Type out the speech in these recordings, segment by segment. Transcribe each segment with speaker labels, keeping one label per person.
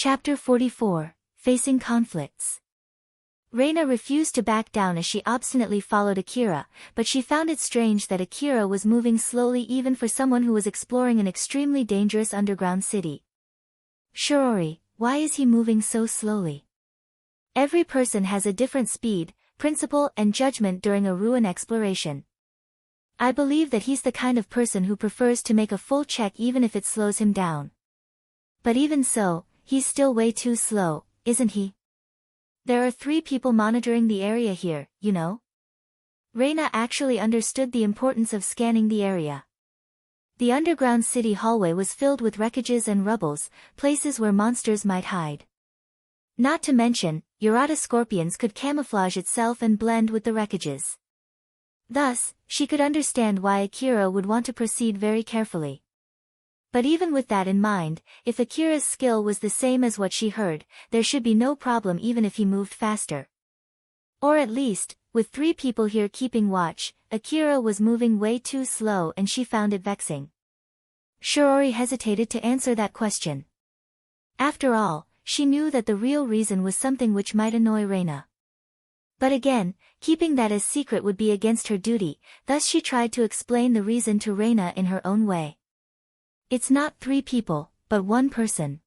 Speaker 1: Chapter 44, Facing Conflicts. Reina refused to back down as she obstinately followed Akira, but she found it strange that Akira was moving slowly even for someone who was exploring an extremely dangerous underground city. Shiori, why is he moving so slowly? Every person has a different speed, principle and judgment during a ruin exploration. I believe that he's the kind of person who prefers to make a full check even if it slows him down. But even so, he's still way too slow, isn't he? There are 3 people monitoring the area here, you know? Reina actually understood the importance of scanning the area. The underground city hallway was filled with wreckages and rubbles, places where monsters might hide. Not to mention, Urata scorpions could camouflage itself and blend with the wreckages. Thus, she could understand why Akira would want to proceed very carefully. But even with that in mind, if Akira's skill was the same as what she heard, there should be no problem even if he moved faster. Or at least, with 3 people here keeping watch, Akira was moving way too slow and she found it vexing. Shiori hesitated to answer that question. After all, she knew that the real reason was something which might annoy Reina. But again, keeping that as secret would be against her duty, thus she tried to explain the reason to Reina in her own way. It's not 3 people, but 1 person.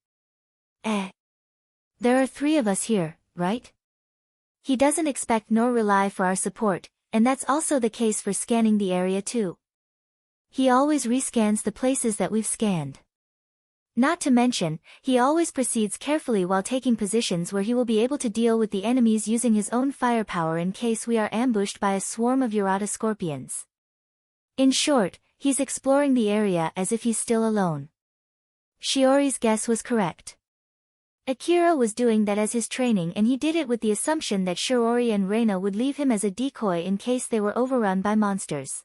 Speaker 1: There are 3 of us here, right? He doesn't expect nor rely for our support, and that's also the case for scanning the area too. He always rescans the places that we've scanned. Not to mention, he always proceeds carefully while taking positions where he will be able to deal with the enemies using his own firepower in case we are ambushed by a swarm of Urata scorpions. In short, he's exploring the area as if he's still alone. Shiori's guess was correct. Akira was doing that as his training and he did it with the assumption that Shiori and Reina would leave him as a decoy in case they were overrun by monsters.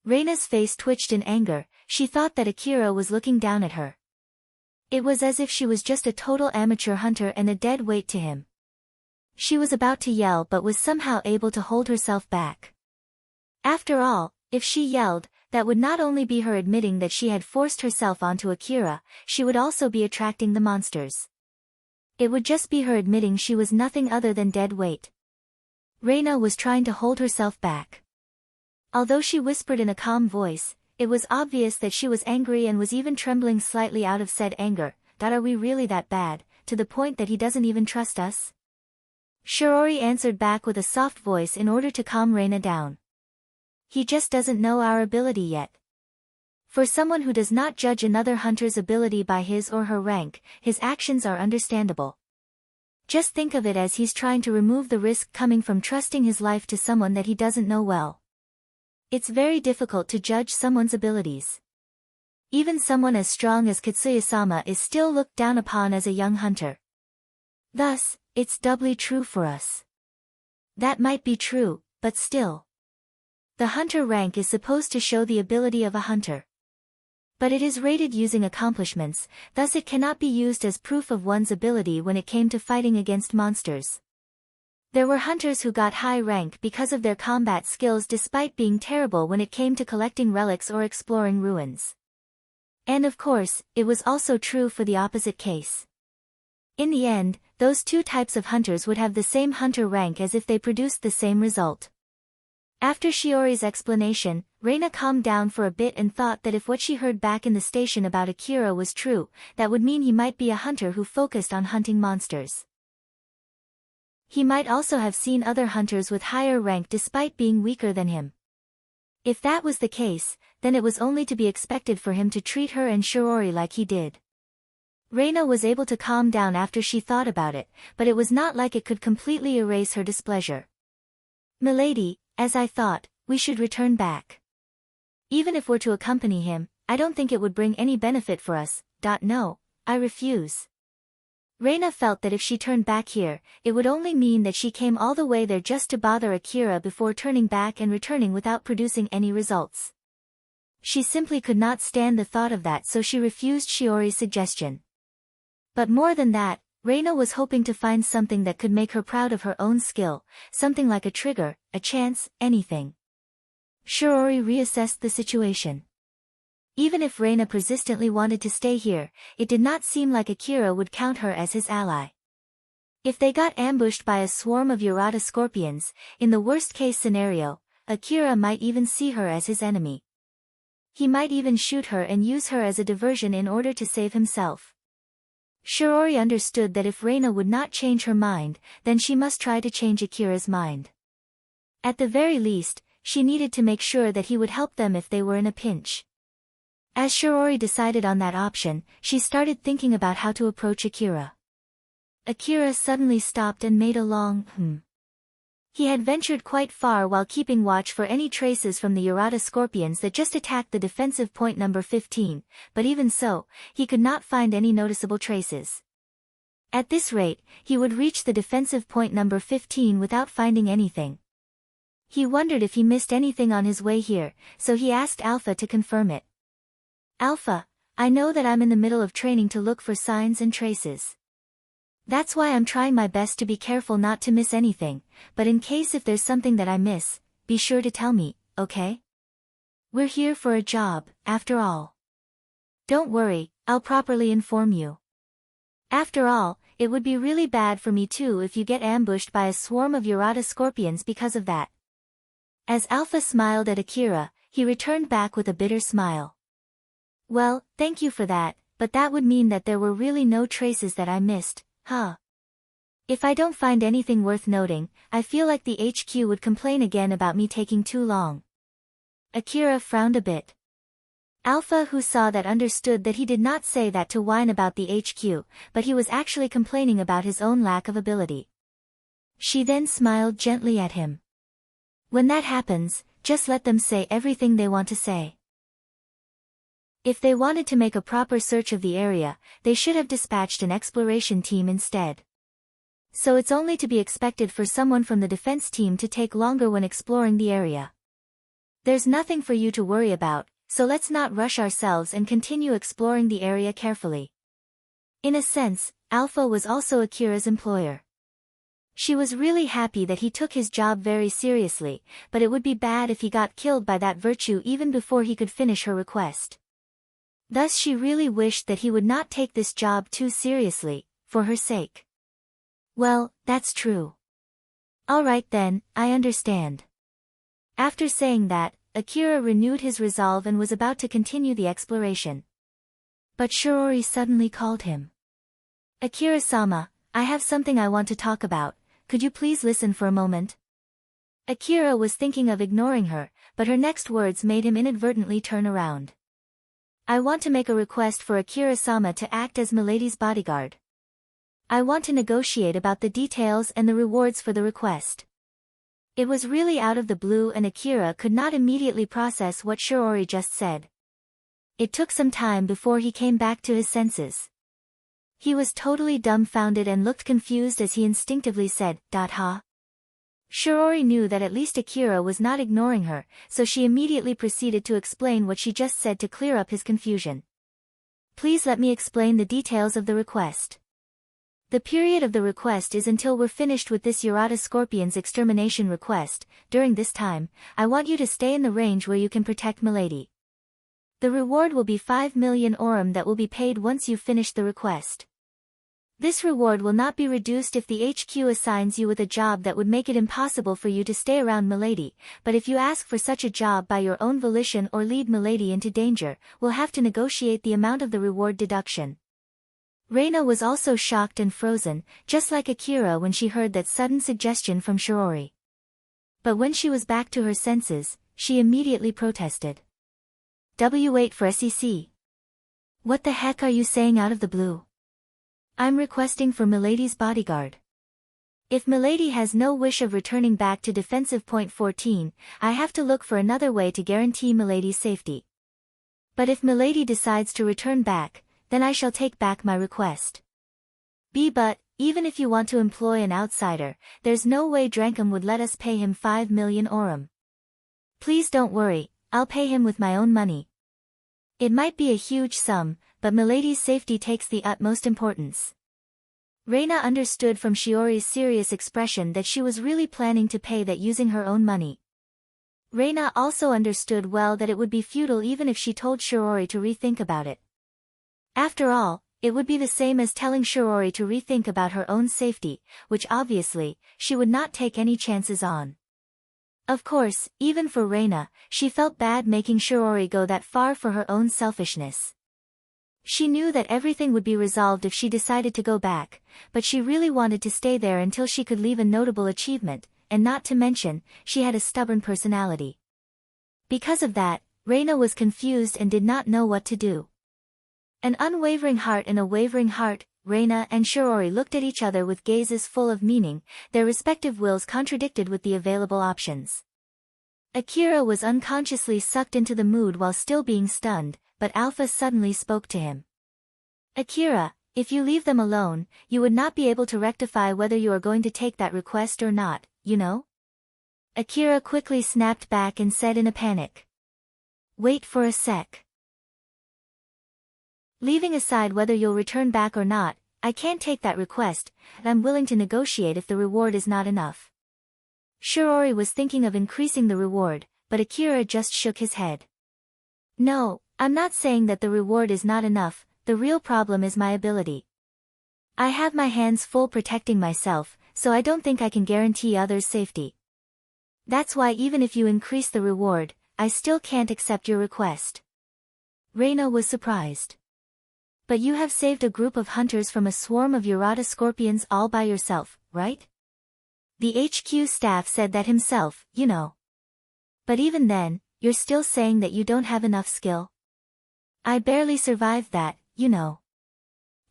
Speaker 1: Reina's face twitched in anger, she thought that Akira was looking down at her. It was as if she was just a total amateur hunter and a dead weight to him. She was about to yell but was somehow able to hold herself back. After all, if she yelled, that would not only be her admitting that she had forced herself onto Akira, she would also be attracting the monsters. It would just be her admitting she was nothing other than dead weight. Reina was trying to hold herself back. Although she whispered in a calm voice, it was obvious that she was angry and was even trembling slightly out of said anger. "That are we really that bad, to the point that he doesn't even trust us?" Shiori answered back with a soft voice in order to calm Reina down. "He just doesn't know our ability yet." For someone who does not judge another hunter's ability by his or her rank, his actions are understandable. Just think of it as he's trying to remove the risk coming from trusting his life to someone that he doesn't know well. It's very difficult to judge someone's abilities. Even someone as strong as Katsuya-sama is still looked down upon as a young hunter. Thus, it's doubly true for us. That might be true, but still. The hunter rank is supposed to show the ability of a hunter. But it is rated using accomplishments, thus it cannot be used as proof of one's ability when it came to fighting against monsters. There were hunters who got high rank because of their combat skills despite being terrible when it came to collecting relics or exploring ruins. And of course, it was also true for the opposite case. In the end, those 2 types of hunters would have the same hunter rank as if they produced the same result. After Shiori's explanation, Reina calmed down for a bit and thought that if what she heard back in the station about Akira was true, that would mean he might be a hunter who focused on hunting monsters. He might also have seen other hunters with higher rank despite being weaker than him. If that was the case, then it was only to be expected for him to treat her and Shiori like he did. Reina was able to calm down after she thought about it, but it was not like it could completely erase her displeasure. "Milady, as I thought, we should return back. Even if we're to accompany him, I don't think it would bring any benefit for us. No, I refuse." Reina felt that if she turned back here, it would only mean that she came all the way there just to bother Akira before turning back and returning without producing any results. She simply could not stand the thought of that, so she refused Shiori's suggestion. But more than that, Reina was hoping to find something that could make her proud of her own skill, something like a trigger, a chance, anything. Shiori reassessed the situation. Even if Reina persistently wanted to stay here, it did not seem like Akira would count her as his ally. If they got ambushed by a swarm of Yurata scorpions, in the worst-case scenario, Akira might even see her as his enemy. He might even shoot her and use her as a diversion in order to save himself. Shiori understood that if Reina would not change her mind, then she must try to change Akira's mind. At the very least, she needed to make sure that he would help them if they were in a pinch. As Shiori decided on that option, she started thinking about how to approach Akira. Akira suddenly stopped and made a long He had ventured quite far while keeping watch for any traces from the Yurata scorpions that just attacked the defensive point number 15, but even so, he could not find any noticeable traces. At this rate, he would reach the defensive point number 15 without finding anything. He wondered if he missed anything on his way here, so he asked Alpha to confirm it. Alpha, I know that I'm in the middle of training to look for signs and traces. That's why I'm trying my best to be careful not to miss anything, but in case if there's something that I miss, be sure to tell me, okay? We're here for a job, after all. Don't worry, I'll properly inform you. After all, it would be really bad for me too if you get ambushed by a swarm of Yurata scorpions because of that. As Alpha smiled at Akira, he returned back with a bitter smile. Well, thank you for that, but that would mean that there were really no traces that I missed, huh? If I don't find anything worth noting, I feel like the HQ would complain again about me taking too long. Akira frowned a bit. Alpha, who saw that, understood that he did not say that to whine about the HQ, but he was actually complaining about his own lack of ability. She then smiled gently at him. When that happens, just let them say everything they want to say. If they wanted to make a proper search of the area, they should have dispatched an exploration team instead. So it's only to be expected for someone from the defense team to take longer when exploring the area. There's nothing for you to worry about, so let's not rush ourselves and continue exploring the area carefully. In a sense, Alpha was also Akira's employer. She was really happy that he took his job very seriously, but it would be bad if he got killed by that virtue even before he could finish her request. Thus she really wished that he would not take this job too seriously, for her sake. Well, that's true. Alright then, I understand. After saying that, Akira renewed his resolve and was about to continue the exploration. But Shiori suddenly called him. Akira-sama, I have something I want to talk about, could you please listen for a moment? Akira was thinking of ignoring her, but her next words made him inadvertently turn around. I want to make a request for Akira-sama to act as Milady's bodyguard. I want to negotiate about the details and the rewards for the request. It was really out of the blue and Akira could not immediately process what Shiori just said. It took some time before he came back to his senses. He was totally dumbfounded and looked confused as he instinctively said, "Huh?" Shiori knew that at least Akira was not ignoring her, so she immediately proceeded to explain what she just said to clear up his confusion. Please let me explain the details of the request. The period of the request is until we're finished with this Yurata Scorpion's extermination request. During this time, I want you to stay in the range where you can protect Milady. The reward will be 5 million orum that will be paid once you've finished the request. This reward will not be reduced if the HQ assigns you with a job that would make it impossible for you to stay around Milady, but if you ask for such a job by your own volition or lead Milady into danger, we'll have to negotiate the amount of the reward deduction. Reina was also shocked and frozen, just like Akira when she heard that sudden suggestion from Shiori. But when she was back to her senses, she immediately protested. Wait for SEC. What the heck are you saying out of the blue? I'm requesting for Milady's bodyguard. If Milady has no wish of returning back to defensive point 14, I have to look for another way to guarantee Milady's safety. But if Milady decides to return back, then I shall take back my request. But, even if you want to employ an outsider, there's no way Drankum would let us pay him 5 million orum. Please don't worry, I'll pay him with my own money. It might be a huge sum, but Milady's safety takes the utmost importance. Reina understood from Shiori's serious expression that she was really planning to pay that using her own money. Reina also understood well that it would be futile even if she told Shirori to rethink about it. After all, it would be the same as telling Shirori to rethink about her own safety, which obviously, she would not take any chances on. Of course, even for Reina, she felt bad making Shirori go that far for her own selfishness. She knew that everything would be resolved if she decided to go back, but she really wanted to stay there until she could leave a notable achievement, and not to mention, she had a stubborn personality. Because of that, Reina was confused and did not know what to do. An unwavering heart and a wavering heart, Reina and Shirori looked at each other with gazes full of meaning, their respective wills contradicted with the available options. Akira was unconsciously sucked into the mood while still being stunned, but Alpha suddenly spoke to him. Akira, if you leave them alone, you would not be able to rectify whether you are going to take that request or not, you know? Akira quickly snapped back and said in a panic. Wait for a sec. Leaving aside whether you'll return back or not, I can't take that request, and I'm willing to negotiate if the reward is not enough. Shirori was thinking of increasing the reward, but Akira just shook his head. No, I'm not saying that the reward is not enough, the real problem is my ability. I have my hands full protecting myself, so I don't think I can guarantee others' safety. That's why even if you increase the reward, I still can't accept your request. Reina was surprised. But you have saved a group of hunters from a swarm of Urata scorpions all by yourself, right? The HQ staff said that himself, you know. But even then, you're still saying that you don't have enough skill? I barely survived that, you know.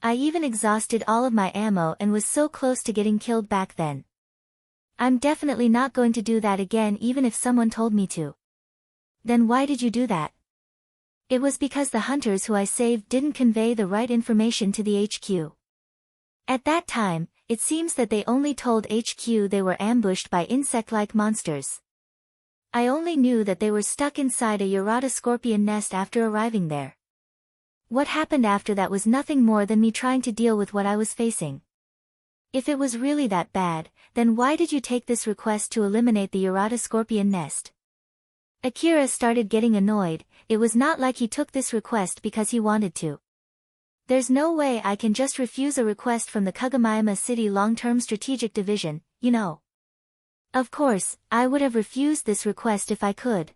Speaker 1: I even exhausted all of my ammo and was so close to getting killed back then. I'm definitely not going to do that again even if someone told me to. Then why did you do that? It was because the hunters who I saved didn't convey the right information to the HQ. At that time, it seems that they only told HQ they were ambushed by insect-like monsters. I only knew that they were stuck inside a Urata scorpion nest after arriving there. What happened after that was nothing more than me trying to deal with what I was facing. If it was really that bad, then why did you take this request to eliminate the Urata scorpion nest? Akira started getting annoyed. It was not like he took this request because he wanted to. There's no way I can just refuse a request from the Kagamayama City Long-Term Strategic Division, you know. Of course, I would have refused this request if I could.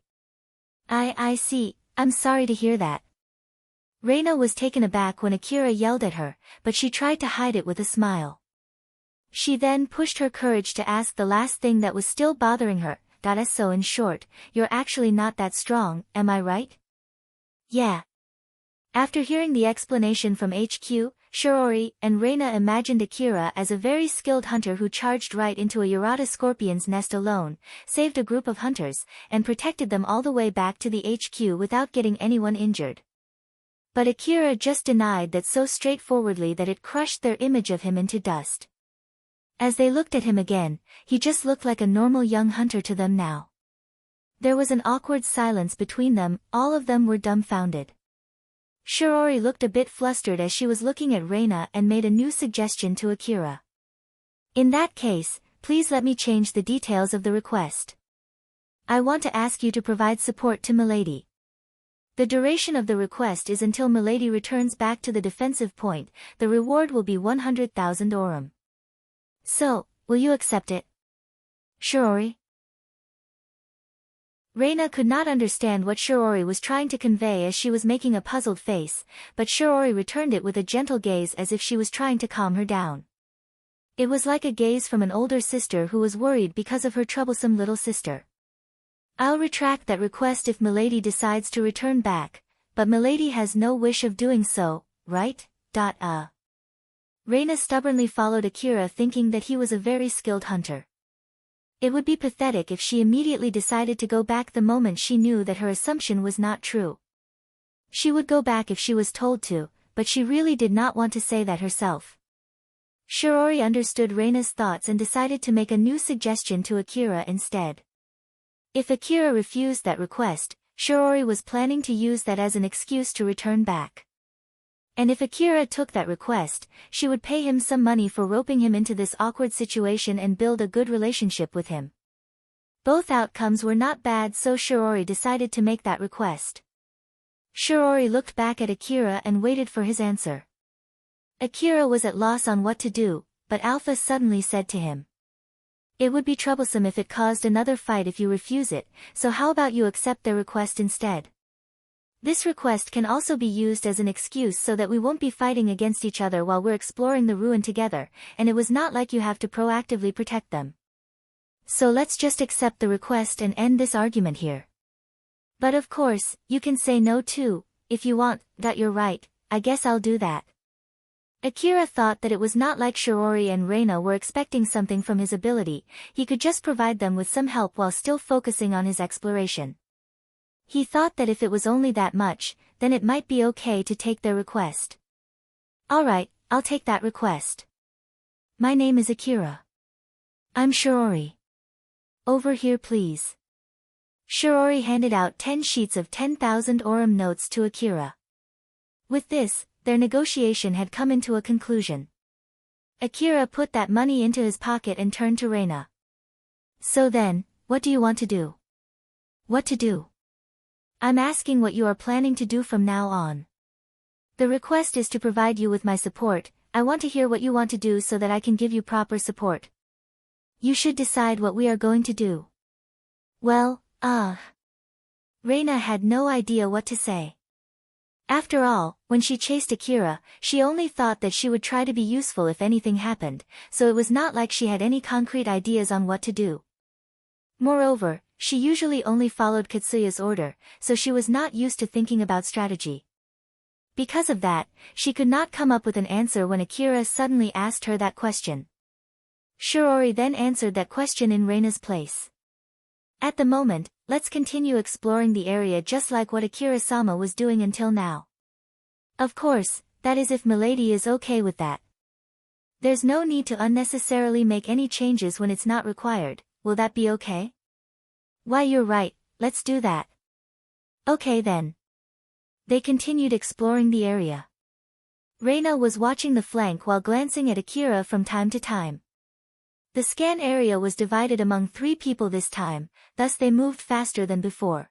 Speaker 1: I see, I'm sorry to hear that. Reina was taken aback when Akira yelled at her, but she tried to hide it with a smile. She then pushed her courage to ask the last thing that was still bothering her, so in short, you're actually not that strong, am I right? Yeah. After hearing the explanation from HQ, Shirori and Reina imagined Akira as a very skilled hunter who charged right into a Urata scorpion's nest alone, saved a group of hunters, and protected them all the way back to the HQ without getting anyone injured. But Akira just denied that so straightforwardly that it crushed their image of him into dust. As they looked at him again, he just looked like a normal young hunter to them now. There was an awkward silence between them, all of them were dumbfounded. Shirori looked a bit flustered as she was looking at Reina and made a new suggestion to Akira. In that case, please let me change the details of the request. I want to ask you to provide support to Milady. The duration of the request is until Milady returns back to the defensive point. The reward will be 100,000 orum. So, will you accept it? Shirori? Reina could not understand what Shirori was trying to convey as she was making a puzzled face, but Shirori returned it with a gentle gaze as if she was trying to calm her down. It was like a gaze from an older sister who was worried because of her troublesome little sister. I'll retract that request if Milady decides to return back, but Milady has no wish of doing so, right? Reina stubbornly followed Akira thinking that he was a very skilled hunter. It would be pathetic if she immediately decided to go back the moment she knew that her assumption was not true. She would go back if she was told to, but she really did not want to say that herself. Shirori understood Reina's thoughts and decided to make a new suggestion to Akira instead. If Akira refused that request, Shirori was planning to use that as an excuse to return back. And if Akira took that request, she would pay him some money for roping him into this awkward situation and build a good relationship with him. Both outcomes were not bad, so Shiori decided to make that request. Shiori looked back at Akira and waited for his answer. Akira was at loss on what to do, but Alpha suddenly said to him, "It would be troublesome if it caused another fight if you refuse it, so how about you accept their request instead? This request can also be used as an excuse so that we won't be fighting against each other while we're exploring the ruin together, and it was not like you have to proactively protect them. So let's just accept the request and end this argument here. But of course, you can say no too, if you want. You're right, I guess I'll do that." Akira thought that it was not like Shiori and Reina were expecting something from his ability, he could just provide them with some help while still focusing on his exploration. He thought that if it was only that much, then it might be okay to take their request. "Alright, I'll take that request. My name is Akira. I'm Shiori. Over here please." Shiori handed out 10 sheets of 10,000 Orum notes to Akira. With this, their negotiation had come into a conclusion. Akira put that money into his pocket and turned to Reina. "So then, what do you want to do?" "What to do? I'm asking what you are planning to do from now on. The request is to provide you with my support. I want to hear what you want to do so that I can give you proper support. You should decide what we are going to do." Well, Reina had no idea what to say. After all, when she chased Akira, she only thought that she would try to be useful if anything happened, so it was not like she had any concrete ideas on what to do. Moreover, she usually only followed Katsuya's order, so she was not used to thinking about strategy. Because of that, she could not come up with an answer when Akira suddenly asked her that question. Shiori then answered that question in Reina's place. "At the moment, let's continue exploring the area just like what Akira-sama was doing until now. Of course, that is if Milady is okay with that. There's no need to unnecessarily make any changes when it's not required. Will that be okay?" "Why, you're right, let's do that." "Okay then." They continued exploring the area. Reina was watching the flank while glancing at Akira from time to time. The scan area was divided among 3 people this time, thus they moved faster than before.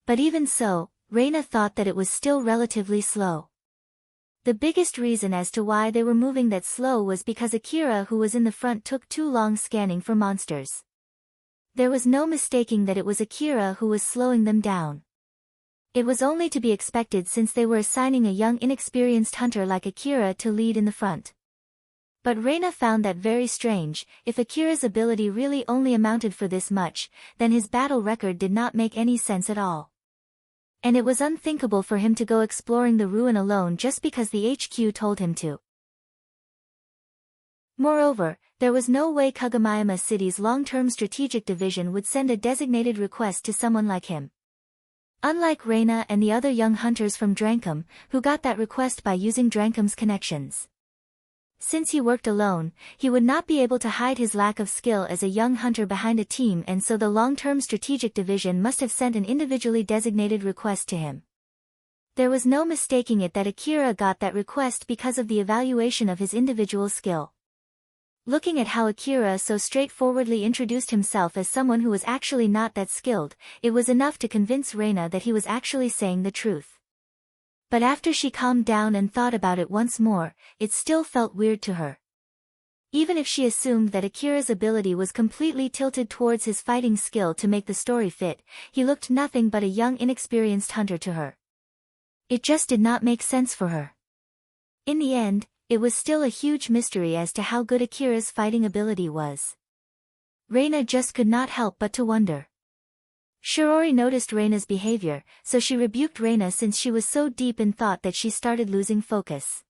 Speaker 1: But even so, Reina thought that it was still relatively slow. The biggest reason as to why they were moving that slow was because Akira, who was in the front, took too long scanning for monsters. There was no mistaking that it was Akira who was slowing them down. It was only to be expected since they were assigning a young inexperienced hunter like Akira to lead in the front. But Reina found that very strange. If Akira's ability really only amounted for this much, then his battle record did not make any sense at all. And it was unthinkable for him to go exploring the ruin alone just because the HQ told him to. Moreover, there was no way Kagomayama City's long-term strategic division would send a designated request to someone like him. Unlike Reina and the other young hunters from Drankum, who got that request by using Drankum's connections. Since he worked alone, he would not be able to hide his lack of skill as a young hunter behind a team, and so the long-term strategic division must have sent an individually designated request to him. There was no mistaking it that Akira got that request because of the evaluation of his individual skill. Looking at how Akira so straightforwardly introduced himself as someone who was actually not that skilled, it was enough to convince Reina that he was actually saying the truth. But after she calmed down and thought about it once more, it still felt weird to her. Even if she assumed that Akira's ability was completely tilted towards his fighting skill to make the story fit, he looked nothing but a young inexperienced hunter to her. It just did not make sense for her. In the end, it was still a huge mystery as to how good Akira's fighting ability was. Reina just could not help but to wonder. Shiori noticed Reina's behavior, so she rebuked Reina since she was so deep in thought that she started losing focus.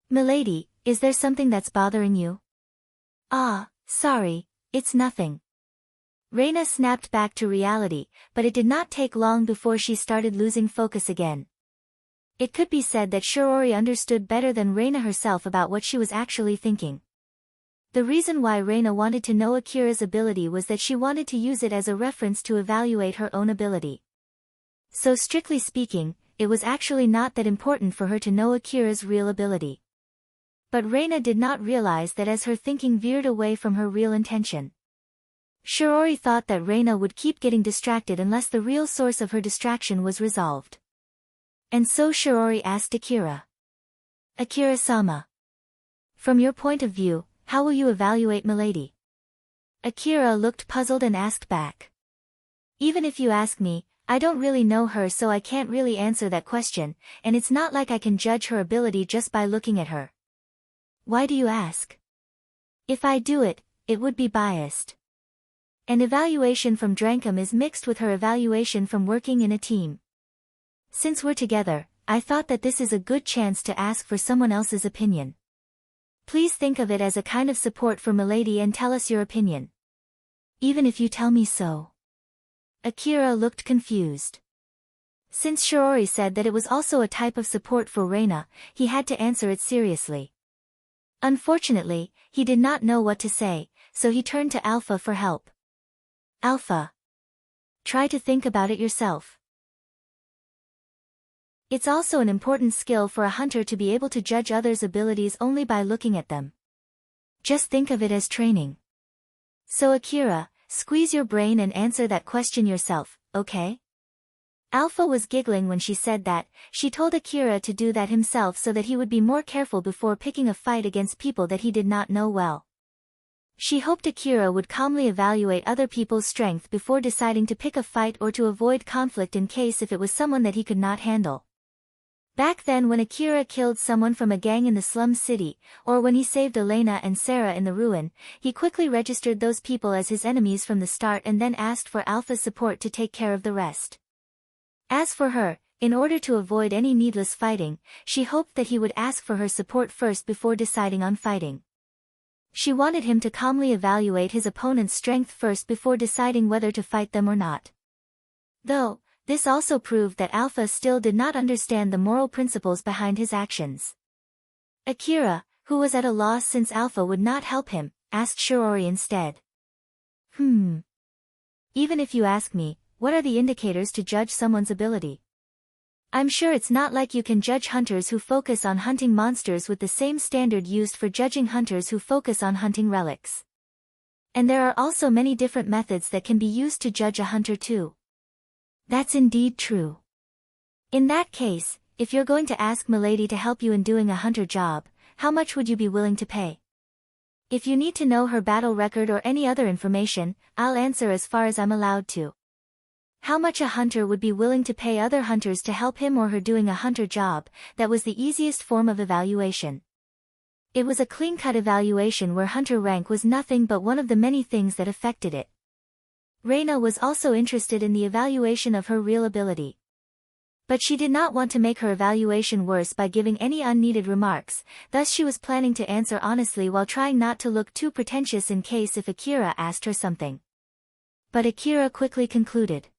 Speaker 1: "Milady, is there something that's bothering you?" "Ah, sorry, it's nothing." Reina snapped back to reality, but it did not take long before she started losing focus again. It could be said that Shiori understood better than Reina herself about what she was actually thinking. The reason why Reina wanted to know Akira's ability was that she wanted to use it as a reference to evaluate her own ability. So strictly speaking, it was actually not that important for her to know Akira's real ability. But Reina did not realize that as her thinking veered away from her real intention. Shiori thought that Reina would keep getting distracted unless the real source of her distraction was resolved. And so Shiori asked Akira. Akira-sama. From your point of view, how will you evaluate Milady? Akira looked puzzled and asked back. Even if you ask me, I don't really know her, so I can't really answer that question, and it's not like I can judge her ability just by looking at her. Why do you ask? If I do it, it would be biased. An evaluation from Drankum is mixed with her evaluation from working in a team. Since we're together, I thought that this is a good chance to ask for someone else's opinion. Please think of it as a kind of support for Milady and tell us your opinion. Even if you tell me so. Akira looked confused. Since Shiori said that it was also a type of support for Reina, he had to answer it seriously. Unfortunately, he did not know what to say, so he turned to Alpha for help. Alpha. Try to think about it yourself. It's also an important skill for a hunter to be able to judge others' abilities only by looking at them. Just think of it as training. So Akira, squeeze your brain and answer that question yourself, okay? Alpha was giggling when she said that. She told Akira to do that himself so that he would be more careful before picking a fight against people that he did not know well. She hoped Akira would calmly evaluate other people's strength before deciding to pick a fight or to avoid conflict in case if it was someone that he could not handle. Back then when Akira killed someone from a gang in the slum city, or when he saved Elena and Sarah in the ruin, he quickly registered those people as his enemies from the start and then asked for Alpha's support to take care of the rest. As for her, in order to avoid any needless fighting, she hoped that he would ask for her support first before deciding on fighting. She wanted him to calmly evaluate his opponent's strength first before deciding whether to fight them or not. Though, this also proved that Alpha still did not understand the moral principles behind his actions. Akira, who was at a loss since Alpha would not help him, asked Shiori instead. Even if you ask me, what are the indicators to judge someone's ability? I'm sure it's not like you can judge hunters who focus on hunting monsters with the same standard used for judging hunters who focus on hunting relics. And there are also many different methods that can be used to judge a hunter too. That's indeed true. In that case, if you're going to ask Milady to help you in doing a hunter job, how much would you be willing to pay? If you need to know her battle record or any other information, I'll answer as far as I'm allowed to. How much a hunter would be willing to pay other hunters to help him or her doing a hunter job, that was the easiest form of evaluation. It was a clean-cut evaluation where hunter rank was nothing but one of the many things that affected it. Reina was also interested in the evaluation of her real ability. But she did not want to make her evaluation worse by giving any unneeded remarks, thus she was planning to answer honestly while trying not to look too pretentious in case if Akira asked her something. But Akira quickly concluded.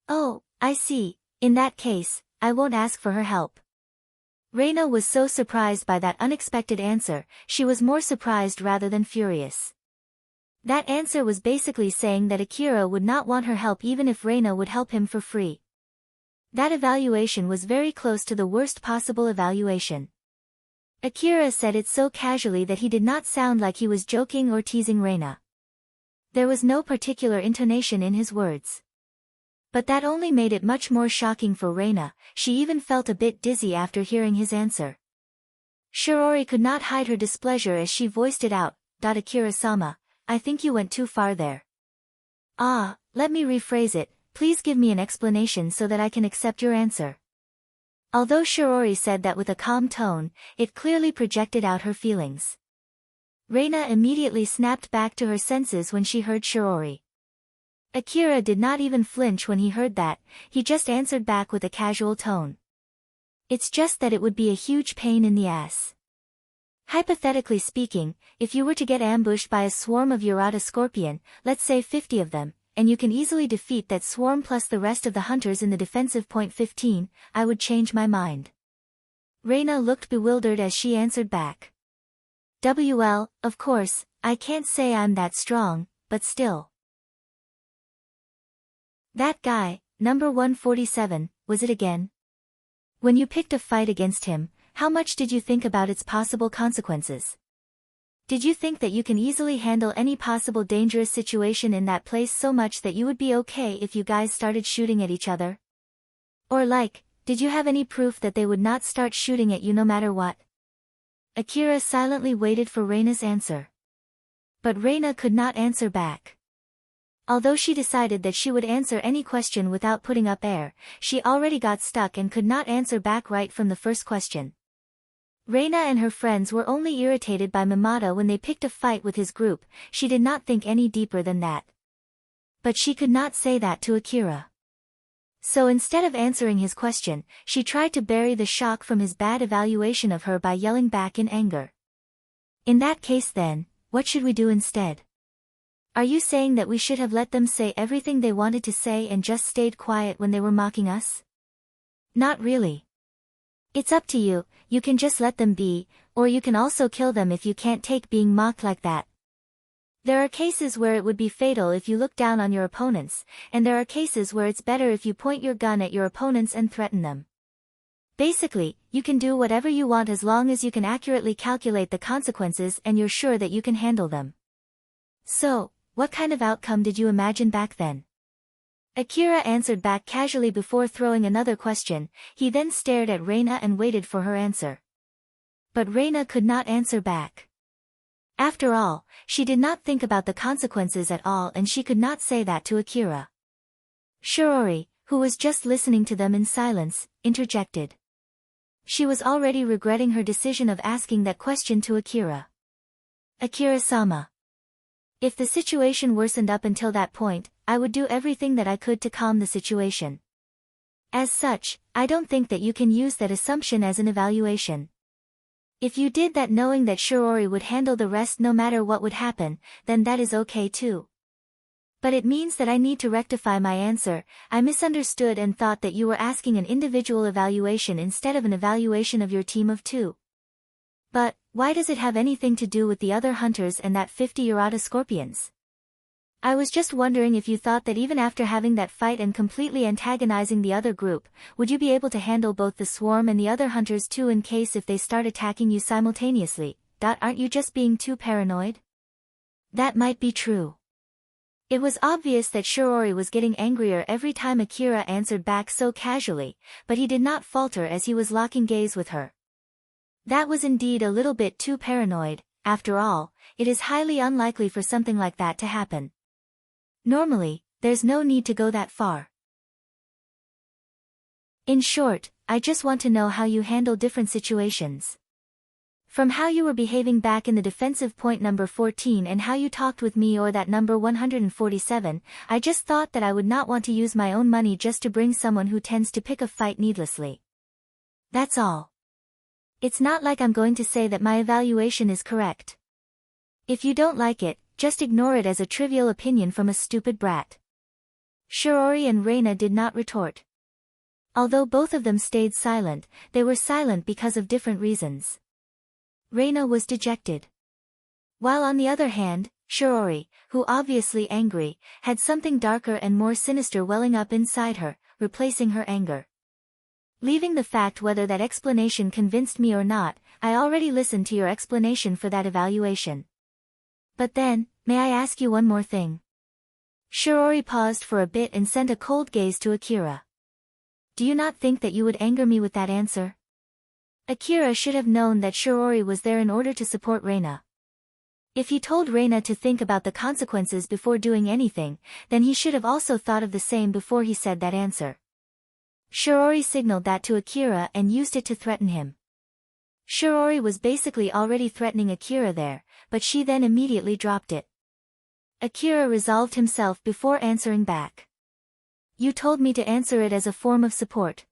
Speaker 1: Oh, I see, in that case, I won't ask for her help. Reina was so surprised by that unexpected answer, she was more surprised rather than furious. That answer was basically saying that Akira would not want her help even if Reina would help him for free. That evaluation was very close to the worst possible evaluation. Akira said it so casually that he did not sound like he was joking or teasing Reina. There was no particular intonation in his words. But that only made it much more shocking for Reina. She even felt a bit dizzy after hearing his answer. Shiori could not hide her displeasure as she voiced it out. Akira-sama, I think you went too far there. Let me rephrase it, please give me an explanation so that I can accept your answer. Although Shiori said that with a calm tone, it clearly projected out her feelings. Reina immediately snapped back to her senses when she heard Shiori. Akira did not even flinch when he heard that, he just answered back with a casual tone. It's just that it would be a huge pain in the ass. Hypothetically speaking, if you were to get ambushed by a swarm of Urata scorpion, let's say 50 of them, and you can easily defeat that swarm plus the rest of the hunters in the defensive point 15, I would change my mind. Reina looked bewildered as she answered back. Well, of course, I can't say I'm that strong, but still. That guy, number 147, was it again? When you picked a fight against him, how much did you think about its possible consequences? Did you think that you can easily handle any possible dangerous situation in that place so much that you would be okay if you guys started shooting at each other? Or like, did you have any proof that they would not start shooting at you no matter what? Akira silently waited for Reina's answer. But Reina could not answer back. Although she decided that she would answer any question without putting up air, she already got stuck and could not answer back right from the first question. Reina and her friends were only irritated by Mamata when they picked a fight with his group. She did not think any deeper than that. But she could not say that to Akira. So instead of answering his question, she tried to bury the shock from his bad evaluation of her by yelling back in anger. In that case then, what should we do instead? Are you saying that we should have let them say everything they wanted to say and just stayed quiet when they were mocking us? Not really. It's up to you, you can just let them be, or you can also kill them if you can't take being mocked like that. There are cases where it would be fatal if you look down on your opponents, and there are cases where it's better if you point your gun at your opponents and threaten them. Basically, you can do whatever you want as long as you can accurately calculate the consequences and you're sure that you can handle them. So, what kind of outcome did you imagine back then? Akira answered back casually before throwing another question. He then stared at Reina and waited for her answer. But Reina could not answer back. After all, she did not think about the consequences at all and she could not say that to Akira. Shiori, who was just listening to them in silence, interjected. She was already regretting her decision of asking that question to Akira. Akira-sama. If the situation worsened up until that point, I would do everything that I could to calm the situation. As such, I don't think that you can use that assumption as an evaluation. If you did that knowing that Shiori would handle the rest no matter what would happen, then that is okay too. But it means that I need to rectify my answer. I misunderstood and thought that you were asking an individual evaluation instead of an evaluation of your team of two. But, why does it have anything to do with the other hunters and that 50 Urata scorpions? I was just wondering if you thought that even after having that fight and completely antagonizing the other group, would you be able to handle both the swarm and the other hunters too in case if they start attacking you simultaneously. Aren't you just being too paranoid? That might be true. It was obvious that Shiori was getting angrier every time Akira answered back so casually, but he did not falter as he was locking gaze with her. That was indeed a little bit too paranoid. After all, it is highly unlikely for something like that to happen. Normally, there's no need to go that far. In short, I just want to know how you handle different situations. From how you were behaving back in the defensive point number 14 and how you talked with me or that number 147, I just thought that I would not want to use my own money just to bring someone who tends to pick a fight needlessly. That's all. It's not like I'm going to say that my evaluation is correct. If you don't like it, just ignore it as a trivial opinion from a stupid brat. Shiori and Reina did not retort. Although both of them stayed silent, they were silent because of different reasons. Reina was dejected. While on the other hand, Shiori, who obviously angry, had something darker and more sinister welling up inside her, replacing her anger. Leaving the fact whether that explanation convinced me or not, I already listened to your explanation for that evaluation. But then, may I ask you one more thing? Shiori paused for a bit and sent a cold gaze to Akira. Do you not think that you would anger me with that answer? Akira should have known that Shiori was there in order to support Reina. If he told Reina to think about the consequences before doing anything, then he should have also thought of the same before he said that answer. Shiori signaled that to Akira and used it to threaten him. Shiori was basically already threatening Akira there, but she then immediately dropped it. Akira resolved himself before answering back. You told me to answer it as a form of support.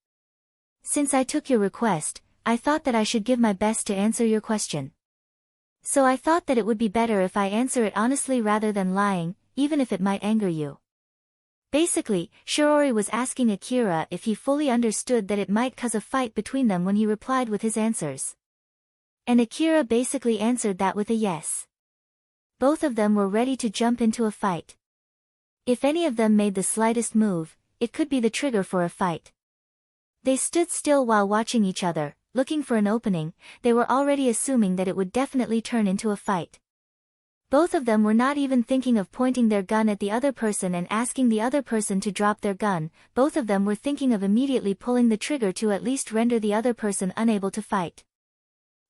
Speaker 1: Since I took your request, I thought that I should give my best to answer your question. So I thought that it would be better if I answer it honestly rather than lying, even if it might anger you. Basically, Shiori was asking Akira if he fully understood that it might cause a fight between them when he replied with his answers. And Akira basically answered that with a yes. Both of them were ready to jump into a fight. If any of them made the slightest move, it could be the trigger for a fight. They stood still while watching each other, looking for an opening. They were already assuming that it would definitely turn into a fight. Both of them were not even thinking of pointing their gun at the other person and asking the other person to drop their gun. Both of them were thinking of immediately pulling the trigger to at least render the other person unable to fight.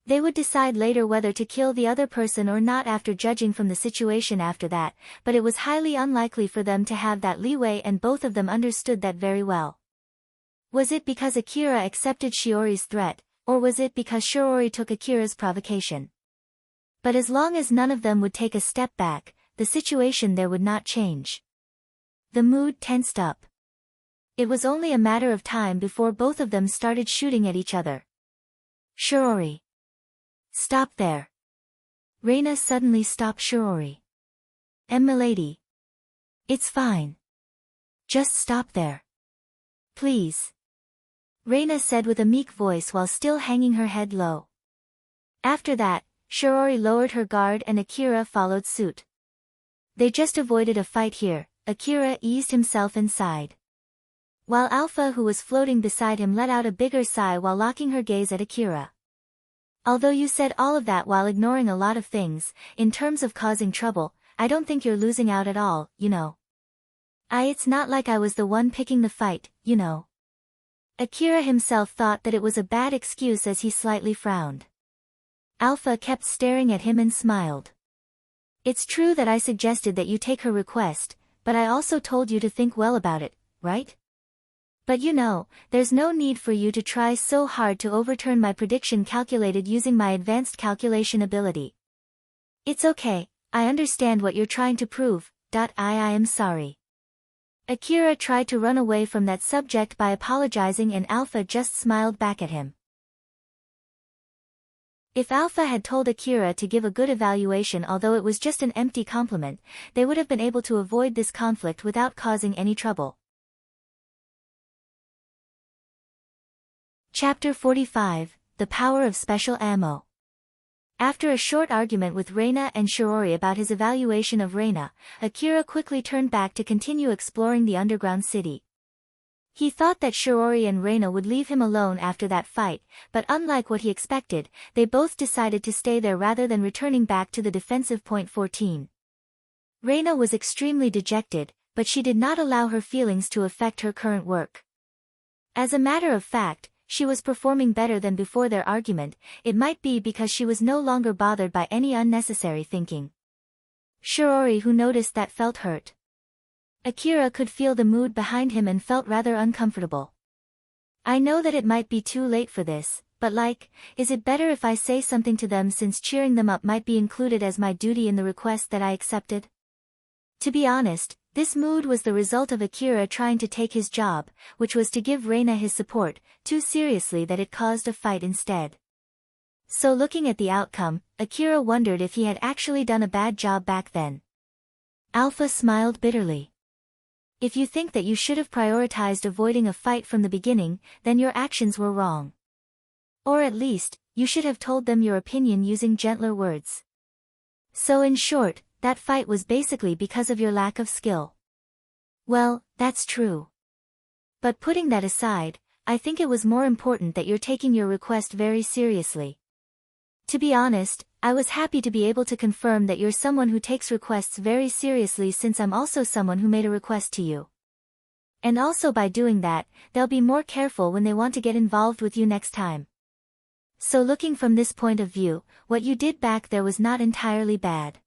Speaker 1: They would decide later whether to kill the other person or not after judging from the situation after that, but it was highly unlikely for them to have that leeway, and both of them understood that very well. Was it because Akira accepted Shiori's threat, or was it because Shiori took Akira's provocation? But as long as none of them would take a step back, the situation there would not change. The mood tensed up. It was only a matter of time before both of them started shooting at each other. Shiori. Stop there. Reina suddenly stopped Shiori. Milady. It's fine. Just stop there. Please. Reina said with a meek voice while still hanging her head low. After that, Shiori lowered her guard and Akira followed suit. They just avoided a fight here. Akira eased himself and sighed. While Alpha, who was floating beside him, let out a bigger sigh while locking her gaze at Akira. Although you said all of that while ignoring a lot of things, in terms of causing trouble, I don't think you're losing out at all, you know. It's not like I was the one picking the fight, you know. Akira himself thought that it was a bad excuse as he slightly frowned. Alpha kept staring at him and smiled. It's true that I suggested that you take her request, but I also told you to think well about it, right? But you know, there's no need for you to try so hard to overturn my prediction calculated using my advanced calculation ability. It's okay, I understand what you're trying to prove. I am sorry. Akira tried to run away from that subject by apologizing, and Alpha just smiled back at him. If Alpha had told Akira to give a good evaluation, although it was just an empty compliment, they would have been able to avoid this conflict without causing any trouble. Chapter 45, The Power of Special Ammo. After a short argument with Reina and Shiori about his evaluation of Reina, Akira quickly turned back to continue exploring the underground city. He thought that Shiori and Reina would leave him alone after that fight, but unlike what he expected, they both decided to stay there rather than returning back to the defensive point 14. Reina was extremely dejected, but she did not allow her feelings to affect her current work. As a matter of fact, she was performing better than before their argument. It might be because she was no longer bothered by any unnecessary thinking. Shiori, who noticed that, felt hurt. Akira could feel the mood behind him and felt rather uncomfortable. I know that it might be too late for this, but is it better if I say something to them, since cheering them up might be included as my duty in the request that I accepted? To be honest, this mood was the result of Akira trying to take his job, which was to give Reina his support, too seriously that it caused a fight instead. So looking at the outcome, Akira wondered if he had actually done a bad job back then. Alpha smiled bitterly. If you think that you should have prioritized avoiding a fight from the beginning, then your actions were wrong. Or at least, you should have told them your opinion using gentler words. So in short, that fight was basically because of your lack of skill. Well, that's true. But putting that aside, I think it was more important that you're taking your request very seriously. To be honest, I was happy to be able to confirm that you're someone who takes requests very seriously, since I'm also someone who made a request to you. And also by doing that, they'll be more careful when they want to get involved with you next time. So looking from this point of view, what you did back there was not entirely bad.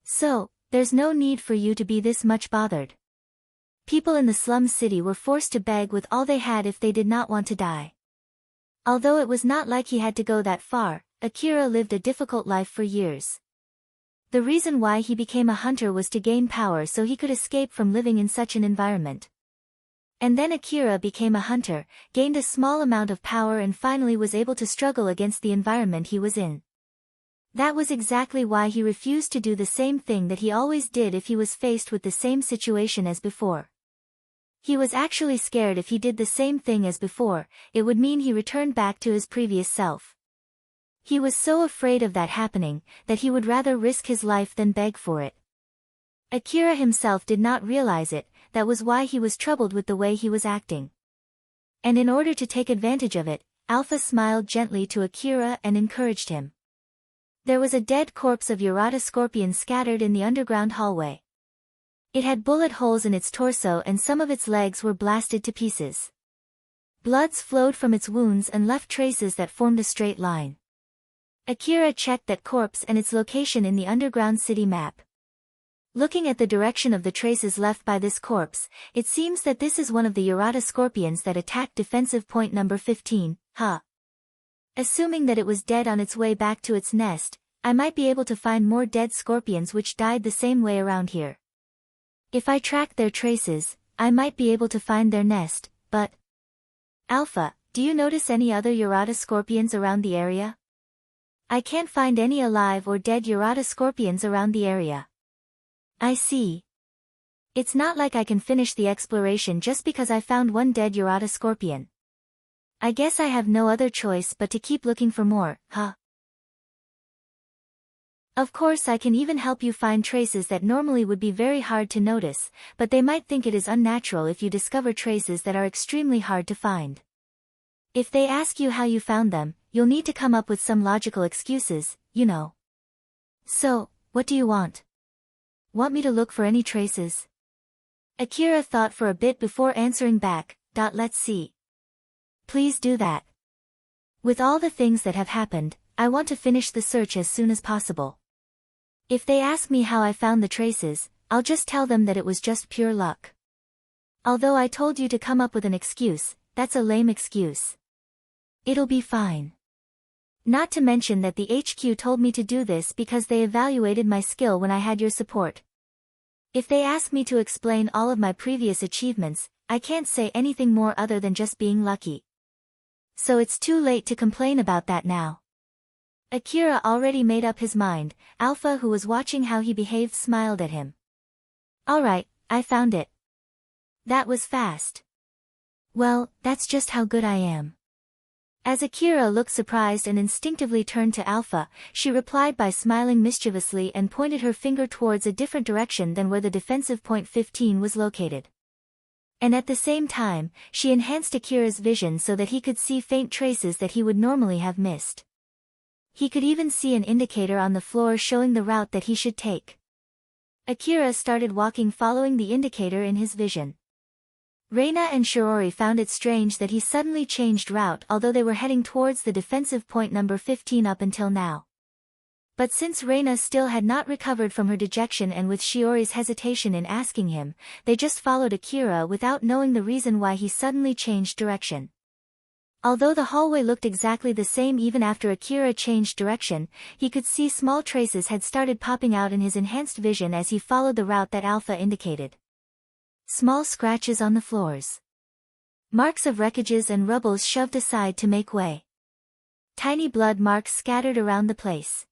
Speaker 1: So, there's no need for you to be this much bothered. People in the slum city were forced to beg with all they had if they did not want to die. Although it was not like he had to go that far, Akira lived a difficult life for years. The reason why he became a hunter was to gain power so he could escape from living in such an environment. And then Akira became a hunter, gained a small amount of power, and finally was able to struggle against the environment he was in. That was exactly why he refused to do the same thing that he always did if he was faced with the same situation as before. He was actually scared if he did the same thing as before, it would mean he returned back to his previous self. He was so afraid of that happening, that he would rather risk his life than beg for it. Akira himself did not realize it, that was why he was troubled with the way he was acting. And in order to take advantage of it, Alpha smiled gently to Akira and encouraged him. There was a dead corpse of Urata scorpion scattered in the underground hallway. It had bullet holes in its torso and some of its legs were blasted to pieces. Bloods flowed from its wounds and left traces that formed a straight line. Akira checked that corpse and its location in the underground city map. Looking at the direction of the traces left by this corpse, it seems that this is one of the Urata scorpions that attacked defensive point number 15, Assuming that it was dead on its way back to its nest, I might be able to find more dead scorpions which died the same way around here. If I tracked their traces, I might be able to find their nest, but... Alpha, do you notice any other Urata scorpions around the area? I can't find any alive or dead Urata scorpions around the area. I see. It's not like I can finish the exploration just because I found one dead Urata scorpion. I guess I have no other choice but to keep looking for more, Of course I can even help you find traces that normally would be very hard to notice, but they might think it is unnatural if you discover traces that are extremely hard to find. If they ask you how you found them, you'll need to come up with some logical excuses, you know. So, what do you want? Want me to look for any traces? Akira thought for a bit before answering back, let's see. Please do that. With all the things that have happened, I want to finish the search as soon as possible. If they ask me how I found the traces, I'll just tell them that it was just pure luck. Although I told you to come up with an excuse, that's a lame excuse. It'll be fine. Not to mention that the HQ told me to do this because they evaluated my skill when I had your support. If they ask me to explain all of my previous achievements, I can't say anything more other than just being lucky. So it's too late to complain about that now. Akira already made up his mind. Alpha, who was watching how he behaved, smiled at him. Alright, I found it. That was fast. Well, that's just how good I am. As Akira looked surprised and instinctively turned to Alpha, she replied by smiling mischievously and pointed her finger towards a different direction than where the defensive point 15 was located. And at the same time, she enhanced Akira's vision so that he could see faint traces that he would normally have missed. He could even see an indicator on the floor showing the route that he should take. Akira started walking following the indicator in his vision. Reina and Shiori found it strange that he suddenly changed route although they were heading towards the defensive point number 15 up until now. But since Reina still had not recovered from her dejection and with Shiori's hesitation in asking him, they just followed Akira without knowing the reason why he suddenly changed direction. Although the hallway looked exactly the same even after Akira changed direction, he could see small traces had started popping out in his enhanced vision as he followed the route that Alpha indicated. Small scratches on the floors. Marks of wreckages and rubbles shoved aside to make way. Tiny blood marks scattered around the place.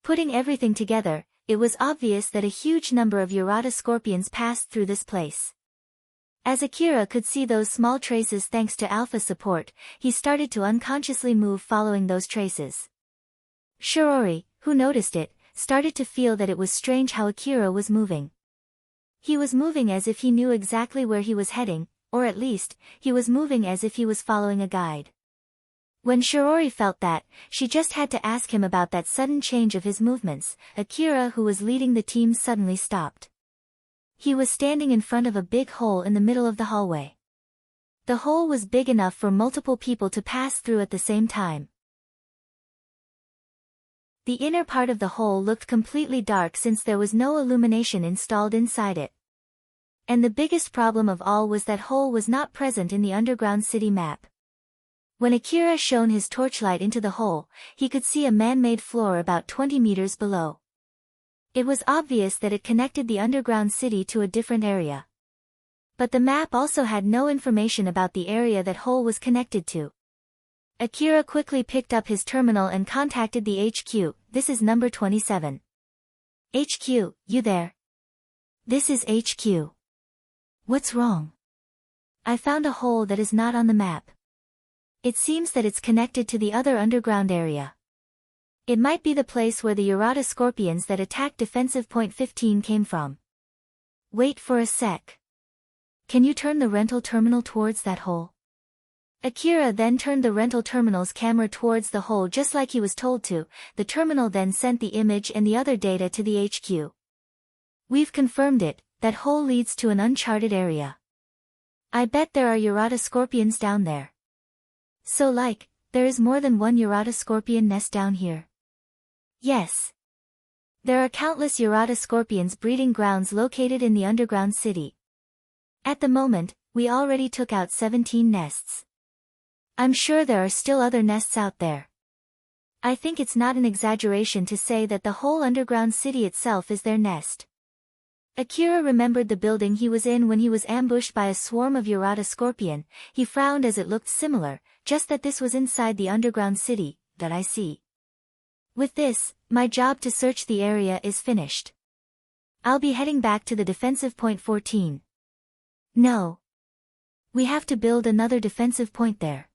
Speaker 1: Putting everything together, it was obvious that a huge number of Urata scorpions passed through this place. As Akira could see those small traces thanks to Alpha support, he started to unconsciously move following those traces. Shiori, who noticed it, started to feel that it was strange how Akira was moving. He was moving as if he knew exactly where he was heading, or at least, he was moving as if he was following a guide. When Shiori felt that, she just had to ask him about that sudden change of his movements. Akira, who was leading the team, suddenly stopped. He was standing in front of a big hole in the middle of the hallway. The hole was big enough for multiple people to pass through at the same time. The inner part of the hole looked completely dark since there was no illumination installed inside it. And the biggest problem of all was that hole was not present in the underground city map. When Akira shone his torchlight into the hole, he could see a man-made floor about 20 meters below. It was obvious that it connected the underground city to a different area. But the map also had no information about the area that hole was connected to. Akira quickly picked up his terminal and contacted the HQ. This is number 27. HQ, you there? This is HQ. What's wrong? I found a hole that is not on the map. It seems that it's connected to the other underground area. It might be the place where the Urata scorpions that attacked defensive point 15 came from. Wait for a sec. Can you turn the rental terminal towards that hole? Akira then turned the rental terminal's camera towards the hole just like he was told to. The terminal then sent the image and the other data to the HQ. We've confirmed it, that hole leads to an uncharted area. I bet there are Urata scorpions down there. So there is more than one Urata scorpion nest down here. Yes. There are countless Urata scorpions breeding grounds located in the underground city. At the moment, we already took out 17 nests. I'm sure there are still other nests out there. I think it's not an exaggeration to say that the whole underground city itself is their nest. Akira remembered the building he was in when he was ambushed by a swarm of Urata scorpion. He frowned as it looked similar, just that this was inside the underground city, that I see. With this, my job to search the area is finished. I'll be heading back to the defensive point 14. No. We have to build another defensive point there.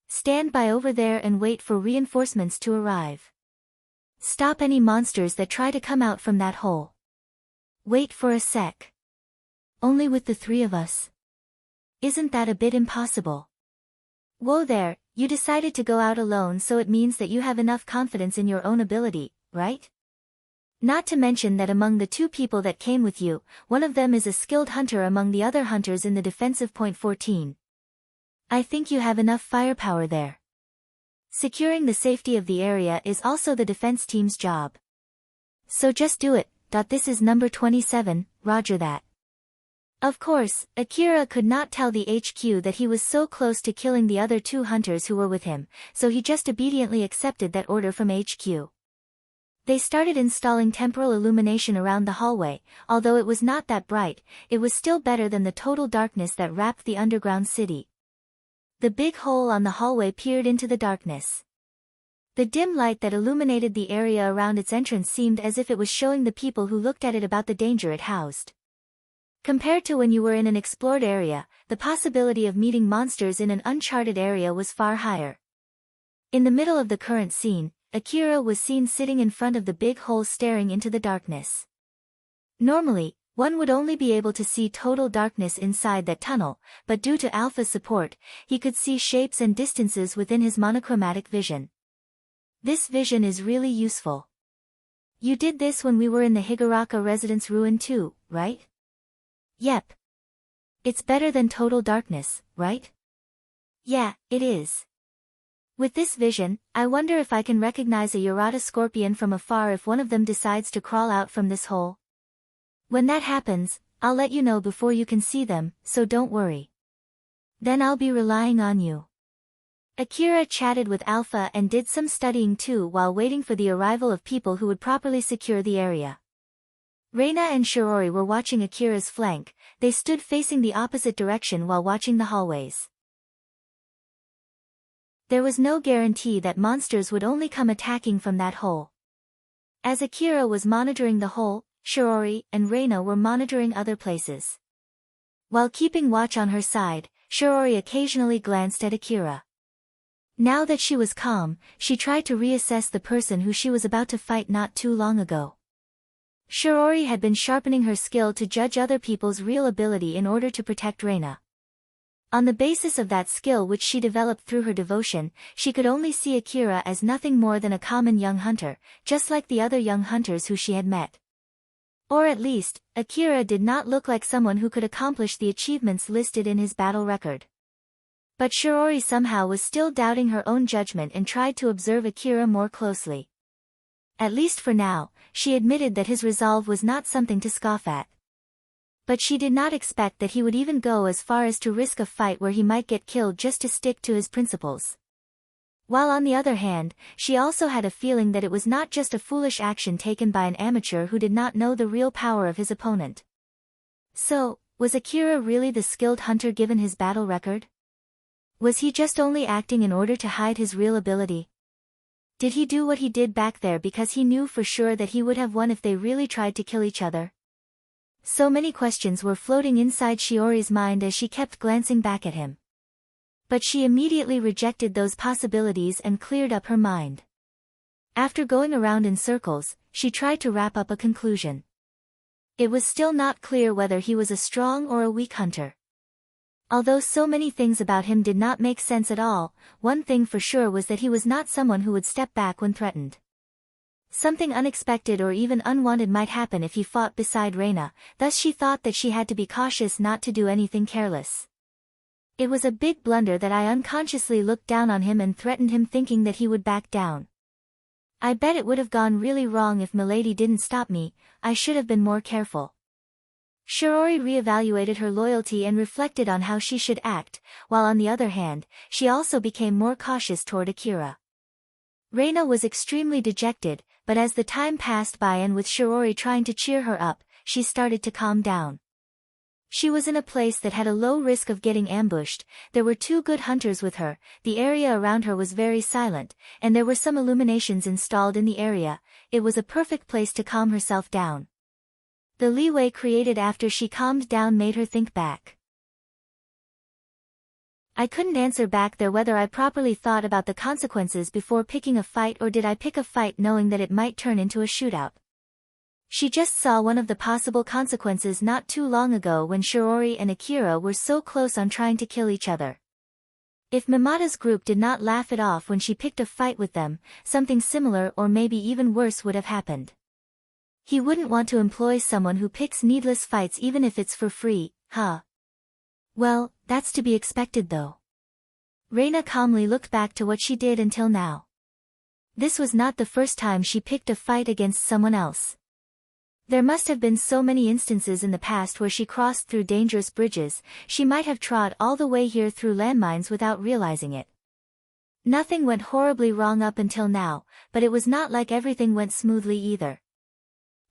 Speaker 1: Stand by over there and wait for reinforcements to arrive. Stop any monsters that try to come out from that hole. Wait for a sec. Only with the three of us. Isn't that a bit impossible? Whoa there, you decided to go out alone, so it means that you have enough confidence in your own ability, right? Not to mention that among the two people that came with you, one of them is a skilled hunter among the other hunters in the defensive point 14. I think you have enough firepower there. Securing the safety of the area is also the defense team's job. So just do it. This is number 27, roger that. Of course, Akira could not tell the HQ that he was so close to killing the other two hunters who were with him, so he just obediently accepted that order from HQ. They started installing temporal illumination around the hallway. Although it was not that bright, it was still better than the total darkness that wrapped the underground city. The big hole on the hallway peered into the darkness. The dim light that illuminated the area around its entrance seemed as if it was showing the people who looked at it about the danger it housed. Compared to when you were in an explored area, the possibility of meeting monsters in an uncharted area was far higher. In the middle of the current scene, Akira was seen sitting in front of the big hole staring into the darkness. Normally, one would only be able to see total darkness inside that tunnel, but due to Alpha's support, he could see shapes and distances within his monochromatic vision. This vision is really useful. You did this when we were in the Higuraka residence ruin too, right? Yep. It's better than total darkness, right? Yeah, it is. With this vision, I wonder if I can recognize a Urata scorpion from afar if one of them decides to crawl out from this hole. When that happens, I'll let you know before you can see them, so don't worry. Then I'll be relying on you. Akira chatted with Alpha and did some studying too while waiting for the arrival of people who would properly secure the area. Reina and Shirori were watching Akira's flank. They stood facing the opposite direction while watching the hallways. There was no guarantee that monsters would only come attacking from that hole. As Akira was monitoring the hole, Shirori and Reina were monitoring other places. While keeping watch on her side, Shirori occasionally glanced at Akira. Now that she was calm, she tried to reassess the person who she was about to fight not too long ago. Shirori had been sharpening her skill to judge other people's real ability in order to protect Reina. On the basis of that skill which she developed through her devotion, she could only see Akira as nothing more than a common young hunter, just like the other young hunters who she had met. Or at least, Akira did not look like someone who could accomplish the achievements listed in his battle record. But Shirori somehow was still doubting her own judgment and tried to observe Akira more closely. At least for now, she admitted that his resolve was not something to scoff at. But she did not expect that he would even go as far as to risk a fight where he might get killed just to stick to his principles. While on the other hand, she also had a feeling that it was not just a foolish action taken by an amateur who did not know the real power of his opponent. So, was Akira really the skilled hunter given his battle record? Was he just only acting in order to hide his real ability? Did he do what he did back there because he knew for sure that he would have won if they really tried to kill each other? So many questions were floating inside Shiori's mind as she kept glancing back at him. But she immediately rejected those possibilities and cleared up her mind. After going around in circles, she tried to wrap up a conclusion. It was still not clear whether he was a strong or a weak hunter. Although so many things about him did not make sense at all, one thing for sure was that he was not someone who would step back when threatened. Something unexpected or even unwanted might happen if he fought beside Reina, thus she thought that she had to be cautious not to do anything careless. It was a big blunder that I unconsciously looked down on him and threatened him thinking that he would back down. I bet it would have gone really wrong if Milady didn't stop me. I should have been more careful. Shiori reevaluated her loyalty and reflected on how she should act, while on the other hand, she also became more cautious toward Akira. Reina was extremely dejected, but as the time passed by and with Shiori trying to cheer her up, she started to calm down. She was in a place that had a low risk of getting ambushed, there were 2 good hunters with her, the area around her was very silent, and there were some illuminations installed in the area. It was a perfect place to calm herself down. The leeway created after she calmed down made her think back. I couldn't answer back there whether I properly thought about the consequences before picking a fight or did I pick a fight knowing that it might turn into a shootout. She just saw one of the possible consequences not too long ago when Shiori and Akira were so close on trying to kill each other. If Mimata's group did not laugh it off when she picked a fight with them, something similar or maybe even worse would have happened. He wouldn't want to employ someone who picks needless fights even if it's for free, huh? Well, that's to be expected though. Reina calmly looked back to what she did until now. This was not the first time she picked a fight against someone else. There must have been so many instances in the past where she crossed through dangerous bridges, she might have trod all the way here through landmines without realizing it. Nothing went horribly wrong up until now, but it was not like everything went smoothly either.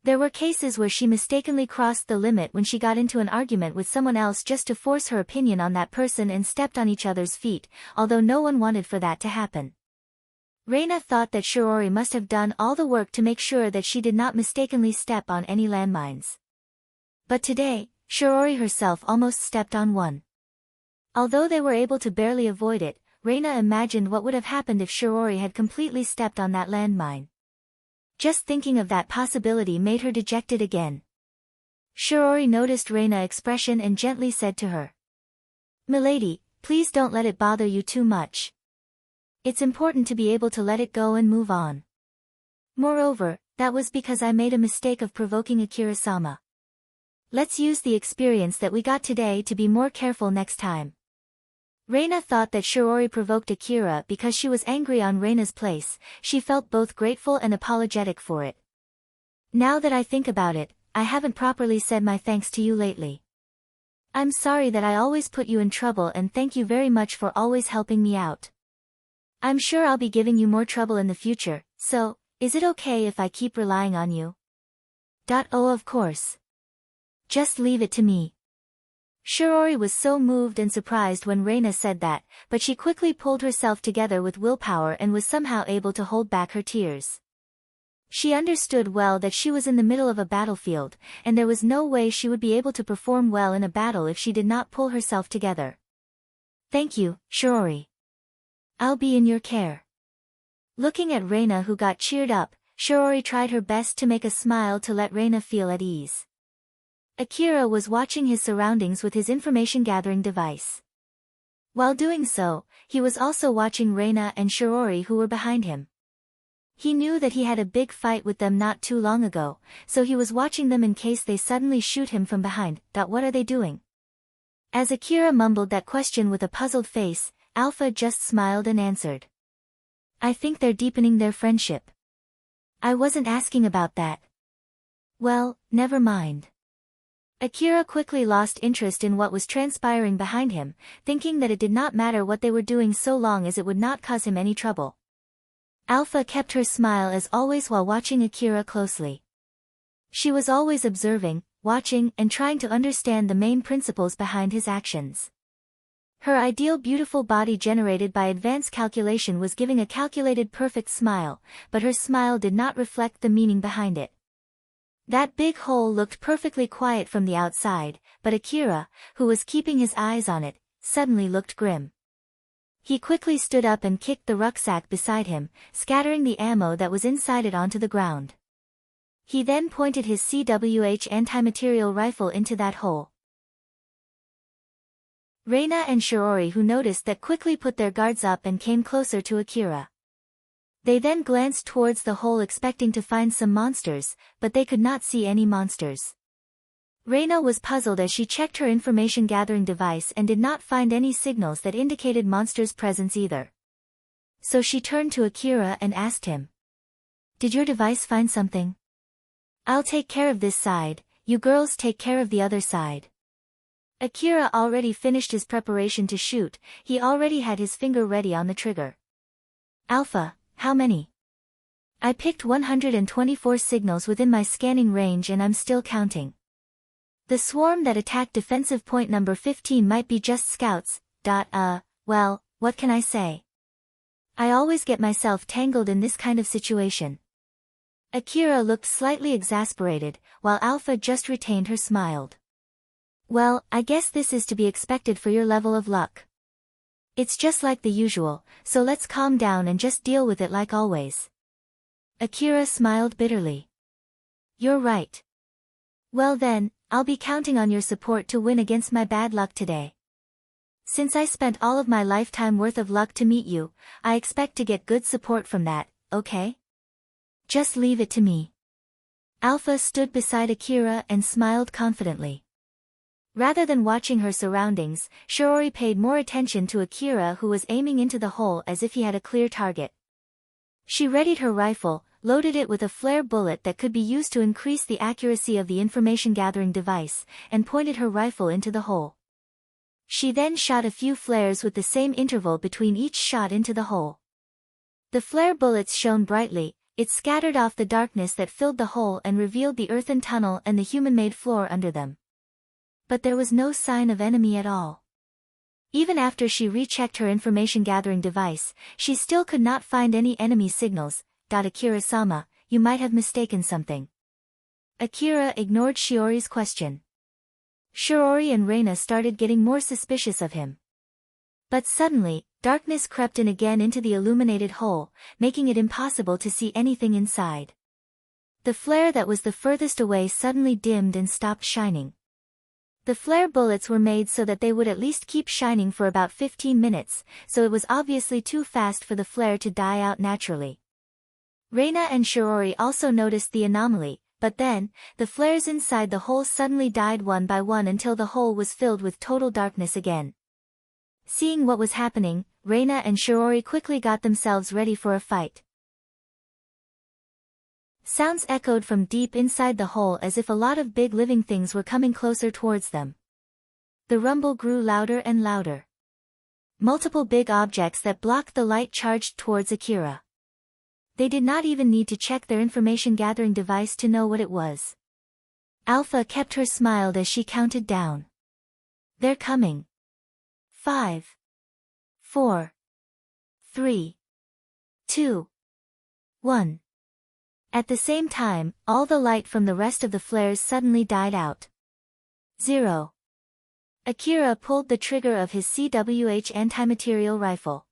Speaker 1: There were cases where she mistakenly crossed the limit when she got into an argument with someone else just to force her opinion on that person and stepped on each other's feet, although no one wanted for that to happen. Reina thought that Shiori must have done all the work to make sure that she did not mistakenly step on any landmines. But today, Shiori herself almost stepped on one. Although they were able to barely avoid it, Reina imagined what would have happened if Shiori had completely stepped on that landmine. Just thinking of that possibility made her dejected again. Shiori noticed Reina's expression and gently said to her, "Milady, please don't let it bother you too much. It's important to be able to let it go and move on. Moreover, that was because I made a mistake of provoking Akira-sama. Let's use the experience that we got today to be more careful next time." Reina thought that Shiori provoked Akira because she was angry on Reina's place. She felt both grateful and apologetic for it. "Now that I think about it, I haven't properly said my thanks to you lately. I'm sorry that I always put you in trouble and thank you very much for always helping me out. I'm sure I'll be giving you more trouble in the future, so, is it okay if I keep relying on you?" "Oh, of course. Just leave it to me." Shiori was so moved and surprised when Reina said that, but she quickly pulled herself together with willpower and was somehow able to hold back her tears. She understood well that she was in the middle of a battlefield, and there was no way she would be able to perform well in a battle if she did not pull herself together. "Thank you, Shiori. I'll be in your care." Looking at Reina who got cheered up, Shiori tried her best to make a smile to let Reina feel at ease. Akira was watching his surroundings with his information-gathering device. While doing so, he was also watching Reina and Shiori who were behind him. He knew that he had a big fight with them not too long ago, so he was watching them in case they suddenly shoot him from behind. What are they doing? As Akira mumbled that question with a puzzled face, Alpha just smiled and answered. "I think they're deepening their friendship." "I wasn't asking about that." "Well, never mind." Akira quickly lost interest in what was transpiring behind him, thinking that it did not matter what they were doing so long as it would not cause him any trouble. Alpha kept her smile as always while watching Akira closely. She was always observing, watching, and trying to understand the main principles behind his actions. Her ideal beautiful body generated by advanced calculation was giving a calculated perfect smile, but her smile did not reflect the meaning behind it. That big hole looked perfectly quiet from the outside, but Akira, who was keeping his eyes on it, suddenly looked grim. He quickly stood up and kicked the rucksack beside him, scattering the ammo that was inside it onto the ground. He then pointed his CWH anti-material rifle into that hole. Reina and Shiori, who noticed that, quickly put their guards up and came closer to Akira. They then glanced towards the hole expecting to find some monsters, but they could not see any monsters. Reina was puzzled as she checked her information-gathering device and did not find any signals that indicated monsters' presence either. So she turned to Akira and asked him, "Did your device find something? I'll take care of this side, you girls take care of the other side." Akira already finished his preparation to shoot, he already had his finger ready on the trigger. "Alpha, how many?" "I picked 124 signals within my scanning range and I'm still counting. The swarm that attacked defensive point number 15 might be just scouts, well, what can I say? I always get myself tangled in this kind of situation." Akira looked slightly exasperated, while Alpha just retained her smiled. "Well, I guess this is to be expected for your level of luck. It's just like the usual, so let's calm down and just deal with it like always." Akira smiled bitterly. "You're right. Well then, I'll be counting on your support to win against my bad luck today. Since I spent all of my lifetime worth of luck to meet you, I expect to get good support from that, okay? Just leave it to me." Alpha stood beside Akira and smiled confidently. Rather than watching her surroundings, Shiori paid more attention to Akira, who was aiming into the hole as if he had a clear target. She readied her rifle, loaded it with a flare bullet that could be used to increase the accuracy of the information-gathering device, and pointed her rifle into the hole. She then shot a few flares with the same interval between each shot into the hole. The flare bullets shone brightly, it scattered off the darkness that filled the hole and revealed the earthen tunnel and the human-made floor under them. But there was no sign of enemy at all. Even after she rechecked her information-gathering device, she still could not find any enemy signals. "Akira-sama, you might have mistaken something." Akira ignored Shiori's question. Shiori and Reina started getting more suspicious of him. But suddenly, darkness crept in again into the illuminated hole, making it impossible to see anything inside. The flare that was the furthest away suddenly dimmed and stopped shining. The flare bullets were made so that they would at least keep shining for about 15 minutes, so it was obviously too fast for the flare to die out naturally. Reina and Shiori also noticed the anomaly, but then, the flares inside the hole suddenly died one by one until the hole was filled with total darkness again. Seeing what was happening, Reina and Shiori quickly got themselves ready for a fight. Sounds echoed from deep inside the hole as if a lot of big living things were coming closer towards them. The rumble grew louder and louder. Multiple big objects that blocked the light charged towards Akira. They did not even need to check their information-gathering device to know what it was. Alpha kept her smiled as she counted down. "They're coming. 5, 4, 3, 2, 1. At the same time, all the light from the rest of the flares suddenly died out. 0. Akira pulled the trigger of his CWH anti-material rifle.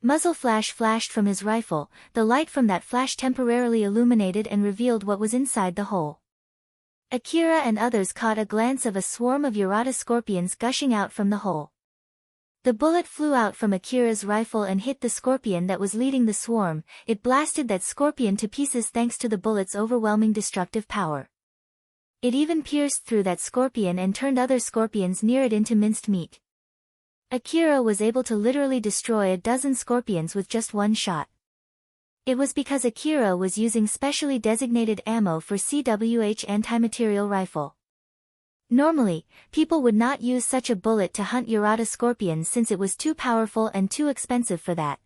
Speaker 1: Muzzle flash flashed from his rifle, the light from that flash temporarily illuminated and revealed what was inside the hole. Akira and others caught a glance of a swarm of Urata scorpions gushing out from the hole. The bullet flew out from Akira's rifle and hit the scorpion that was leading the swarm, it blasted that scorpion to pieces thanks to the bullet's overwhelming destructive power. It even pierced through that scorpion and turned other scorpions near it into minced meat. Akira was able to literally destroy a dozen scorpions with just one shot. It was because Akira was using specially designated ammo for CWH anti-material rifle. Normally, people would not use such a bullet to hunt Urata scorpions since it was too powerful and too expensive for that.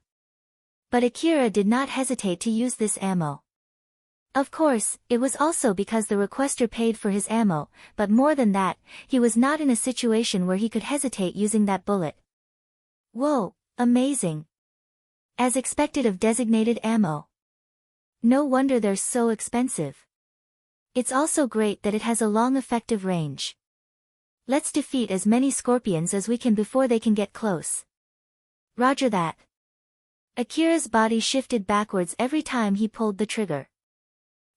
Speaker 1: But Akira did not hesitate to use this ammo. Of course, it was also because the requester paid for his ammo, but more than that, he was not in a situation where he could hesitate using that bullet. Whoa, amazing! As expected of designated ammo. No wonder they're so expensive. It's also great that it has a long effective range. Let's defeat as many scorpions as we can before they can get close. Roger that. Akira's body shifted backwards every time he pulled the trigger.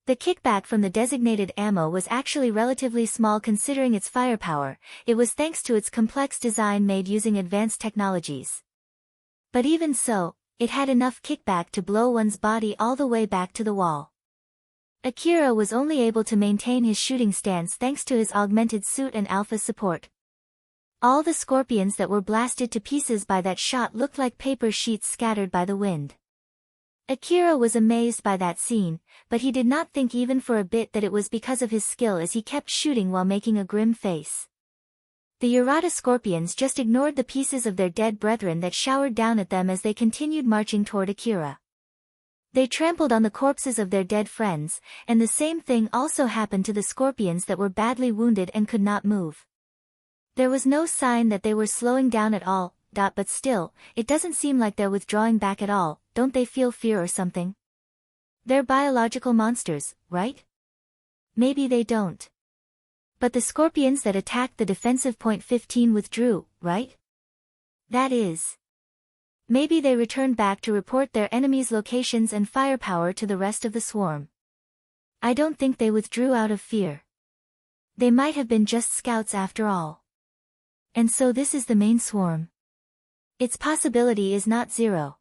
Speaker 1: The kickback from the designated ammo was actually relatively small considering its firepower. It was thanks to its complex design made using advanced technologies. But even so, it had enough kickback to blow one's body all the way back to the wall. Akira was only able to maintain his shooting stance thanks to his augmented suit and alpha support. All the scorpions that were blasted to pieces by that shot looked like paper sheets scattered by the wind. Akira was amazed by that scene, but he did not think even for a bit that it was because of his skill as he kept shooting while making a grim face. The Urata scorpions just ignored the pieces of their dead brethren that showered down at them as they continued marching toward Akira. They trampled on the corpses of their dead friends, and the same thing also happened to the scorpions that were badly wounded and could not move. There was no sign that they were slowing down at all, but still, it doesn't seem like they're withdrawing back at all. Don't they feel fear or something? They're biological monsters, right? Maybe they don't. But the scorpions that attacked the defensive point 15 withdrew, right? That is. Maybe they returned back to report their enemies' locations and firepower to the rest of the swarm. I don't think they withdrew out of fear. They might have been just scouts after all. And so this is the main swarm. Its possibility is not zero.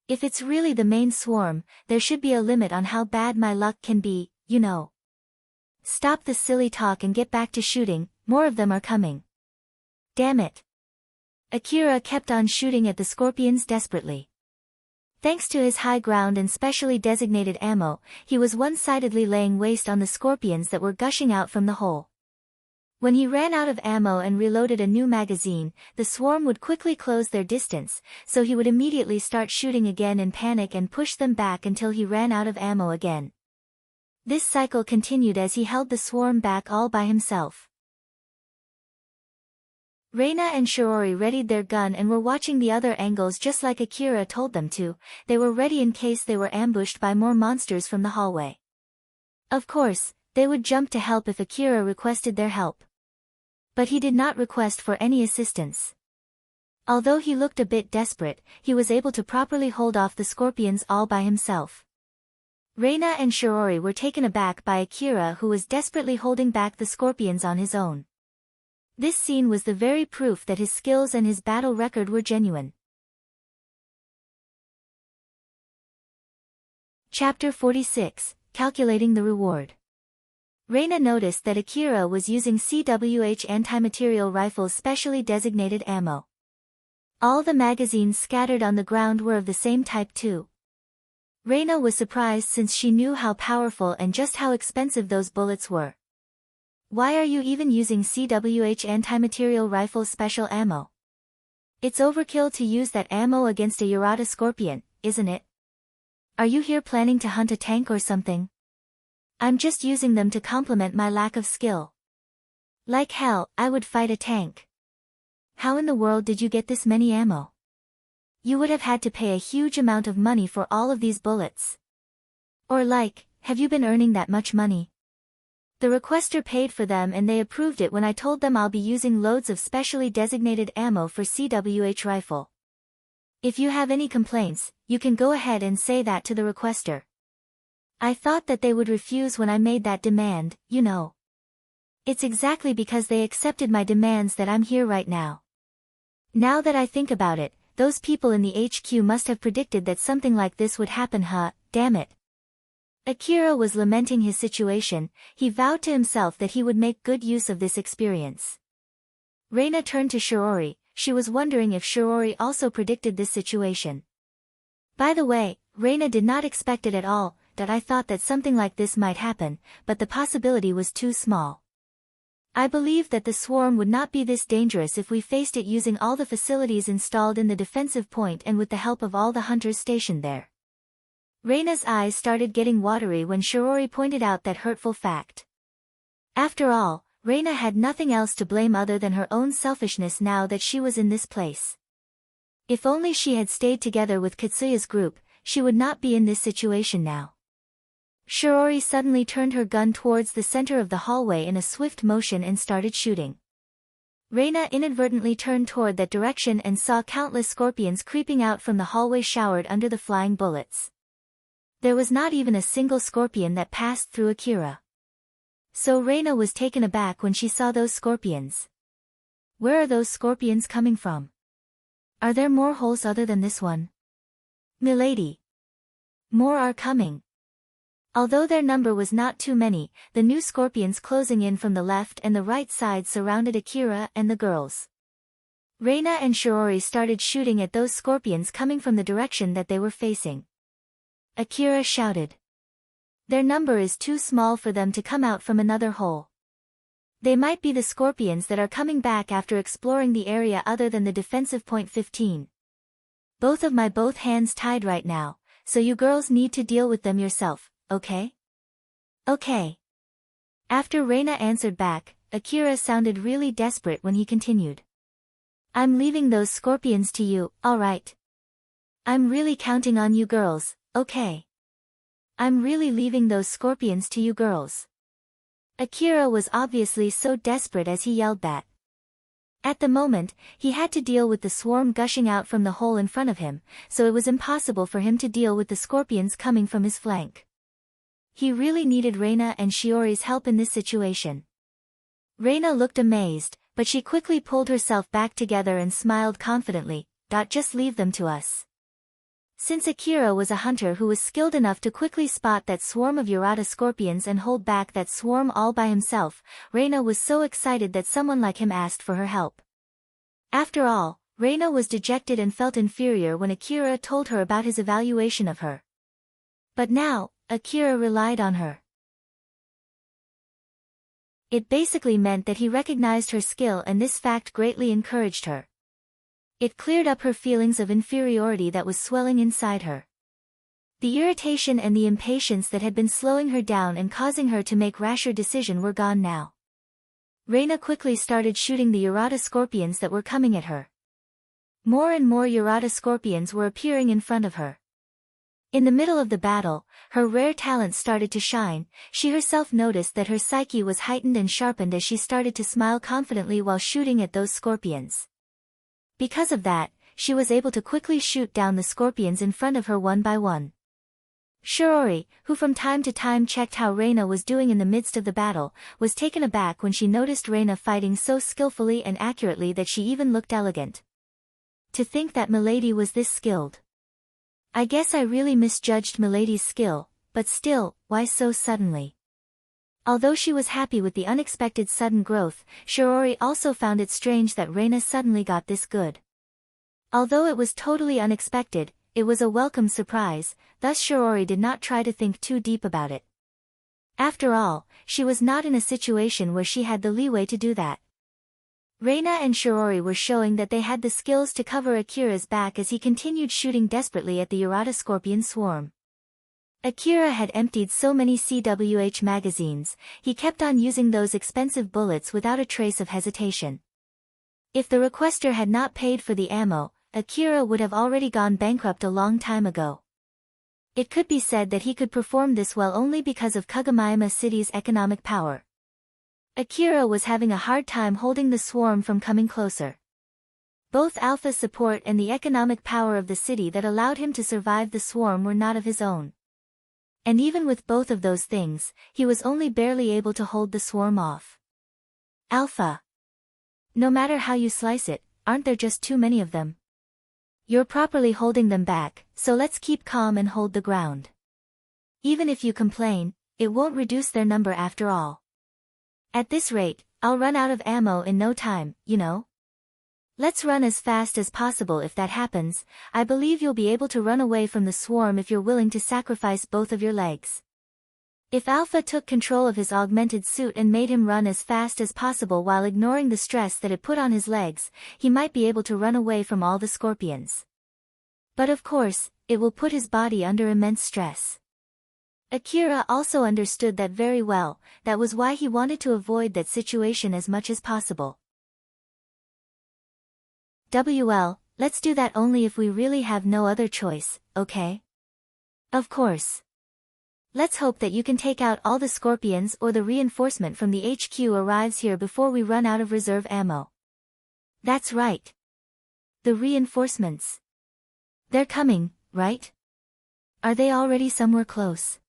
Speaker 1: If it's really the main swarm, there should be a limit on how bad my luck can be, you know. Stop the silly talk and get back to shooting, more of them are coming. Damn it. Akira kept on shooting at the scorpions desperately. Thanks to his high ground and specially designated ammo, he was one-sidedly laying waste on the scorpions that were gushing out from the hole. When he ran out of ammo and reloaded a new magazine, the swarm would quickly close their distance, so he would immediately start shooting again in panic and push them back until he ran out of ammo again. This cycle continued as he held the swarm back all by himself. Reina and Shiori readied their gun and were watching the other angles just like Akira told them to. They were ready in case they were ambushed by more monsters from the hallway. Of course, they would jump to help if Akira requested their help. But he did not request for any assistance. Although he looked a bit desperate, he was able to properly hold off the scorpions all by himself. Reina and Shiori were taken aback by Akira, who was desperately holding back the scorpions on his own. This scene was the very proof that his skills and his battle record were genuine. Chapter 46, Calculating the Reward. Reina noticed that Akira was using CWH anti-material rifle's specially designated ammo. All the magazines scattered on the ground were of the same type too. Reina was surprised since she knew how powerful and just how expensive those bullets were. Why are you even using CWH anti-material rifle's special ammo? It's overkill to use that ammo against a Urata scorpion, isn't it? Are you here planning to hunt a tank or something? I'm just using them to complement my lack of skill. Like hell, I would fight a tank. How in the world did you get this many ammo? You would have had to pay a huge amount of money for all of these bullets. Or have you been earning that much money? The requester paid for them and they approved it when I told them I'll be using loads of specially designated ammo for CWH rifle. If you have any complaints, you can go ahead and say that to the requester. I thought that they would refuse when I made that demand, you know. It's exactly because they accepted my demands that I'm here right now. Now that I think about it, those people in the HQ must have predicted that something like this would happen, damn it. Akira was lamenting his situation. He vowed to himself that he would make good use of this experience. Reina turned to Shiori. She was wondering if Shiori also predicted this situation. By the way, Reina did not expect it at all, that I thought that something like this might happen, but the possibility was too small. I believe that the swarm would not be this dangerous if we faced it using all the facilities installed in the defensive point and with the help of all the hunters stationed there. Reina's eyes started getting watery when Shiori pointed out that hurtful fact. After all, Reina had nothing else to blame other than her own selfishness now that she was in this place. If only she had stayed together with Katsuya's group, she would not be in this situation now. Shiori suddenly turned her gun towards the center of the hallway in a swift motion and started shooting. Reina inadvertently turned toward that direction and saw countless scorpions creeping out from the hallway showered under the flying bullets. There was not even a single scorpion that passed through Akira. So Reina was taken aback when she saw those scorpions. Where are those scorpions coming from? Are there more holes other than this one? Milady. More are coming. Although their number was not too many, the new scorpions closing in from the left and the right side surrounded Akira and the girls. Reina and Shiori started shooting at those scorpions coming from the direction that they were facing. Akira shouted. Their number is too small for them to come out from another hole. They might be the scorpions that are coming back after exploring the area other than the defensive point 15. Both hands tied right now, so you girls need to deal with them yourself, okay? Okay. After Reina answered back, Akira sounded really desperate when he continued. I'm leaving those scorpions to you, alright? I'm really counting on you girls, okay? I'm really leaving those scorpions to you girls. Akira was obviously so desperate as he yelled that. At the moment, he had to deal with the swarm gushing out from the hole in front of him, so it was impossible for him to deal with the scorpions coming from his flank. He really needed Reina and Shiori's help in this situation. Reina looked amazed, but she quickly pulled herself back together and smiled confidently, Just leave them to us. Since Akira was a hunter who was skilled enough to quickly spot that swarm of Urata scorpions and hold back that swarm all by himself, Reina was so excited that someone like him asked for her help. After all, Reina was dejected and felt inferior when Akira told her about his evaluation of her. But now, Akira relied on her. It basically meant that he recognized her skill, and this fact greatly encouraged her. It cleared up her feelings of inferiority that was swelling inside her. The irritation and the impatience that had been slowing her down and causing her to make rasher decisions were gone now. Reina quickly started shooting the Urata scorpions that were coming at her. More and more Urata scorpions were appearing in front of her. In the middle of the battle, her rare talent started to shine. She herself noticed that her psyche was heightened and sharpened as she started to smile confidently while shooting at those scorpions. Because of that, she was able to quickly shoot down the scorpions in front of her one by one. Shiori, who from time to time checked how Reina was doing in the midst of the battle, was taken aback when she noticed Reina fighting so skillfully and accurately that she even looked elegant. To think that Milady was this skilled. I guess I really misjudged Milady's skill, but still, why so suddenly? Although she was happy with the unexpected sudden growth, Shiori also found it strange that Reina suddenly got this good. Although it was totally unexpected, it was a welcome surprise, thus Shiori did not try to think too deep about it. After all, she was not in a situation where she had the leeway to do that. Reina and Shiori were showing that they had the skills to cover Akira's back as he continued shooting desperately at the Urata scorpion swarm. Akira had emptied so many CWH magazines, he kept on using those expensive bullets without a trace of hesitation. If the requester had not paid for the ammo, Akira would have already gone bankrupt a long time ago. It could be said that he could perform this well only because of Kagomayama City's economic power. Akira was having a hard time holding the swarm from coming closer. Both Alpha's support and the economic power of the city that allowed him to survive the swarm were not of his own. And even with both of those things, he was only barely able to hold the swarm off. Alpha. No matter how you slice it, aren't there just too many of them? You're properly holding them back, so let's keep calm and hold the ground. Even if you complain, it won't reduce their number after all. At this rate, I'll run out of ammo in no time, you know? Let's run as fast as possible. If that happens, I believe you'll be able to run away from the swarm if you're willing to sacrifice both of your legs. If Alpha took control of his augmented suit and made him run as fast as possible while ignoring the stress that it put on his legs, he might be able to run away from all the scorpions. But of course, it will put his body under immense stress. Akira also understood that very well, that was why he wanted to avoid that situation as much as possible. Let's do that only if we really have no other choice, okay? Of course. Let's hope that you can take out all the scorpions or the reinforcement from the HQ arrives here before we run out of reserve ammo. That's right. The reinforcements. They're coming, right? Are they already somewhere close?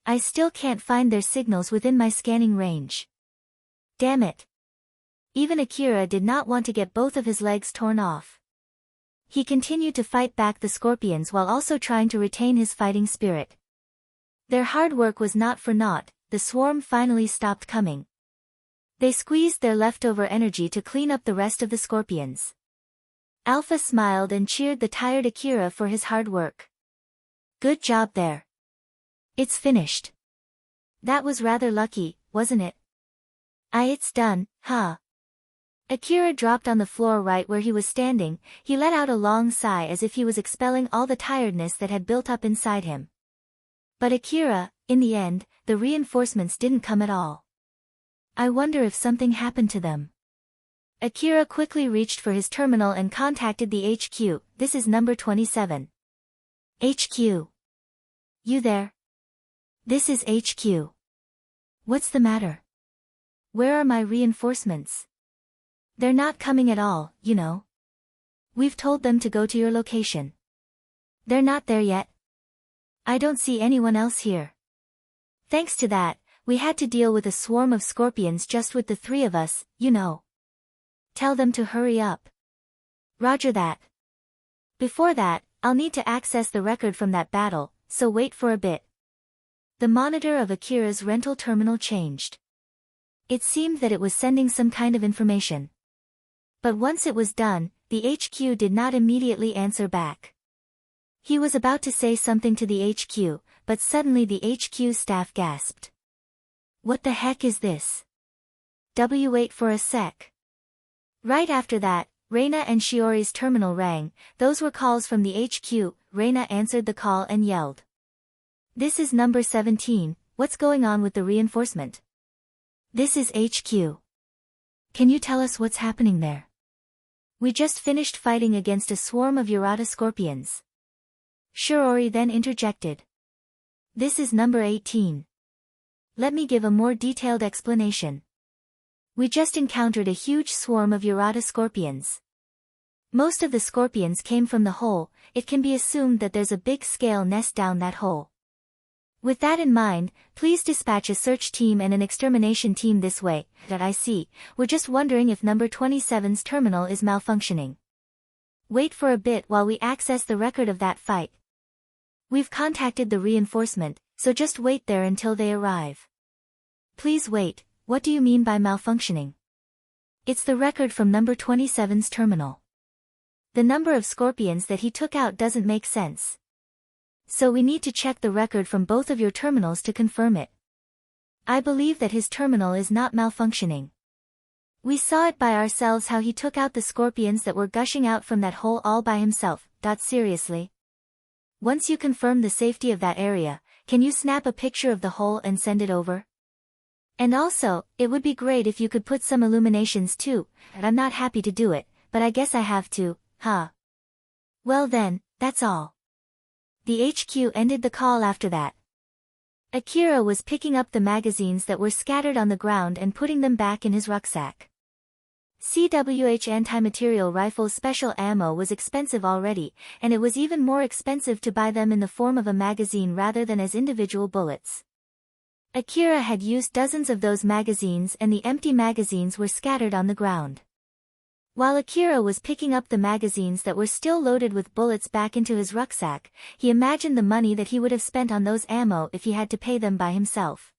Speaker 1: I still can't find their signals within my scanning range. Damn it. Even Akira did not want to get both of his legs torn off. He continued to fight back the scorpions while also trying to retain his fighting spirit. Their hard work was not for naught. The swarm finally stopped coming. They squeezed their leftover energy to clean up the rest of the scorpions. Alpha smiled and cheered the tired Akira for his hard work. Good job there. It's finished. That was rather lucky, wasn't it? It's done, huh? Akira dropped on the floor right where he was standing. He let out a long sigh as if he was expelling all the tiredness that had built up inside him. But Akira, in the end, the reinforcements didn't come at all. I wonder if something happened to them. Akira quickly reached for his terminal and contacted the HQ. This is number 27. HQ. You there? This is HQ. What's the matter? Where are my reinforcements? They're not coming at all, you know. We've told them to go to your location. They're not there yet. I don't see anyone else here. Thanks to that, we had to deal with a swarm of scorpions just with the three of us, you know. Tell them to hurry up. Roger that. Before that, I'll need to access the record from that battle, so wait for a bit. The monitor of Akira's rental terminal changed. It seemed that it was sending some kind of information. But once it was done, the HQ did not immediately answer back. He was about to say something to the HQ, but suddenly the HQ staff gasped. What the heck is this? Wait for a sec. Right after that, Reina and Shiori's terminal rang. Those were calls from the HQ. Reina answered the call and yelled. This is number 17, what's going on with the reinforcement? This is HQ. Can you tell us what's happening there? We just finished fighting against a swarm of Urata scorpions. Shiori then interjected. This is number 18. Let me give a more detailed explanation. We just encountered a huge swarm of Urata scorpions. Most of the scorpions came from the hole. It can be assumed that there's a big scale nest down that hole. With that in mind, please dispatch a search team and an extermination team this way. That I see. We're just wondering if number 27's terminal is malfunctioning. Wait for a bit while we access the record of that fight. We've contacted the reinforcement, so just wait there until they arrive. Please wait, what do you mean by malfunctioning? It's the record from number 27's terminal. The number of scorpions that he took out doesn't make sense. So we need to check the record from both of your terminals to confirm it. I believe that his terminal is not malfunctioning. We saw it by ourselves how he took out the scorpions that were gushing out from that hole all by himself. Seriously? Once you confirm the safety of that area, can you snap a picture of the hole and send it over? And also, it would be great if you could put some illuminations too. I'm not happy to do it, but I guess I have to, huh? Well then, that's all. The HQ ended the call after that. Akira was picking up the magazines that were scattered on the ground and putting them back in his rucksack. CWH anti-material rifle special ammo was expensive already, and it was even more expensive to buy them in the form of a magazine rather than as individual bullets. Akira had used dozens of those magazines and the empty magazines were scattered on the ground. While Akira was picking up the magazines that were still loaded with bullets back into his rucksack, he imagined the money that he would have spent on those ammo if he had to pay them by himself.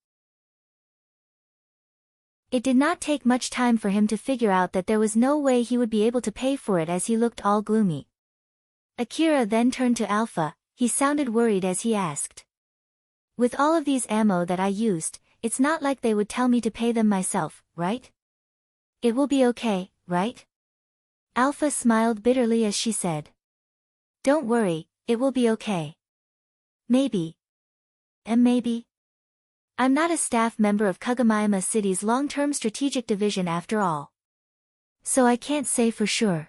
Speaker 1: It did not take much time for him to figure out that there was no way he would be able to pay for it as he looked all gloomy. Akira then turned to Alpha. He sounded worried as he asked. With all of these ammo that I used, it's not like they would tell me to pay them myself, right? It will be okay, right? Alpha smiled bitterly as she said. Don't worry, it will be okay. Maybe. Maybe. I'm not a staff member of Kagomiyama City's long-term strategic division after all. So I can't say for sure.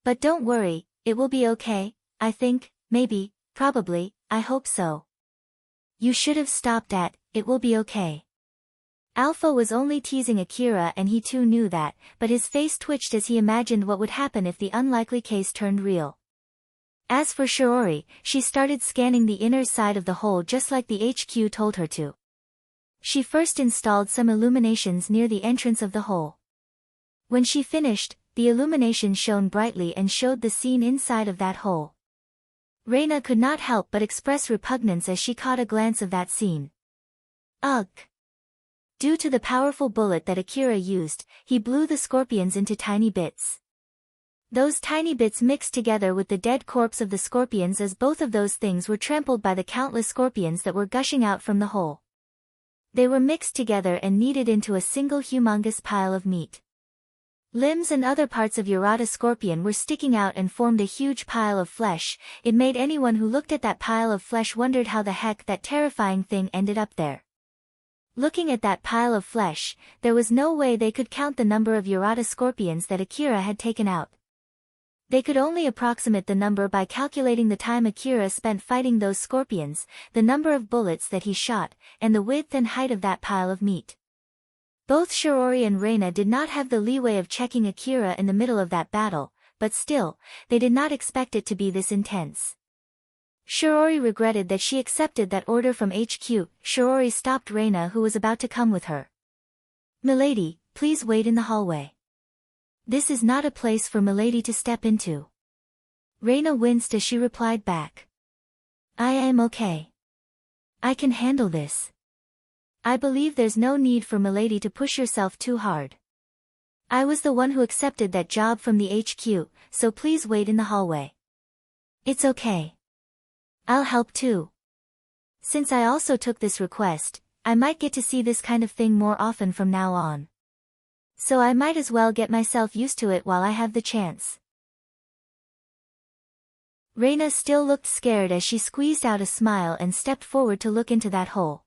Speaker 1: But don't worry, it will be okay, I think, maybe, probably, I hope so. You should have stopped at, it will be okay. Alpha was only teasing Akira and he too knew that, but his face twitched as he imagined what would happen if the unlikely case turned real. As for Shiori, she started scanning the inner side of the hole just like the HQ told her to. She first installed some illuminations near the entrance of the hole. When she finished, the illumination shone brightly and showed the scene inside of that hole. Reina could not help but express repugnance as she caught a glance of that scene. Ugh! Due to the powerful bullet that Akira used, he blew the scorpions into tiny bits. Those tiny bits mixed together with the dead corpse of the scorpions as both of those things were trampled by the countless scorpions that were gushing out from the hole. They were mixed together and kneaded into a single humongous pile of meat. Limbs and other parts of Urata scorpion were sticking out and formed a huge pile of flesh. It made anyone who looked at that pile of flesh wondered how the heck that terrifying thing ended up there. Looking at that pile of flesh, there was no way they could count the number of Urata scorpions that Akira had taken out. They could only approximate the number by calculating the time Akira spent fighting those scorpions, the number of bullets that he shot, and the width and height of that pile of meat. Both Shiori and Reina did not have the leeway of checking Akira in the middle of that battle, but still, they did not expect it to be this intense. Shiori regretted that she accepted that order from HQ. Shiori stopped Reina, who was about to come with her. "Milady, please wait in the hallway. This is not a place for Milady to step into." Reina winced as she replied back. "I am okay. I can handle this. I believe there's no need for Milady to push yourself too hard. I was the one who accepted that job from the HQ, so please wait in the hallway." "It's okay. I'll help too. Since I also took this request, I might get to see this kind of thing more often from now on. So I might as well get myself used to it while I have the chance." Reina still looked scared as she squeezed out a smile and stepped forward to look into that hole.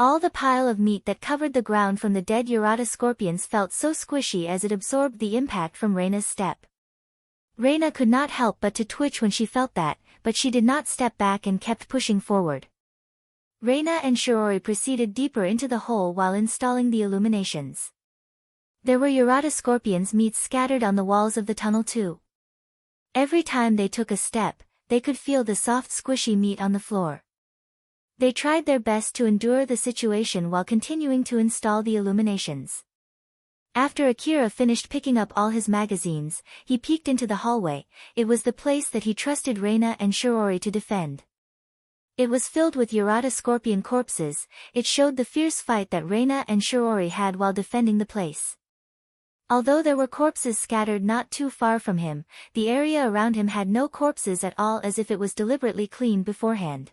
Speaker 1: All the pile of meat that covered the ground from the dead Urata scorpions felt so squishy as it absorbed the impact from Reina's step. Reina could not help but to twitch when she felt that, but she did not step back and kept pushing forward. Reina and Shiori proceeded deeper into the hole while installing the illuminations. There were Urata scorpions' meat scattered on the walls of the tunnel too. Every time they took a step, they could feel the soft squishy meat on the floor. They tried their best to endure the situation while continuing to install the illuminations. After Akira finished picking up all his magazines, he peeked into the hallway. It was the place that he trusted Reina and Shiori to defend. It was filled with Urata scorpion corpses. It showed the fierce fight that Reina and Shiori had while defending the place. Although there were corpses scattered not too far from him, the area around him had no corpses at all, as if it was deliberately cleaned beforehand.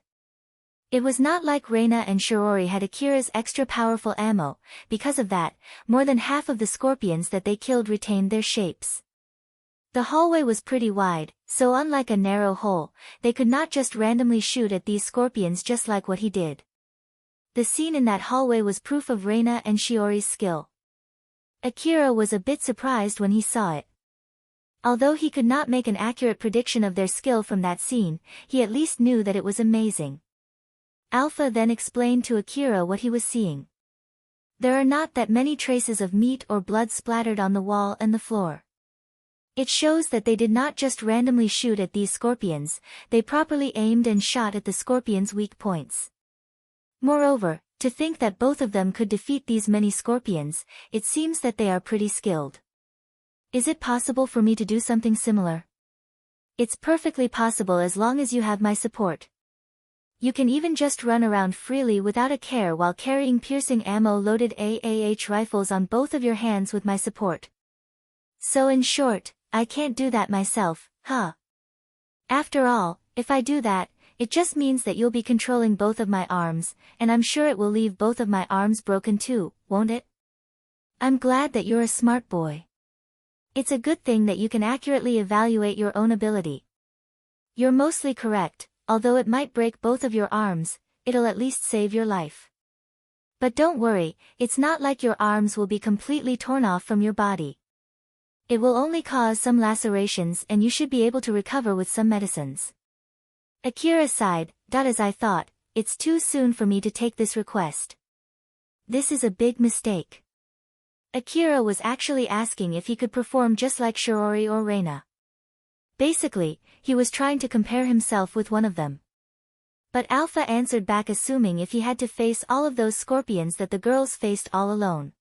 Speaker 1: It was not like Reina and Shiori had Akira's extra powerful ammo. Because of that, more than half of the scorpions that they killed retained their shapes. The hallway was pretty wide, so unlike a narrow hole, they could not just randomly shoot at these scorpions just like what he did. The scene in that hallway was proof of Reina and Shiori's skill. Akira was a bit surprised when he saw it. Although he could not make an accurate prediction of their skill from that scene, he at least knew that it was amazing. Alpha then explained to Akira what he was seeing. There are not that many traces of meat or blood splattered on the wall and the floor. It shows that they did not just randomly shoot at these scorpions, they properly aimed and shot at the scorpions' weak points. Moreover, to think that both of them could defeat these many scorpions, it seems that they are pretty skilled. Is it possible for me to do something similar? It's perfectly possible as long as you have my support. You can even just run around freely without a care while carrying piercing ammo-loaded AAH rifles on both of your hands with my support. So in short, I can't do that myself, huh? After all, if I do that, it just means that you'll be controlling both of my arms, and I'm sure it will leave both of my arms broken too, won't it? I'm glad that you're a smart boy. It's a good thing that you can accurately evaluate your own ability. You're mostly correct, although it might break both of your arms, it'll at least save your life. But don't worry, it's not like your arms will be completely torn off from your body. It will only cause some lacerations and you should be able to recover with some medicines. Akira sighed, as I thought, it's too soon for me to take this request. This is a big mistake. Akira was actually asking if he could perform just like Shiori or Reina. Basically, he was trying to compare himself with one of them. But Alpha answered back assuming if he had to face all of those scorpions that the girls faced all alone.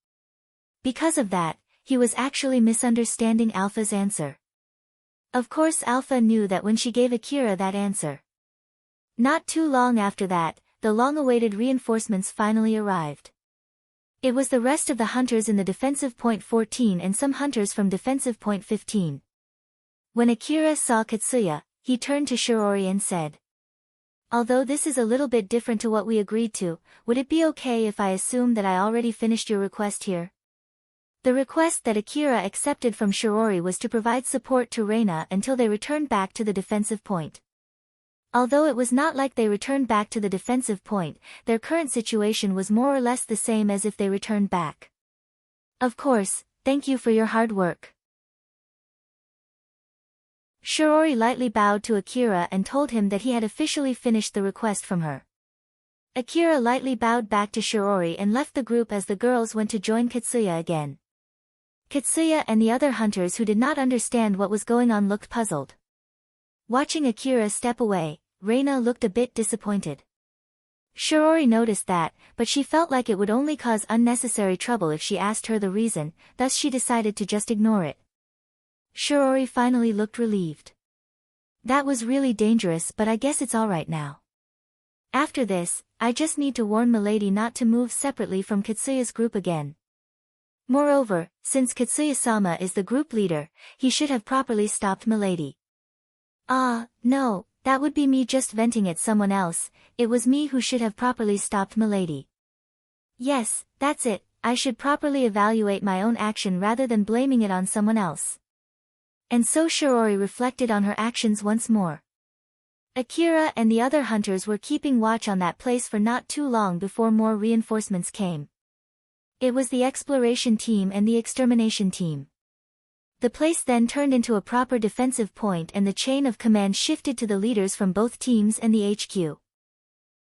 Speaker 1: Because of that, he was actually misunderstanding Alpha's answer. Of course Alpha knew that when she gave Akira that answer. Not too long after that, the long-awaited reinforcements finally arrived. It was the rest of the hunters in the defensive point 14 and some hunters from defensive point 15. When Akira saw Katsuya, he turned to Shiori and said, "Although this is a little bit different to what we agreed to, would it be okay if I assume that I already finished your request here?" The request that Akira accepted from Shiori was to provide support to Reina until they returned back to the defensive point. Although it was not like they returned back to the defensive point, their current situation was more or less the same as if they returned back. "Of course, thank you for your hard work." Shiori lightly bowed to Akira and told him that he had officially finished the request from her. Akira lightly bowed back to Shiori and left the group as the girls went to join Katsuya again. Katsuya and the other hunters who did not understand what was going on looked puzzled. Watching Akira step away, Reina looked a bit disappointed. Shiori noticed that, but she felt like it would only cause unnecessary trouble if she asked her the reason, thus she decided to just ignore it. Shiori finally looked relieved. "That was really dangerous, but I guess it's alright now. After this, I just need to warn Milady not to move separately from Katsuya's group again. Moreover, since Katsuya-sama is the group leader, he should have properly stopped Milady." No, that would be me just venting at someone else, it was me who should have properly stopped Milady. Yes, that's it, I should properly evaluate my own action rather than blaming it on someone else. And so Shiori reflected on her actions once more. Akira and the other hunters were keeping watch on that place for not too long before more reinforcements came. It was the exploration team and the extermination team. The place then turned into a proper defensive point and the chain of command shifted to the leaders from both teams and the HQ.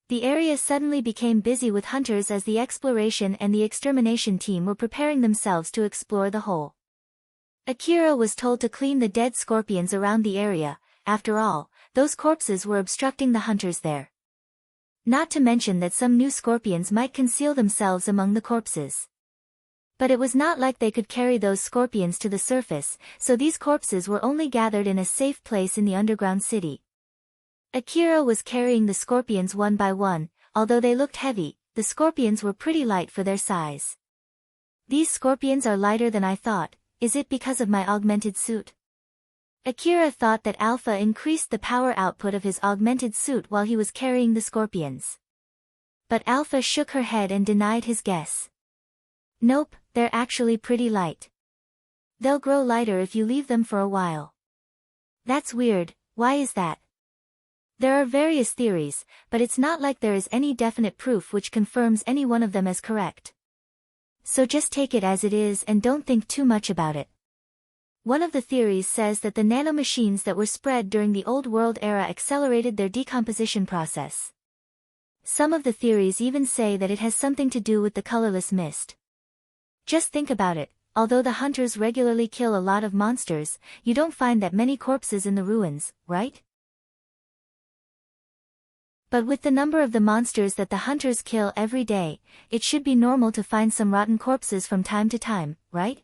Speaker 1: The area suddenly became busy with hunters as the exploration and the extermination team were preparing themselves to explore the whole. Akira was told to clean the dead scorpions around the area, after all, those corpses were obstructing the hunters there. Not to mention that some new scorpions might conceal themselves among the corpses. But it was not like they could carry those scorpions to the surface, so these corpses were only gathered in a safe place in the underground city. Akira was carrying the scorpions one by one, although they looked heavy, the scorpions were pretty light for their size. "These scorpions are lighter than I thought, is it because of my augmented suit?" Akira thought that Alpha increased the power output of his augmented suit while he was carrying the scorpions. But Alpha shook her head and denied his guess. "Nope, they're actually pretty light. They'll grow lighter if you leave them for a while." "That's weird, why is that?" "There are various theories, but it's not like there is any definite proof which confirms any one of them as correct. So just take it as it is and don't think too much about it. One of the theories says that the nanomachines that were spread during the Old World era accelerated their decomposition process. Some of the theories even say that it has something to do with the colorless mist. Just think about it, although the hunters regularly kill a lot of monsters, you don't find that many corpses in the ruins, right? But with the number of the monsters that the hunters kill every day, it should be normal to find some rotten corpses from time to time, right?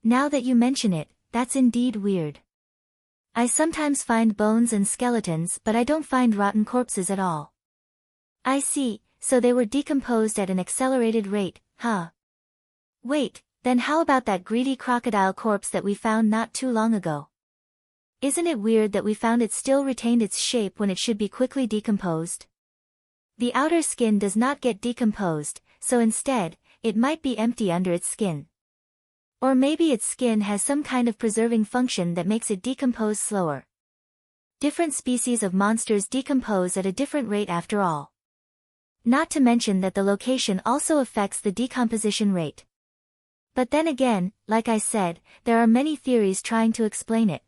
Speaker 1: Now that you mention it, that's indeed weird. I sometimes find bones and skeletons but I don't find rotten corpses at all. I see, so they were decomposed at an accelerated rate, huh? Wait, then how about that greedy crocodile corpse that we found not too long ago? Isn't it weird that we found it still retained its shape when it should be quickly decomposed? The outer skin does not get decomposed, so instead, it might be empty under its skin. Or maybe its skin has some kind of preserving function that makes it decompose slower. Different species of monsters decompose at a different rate after all. Not to mention that the location also affects the decomposition rate. But then again, like I said, there are many theories trying to explain it.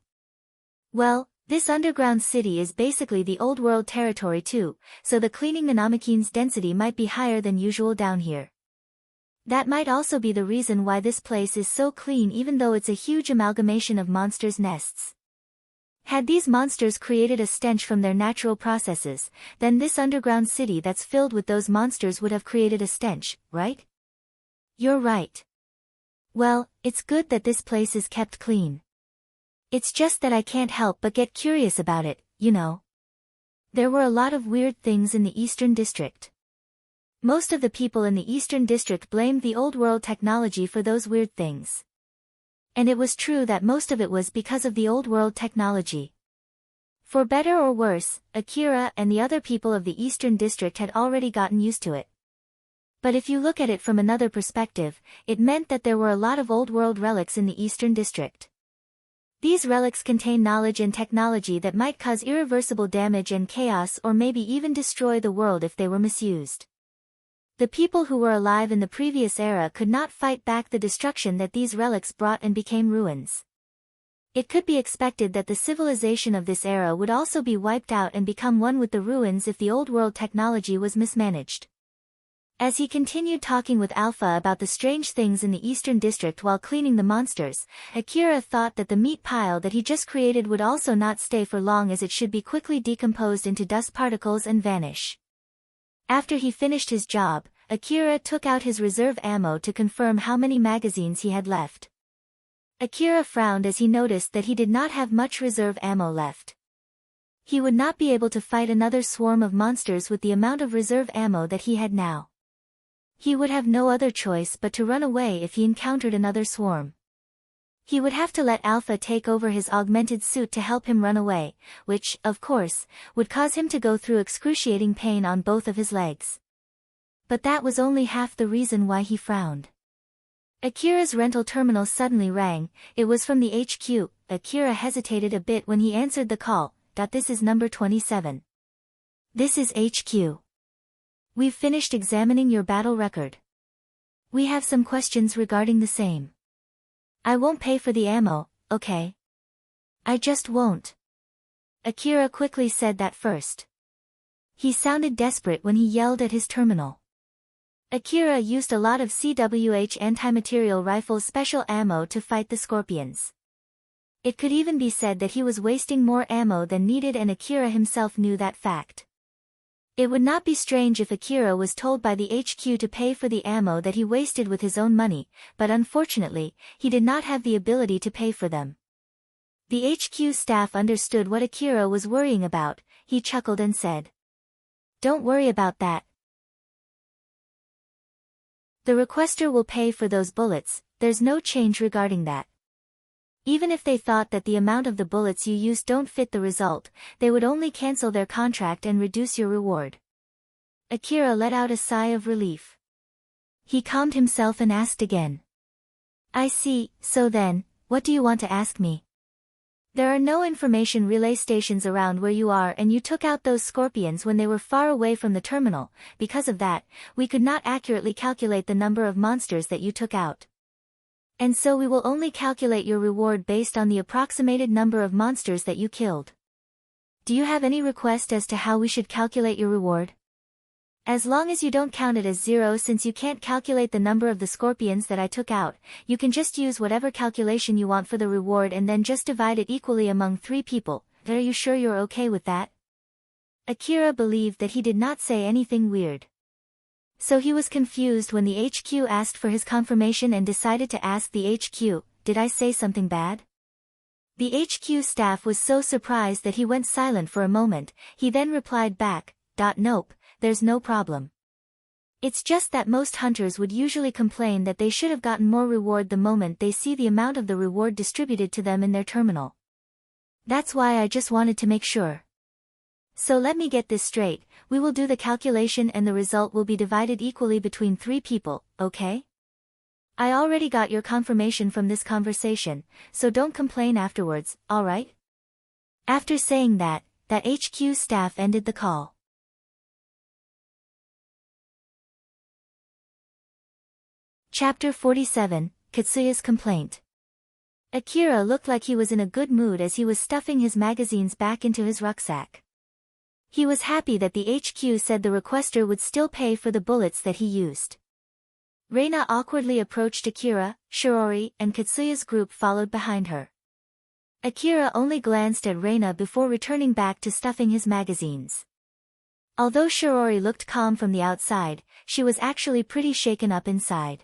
Speaker 1: Well, this underground city is basically the old world territory too, so the cleaning nanomachine's density might be higher than usual down here. That might also be the reason why this place is so clean even though it's a huge amalgamation of monsters' nests. Had these monsters created a stench from their natural processes, then this underground city that's filled with those monsters would have created a stench, right? You're right. Well, it's good that this place is kept clean. It's just that I can't help but get curious about it, you know. There were a lot of weird things in the Eastern District. Most of the people in the Eastern District blamed the old world technology for those weird things. And it was true that most of it was because of the old world technology. For better or worse, Akira and the other people of the Eastern District had already gotten used to it. But if you look at it from another perspective, it meant that there were a lot of old world relics in the Eastern District. These relics contain knowledge and technology that might cause irreversible damage and chaos or maybe even destroy the world if they were misused. The people who were alive in the previous era could not fight back the destruction that these relics brought and became ruins. It could be expected that the civilization of this era would also be wiped out and become one with the ruins if the old world technology was mismanaged. As he continued talking with Alpha about the strange things in the Eastern District while cleaning the monsters, Akira thought that the meat pile that he just created would also not stay for long, as it should be quickly decomposed into dust particles and vanish. After he finished his job, Akira took out his reserve ammo to confirm how many magazines he had left. Akira frowned as he noticed that he did not have much reserve ammo left. He would not be able to fight another swarm of monsters with the amount of reserve ammo that he had now. He would have no other choice but to run away if he encountered another swarm. He would have to let Alpha take over his augmented suit to help him run away, which, of course, would cause him to go through excruciating pain on both of his legs. But that was only half the reason why he frowned. Akira's rental terminal suddenly rang. It was from the HQ. Akira hesitated a bit when he answered the call. This is number 27. This is HQ. We've finished examining your battle record. We have some questions regarding the same. I won't pay for the ammo, okay? I just won't. Akira quickly said that first. He sounded desperate when he yelled at his terminal. Akira used a lot of CWH anti-material rifle special ammo to fight the scorpions. It could even be said that he was wasting more ammo than needed, and Akira himself knew that fact. It would not be strange if Akira was told by the HQ to pay for the ammo that he wasted with his own money, but unfortunately, he did not have the ability to pay for them. The HQ staff understood what Akira was worrying about. He chuckled and said, "Don't worry about that. The requester will pay for those bullets, there's no change regarding that. Even if they thought that the amount of the bullets you used don't fit the result, they would only cancel their contract and reduce your reward." Akira let out a sigh of relief. He calmed himself and asked again. "I see, so then, what do you want to ask me? There are no information relay stations around where you are, and you took out those scorpions when they were far away from the terminal. Because of that, we could not accurately calculate the number of monsters that you took out. And so we will only calculate your reward based on the approximated number of monsters that you killed. Do you have any request as to how we should calculate your reward? As long as you don't count it as 0, since you can't calculate the number of the scorpions that I took out, you can just use whatever calculation you want for the reward and then just divide it equally among 3 people. Are you sure you're okay with that?" Akira believed that he did not say anything weird. So he was confused when the HQ asked for his confirmation and decided to ask the HQ, "Did I say something bad?" The HQ staff was so surprised that he went silent for a moment. He then replied back, "Nope, there's no problem. It's just that most hunters would usually complain that they should have gotten more reward the moment they see the amount of the reward distributed to them in their terminal. That's why I just wanted to make sure. So let me get this straight, we will do the calculation and the result will be divided equally between 3 people, okay? I already got your confirmation from this conversation, so don't complain afterwards, alright?" After saying that HQ staff ended the call. Chapter 47, Katsuya's Complaint. Akira looked like he was in a good mood as he was stuffing his magazines back into his rucksack. He was happy that the HQ said the requester would still pay for the bullets that he used. Reina awkwardly approached Akira. Shirori and Katsuya's group followed behind her. Akira only glanced at Reina before returning back to stuffing his magazines. Although Shirori looked calm from the outside, she was actually pretty shaken up inside.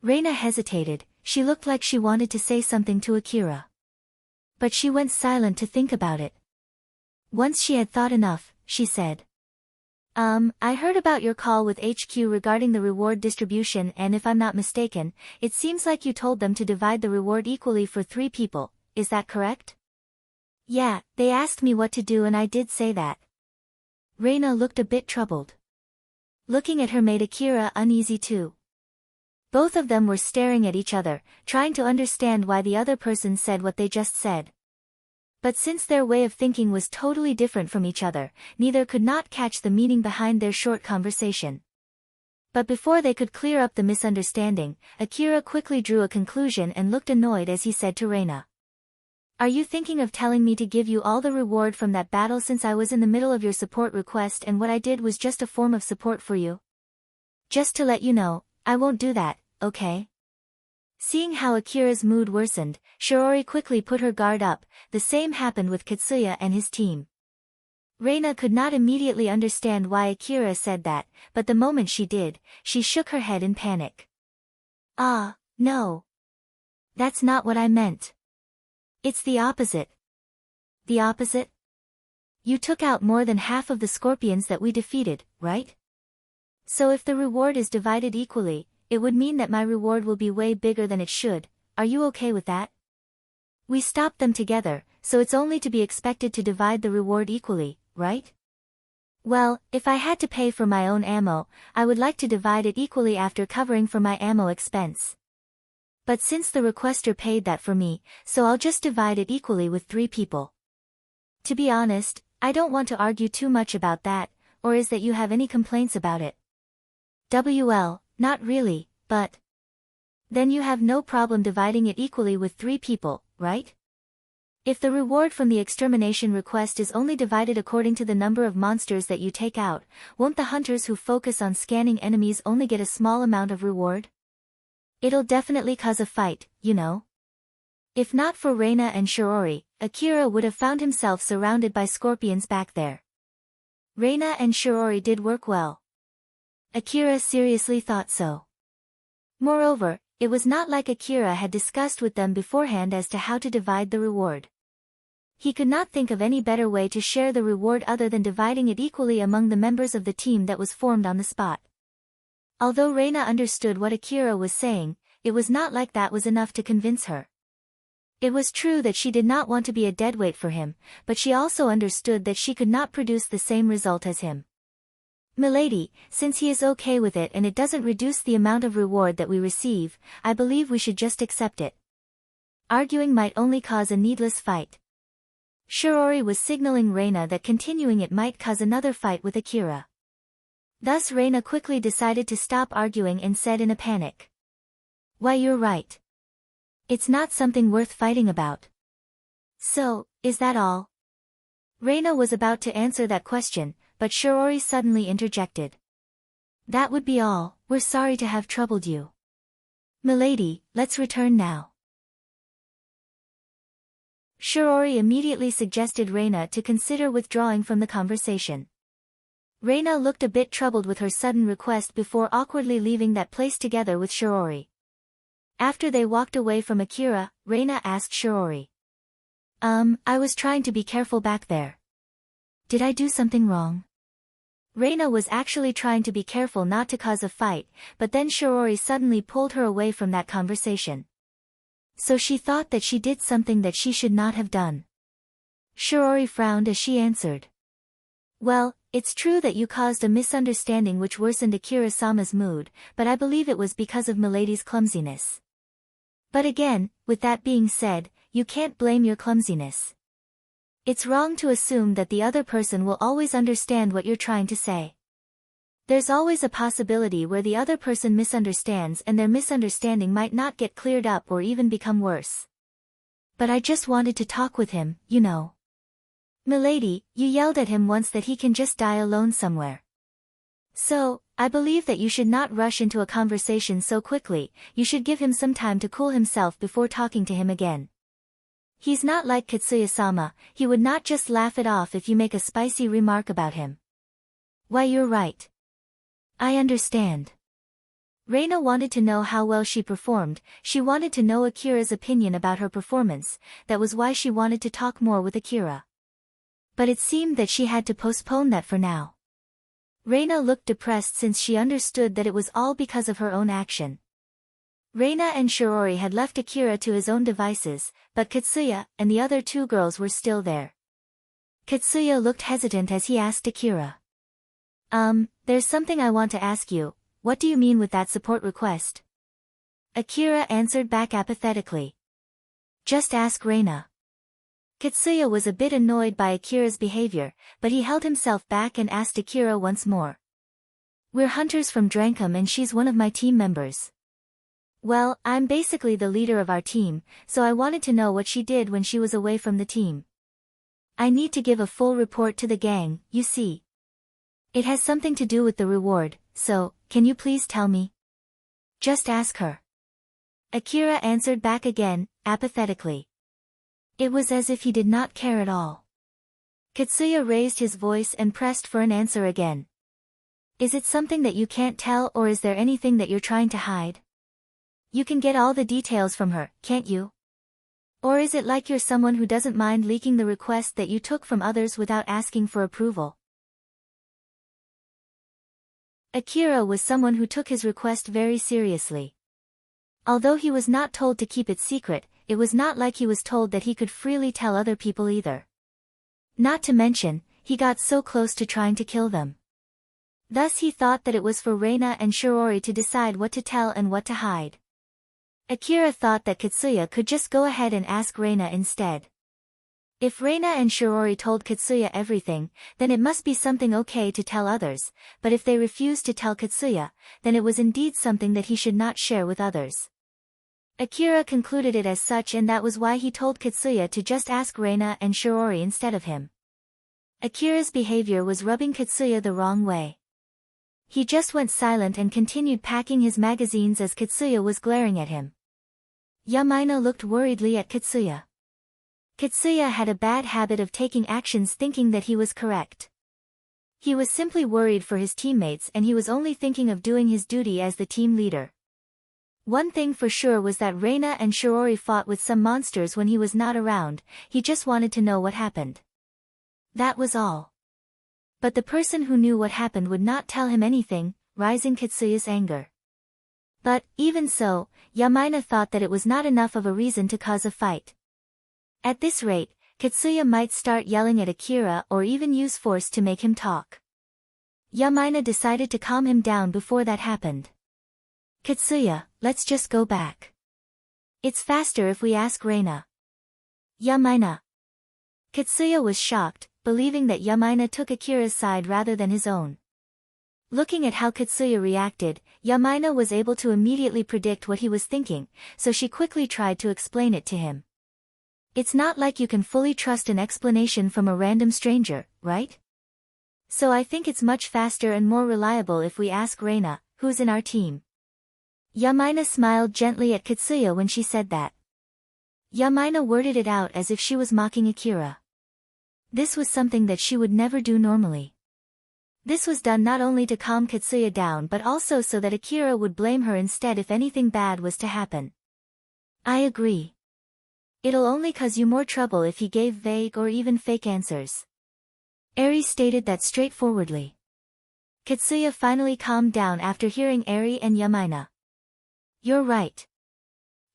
Speaker 1: Reina hesitated, she looked like she wanted to say something to Akira. But she went silent to think about it. Once she had thought enough, she said. I heard about your call with HQ regarding the reward distribution, and if I'm not mistaken, it seems like you told them to divide the reward equally for 3 people, is that correct? Yeah, they asked me what to do and I did say that. Reina looked a bit troubled. Looking at her made Akira uneasy too. Both of them were staring at each other, trying to understand why the other person said what they just said. But since their way of thinking was totally different from each other, neither could not catch the meaning behind their short conversation. But before they could clear up the misunderstanding, Akira quickly drew a conclusion and looked annoyed as he said to Reina. Are you thinking of telling me to give you all the reward from that battle since I was in the middle of your support request and what I did was just a form of support for you? Just to let you know, I won't do that, okay? Seeing how Akira's mood worsened, Shirori quickly put her guard up. The same happened with Katsuya and his team. Reina could not immediately understand why Akira said that, but the moment she did, she shook her head in panic. Ah, no. That's not what I meant. It's the opposite. The opposite? You took out more than half of the scorpions that we defeated, right? So if the reward is divided equally, it would mean that my reward will be way bigger than it should. Are you okay with that? We stopped them together, so it's only to be expected to divide the reward equally, right? Well, if I had to pay for my own ammo, I would like to divide it equally after covering for my ammo expense. But since the requester paid that for me, so I'll just divide it equally with 3 people. To be honest, I don't want to argue too much about that, or is that you have any complaints about it? WL, not really, but... Then you have no problem dividing it equally with 3 people, right? If the reward from the extermination request is only divided according to the number of monsters that you take out, won't the hunters who focus on scanning enemies only get a small amount of reward? It'll definitely cause a fight, you know? If not for Reina and Shirori, Akira would have found himself surrounded by scorpions back there. Reina and Shirori did work well. Akira seriously thought so. Moreover, it was not like Akira had discussed with them beforehand as to how to divide the reward. He could not think of any better way to share the reward other than dividing it equally among the members of the team that was formed on the spot. Although Reina understood what Akira was saying, it was not like that was enough to convince her. It was true that she did not want to be a deadweight for him, but she also understood that she could not produce the same result as him. Milady, since he is okay with it and it doesn't reduce the amount of reward that we receive, I believe we should just accept it. Arguing might only cause a needless fight. Shirori was signaling Reina that continuing it might cause another fight with Akira. Thus Reina quickly decided to stop arguing and said in a panic. Why, you're right. It's not something worth fighting about. So, is that all? Reina was about to answer that question, but Shirori suddenly interjected. That would be all, we're sorry to have troubled you. Milady, let's return now. Shirori immediately suggested Reina to consider withdrawing from the conversation. Reina looked a bit troubled with her sudden request before awkwardly leaving that place together with Shirori. After they walked away from Akira, Reina asked Shirori. I was trying to be careful back there. Did I do something wrong? Reina was actually trying to be careful not to cause a fight, but then Shirori suddenly pulled her away from that conversation. So she thought that she did something that she should not have done. Shirori frowned as she answered. Well, it's true that you caused a misunderstanding which worsened Akira-sama's mood, but I believe it was because of Milady's clumsiness. But again, with that being said, you can't blame your clumsiness. It's wrong to assume that the other person will always understand what you're trying to say. There's always a possibility where the other person misunderstands and their misunderstanding might not get cleared up or even become worse. But I just wanted to talk with him, you know. Milady, you yelled at him once that he can just die alone somewhere. So, I believe that you should not rush into a conversation so quickly, you should give him some time to cool himself before talking to him again. He's not like Katsuya-sama, he would not just laugh it off if you make a spicy remark about him. Why, you're right. I understand. Reina wanted to know how well she performed, she wanted to know Akira's opinion about her performance, that was why she wanted to talk more with Akira. But it seemed that she had to postpone that for now. Reina looked depressed since she understood that it was all because of her own action. Reina and Shiori had left Akira to his own devices, but Katsuya and the other two girls were still there. Katsuya looked hesitant as he asked Akira. There's something I want to ask you, what do you mean with that support request? Akira answered back apathetically. Just ask Reina. Katsuya was a bit annoyed by Akira's behavior, but he held himself back and asked Akira once more. We're hunters from Drankum and she's one of my team members. Well, I'm basically the leader of our team, so I wanted to know what she did when she was away from the team. I need to give a full report to the gang, you see. It has something to do with the reward, so, can you please tell me? Just ask her. Akira answered back again, apathetically. It was as if he did not care at all. Katsuya raised his voice and pressed for an answer again. Is it something that you can't tell, or is there anything that you're trying to hide? You can get all the details from her, can't you? Or is it like you're someone who doesn't mind leaking the request that you took from others without asking for approval? Akira was someone who took his request very seriously. Although he was not told to keep it secret, it was not like he was told that he could freely tell other people either. Not to mention, he got so close to trying to kill them. Thus he thought that it was for Reina and Shiori to decide what to tell and what to hide. Akira thought that Katsuya could just go ahead and ask Reina instead. If Reina and Shiori told Katsuya everything, then it must be something okay to tell others, but if they refused to tell Katsuya, then it was indeed something that he should not share with others. Akira concluded it as such, and that was why he told Katsuya to just ask Reina and Shiori instead of him. Akira's behavior was rubbing Katsuya the wrong way. He just went silent and continued packing his magazines as Katsuya was glaring at him. Yamaina looked worriedly at Katsuya. Katsuya had a bad habit of taking actions thinking that he was correct. He was simply worried for his teammates, and he was only thinking of doing his duty as the team leader. One thing for sure was that Reina and Shiori fought with some monsters when he was not around, he just wanted to know what happened. That was all. But the person who knew what happened would not tell him anything, rising Katsuya's anger. But, even so, Yamaina thought that it was not enough of a reason to cause a fight. At this rate, Katsuya might start yelling at Akira or even use force to make him talk. Yamaina decided to calm him down before that happened. Katsuya, let's just go back. It's faster if we ask Reina. Yamaina. Katsuya was shocked, believing that Yamaina took Akira's side rather than his own. Looking at how Katsuya reacted, Yamaina was able to immediately predict what he was thinking, so she quickly tried to explain it to him. It's not like you can fully trust an explanation from a random stranger, right? So I think it's much faster and more reliable if we ask Reina, who's in our team. Yamaina smiled gently at Katsuya when she said that. Yamaina worded it out as if she was mocking Akira. This was something that she would never do normally. This was done not only to calm Katsuya down but also so that Akira would blame her instead if anything bad was to happen. I agree. It'll only cause you more trouble if he gave vague or even fake answers. Eri stated that straightforwardly. Katsuya finally calmed down after hearing Eri and Yamaina. You're right.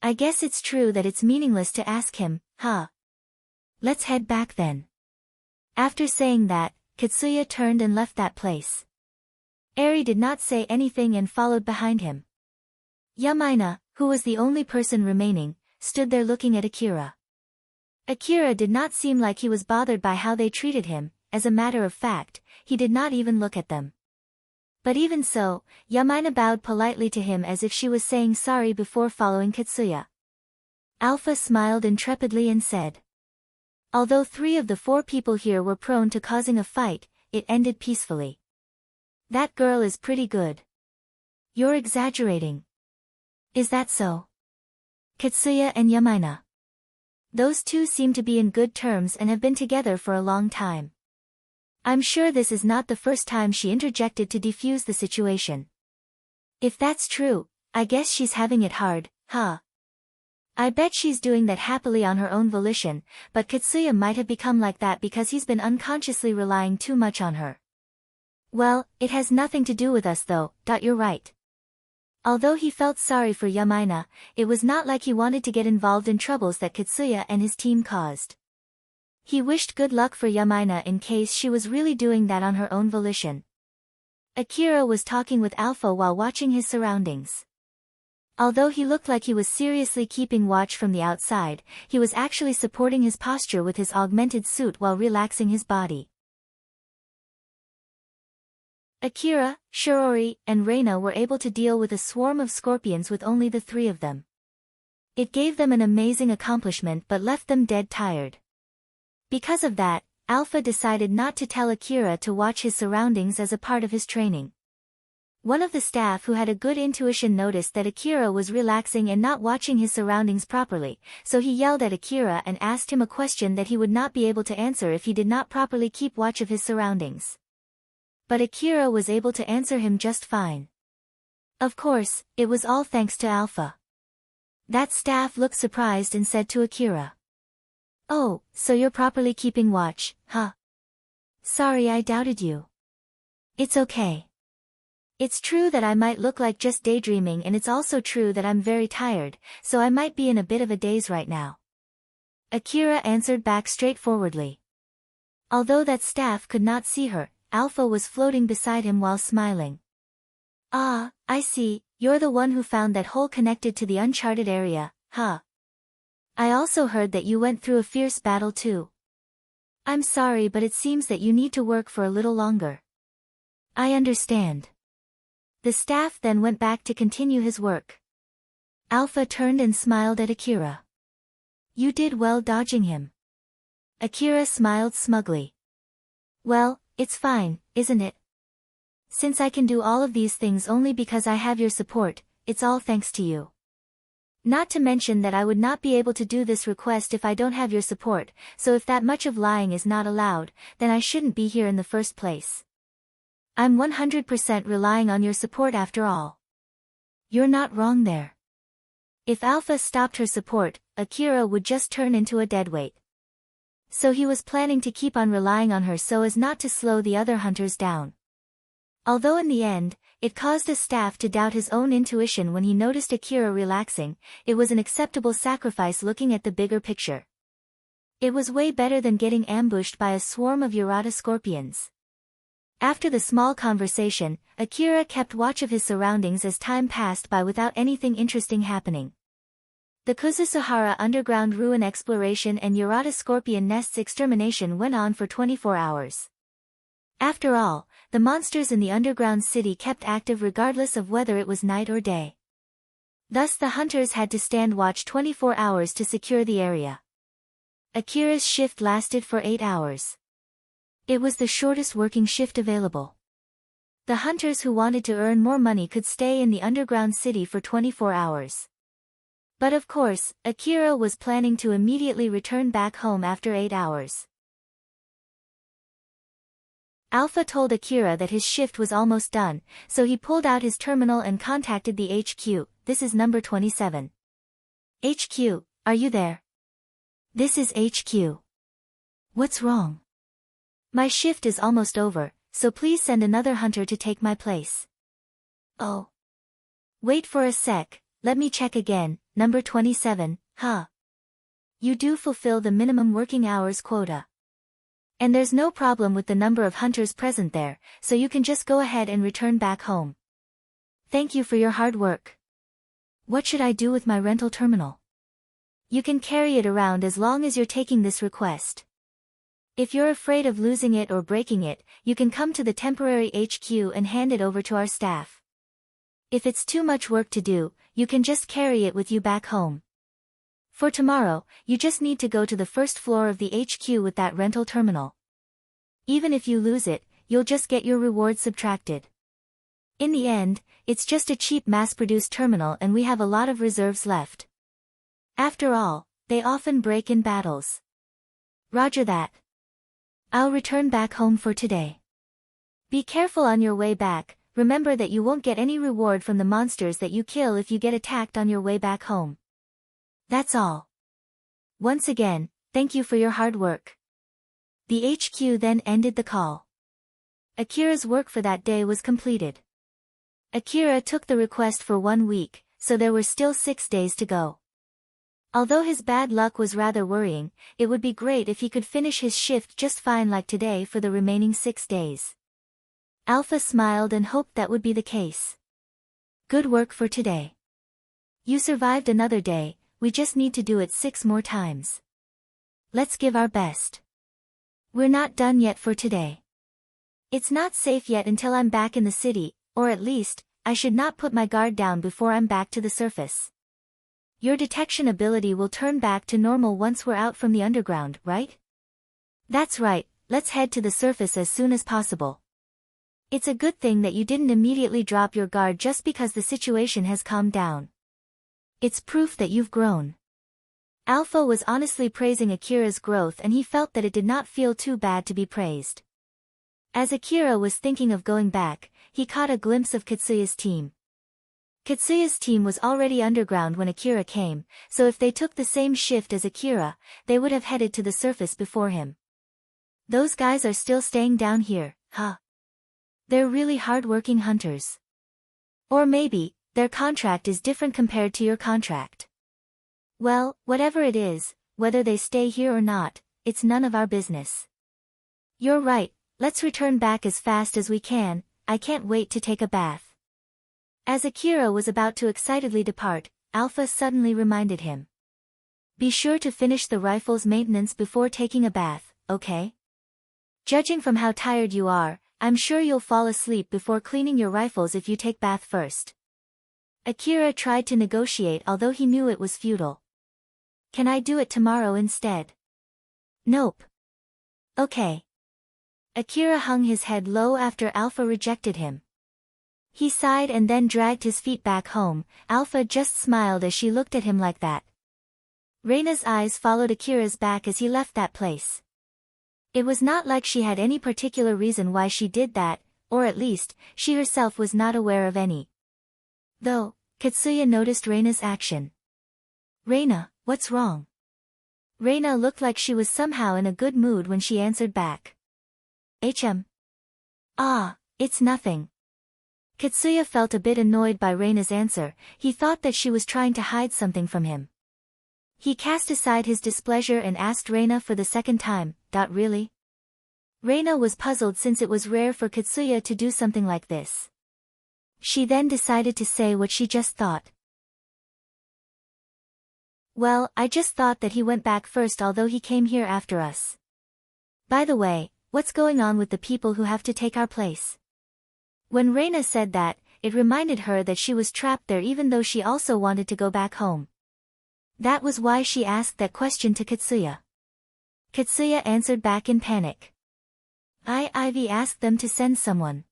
Speaker 1: I guess it's true that it's meaningless to ask him, huh? Let's head back then. After saying that, Katsuya turned and left that place. Eri did not say anything and followed behind him. Yamaina, who was the only person remaining, stood there looking at Akira. Akira did not seem like he was bothered by how they treated him, as a matter of fact, he did not even look at them. But even so, Yamaina bowed politely to him as if she was saying sorry before following Katsuya. Alpha smiled intrepidly and said. Although 3 of the 4 people here were prone to causing a fight, it ended peacefully. That girl is pretty good. You're exaggerating. Is that so? Katsuya and Yamaina. Those two seem to be in good terms and have been together for a long time. I'm sure this is not the first time she interjected to defuse the situation. If that's true, I guess she's having it hard, huh? I bet she's doing that happily on her own volition, but Katsuya might have become like that because he's been unconsciously relying too much on her. Well, it has nothing to do with us though. You're right. Although he felt sorry for Yamaina, it was not like he wanted to get involved in troubles that Katsuya and his team caused. He wished good luck for Yamaina in case she was really doing that on her own volition. Akira was talking with Alpha while watching his surroundings. Although he looked like he was seriously keeping watch from the outside, he was actually supporting his posture with his augmented suit while relaxing his body. Akira, Shirori, and Reina were able to deal with a swarm of scorpions with only the three of them. It gave them an amazing accomplishment but left them dead tired. Because of that, Alpha decided not to tell Akira to watch his surroundings as a part of his training. One of the staff who had a good intuition noticed that Akira was relaxing and not watching his surroundings properly, so he yelled at Akira and asked him a question that he would not be able to answer if he did not properly keep watch of his surroundings. But Akira was able to answer him just fine. Of course, it was all thanks to Alpha. That staff looked surprised and said to Akira, "Oh, so you're properly keeping watch, huh? Sorry I doubted you. It's okay. It's true that I might look like just daydreaming, and it's also true that I'm very tired, so I might be in a bit of a daze right now." Akira answered back straightforwardly. Although that staff could not see her, Alpha was floating beside him while smiling. "Ah, I see, you're the one who found that hole connected to the uncharted area, huh? I also heard that you went through a fierce battle too. I'm sorry, but it seems that you need to work for a little longer." "I understand." The staff then went back to continue his work. Alpha turned and smiled at Akira. "You did well dodging him." Akira smiled smugly. "Well, it's fine, isn't it? Since I can do all of these things only because I have your support, it's all thanks to you. Not to mention that I would not be able to do this request if I don't have your support, so if that much of lying is not allowed, then I shouldn't be here in the first place. I'm 100% relying on your support after all." "You're not wrong there." If Alpha stopped her support, Akira would just turn into a deadweight. So he was planning to keep on relying on her so as not to slow the other hunters down. Although in the end, it caused a staff to doubt his own intuition when he noticed Akira relaxing, it was an acceptable sacrifice looking at the bigger picture. It was way better than getting ambushed by a swarm of Urata scorpions. After the small conversation, Akira kept watch of his surroundings as time passed by without anything interesting happening. The Kuzusuhara underground ruin exploration and Urata scorpion nests extermination went on for 24 hours. After all, the monsters in the underground city kept active regardless of whether it was night or day. Thus the hunters had to stand watch 24 hours to secure the area. Akira's shift lasted for 8 hours. It was the shortest working shift available. The hunters who wanted to earn more money could stay in the underground city for 24 hours. But of course, Akira was planning to immediately return back home after 8 hours. Alpha told Akira that his shift was almost done, so he pulled out his terminal and contacted the HQ. "This is number 27. HQ, are you there?" "This is HQ. What's wrong?" "My shift is almost over, so please send another hunter to take my place." "Oh. Wait for a sec, let me check again. Number 27, huh? You do fulfill the minimum working hours quota. And there's no problem with the number of hunters present there, so you can just go ahead and return back home. Thank you for your hard work. What should I do with my rental terminal?" "You can carry it around as long as you're taking this request. If you're afraid of losing it or breaking it, you can come to the temporary HQ and hand it over to our staff. If it's too much work to do, you can just carry it with you back home. For tomorrow, you just need to go to the first floor of the HQ with that rental terminal. Even if you lose it, you'll just get your reward subtracted. In the end, it's just a cheap mass-produced terminal and we have a lot of reserves left. After all, they often break in battles. Roger that. I'll return back home for today. Be careful on your way back, remember that you won't get any reward from the monsters that you kill if you get attacked on your way back home. That's all. Once again, thank you for your hard work. The HQ then ended the call. Akira's work for that day was completed. Akira took the request for 1 week, so there were still 6 days to go. Although his bad luck was rather worrying, it would be great if he could finish his shift just fine like today for the remaining 6 days. Alpha smiled and hoped that would be the case. Good work for today. You survived another day, we just need to do it 6 more times. Let's give our best. We're not done yet for today. It's not safe yet until I'm back in the city, or at least, I should not put my guard down before I'm back to the surface. Your detection ability will turn back to normal once we're out from the underground, right? That's right, let's head to the surface as soon as possible. It's a good thing that you didn't immediately drop your guard just because the situation has calmed down. It's proof that you've grown. Alpha was honestly praising Akira's growth and he felt that it did not feel too bad to be praised. As Akira was thinking of going back, he caught a glimpse of Katsuya's team. Katsuya's team was already underground when Akira came, so if they took the same shift as Akira, they would have headed to the surface before him. Those guys are still staying down here, huh? They're really hard-working hunters. Or maybe, their contract is different compared to your contract. Well, whatever it is, whether they stay here or not, it's none of our business. You're right, let's return back as fast as we can, I can't wait to take a bath. As Akira was about to excitedly depart, Alpha suddenly reminded him. Be sure to finish the rifle's maintenance before taking a bath, okay? Judging from how tired you are, I'm sure you'll fall asleep before cleaning your rifles if you take bath first. Akira tried to negotiate although he knew it was futile. Can I do it tomorrow instead? Nope. Okay. Akira hung his head low after Alpha rejected him. He sighed and then dragged his feet back home. Alpha just smiled as she looked at him like that. Reina's eyes followed Akira's back as he left that place. It was not like she had any particular reason why she did that, or at least, she herself was not aware of any. Though, Katsuya noticed Reina's action. Reina, what's wrong? Reina looked like she was somehow in a good mood when she answered back. Ah, it's nothing. Katsuya felt a bit annoyed by Reina's answer, he thought that she was trying to hide something from him. He cast aside his displeasure and asked Reina for the second time, Really? Reina was puzzled since it was rare for Katsuya to do something like this. She then decided to say what she just thought. Well, I just thought that he went back first although he came here after us. By the way, what's going on with the people who have to take our place? When Reina said that, it reminded her that she was trapped there even though she also wanted to go back home. That was why she asked that question to Katsuya. Katsuya answered back in panic. Ivy asked them to send someone.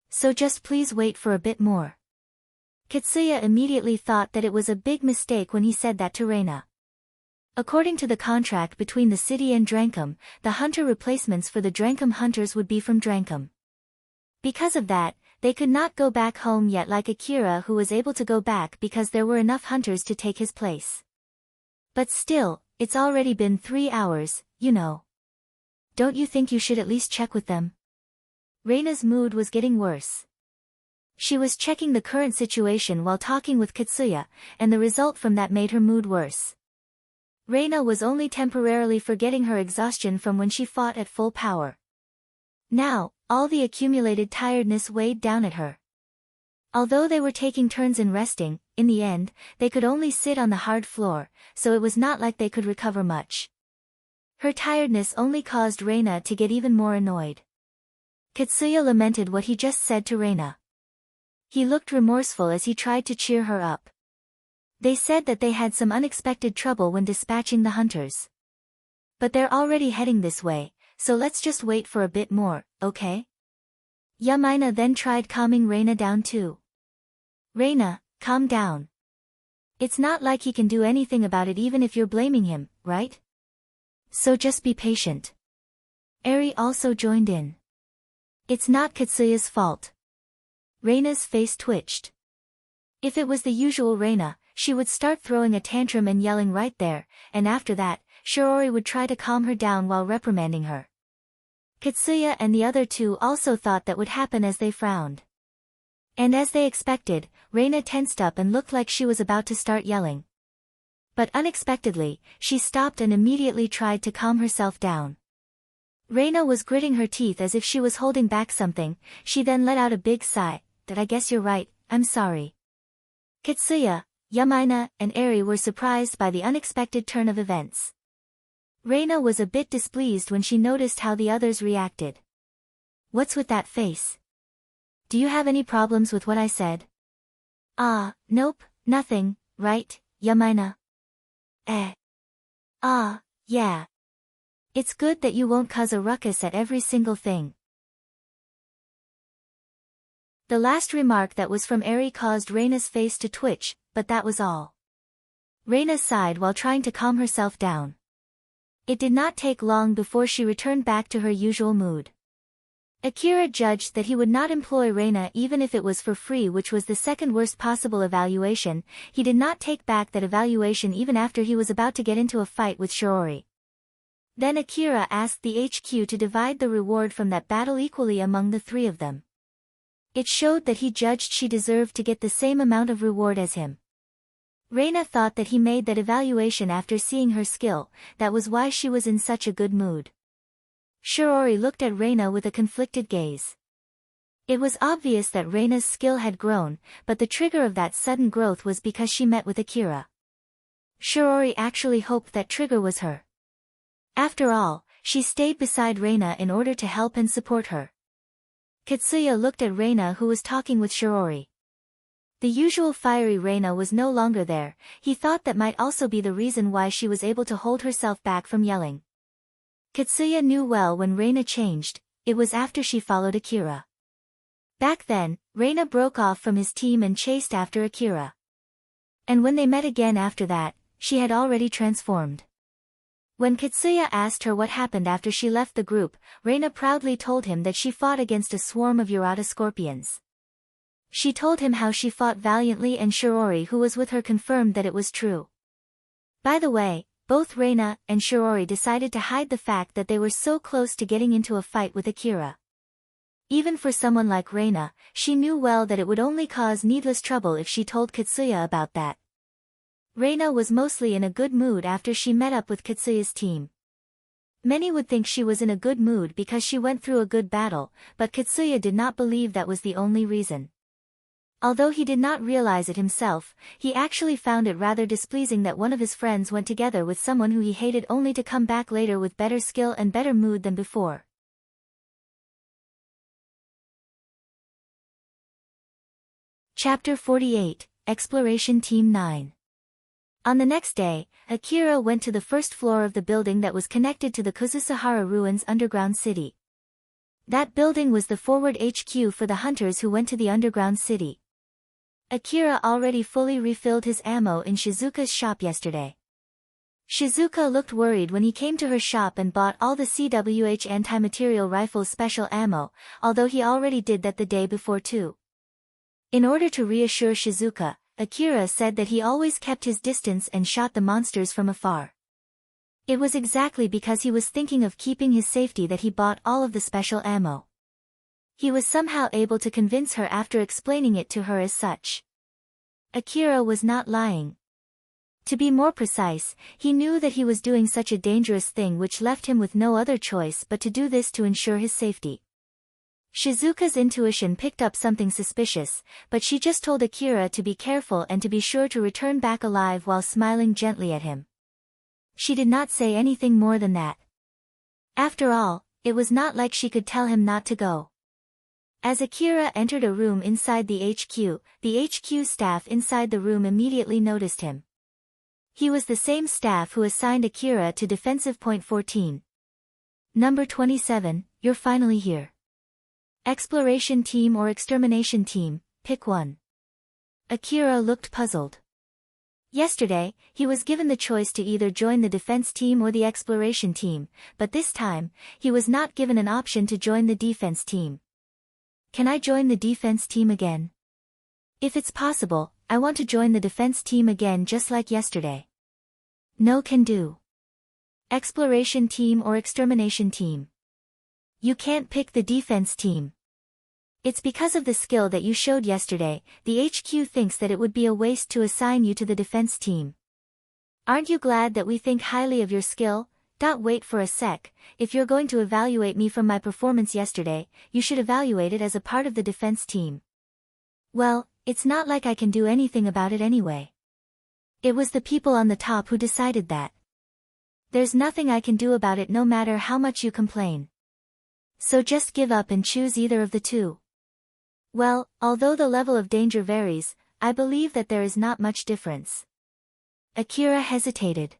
Speaker 1: So just please wait for a bit more. Katsuya immediately thought that it was a big mistake when he said that to Reina. According to the contract between the city and Drankum, the hunter replacements for the Drankum hunters would be from Drankum. Because of that, they could not go back home yet like Akira who was able to go back because there were enough hunters to take his place. But still, it's already been 3 hours, you know. Don't you think you should at least check with them? Reina's mood was getting worse. She was checking the current situation while talking with Katsuya, and the result from that made her mood worse. Reina was only temporarily forgetting her exhaustion from when she fought at full power. Now, all the accumulated tiredness weighed down at her. Although they were taking turns in resting, in the end, they could only sit on the hard floor, so it was not like they could recover much. Her tiredness only caused Reina to get even more annoyed. Katsuya lamented what he just said to Reina. He looked remorseful as he tried to cheer her up. They said that they had some unexpected trouble when dispatching the hunters. But they're already heading this way, so let's just wait for a bit more, okay? Yamaina then tried calming Reina down too. Reina, calm down. It's not like he can do anything about it even if you're blaming him, right? So just be patient. Eri also joined in. It's not Katsuya's fault. Reina's face twitched. If it was the usual Reina, she would start throwing a tantrum and yelling right there, and after that, Shiori would try to calm her down while reprimanding her. Katsuya and the other two also thought that would happen as they frowned. And as they expected, Reina tensed up and looked like she was about to start yelling. But unexpectedly, she stopped and immediately tried to calm herself down. Reina was gritting her teeth as if she was holding back something. She then let out a big sigh. "That I guess you're right, I'm sorry." Katsuya, Yamaina, and Eri were surprised by the unexpected turn of events. Reina was a bit displeased when she noticed how the others reacted. "What's with that face? Do you have any problems with what I said?" Nope, nothing, right, Yamaina?" Yeah. It's good that you won't cause a ruckus at every single thing." The last remark that was from Eri caused Reina's face to twitch, but that was all. Reina sighed while trying to calm herself down. It did not take long before she returned back to her usual mood. Akira judged that he would not employ Reina even if it was for free, which was the second worst possible evaluation. He did not take back that evaluation even after he was about to get into a fight with Shiori. Then Akira asked the HQ to divide the reward from that battle equally among the three of them. It showed that he judged she deserved to get the same amount of reward as him. Reina thought that he made that evaluation after seeing her skill, that was why she was in such a good mood. Shiori looked at Reina with a conflicted gaze. It was obvious that Reina's skill had grown, but the trigger of that sudden growth was because she met with Akira. Shiori actually hoped that trigger was her. After all, she stayed beside Reina in order to help and support her. Katsuya looked at Reina, who was talking with Shiori. The usual fiery Reina was no longer there. He thought that might also be the reason why she was able to hold herself back from yelling. Katsuya knew well when Reina changed, it was after she followed Akira. Back then, Reina broke off from his team and chased after Akira. And when they met again after that, she had already transformed. When Katsuya asked her what happened after she left the group, Reina proudly told him that she fought against a swarm of Urata scorpions. She told him how she fought valiantly, and Shiori, who was with her, confirmed that it was true. By the way, both Reina and Shiori decided to hide the fact that they were so close to getting into a fight with Akira. Even for someone like Reina, she knew well that it would only cause needless trouble if she told Katsuya about that. Reina was mostly in a good mood after she met up with Katsuya's team. Many would think she was in a good mood because she went through a good battle, but Katsuya did not believe that was the only reason. Although he did not realize it himself, he actually found it rather displeasing that one of his friends went together with someone who he hated only to come back later with better skill and better mood than before. Chapter 48, Exploration Team 9. On the next day, Akira went to the first floor of the building that was connected to the Kuzusuhara Ruins underground city. That building was the forward HQ for the hunters who went to the underground city. Akira already fully refilled his ammo in Shizuka's shop yesterday. Shizuka looked worried when he came to her shop and bought all the CWH anti-material rifles special ammo, although he already did that the day before too. In order to reassure Shizuka, Akira said that he always kept his distance and shot the monsters from afar. It was exactly because he was thinking of keeping his safety that he bought all of the special ammo. He was somehow able to convince her after explaining it to her as such. Akira was not lying. To be more precise, he knew that he was doing such a dangerous thing, which left him with no other choice but to do this to ensure his safety. Shizuka's intuition picked up something suspicious, but she just told Akira to be careful and to be sure to return back alive while smiling gently at him. She did not say anything more than that. After all, it was not like she could tell him not to go. As Akira entered a room inside the HQ staff inside the room immediately noticed him. He was the same staff who assigned Akira to Defensive Point 14. Number 27, you're finally here. Exploration team or extermination team, pick one. Akira looked puzzled. Yesterday, he was given the choice to either join the defense team or the exploration team, but this time, he was not given an option to join the defense team. Can I join the defense team again? If it's possible, I want to join the defense team again just like yesterday. No, can do. Exploration team or extermination team? You can't pick the defense team. It's because of the skill that you showed yesterday, the HQ thinks that it would be a waste to assign you to the defense team. Aren't you glad that we think highly of your skill? Wait for a sec, if you're going to evaluate me from my performance yesterday, you should evaluate it as a part of the defense team. Well, it's not like I can do anything about it anyway. It was the people on the top who decided that. There's nothing I can do about it no matter how much you complain. So just give up and choose either of the two. Well, although the level of danger varies, I believe that there is not much difference. Akira hesitated.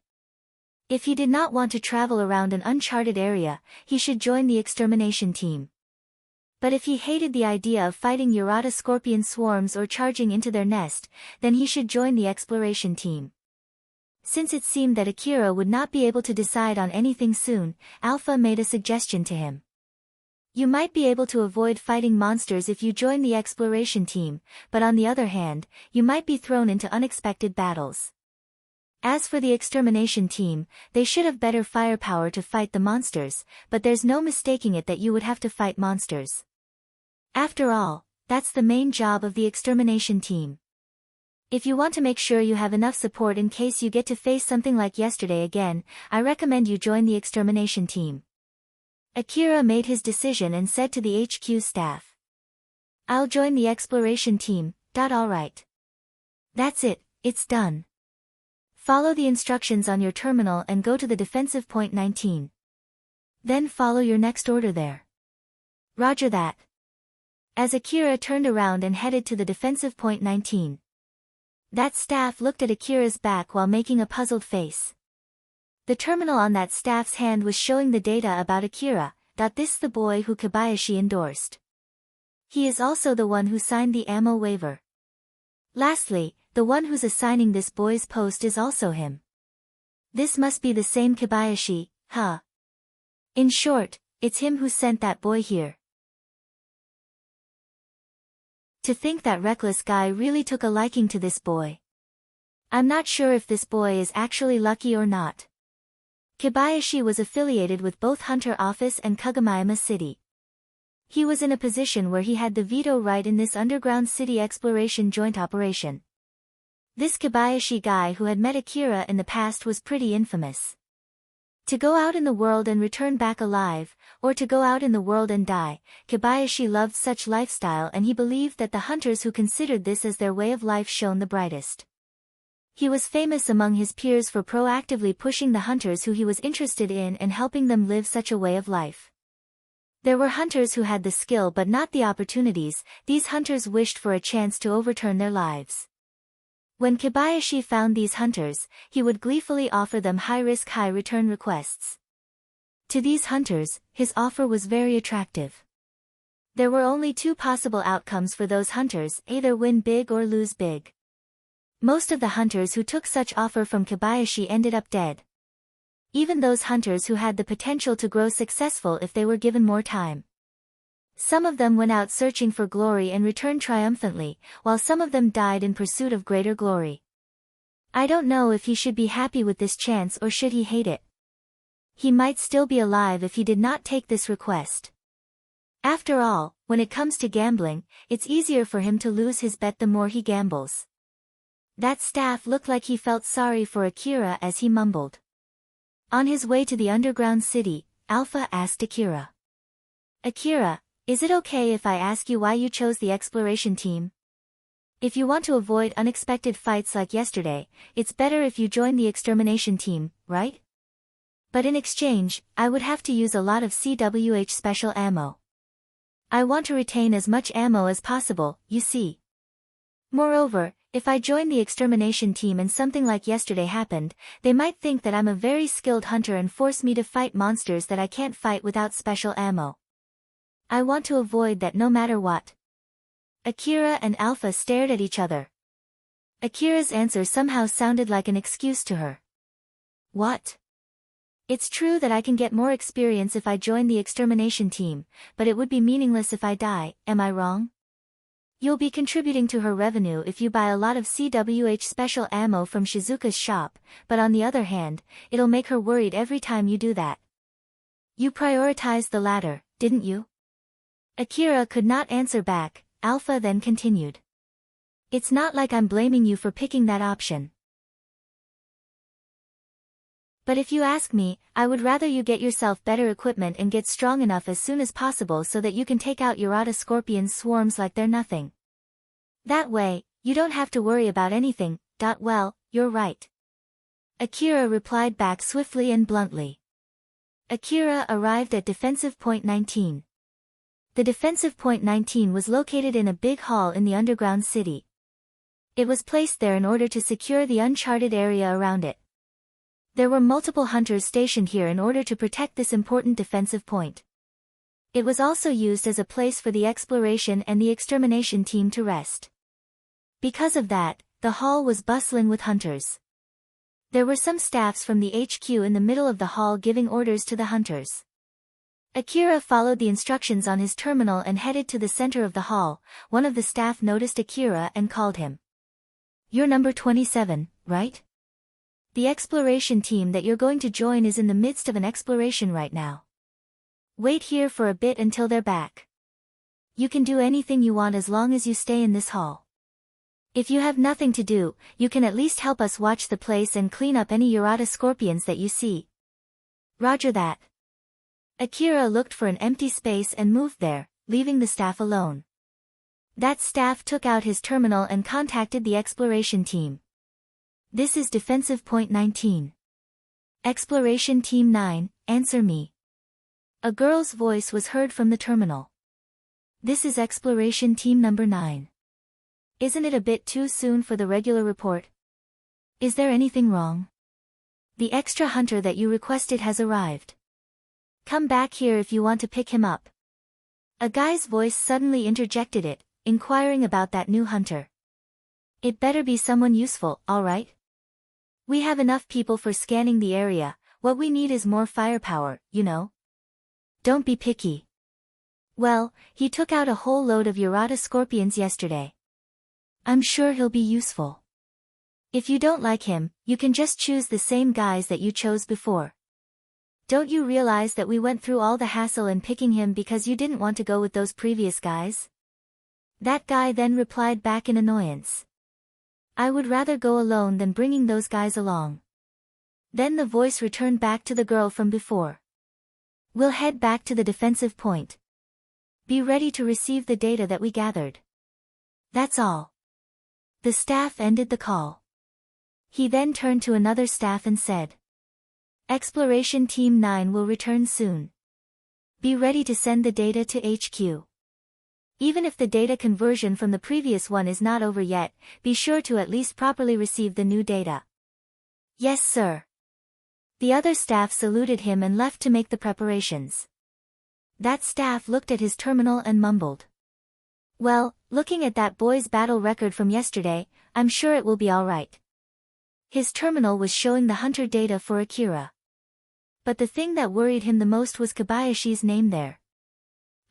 Speaker 1: If he did not want to travel around an uncharted area, he should join the extermination team. But if he hated the idea of fighting Urata scorpion swarms or charging into their nest, then he should join the exploration team. Since it seemed that Akira would not be able to decide on anything soon, Alpha made a suggestion to him. You might be able to avoid fighting monsters if you join the exploration team, but on the other hand, you might be thrown into unexpected battles. As for the extermination team, they should have better firepower to fight the monsters, but there's no mistaking it that you would have to fight monsters. After all, that's the main job of the extermination team. If you want to make sure you have enough support in case you get to face something like yesterday again, I recommend you join the extermination team. Akira made his decision and said to the HQ staff. I'll join the exploration team, alright. That's it, it's done. Follow the instructions on your terminal and go to the defensive point 19. Then follow your next order there. Roger that. As Akira turned around and headed to the defensive point 19. That staff looked at Akira's back while making a puzzled face. The terminal on that staff's hand was showing the data about Akira, this the boy who Kobayashi endorsed. He is also the one who signed the ammo waiver. Lastly, the one who's assigning this boy's post is also him. This must be the same Kobayashi, huh? In short, it's him who sent that boy here. To think that reckless guy really took a liking to this boy. I'm not sure if this boy is actually lucky or not. Kobayashi was affiliated with both Hunter Office and Kagomayama City. He was in a position where he had the veto right in this underground city exploration joint operation. This Kobayashi guy who had met Akira in the past was pretty infamous. To go out in the world and return back alive, or to go out in the world and die, Kobayashi loved such lifestyle and he believed that the hunters who considered this as their way of life shone the brightest. He was famous among his peers for proactively pushing the hunters who he was interested in and helping them live such a way of life. There were hunters who had the skill but not the opportunities. These hunters wished for a chance to overturn their lives. When Kobayashi found these hunters, he would gleefully offer them high-risk high-return requests. To these hunters, his offer was very attractive. There were only two possible outcomes for those hunters, either win big or lose big. Most of the hunters who took such offer from Kobayashi ended up dead. Even those hunters who had the potential to grow successful if they were given more time. Some of them went out searching for glory and returned triumphantly, while some of them died in pursuit of greater glory. I don't know if he should be happy with this chance or should he hate it. He might still be alive if he did not take this request. After all, when it comes to gambling, it's easier for him to lose his bet the more he gambles. That staff looked like he felt sorry for Akira as he mumbled. On his way to the underground city, Alpha asked Akira. Akira, is it okay if I ask you why you chose the exploration team? If you want to avoid unexpected fights like yesterday, it's better if you join the extermination team, right? But in exchange, I would have to use a lot of CWH special ammo. I want to retain as much ammo as possible, you see. Moreover, if I join the extermination team and something like yesterday happened, they might think that I'm a very skilled hunter and force me to fight monsters that I can't fight without special ammo. I want to avoid that no matter what. Akira and Alpha stared at each other. Akira's answer somehow sounded like an excuse to her. What? It's true that I can get more experience if I join the extermination team, but it would be meaningless if I die, am I wrong? You'll be contributing to her revenue if you buy a lot of CWH special ammo from Shizuka's shop, but on the other hand, it'll make her worried every time you do that. You prioritized the latter, didn't you? Akira could not answer back. Alpha then continued. It's not like I'm blaming you for picking that option. But if you ask me, I would rather you get yourself better equipment and get strong enough as soon as possible so that you can take out Urata Scorpion swarms like they're nothing. That way, you don't have to worry about anything. Well, you're right. Akira replied back swiftly and bluntly. Akira arrived at defensive point 19. The defensive point 19 was located in a big hall in the underground city. It was placed there in order to secure the uncharted area around it. There were multiple hunters stationed here in order to protect this important defensive point. It was also used as a place for the exploration and the extermination team to rest. Because of that, the hall was bustling with hunters. There were some staffs from the HQ in the middle of the hall giving orders to the hunters. Akira followed the instructions on his terminal and headed to the center of the hall. One of the staff noticed Akira and called him. You're number 27, right? The exploration team that you're going to join is in the midst of an exploration right now. Wait here for a bit until they're back. You can do anything you want as long as you stay in this hall. If you have nothing to do, you can at least help us watch the place and clean up any Urata scorpions that you see. Roger that. Akira looked for an empty space and moved there, leaving the staff alone. That staff took out his terminal and contacted the exploration team. This is defensive point 19. Exploration team 9, answer me. A girl's voice was heard from the terminal. This is exploration team number 9. Isn't it a bit too soon for the regular report? Is there anything wrong? The extra hunter that you requested has arrived. Come back here if you want to pick him up. A guy's voice suddenly interjected it, inquiring about that new hunter. It better be someone useful, alright? We have enough people for scanning the area, what we need is more firepower, you know? Don't be picky. Well, he took out a whole load of Urata scorpions yesterday. I'm sure he'll be useful. If you don't like him, you can just choose the same guys that you chose before. Don't you realize that we went through all the hassle in picking him because you didn't want to go with those previous guys? That guy then replied back in annoyance. I would rather go alone than bringing those guys along. Then the voice returned back to the girl from before. We'll head back to the defensive point. Be ready to receive the data that we gathered. That's all. The staff ended the call. He then turned to another staff and said. Exploration Team 9 will return soon. Be ready to send the data to HQ. Even if the data conversion from the previous one is not over yet, be sure to at least properly receive the new data. Yes, sir. The other staff saluted him and left to make the preparations. That staff looked at his terminal and mumbled. Well, looking at that boy's battle record from yesterday, I'm sure it will be alright. His terminal was showing the hunter data for Akira. But the thing that worried him the most was Kobayashi's name there.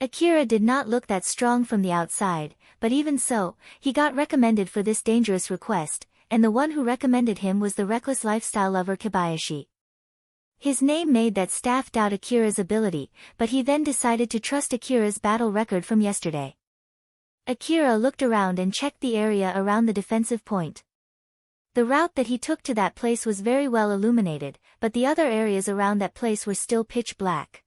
Speaker 1: Akira did not look that strong from the outside, but even so, he got recommended for this dangerous request, and the one who recommended him was the reckless lifestyle lover Kobayashi. His name made that staff doubt Akira's ability, but he then decided to trust Akira's battle record from yesterday. Akira looked around and checked the area around the defensive point. The route that he took to that place was very well illuminated, but the other areas around that place were still pitch black.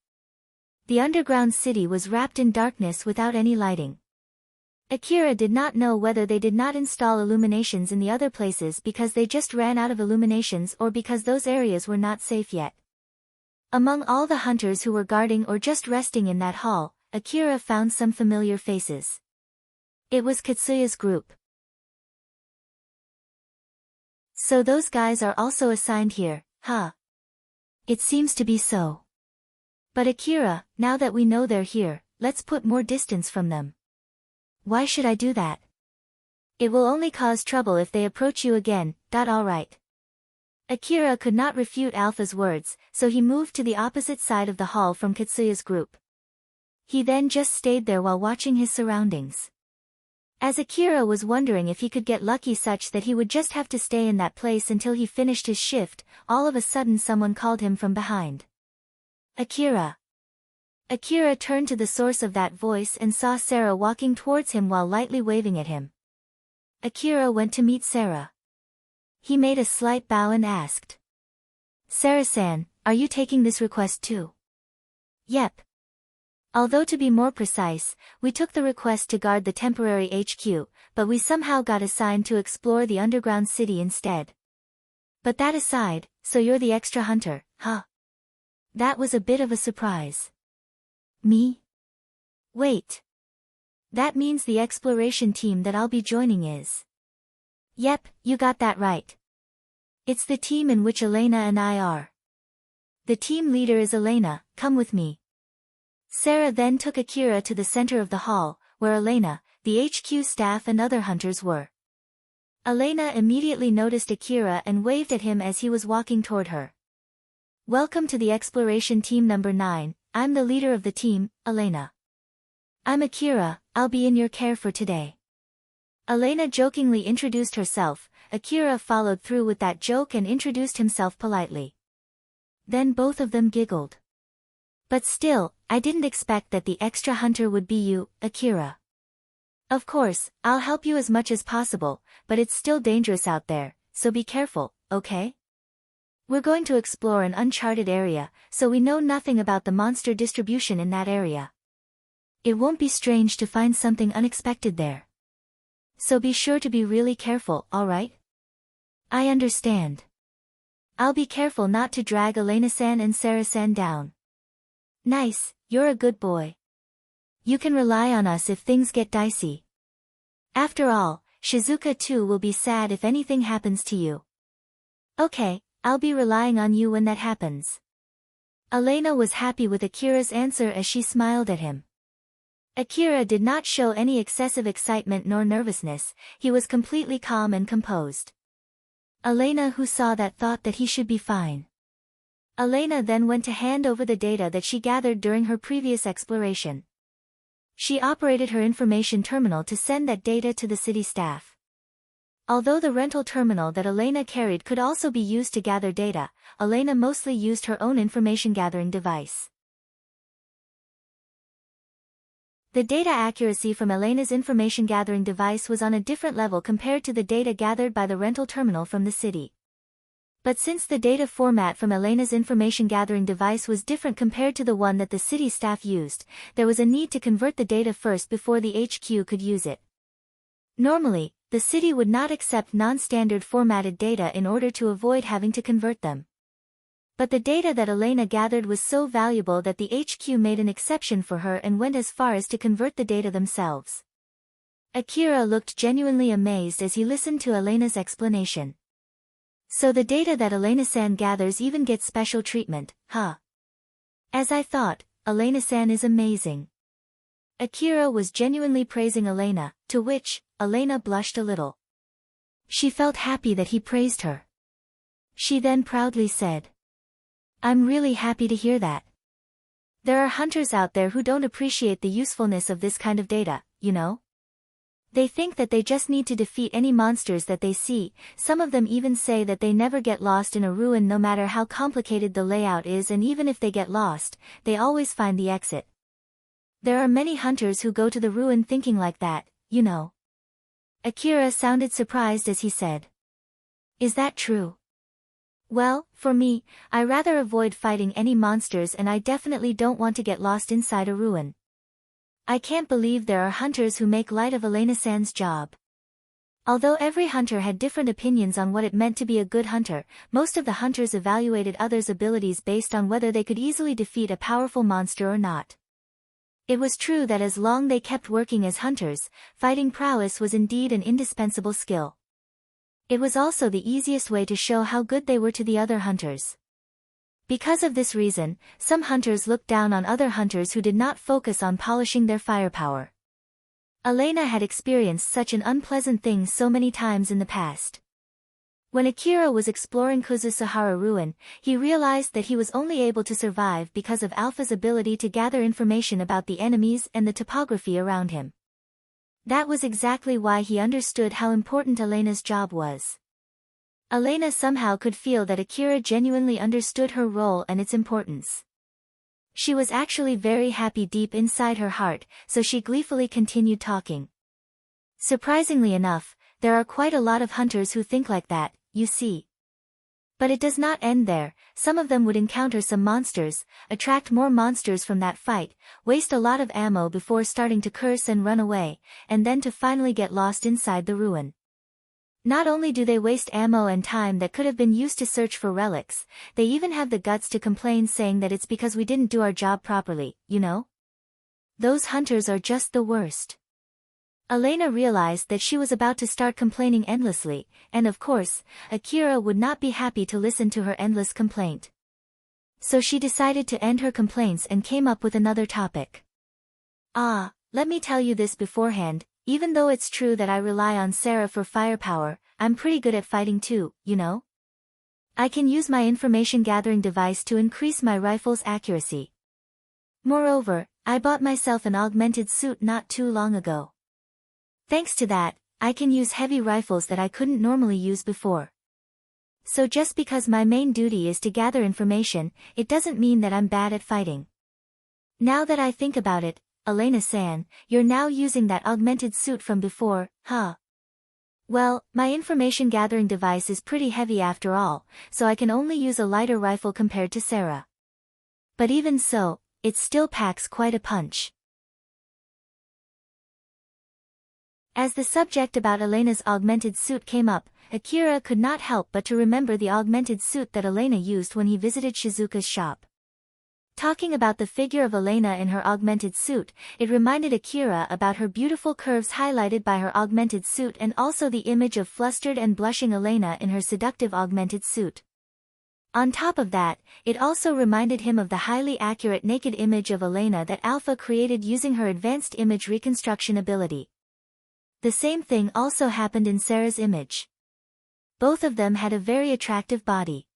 Speaker 1: The underground city was wrapped in darkness without any lighting. Akira did not know whether they did not install illuminations in the other places because they just ran out of illuminations or because those areas were not safe yet. Among all the hunters who were guarding or just resting in that hall, Akira found some familiar faces. It was Katsuya's group. So those guys are also assigned here, huh? It seems to be so. But Akira, now that we know they're here, let's put more distance from them. Why should I do that? It will only cause trouble if they approach you again. All right. Akira could not refute Alpha's words, so he moved to the opposite side of the hall from Katsuya's group. He then just stayed there while watching his surroundings. As Akira was wondering if he could get lucky such that he would just have to stay in that place until he finished his shift, all of a sudden someone called him from behind. Akira. Akira turned to the source of that voice and saw Sarah walking towards him while lightly waving at him. Akira went to meet Sarah. He made a slight bow and asked. Sarah-san, are you taking this request too? Yep. Although to be more precise, we took the request to guard the temporary HQ, but we somehow got assigned to explore the underground city instead. But that aside, so you're the extra hunter, huh? That was a bit of a surprise. Me? Wait. That means the exploration team that I'll be joining is. Yep, you got that right. It's the team in which Elena and I are. The team leader is Elena, come with me. Sarah then took Akira to the center of the hall, where Elena, the HQ staff and other hunters were. Elena immediately noticed Akira and waved at him as he was walking toward her. Welcome to the exploration team number 9, I'm the leader of the team, Elena. I'm Akira, I'll be in your care for today. Elena jokingly introduced herself. Akira followed through with that joke and introduced himself politely. Then both of them giggled. But still, I didn't expect that the extra hunter would be you, Akira. Of course, I'll help you as much as possible, but it's still dangerous out there, so be careful, okay? We're going to explore an uncharted area, so we know nothing about the monster distribution in that area. It won't be strange to find something unexpected there. So be sure to be really careful, alright? I understand. I'll be careful not to drag Elena-san and Sarah-san down. Nice, you're a good boy. You can rely on us if things get dicey. After all, Shizuka too will be sad if anything happens to you. Okay, I'll be relying on you when that happens. Elena was happy with Akira's answer as she smiled at him. Akira did not show any excessive excitement nor nervousness, he was completely calm and composed. Elena, who saw that, thought that he should be fine. Elena then went to hand over the data that she gathered during her previous exploration. She operated her information terminal to send that data to the city staff. Although the rental terminal that Elena carried could also be used to gather data, Elena mostly used her own information gathering device. The data accuracy from Elena's information gathering device was on a different level compared to the data gathered by the rental terminal from the city. But since the data format from Elena's information gathering device was different compared to the one that the city staff used, there was a need to convert the data first before the HQ could use it. Normally, the city would not accept non-standard formatted data in order to avoid having to convert them. But the data that Elena gathered was so valuable that the HQ made an exception for her and went as far as to convert the data themselves. Akira looked genuinely amazed as he listened to Elena's explanation. So the data that Elena-san gathers even gets special treatment, huh? As I thought, Elena-san is amazing. Akira was genuinely praising Elena, to which, Elena blushed a little. She felt happy that he praised her. She then proudly said, I'm really happy to hear that. There are hunters out there who don't appreciate the usefulness of this kind of data, you know? They think that they just need to defeat any monsters that they see, some of them even say that they never get lost in a ruin no matter how complicated the layout is, and even if they get lost, they always find the exit. There are many hunters who go to the ruin thinking like that, you know. Akira sounded surprised as he said. Is that true? Well, for me, I rather avoid fighting any monsters, and I definitely don't want to get lost inside a ruin. I can't believe there are hunters who make light of Elena-san's job. Although every hunter had different opinions on what it meant to be a good hunter, most of the hunters evaluated others' abilities based on whether they could easily defeat a powerful monster or not. It was true that as long as they kept working as hunters, fighting prowess was indeed an indispensable skill. It was also the easiest way to show how good they were to the other hunters. Because of this reason, some hunters looked down on other hunters who did not focus on polishing their firepower. Elena had experienced such an unpleasant thing so many times in the past. When Akira was exploring Kuzusuhara ruin, he realized that he was only able to survive because of Alpha's ability to gather information about the enemies and the topography around him. That was exactly why he understood how important Elena's job was. Elena somehow could feel that Akira genuinely understood her role and its importance. She was actually very happy deep inside her heart, so she gleefully continued talking. Surprisingly enough, there are quite a lot of hunters who think like that, you see. But it does not end there. Some of them would encounter some monsters, attract more monsters from that fight, waste a lot of ammo before starting to curse and run away, and then to finally get lost inside the ruin. Not only do they waste ammo and time that could have been used to search for relics, they even have the guts to complain saying that it's because we didn't do our job properly, you know? Those hunters are just the worst. Elena realized that she was about to start complaining endlessly, and of course, Akira would not be happy to listen to her endless complaint. So she decided to end her complaints and came up with another topic. Let me tell you this beforehand. Even though it's true that I rely on Sarah for firepower, I'm pretty good at fighting too, you know? I can use my information gathering device to increase my rifle's accuracy. Moreover, I bought myself an augmented suit not too long ago. Thanks to that, I can use heavy rifles that I couldn't normally use before. So just because my main duty is to gather information, it doesn't mean that I'm bad at fighting. Now that I think about it, Elena-san, you're now using that augmented suit from before, huh? Well, my information gathering device is pretty heavy after all, so I can only use a lighter rifle compared to Sarah. But even so, it still packs quite a punch. As the subject about Elena's augmented suit came up, Akira could not help but to remember the augmented suit that Elena used when he visited Shizuka's shop. Talking about the figure of Elena in her augmented suit, it reminded Akira about her beautiful curves highlighted by her augmented suit and also the image of flustered and blushing Elena in her seductive augmented suit. On top of that, it also reminded him of the highly accurate naked image of Elena that Alpha created using her advanced image reconstruction ability. The same thing also happened in Sarah's image. Both of them had a very attractive body.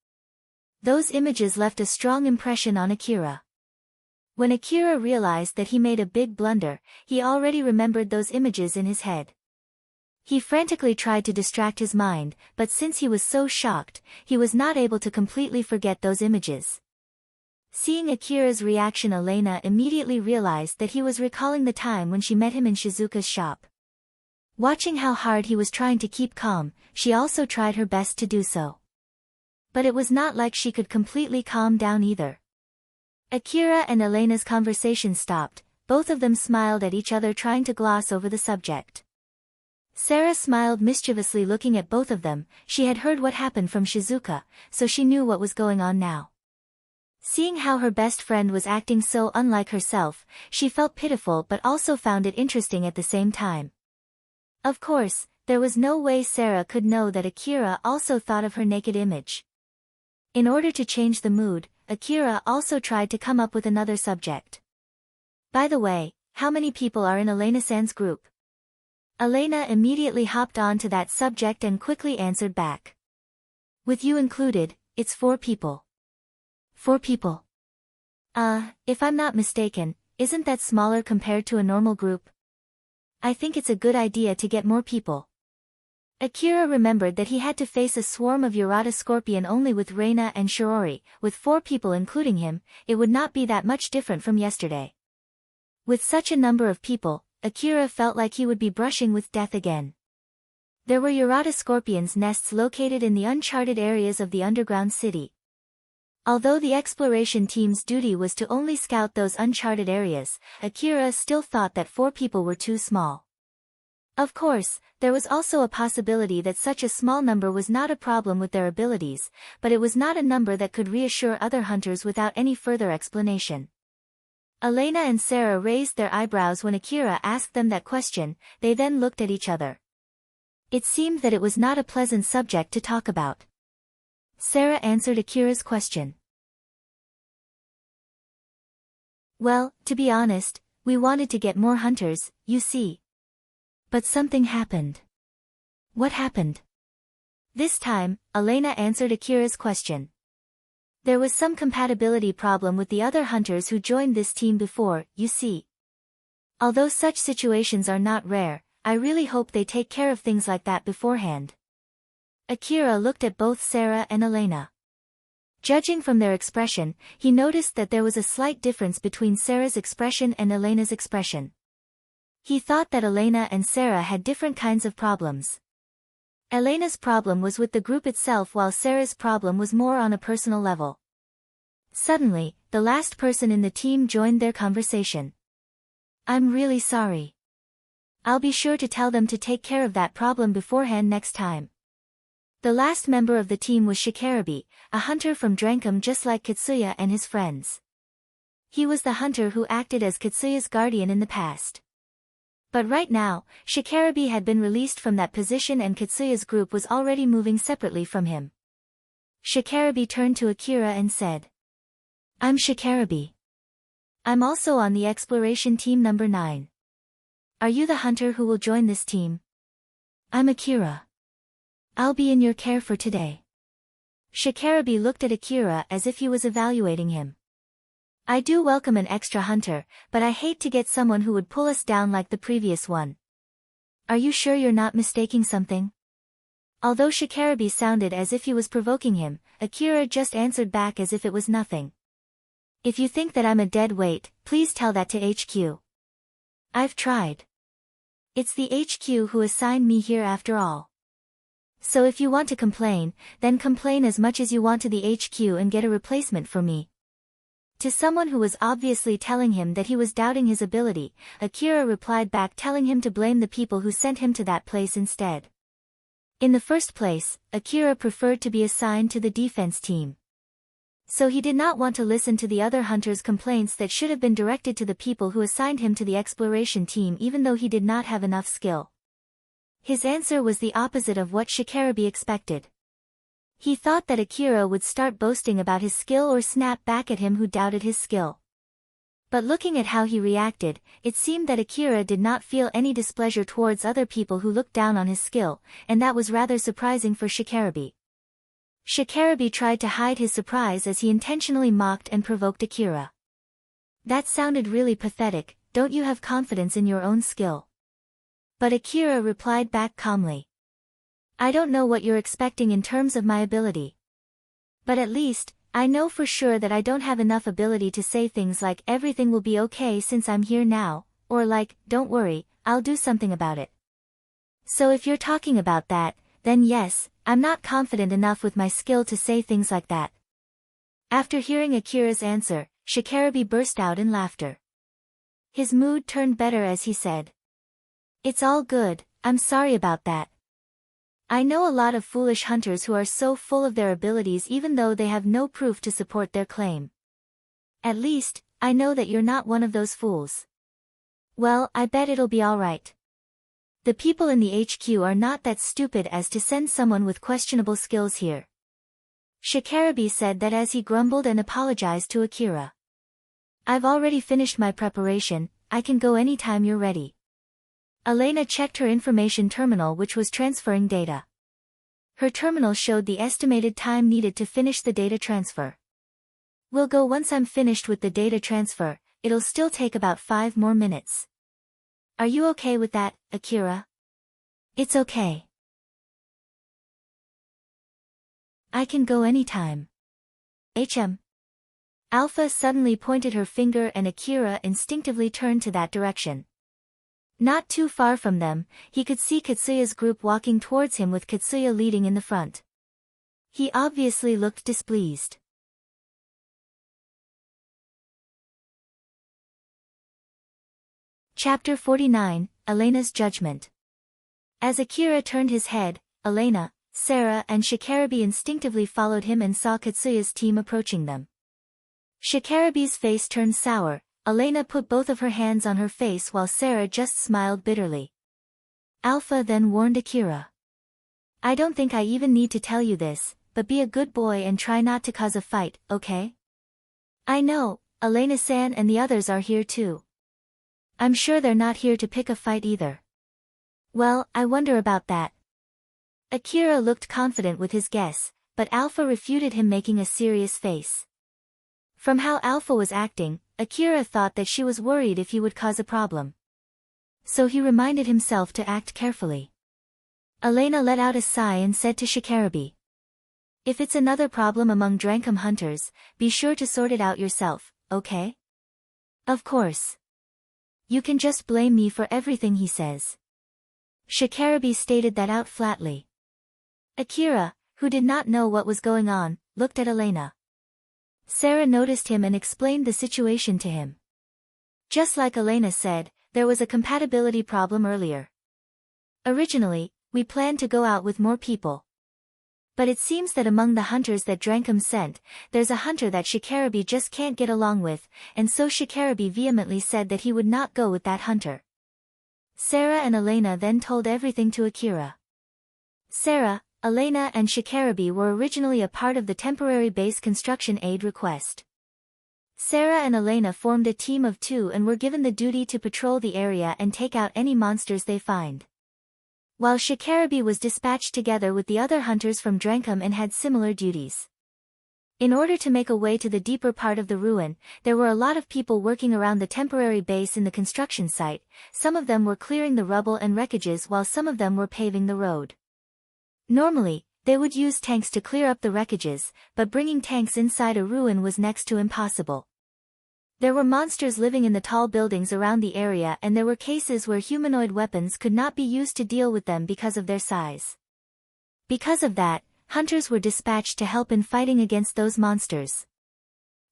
Speaker 1: Those images left a strong impression on Akira. When Akira realized that he made a big blunder, he already remembered those images in his head. He frantically tried to distract his mind, but since he was so shocked, he was not able to completely forget those images. Seeing Akira's reaction, Elena immediately realized that he was recalling the time when she met him in Shizuka's shop. Watching how hard he was trying to keep calm, she also tried her best to do so. But it was not like she could completely calm down either. Akira and Elena's conversation stopped, both of them smiled at each other trying to gloss over the subject. Sarah smiled mischievously looking at both of them. She had heard what happened from Shizuka, so she knew what was going on now. Seeing how her best friend was acting so unlike herself, she felt pitiful but also found it interesting at the same time. Of course, there was no way Sarah could know that Akira also thought of her naked image. In order to change the mood, Akira also tried to come up with another subject. By the way, how many people are in Elena-san's group? Elena immediately hopped on to that subject and quickly answered back. With you included, it's 4 people. 4 people. If I'm not mistaken, isn't that smaller compared to a normal group? I think it's a good idea to get more people. Akira remembered that he had to face a swarm of Urata Scorpion only with Reina and Shiori. With 4 people including him, it would not be that much different from yesterday. With such a number of people, Akira felt like he would be brushing with death again. There were Urata Scorpion's nests located in the uncharted areas of the underground city. Although the exploration team's duty was to only scout those uncharted areas, Akira still thought that 4 people were too small. Of course, there was also a possibility that such a small number was not a problem with their abilities, but it was not a number that could reassure other hunters without any further explanation. Elena and Sarah raised their eyebrows when Akira asked them that question. They then looked at each other. It seemed that it was not a pleasant subject to talk about. Sarah answered Akira's question. Well, to be honest, we wanted to get more hunters, you see. But something happened. What happened? This time, Elena answered Akira's question. There was some compatibility problem with the other hunters who joined this team before, you see. Although such situations are not rare, I really hope they take care of things like that beforehand. Akira looked at both Sarah and Elena. Judging from their expression, he noticed that there was a slight difference between Sarah's expression and Elena's expression. He thought that Elena and Sarah had different kinds of problems. Elena's problem was with the group itself while Sarah's problem was more on a personal level. Suddenly, the last person in the team joined their conversation. I'm really sorry. I'll be sure to tell them to take care of that problem beforehand next time. The last member of the team was Shikarabe, a hunter from Drankum just like Katsuya and his friends. He was the hunter who acted as Katsuya's guardian in the past. But right now, Shikarabe had been released from that position and Katsuya's group was already moving separately from him. Shikarabe turned to Akira and said, I'm Shikarabe. I'm also on the exploration team number 9. Are you the hunter who will join this team? I'm Akira. I'll be in your care for today. Shikarabe looked at Akira as if he was evaluating him. I do welcome an extra hunter, but I hate to get someone who would pull us down like the previous one. Are you sure you're not mistaking something? Although Shikarabe sounded as if he was provoking him, Akira just answered back as if it was nothing. If you think that I'm a dead weight, please tell that to HQ. I've tried. It's the HQ who assigned me here after all. So if you want to complain, then complain as much as you want to the HQ and get a replacement for me. To someone who was obviously telling him that he was doubting his ability, Akira replied back telling him to blame the people who sent him to that place instead. In the first place, Akira preferred to be assigned to the defense team. So he did not want to listen to the other hunters' complaints that should have been directed to the people who assigned him to the exploration team even though he did not have enough skill. His answer was the opposite of what Shikarabe expected. He thought that Akira would start boasting about his skill or snap back at him who doubted his skill. But looking at how he reacted, it seemed that Akira did not feel any displeasure towards other people who looked down on his skill, and that was rather surprising for Shikarabe. Shikarabe tried to hide his surprise as he intentionally mocked and provoked Akira. That sounded really pathetic, don't you have confidence in your own skill? But Akira replied back calmly. I don't know what you're expecting in terms of my ability. But at least, I know for sure that I don't have enough ability to say things like everything will be okay since I'm here now, or like, don't worry, I'll do something about it. So if you're talking about that, then yes, I'm not confident enough with my skill to say things like that. After hearing Akira's answer, Shikarabe burst out in laughter. His mood turned better as he said. It's all good, I'm sorry about that. I know a lot of foolish hunters who are so full of their abilities even though they have no proof to support their claim. At least, I know that you're not one of those fools. Well, I bet it'll be alright. The people in the HQ are not that stupid as to send someone with questionable skills here. Shikarabe said that as he grumbled and apologized to Akira. I've already finished my preparation, I can go anytime you're ready. Elena checked her information terminal which was transferring data. Her terminal showed the estimated time needed to finish the data transfer. We'll go once I'm finished with the data transfer, it'll still take about 5 more minutes. Are you okay with that, Akira? It's okay. I can go anytime. Alpha suddenly pointed her finger and Akira instinctively turned to that direction. Not too far from them, he could see Katsuya's group walking towards him with Katsuya leading in the front. He obviously looked displeased. Chapter 49, Elena's Judgement. As Akira turned his head, Elena, Sarah and Shikarabe instinctively followed him and saw Katsuya's team approaching them. Shikarabe's face turned sour. Elena put both of her hands on her face while Sarah just smiled bitterly. Alpha then warned Akira. I don't think I even need to tell you this, but be a good boy and try not to cause a fight, okay? I know, Elena-san and the others are here too. I'm sure they're not here to pick a fight either. Well, I wonder about that. Akira looked confident with his guess, but Alpha refuted him, making a serious face. From how Alpha was acting, Akira thought that she was worried if he would cause a problem. So he reminded himself to act carefully. Elena let out a sigh and said to Shikarabi, "If it's another problem among Drankum hunters, be sure to sort it out yourself, okay?" "Of course. You can just blame me for everything he says." Shikarabi stated that out flatly. Akira, who did not know what was going on, looked at Elena. Sarah noticed him and explained the situation to him. Just like Elena said, there was a compatibility problem earlier. Originally, we planned to go out with more people. But it seems that among the hunters that Drankum sent, there's a hunter that Shikarabi just can't get along with, and so Shikarabi vehemently said that he would not go with that hunter. Sarah and Elena then told everything to Akira. Sarah, Elena and Shikarabi were originally a part of the temporary base construction aid request. Sarah and Elena formed a team of 2 and were given the duty to patrol the area and take out any monsters they find. While Shikarabi was dispatched together with the other hunters from Drankum and had similar duties. In order to make a way to the deeper part of the ruin, there were a lot of people working around the temporary base in the construction site. Some of them were clearing the rubble and wreckages while some of them were paving the road. Normally, they would use tanks to clear up the wreckages, but bringing tanks inside a ruin was next to impossible. There were monsters living in the tall buildings around the area, and there were cases where humanoid weapons could not be used to deal with them because of their size. Because of that, hunters were dispatched to help in fighting against those monsters.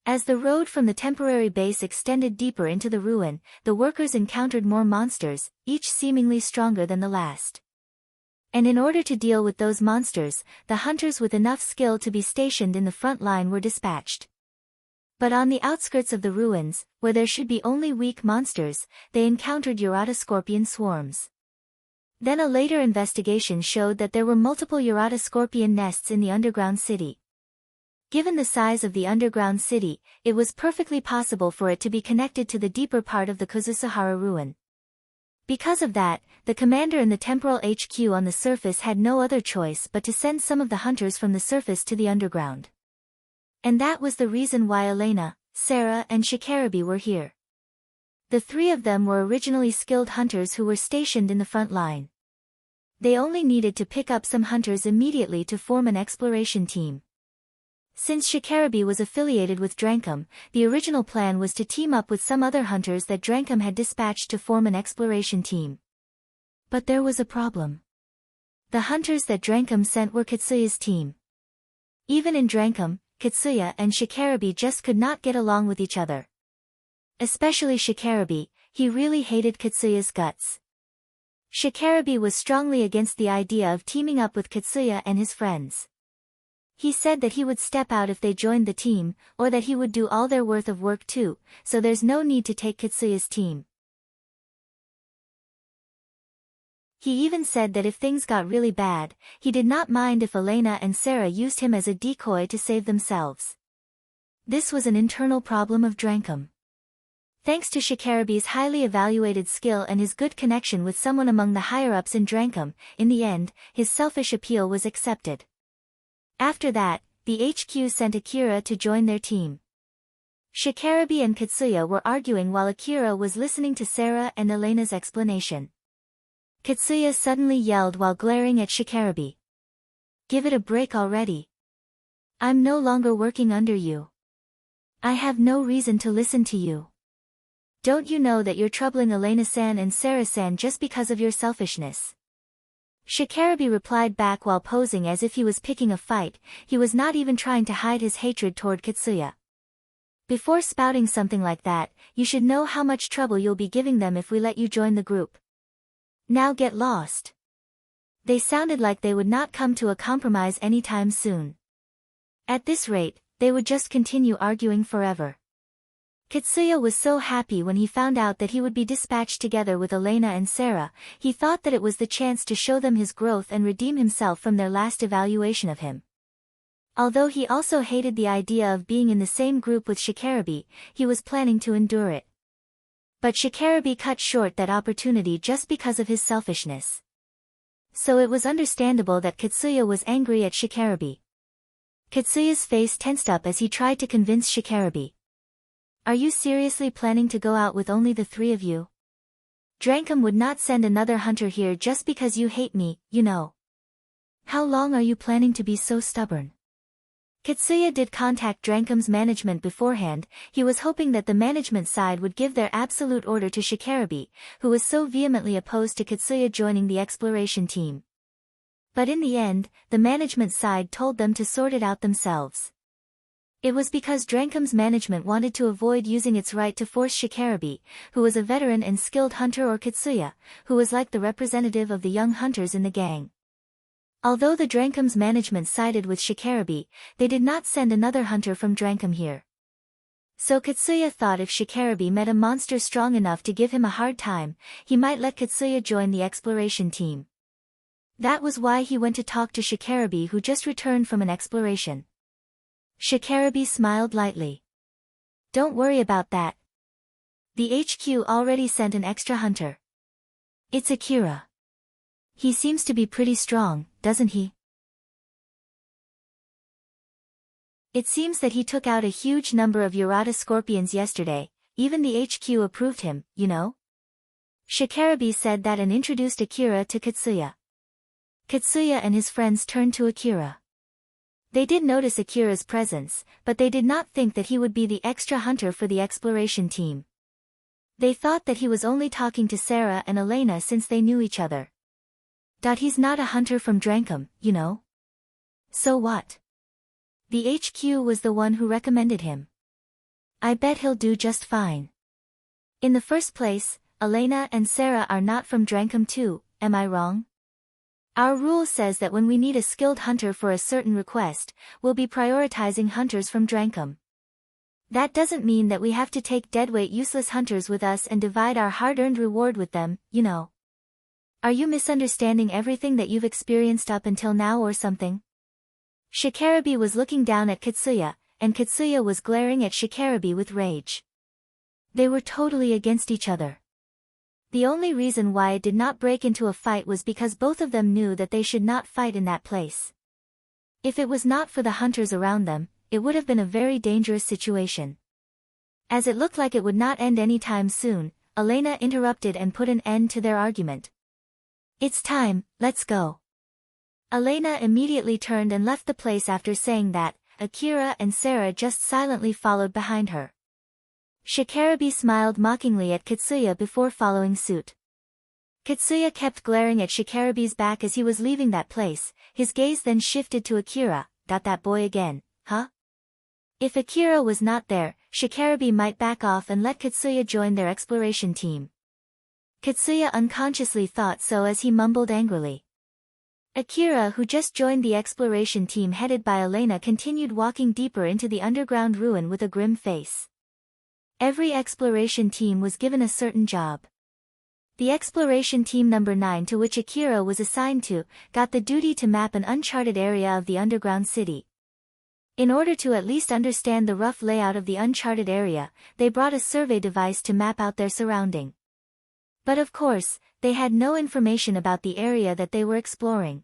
Speaker 1: As the road from the temporary base extended deeper into the ruin, the workers encountered more monsters, each seemingly stronger than the last. And in order to deal with those monsters, the hunters with enough skill to be stationed in the front line were dispatched. But on the outskirts of the ruins, where there should be only weak monsters, they encountered Urata scorpion swarms. Then a later investigation showed that there were multiple Urata scorpion nests in the underground city. Given the size of the underground city, it was perfectly possible for it to be connected to the deeper part of the Kazusuhara ruin. Because of that, the commander in the temporal HQ on the surface had no other choice but to send some of the hunters from the surface to the underground. And that was the reason why Elena, Sarah and Shikarabi were here. The 3 of them were originally skilled hunters who were stationed in the front line. They only needed to pick up some hunters immediately to form an exploration team. Since Shikarabi was affiliated with Drankum, the original plan was to team up with some other hunters that Drankum had dispatched to form an exploration team. But there was a problem. The hunters that Drankum sent were Katsuya's team. Even in Drankum, Katsuya and Shikarabi just could not get along with each other. Especially Shikarabi, he really hated Katsuya's guts. Shikarabi was strongly against the idea of teaming up with Katsuya and his friends. He said that he would step out if they joined the team, or that he would do all their worth of work too, so there's no need to take Katsuya's team. He even said that if things got really bad, he did not mind if Elena and Sarah used him as a decoy to save themselves. This was an internal problem of Drankum. Thanks to Shikarabi's highly evaluated skill and his good connection with someone among the higher-ups in Drankum, in the end, his selfish appeal was accepted. After that, the HQ sent Akira to join their team. Shikarabi and Katsuya were arguing while Akira was listening to Sarah and Elena's explanation. Katsuya suddenly yelled while glaring at Shikarabi. "Give it a break already. I'm no longer working under you. I have no reason to listen to you. Don't you know that you're troubling Elena-san and Sarah-san just because of your selfishness?" Shikarabi replied back while posing as if he was picking a fight. He was not even trying to hide his hatred toward Katsuya. "Before spouting something like that, you should know how much trouble you'll be giving them if we let you join the group. Now get lost." They sounded like they would not come to a compromise anytime soon. At this rate, they would just continue arguing forever. Katsuya was so happy when he found out that he would be dispatched together with Elena and Sarah. He thought that it was the chance to show them his growth and redeem himself from their last evaluation of him. Although he also hated the idea of being in the same group with Shikarabi, he was planning to endure it. But Shikarabi cut short that opportunity just because of his selfishness. So it was understandable that Katsuya was angry at Shikarabe. Katsuya's face tensed up as he tried to convince Shikarabe. Are you seriously planning to go out with only the three of you? Drankum would not send another hunter here just because you hate me, you know. How long are you planning to be so stubborn? Katsuya did contact Drankum's management beforehand. He was hoping that the management side would give their absolute order to Shikarabe, who was so vehemently opposed to Katsuya joining the exploration team. But in the end, the management side told them to sort it out themselves. It was because Drankum's management wanted to avoid using its right to force Shikarabe, who was a veteran and skilled hunter, or Katsuya, who was like the representative of the young hunters in the gang. Although the Drankum's management sided with Shikarabe, they did not send another hunter from Drankum here. So Katsuya thought if Shikarabe met a monster strong enough to give him a hard time, he might let Katsuya join the exploration team. That was why he went to talk to Shikarabe, who just returned from an exploration. Shikarabe smiled lightly. Don't worry about that. The HQ already sent an extra hunter. It's Akira. He seems to be pretty strong, doesn't he? It seems that he took out a huge number of Urata scorpions yesterday. Even the HQ approved him, you know? Shikarabe said that and introduced Akira to Katsuya. Katsuya and his friends turned to Akira. They did notice Akira's presence, but they did not think that he would be the extra hunter for the exploration team. They thought that he was only talking to Sarah and Elena since they knew each other. He's not a hunter from Drankum, you know? So what? The HQ was the one who recommended him. I bet he'll do just fine. In the first place, Elena and Sarah are not from Drankum too, am I wrong? Our rule says that when we need a skilled hunter for a certain request, we'll be prioritizing hunters from Drankum. That doesn't mean that we have to take deadweight useless hunters with us and divide our hard-earned reward with them, you know. Are you misunderstanding everything that you've experienced up until now or something? Shikarabe was looking down at Katsuya, and Katsuya was glaring at Shikarabe with rage. They were totally against each other. The only reason why it did not break into a fight was because both of them knew that they should not fight in that place. If it was not for the hunters around them, it would have been a very dangerous situation. As it looked like it would not end anytime soon, Elena interrupted and put an end to their argument. It's time, let's go. Elena immediately turned and left the place after saying that. Akira and Sarah just silently followed behind her. Shikarabe smiled mockingly at Katsuya before following suit. Katsuya kept glaring at Shikarabe's back as he was leaving that place. His gaze then shifted to Akira. That boy again, huh? If Akira was not there, Shikarabe might back off and let Katsuya join their exploration team. Katsuya unconsciously thought so as he mumbled angrily. Akira, who just joined the exploration team headed by Elena, continued walking deeper into the underground ruin with a grim face. Every exploration team was given a certain job. The exploration team number 9, to which Akira was assigned to, got the duty to map an uncharted area of the underground city. In order to at least understand the rough layout of the uncharted area, they brought a survey device to map out their surrounding. But of course, they had no information about the area that they were exploring.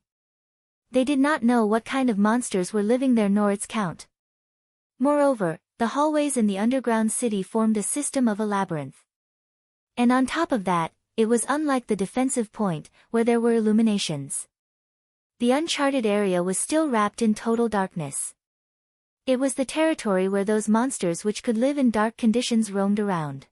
Speaker 1: They did not know what kind of monsters were living there nor its count. Moreover, the hallways in the underground city formed a system of a labyrinth. And on top of that, it was unlike the defensive point, where there were illuminations. The uncharted area was still wrapped in total darkness. It was the territory where those monsters which could live in dark conditions roamed around.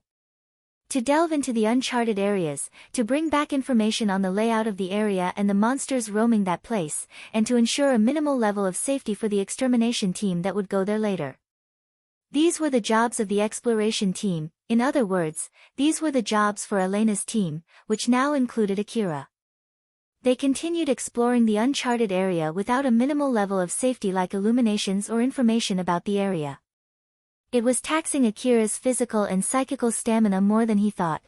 Speaker 1: To delve into the uncharted areas, to bring back information on the layout of the area and the monsters roaming that place, and to ensure a minimal level of safety for the extermination team that would go there later. These were the jobs of the exploration team. In other words, these were the jobs for Elena's team, which now included Akira. They continued exploring the uncharted area without a minimal level of safety like illuminations or information about the area. It was taxing Akira's physical and psychical stamina more than he thought.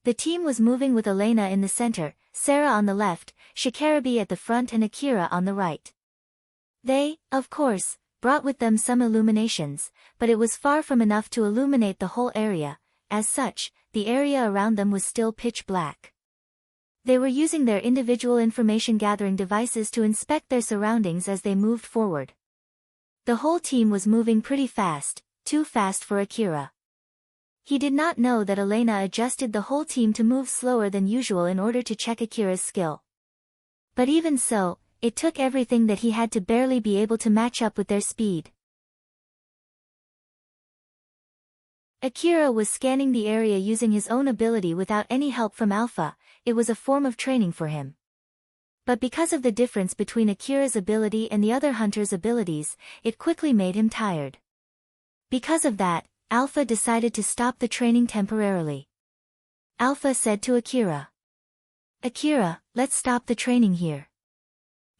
Speaker 1: The team was moving with Elena in the center, Sarah on the left, Shikarabe at the front and Akira on the right. They, of course, brought with them some illuminations, but it was far from enough to illuminate the whole area. As such, the area around them was still pitch black. They were using their individual information-gathering devices to inspect their surroundings as they moved forward. The whole team was moving pretty fast, too fast for Akira. He did not know that Elena adjusted the whole team to move slower than usual in order to check Akira's skill. But even so, it took everything that he had to barely be able to match up with their speed. Akira was scanning the area using his own ability without any help from Alpha. It was a form of training for him. But because of the difference between Akira's ability and the other hunter's abilities, it quickly made him tired. Because of that, Alpha decided to stop the training temporarily. Alpha said to Akira, "Akira, let's stop the training here.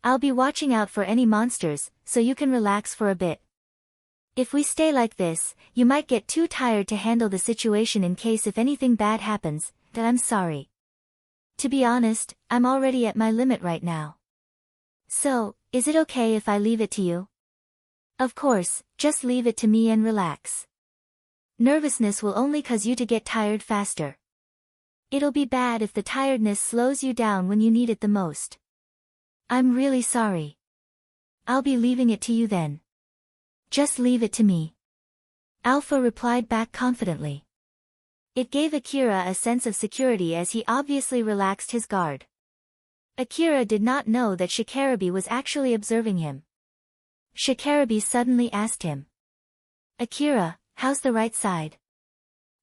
Speaker 1: I'll be watching out for any monsters, so you can relax for a bit. If we stay like this, you might get too tired to handle the situation in case if anything bad happens, then I'm sorry. To be honest, I'm already at my limit right now. So, is it okay if I leave it to you?" "Of course, just leave it to me and relax. Nervousness will only cause you to get tired faster. It'll be bad if the tiredness slows you down when you need it the most. I'm really sorry. I'll be leaving it to you then. Just leave it to me." Alpha replied back confidently. It gave Akira a sense of security as he obviously relaxed his guard. Akira did not know that Shikarabe was actually observing him. Shikarabe suddenly asked him, "Akira, how's the right side?"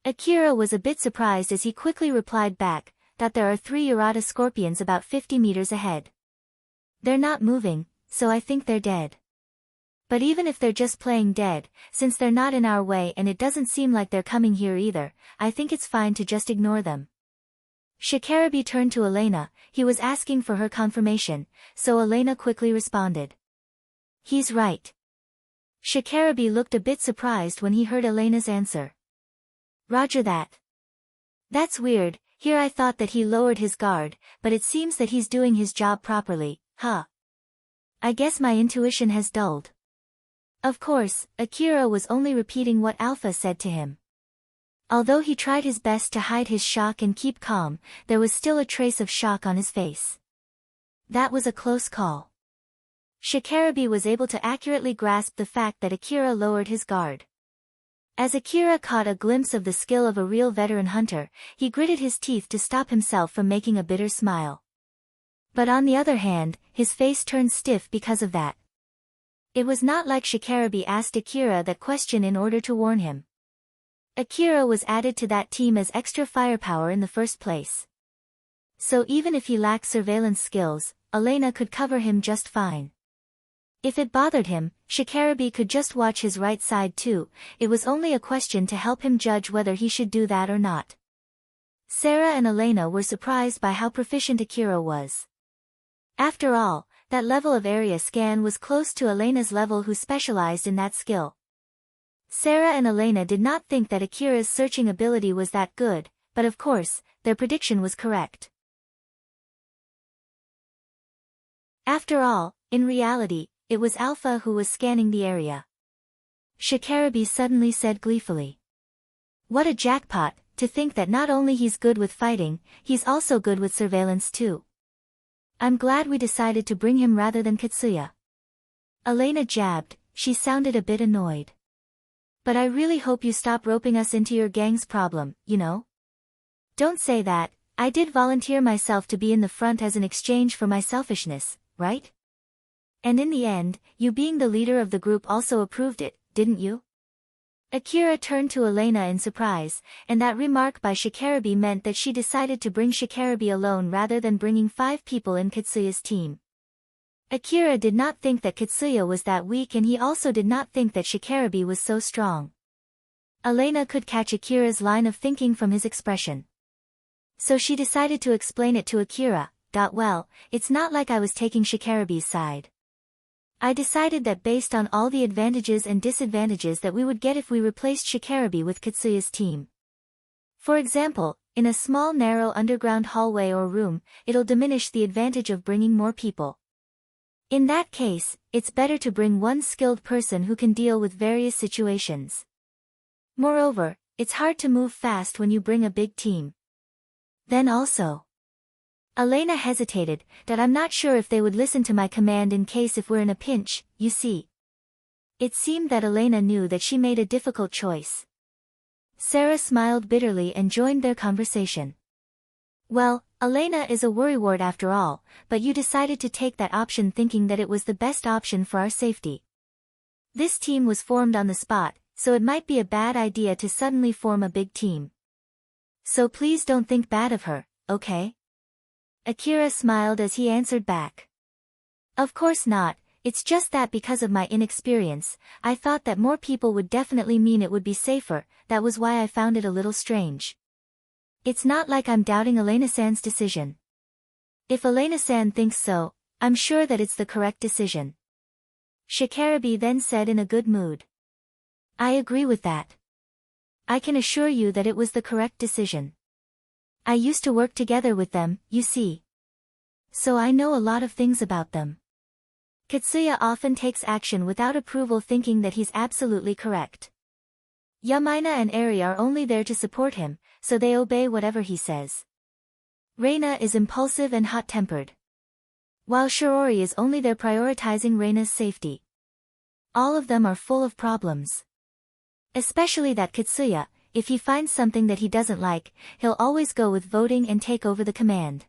Speaker 1: Akira was a bit surprised as he quickly replied back, that there are 3 Urata scorpions about 50 meters ahead. "They're not moving, so I think they're dead. But even if they're just playing dead, since they're not in our way and it doesn't seem like they're coming here either, I think it's fine to just ignore them." Shikarabe turned to Elena. He was asking for her confirmation, so Elena quickly responded, "He's right." Shikarabe looked a bit surprised when he heard Elena's answer. "Roger that. That's weird, here I thought that he lowered his guard, but it seems that he's doing his job properly, huh? I guess my intuition has dulled." Of course, Akira was only repeating what Alpha said to him. Although he tried his best to hide his shock and keep calm, there was still a trace of shock on his face. That was a close call. Shikarabe was able to accurately grasp the fact that Akira lowered his guard. As Akira caught a glimpse of the skill of a real veteran hunter, he gritted his teeth to stop himself from making a bitter smile. But on the other hand, his face turned stiff because of that. It was not like Shikarabe asked Akira that question in order to warn him. Akira was added to that team as extra firepower in the first place. So even if he lacked surveillance skills, Elena could cover him just fine. If it bothered him, Shikarabe could just watch his right side too. It was only a question to help him judge whether he should do that or not. Sarah and Elena were surprised by how proficient Akira was. After all, that level of area scan was close to Elena's level, who specialized in that skill. Sarah and Elena did not think that Akira's searching ability was that good, but of course, their prediction was correct. After all, in reality, it was Alpha who was scanning the area. Shikarabe suddenly said gleefully, "What a jackpot, to think that not only he's good with fighting, he's also good with surveillance too. I'm glad we decided to bring him rather than Katsuya." Elena jabbed. She sounded a bit annoyed. "But I really hope you stop roping us into your gang's problem, you know? Don't say that. I did volunteer myself to be in the front as an exchange for my selfishness, right? And in the end, you being the leader of the group also approved it, didn't you?" Akira turned to Elena in surprise, and that remark by Shikarabe meant that she decided to bring Shikarabe alone rather than bringing 5 people in Katsuya's team. Akira did not think that Katsuya was that weak, and he also did not think that Shikarabe was so strong. Elena could catch Akira's line of thinking from his expression. So she decided to explain it to Akira. "Well, it's not like I was taking Shikarabe's side. I decided that based on all the advantages and disadvantages that we would get if we replaced Shikarabe with Katsuya's team. For example, in a small narrow underground hallway or room, it'll diminish the advantage of bringing more people. In that case, it's better to bring one skilled person who can deal with various situations. Moreover, it's hard to move fast when you bring a big team. Then also, Elena hesitated, that I'm not sure if they would listen to my command in case if we're in a pinch, you see. It seemed that Elena knew that she made a difficult choice. Sarah smiled bitterly and joined their conversation. Well, Elena is a worrywart after all, but you decided to take that option thinking that it was the best option for our safety. This team was formed on the spot, so it might be a bad idea to suddenly form a big team. So please don't think bad of her, okay? Akira smiled as he answered back. Of course not, it's just that because of my inexperience, I thought that more people would definitely mean it would be safer, that was why I found it a little strange. It's not like I'm doubting Elena-san's decision. If Elena-san thinks so, I'm sure that it's the correct decision. Shikarabe then said in a good mood. I agree with that. I can assure you that it was the correct decision. I used to work together with them, you see. So I know a lot of things about them. Katsuya often takes action without approval thinking that he's absolutely correct. Yamaina and Eri are only there to support him, so they obey whatever he says. Reina is impulsive and hot-tempered. While Shirori is only there prioritizing Reina's safety. All of them are full of problems. Especially that Katsuya, if he finds something that he doesn't like, he'll always go with voting and take over the command.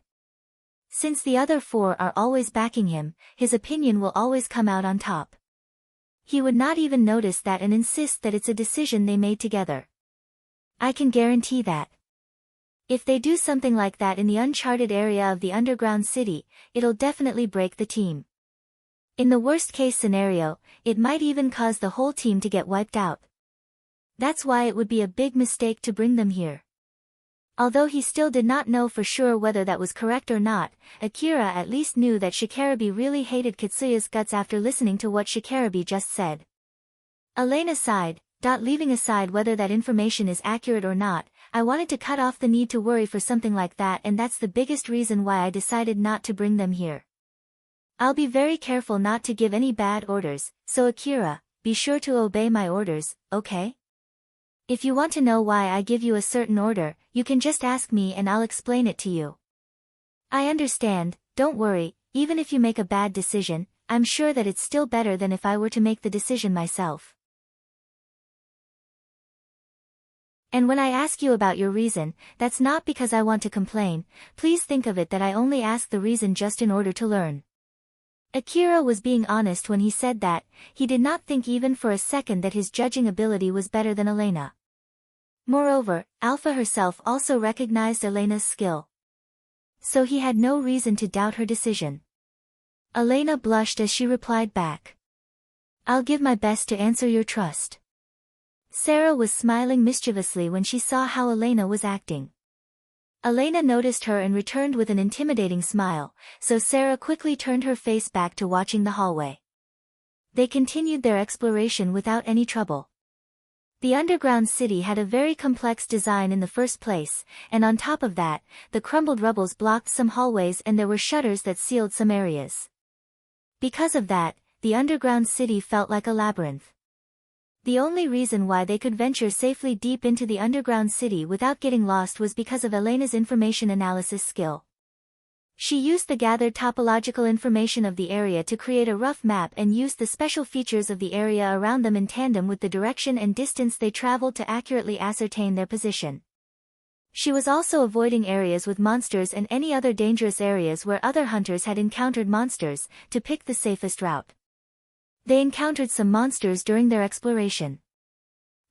Speaker 1: Since the other four are always backing him, his opinion will always come out on top. He would not even notice that and insist that it's a decision they made together. I can guarantee that. If they do something like that in the uncharted area of the underground city, it'll definitely break the team. In the worst-case scenario, it might even cause the whole team to get wiped out. That's why it would be a big mistake to bring them here. Although he still did not know for sure whether that was correct or not, Akira at least knew that Shikarabe really hated Katsuya's guts after listening to what Shikarabe just said. Elena sighed, leaving aside whether that information is accurate or not, I wanted to cut off the need to worry for something like that, and that's the biggest reason why I decided not to bring them here. I'll be very careful not to give any bad orders, so Akira, be sure to obey my orders, okay? If you want to know why I give you a certain order, you can just ask me and I'll explain it to you. I understand, don't worry, even if you make a bad decision, I'm sure that it's still better than if I were to make the decision myself. And when I ask you about your reason, that's not because I want to complain, please think of it that I only ask the reason just in order to learn. Akira was being honest when he said that, he did not think even for a second that his judging ability was better than Elena. Moreover, Alpha herself also recognized Elena's skill. So he had no reason to doubt her decision. Elena blushed as she replied back. I'll give my best to answer your trust. Sarah was smiling mischievously when she saw how Elena was acting. Elena noticed her and returned with an intimidating smile, so Sarah quickly turned her face back to watching the hallway. They continued their exploration without any trouble. The underground city had a very complex design in the first place, and on top of that, the crumbled rubbles blocked some hallways and there were shutters that sealed some areas. Because of that, the underground city felt like a labyrinth. The only reason why they could venture safely deep into the underground city without getting lost was because of Elena's information analysis skill. She used the gathered topological information of the area to create a rough map and used the special features of the area around them in tandem with the direction and distance they traveled to accurately ascertain their position. She was also avoiding areas with monsters and any other dangerous areas where other hunters had encountered monsters, to pick the safest route. They encountered some monsters during their exploration.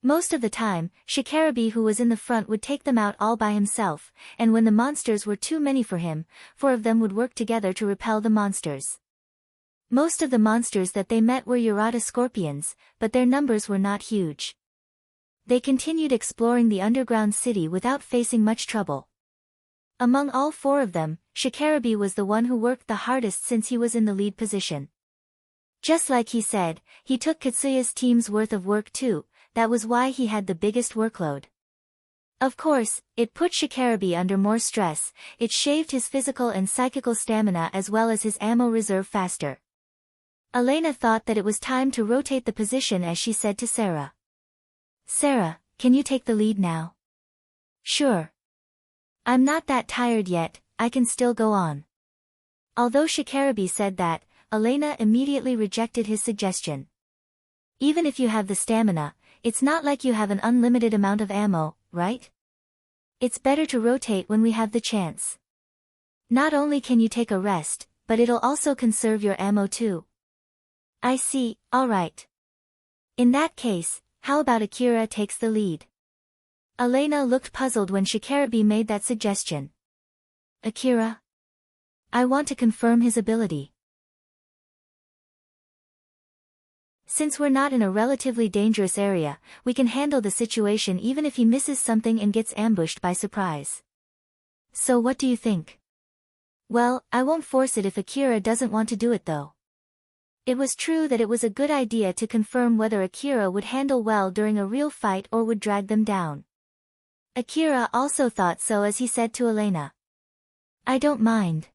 Speaker 1: Most of the time, Shikarabe who was in the front would take them out all by himself, and when the monsters were too many for him, 4 of them would work together to repel the monsters. Most of the monsters that they met were Urata scorpions, but their numbers were not huge. They continued exploring the underground city without facing much trouble. Among all 4 of them, Shikarabe was the one who worked the hardest since he was in the lead position. Just like he said, he took Katsuya's team's worth of work too, that was why he had the biggest workload. Of course, it put Shikarabe under more stress, it shaved his physical and psychical stamina as well as his ammo reserve faster. Elena thought that it was time to rotate the position as she said to Sarah. Sarah, can you take the lead now? Sure. I'm not that tired yet, I can still go on. Although Shikarabi said that, Elena immediately rejected his suggestion. Even if you have the stamina, it's not like you have an unlimited amount of ammo, right? It's better to rotate when we have the chance. Not only can you take a rest, but it'll also conserve your ammo too. I see, alright. In that case, how about Akira takes the lead? Elena looked puzzled when Shikarabi made that suggestion. Akira? I want to confirm his ability. Since we're not in a relatively dangerous area, we can handle the situation even if he misses something and gets ambushed by surprise. So what do you think? Well, I won't force it if Akira doesn't want to do it though. It was true that it was a good idea to confirm whether Akira would handle well during a real fight or would drag them down. Akira also thought so as he said to Elena. I don't mind.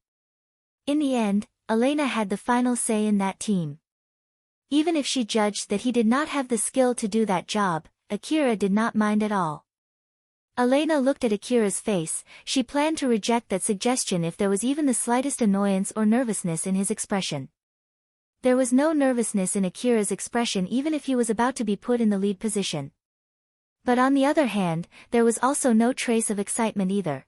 Speaker 1: In the end, Elena had the final say in that team. Even if she judged that he did not have the skill to do that job, Akira did not mind at all. Elena looked at Akira's face. She planned to reject that suggestion if there was even the slightest annoyance or nervousness in his expression. There was no nervousness in Akira's expression even if he was about to be put in the lead position. But on the other hand, there was also no trace of excitement either.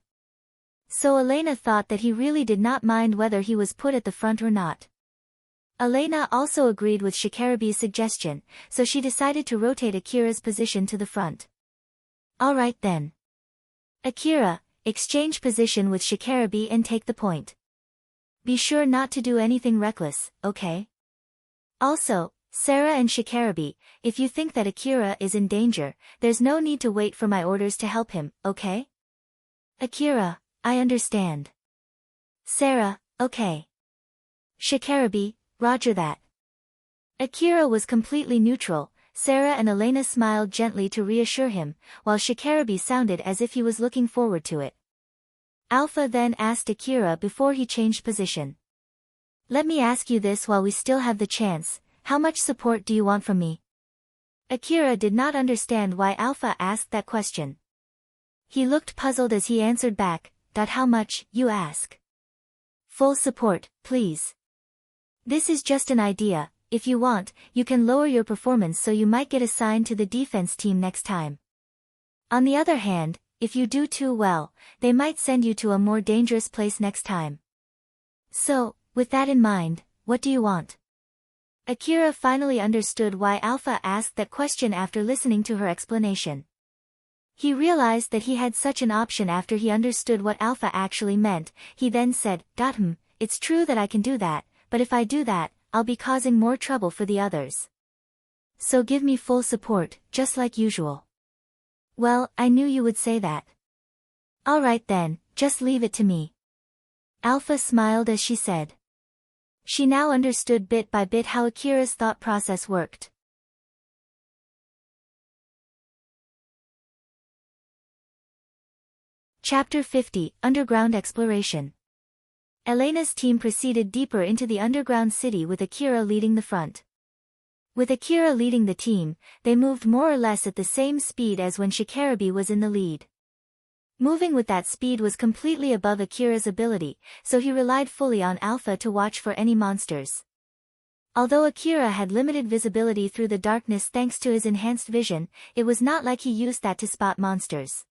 Speaker 1: So Elena thought that he really did not mind whether he was put at the front or not. Elena also agreed with Shikarabi's suggestion, so she decided to rotate Akira's position to the front. Alright then. Akira, exchange position with Shikarabi and take the point. Be sure not to do anything reckless, okay? Also, Sarah and Shikarabi, if you think that Akira is in danger, there's no need to wait for my orders to help him, okay? Akira, I understand. Sarah, okay. Shikarabi, roger that. Akira was completely neutral. Sarah and Elena smiled gently to reassure him, while Shikarabi sounded as if he was looking forward to it. Alpha then asked Akira before he changed position. Let me ask you this while we still have the chance, how much support do you want from me? Akira did not understand why Alpha asked that question. He looked puzzled as he answered back, how much, you ask? Full support, please. This is just an idea. If you want, you can lower your performance so you might get assigned to the defense team next time. On the other hand, if you do too well, they might send you to a more dangerous place next time. So, with that in mind, what do you want? Akira finally understood why Alpha asked that question after listening to her explanation. He realized that he had such an option after he understood what Alpha actually meant. He then said, it's true that I can do that, but if I do that, I'll be causing more trouble for the others. So give me full support, just like usual. Well, I knew you would say that. Alright then, just leave it to me. Alpha smiled as she said. She now understood bit by bit how Akira's thought process worked. Chapter 50, Underground Exploration. Elena's team proceeded deeper into the underground city with Akira leading the front. With Akira leading the team, they moved more or less at the same speed as when Shikarabi was in the lead. Moving with that speed was completely above Akira's ability, so he relied fully on Alpha to watch for any monsters. Although Akira had limited visibility through the darkness thanks to his enhanced vision, it was not like he used that to spot monsters.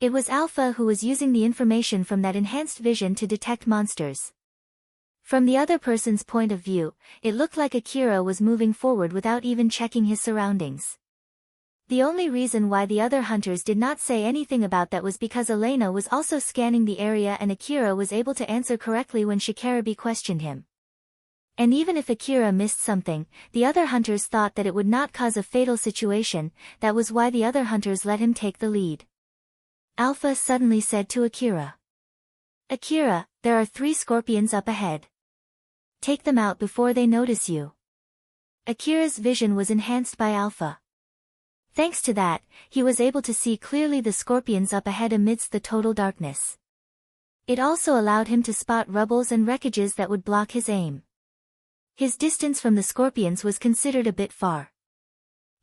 Speaker 1: It was Alpha who was using the information from that enhanced vision to detect monsters. From the other person's point of view, it looked like Akira was moving forward without even checking his surroundings. The only reason why the other hunters did not say anything about that was because Elena was also scanning the area and Akira was able to answer correctly when Shikarabi questioned him. And even if Akira missed something, the other hunters thought that it would not cause a fatal situation. That was why the other hunters let him take the lead. Alpha suddenly said to Akira. Akira, there are 3 scorpions up ahead. Take them out before they notice you. Akira's vision was enhanced by Alpha. Thanks to that, he was able to see clearly the scorpions up ahead amidst the total darkness. It also allowed him to spot rubbles and wreckages that would block his aim. His distance from the scorpions was considered a bit far.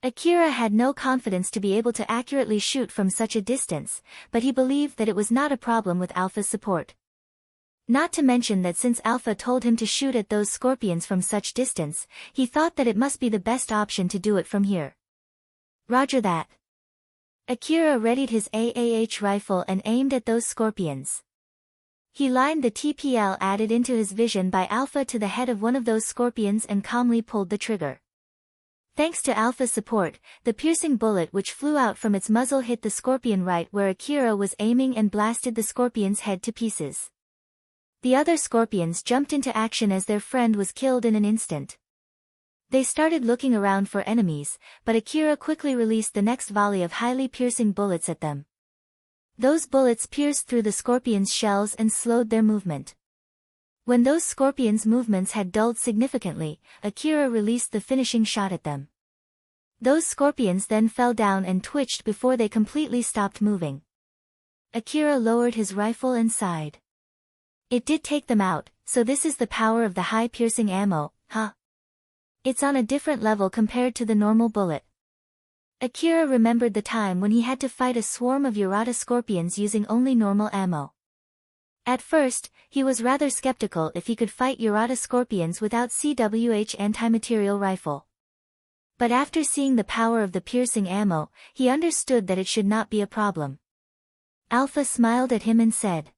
Speaker 1: Akira had no confidence to be able to accurately shoot from such a distance, but he believed that it was not a problem with Alpha's support. Not to mention that since Alpha told him to shoot at those scorpions from such distance, he thought that it must be the best option to do it from here. Roger that. Akira readied his AAH rifle and aimed at those scorpions. He lined the TPL added into his vision by Alpha to the head of one of those scorpions and calmly pulled the trigger. Thanks to Alpha's support, the piercing bullet which flew out from its muzzle hit the scorpion right where Akira was aiming and blasted the scorpion's head to pieces. The other scorpions jumped into action as their friend was killed in an instant. They started looking around for enemies, but Akira quickly released the next volley of highly piercing bullets at them. Those bullets pierced through the scorpions' shells and slowed their movement. When those scorpions' movements had dulled significantly, Akira released the finishing shot at them. Those scorpions then fell down and twitched before they completely stopped moving. Akira lowered his rifle and sighed. It did take them out, so this is the power of the high piercing ammo, huh? It's on a different level compared to the normal bullet. Akira remembered the time when he had to fight a swarm of Urata scorpions using only normal ammo. At first, he was rather skeptical if he could fight Urata scorpions without CWH anti-material rifle. But after seeing the power of the piercing ammo, he understood that it should not be a problem. Alpha smiled at him and said,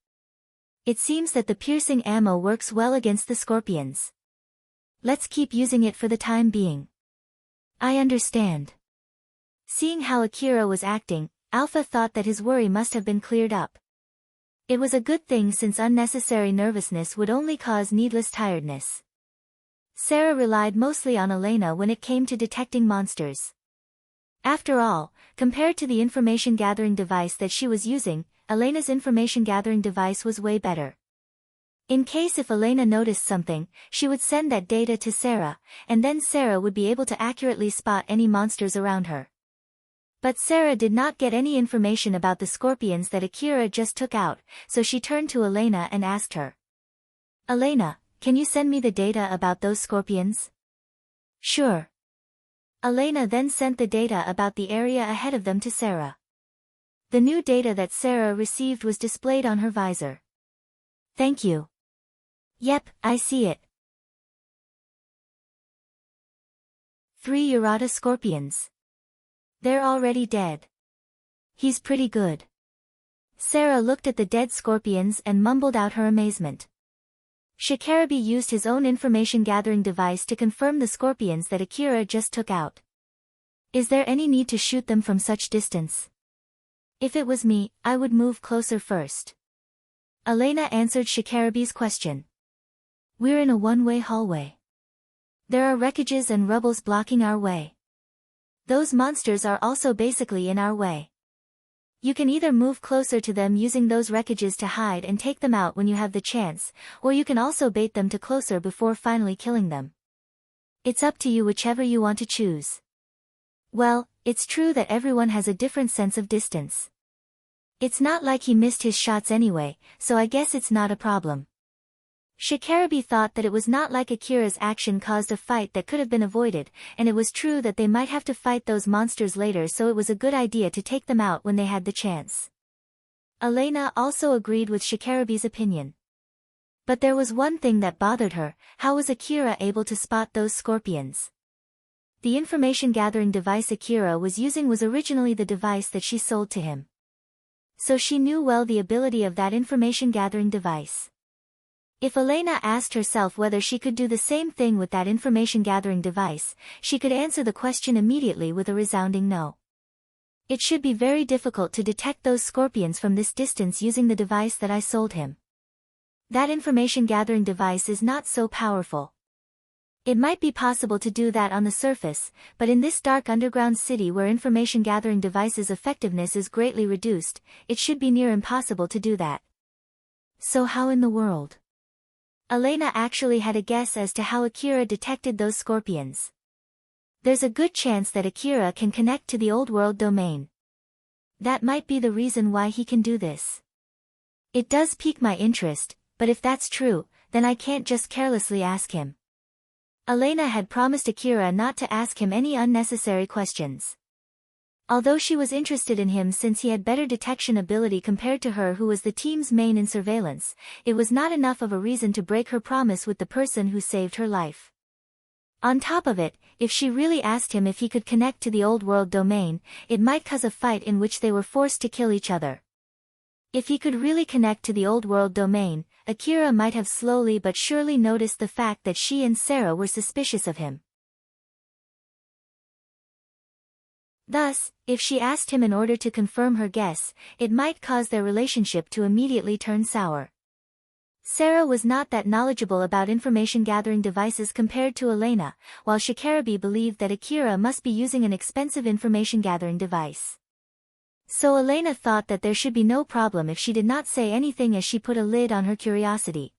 Speaker 1: "It seems that the piercing ammo works well against the scorpions. Let's keep using it for the time being." "I understand." Seeing how Akira was acting, Alpha thought that his worry must have been cleared up. It was a good thing since unnecessary nervousness would only cause needless tiredness. Sarah relied mostly on Elena when it came to detecting monsters. After all, compared to the information-gathering device that she was using, Elena's information-gathering device was way better. In case if Elena noticed something, she would send that data to Sarah, and then Sarah would be able to accurately spot any monsters around her. But Sarah did not get any information about the scorpions that Akira just took out, so she turned to Elena and asked her, "Elena, can you send me the data about those scorpions?" "Sure." Elena then sent the data about the area ahead of them to Sarah. The new data that Sarah received was displayed on her visor. "Thank you." "Yep, I see it." 3 Urata scorpions. They're already dead. He's pretty good. Sarah looked at the dead scorpions and mumbled out her amazement. Shikarabe used his own information-gathering device to confirm the scorpions that Akira just took out. "Is there any need to shoot them from such distance?" "If it was me, I would move closer first." Elena answered Shikarabe's question. "We're in a one-way hallway. There are wreckages and rubbles blocking our way. Those monsters are also basically in our way. You can either move closer to them using those wreckages to hide and take them out when you have the chance, or you can also bait them to closer before finally killing them. It's up to you whichever you want to choose." Well, it's true that everyone has a different sense of distance. It's not like he missed his shots anyway, so I guess it's not a problem. Shikarabe thought that it was not like Akira's action caused a fight that could have been avoided, and it was true that they might have to fight those monsters later, so it was a good idea to take them out when they had the chance. Elena also agreed with Shikarabe's opinion. But there was one thing that bothered her: how was Akira able to spot those scorpions? The information-gathering device Akira was using was originally the device that she sold to him. So she knew well the ability of that information-gathering device. If Elena asked herself whether she could do the same thing with that information-gathering device, she could answer the question immediately with a resounding no. It should be very difficult to detect those scorpions from this distance using the device that I sold him. That information-gathering device is not so powerful. It might be possible to do that on the surface, but in this dark underground city where information-gathering devices' effectiveness is greatly reduced, it should be near impossible to do that. So how in the world? Elena actually had a guess as to how Akira detected those scorpions. There's a good chance that Akira can connect to the old world domain. That might be the reason why he can do this. It does pique my interest, but if that's true, then I can't just carelessly ask him. Elena had promised Akira not to ask him any unnecessary questions. Although she was interested in him since he had better detection ability compared to her who was the team's main in surveillance, it was not enough of a reason to break her promise with the person who saved her life. On top of it, if she really asked him if he could connect to the old world domain, it might cause a fight in which they were forced to kill each other. If he could really connect to the old world domain, Akira might have slowly but surely noticed the fact that she and Sarah were suspicious of him. Thus, if she asked him in order to confirm her guess, it might cause their relationship to immediately turn sour. Sarah was not that knowledgeable about information-gathering devices compared to Elena, while Shikarabe believed that Akira must be using an expensive information-gathering device. So Elena thought that there should be no problem if she did not say anything as she put a lid on her curiosity.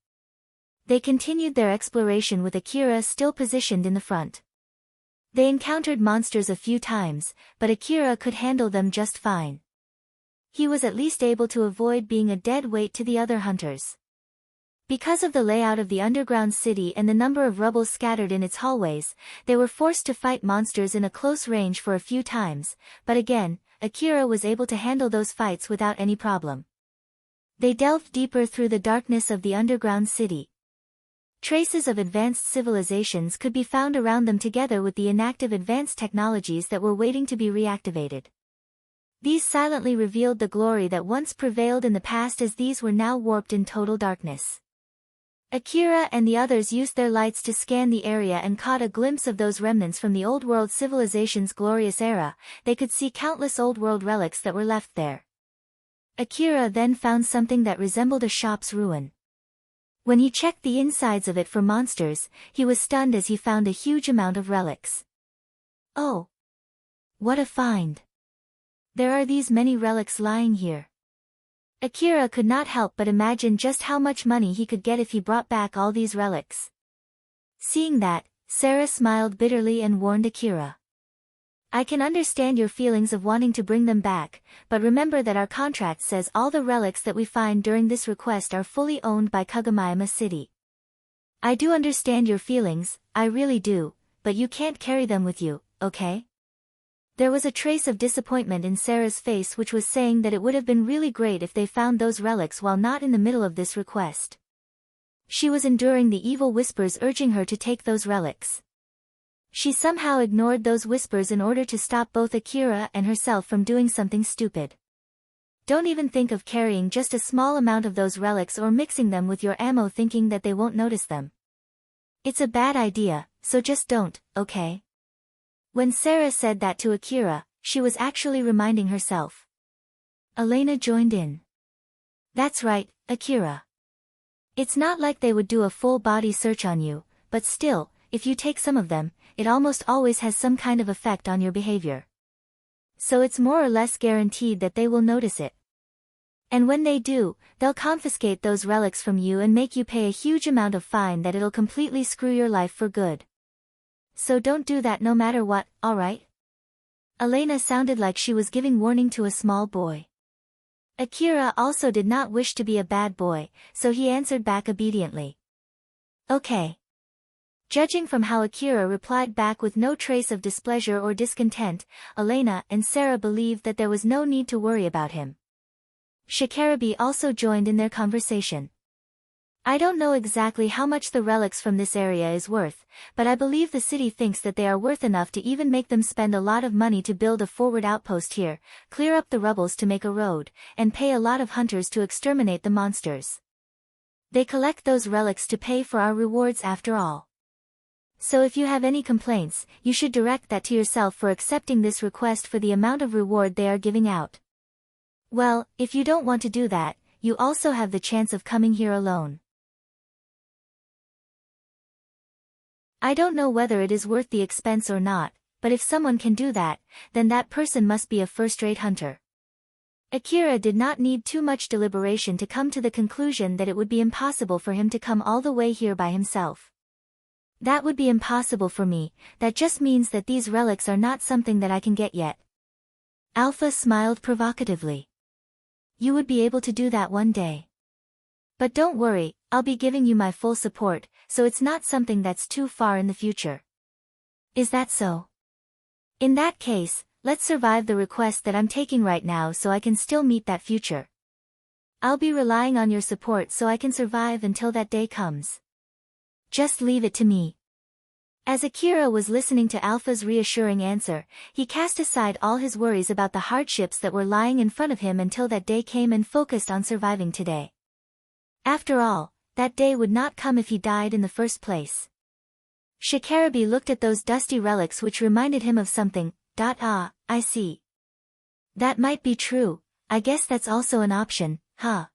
Speaker 1: They continued their exploration with Akira still positioned in the front. They encountered monsters a few times, but Akira could handle them just fine. He was at least able to avoid being a dead weight to the other hunters. Because of the layout of the underground city and the number of rubble scattered in its hallways, they were forced to fight monsters in a close range for a few times, but again, Akira was able to handle those fights without any problem. They delved deeper through the darkness of the underground city. Traces of advanced civilizations could be found around them together with the inactive advanced technologies that were waiting to be reactivated. These silently revealed the glory that once prevailed in the past as these were now warped in total darkness. Akira and the others used their lights to scan the area and caught a glimpse of those remnants from the old world civilization's glorious era. They could see countless old world relics that were left there. Akira then found something that resembled a shop's ruin. When he checked the insides of it for monsters, he was stunned as he found a huge amount of relics. Oh! What a find! There are these many relics lying here. Akira could not help but imagine just how much money he could get if he brought back all these relics. Seeing that, Sarah smiled bitterly and warned Akira. I can understand your feelings of wanting to bring them back, but remember that our contract says all the relics that we find during this request are fully owned by Kagomayama City. I do understand your feelings, I really do, but you can't carry them with you, okay? There was a trace of disappointment in Sarah's face which was saying that it would have been really great if they found those relics while not in the middle of this request. She was enduring the evil whispers urging her to take those relics. She somehow ignored those whispers in order to stop both Akira and herself from doing something stupid. Don't even think of carrying just a small amount of those relics or mixing them with your ammo thinking that they won't notice them. It's a bad idea, so just don't, okay? When Sarah said that to Akira, she was actually reminding herself. Elena joined in. That's right, Akira. It's not like they would do a full body search on you, but still, if you take some of them, it almost always has some kind of effect on your behavior. So it's more or less guaranteed that they will notice it. And when they do, they'll confiscate those relics from you and make you pay a huge amount of fine that it'll completely screw your life for good. So don't do that no matter what, alright? Elena sounded like she was giving warning to a small boy. Akira also did not wish to be a bad boy, so he answered back obediently. Okay. Judging from how Akira replied back with no trace of displeasure or discontent, Elena and Sarah believed that there was no need to worry about him. Shikarabe also joined in their conversation. I don't know exactly how much the relics from this area is worth, but I believe the city thinks that they are worth enough to even make them spend a lot of money to build a forward outpost here, clear up the rubbles to make a road, and pay a lot of hunters to exterminate the monsters. They collect those relics to pay for our rewards after all. So if you have any complaints, you should direct that to yourself for accepting this request for the amount of reward they are giving out. Well, if you don't want to do that, you also have the chance of coming here alone. I don't know whether it is worth the expense or not, but if someone can do that, then that person must be a first-rate hunter. Akira did not need too much deliberation to come to the conclusion that it would be impossible for him to come all the way here by himself. That would be impossible for me, that just means that these relics are not something that I can get yet. Alpha smiled provocatively. You would be able to do that one day. But don't worry, I'll be giving you my full support, so it's not something that's too far in the future. Is that so? In that case, let's survive the request that I'm taking right now so I can still meet that future. I'll be relying on your support so I can survive until that day comes. Just leave it to me. As Akira was listening to Alpha's reassuring answer, he cast aside all his worries about the hardships that were lying in front of him until that day came and focused on surviving today. After all, that day would not come if he died in the first place. Shikarabe looked at those dusty relics which reminded him of something. I see. That might be true, I guess that's also an option, huh?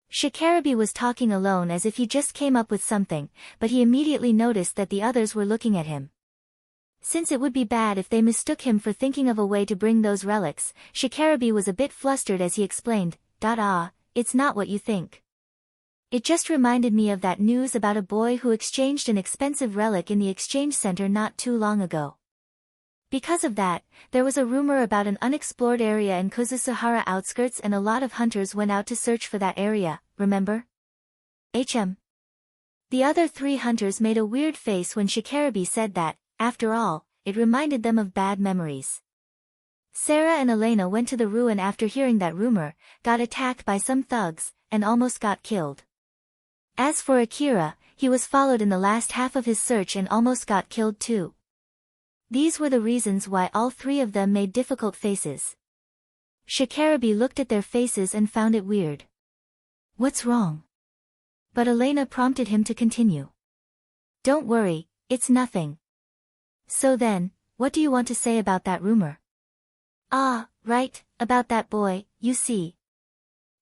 Speaker 1: Shikarabe was talking alone as if he just came up with something, but he immediately noticed that the others were looking at him. Since it would be bad if they mistook him for thinking of a way to bring those relics, Shikarabe was a bit flustered as he explained, it's not what you think. It just reminded me of that news about a boy who exchanged an expensive relic in the exchange center not too long ago. Because of that, there was a rumor about an unexplored area in Kuzusuhara outskirts and a lot of hunters went out to search for that area, remember? The other 3 hunters made a weird face when Shikarabe said that. After all, it reminded them of bad memories. Sarah and Elena went to the ruin after hearing that rumor, got attacked by some thugs, and almost got killed. As for Akira, he was followed in the last half of his search and almost got killed too. These were the reasons why all 3 of them made difficult faces. Shikarabe looked at their faces and found it weird. What's wrong? But Elena prompted him to continue. Don't worry, it's nothing. So then, what do you want to say about that rumor? Right, about that boy, you see.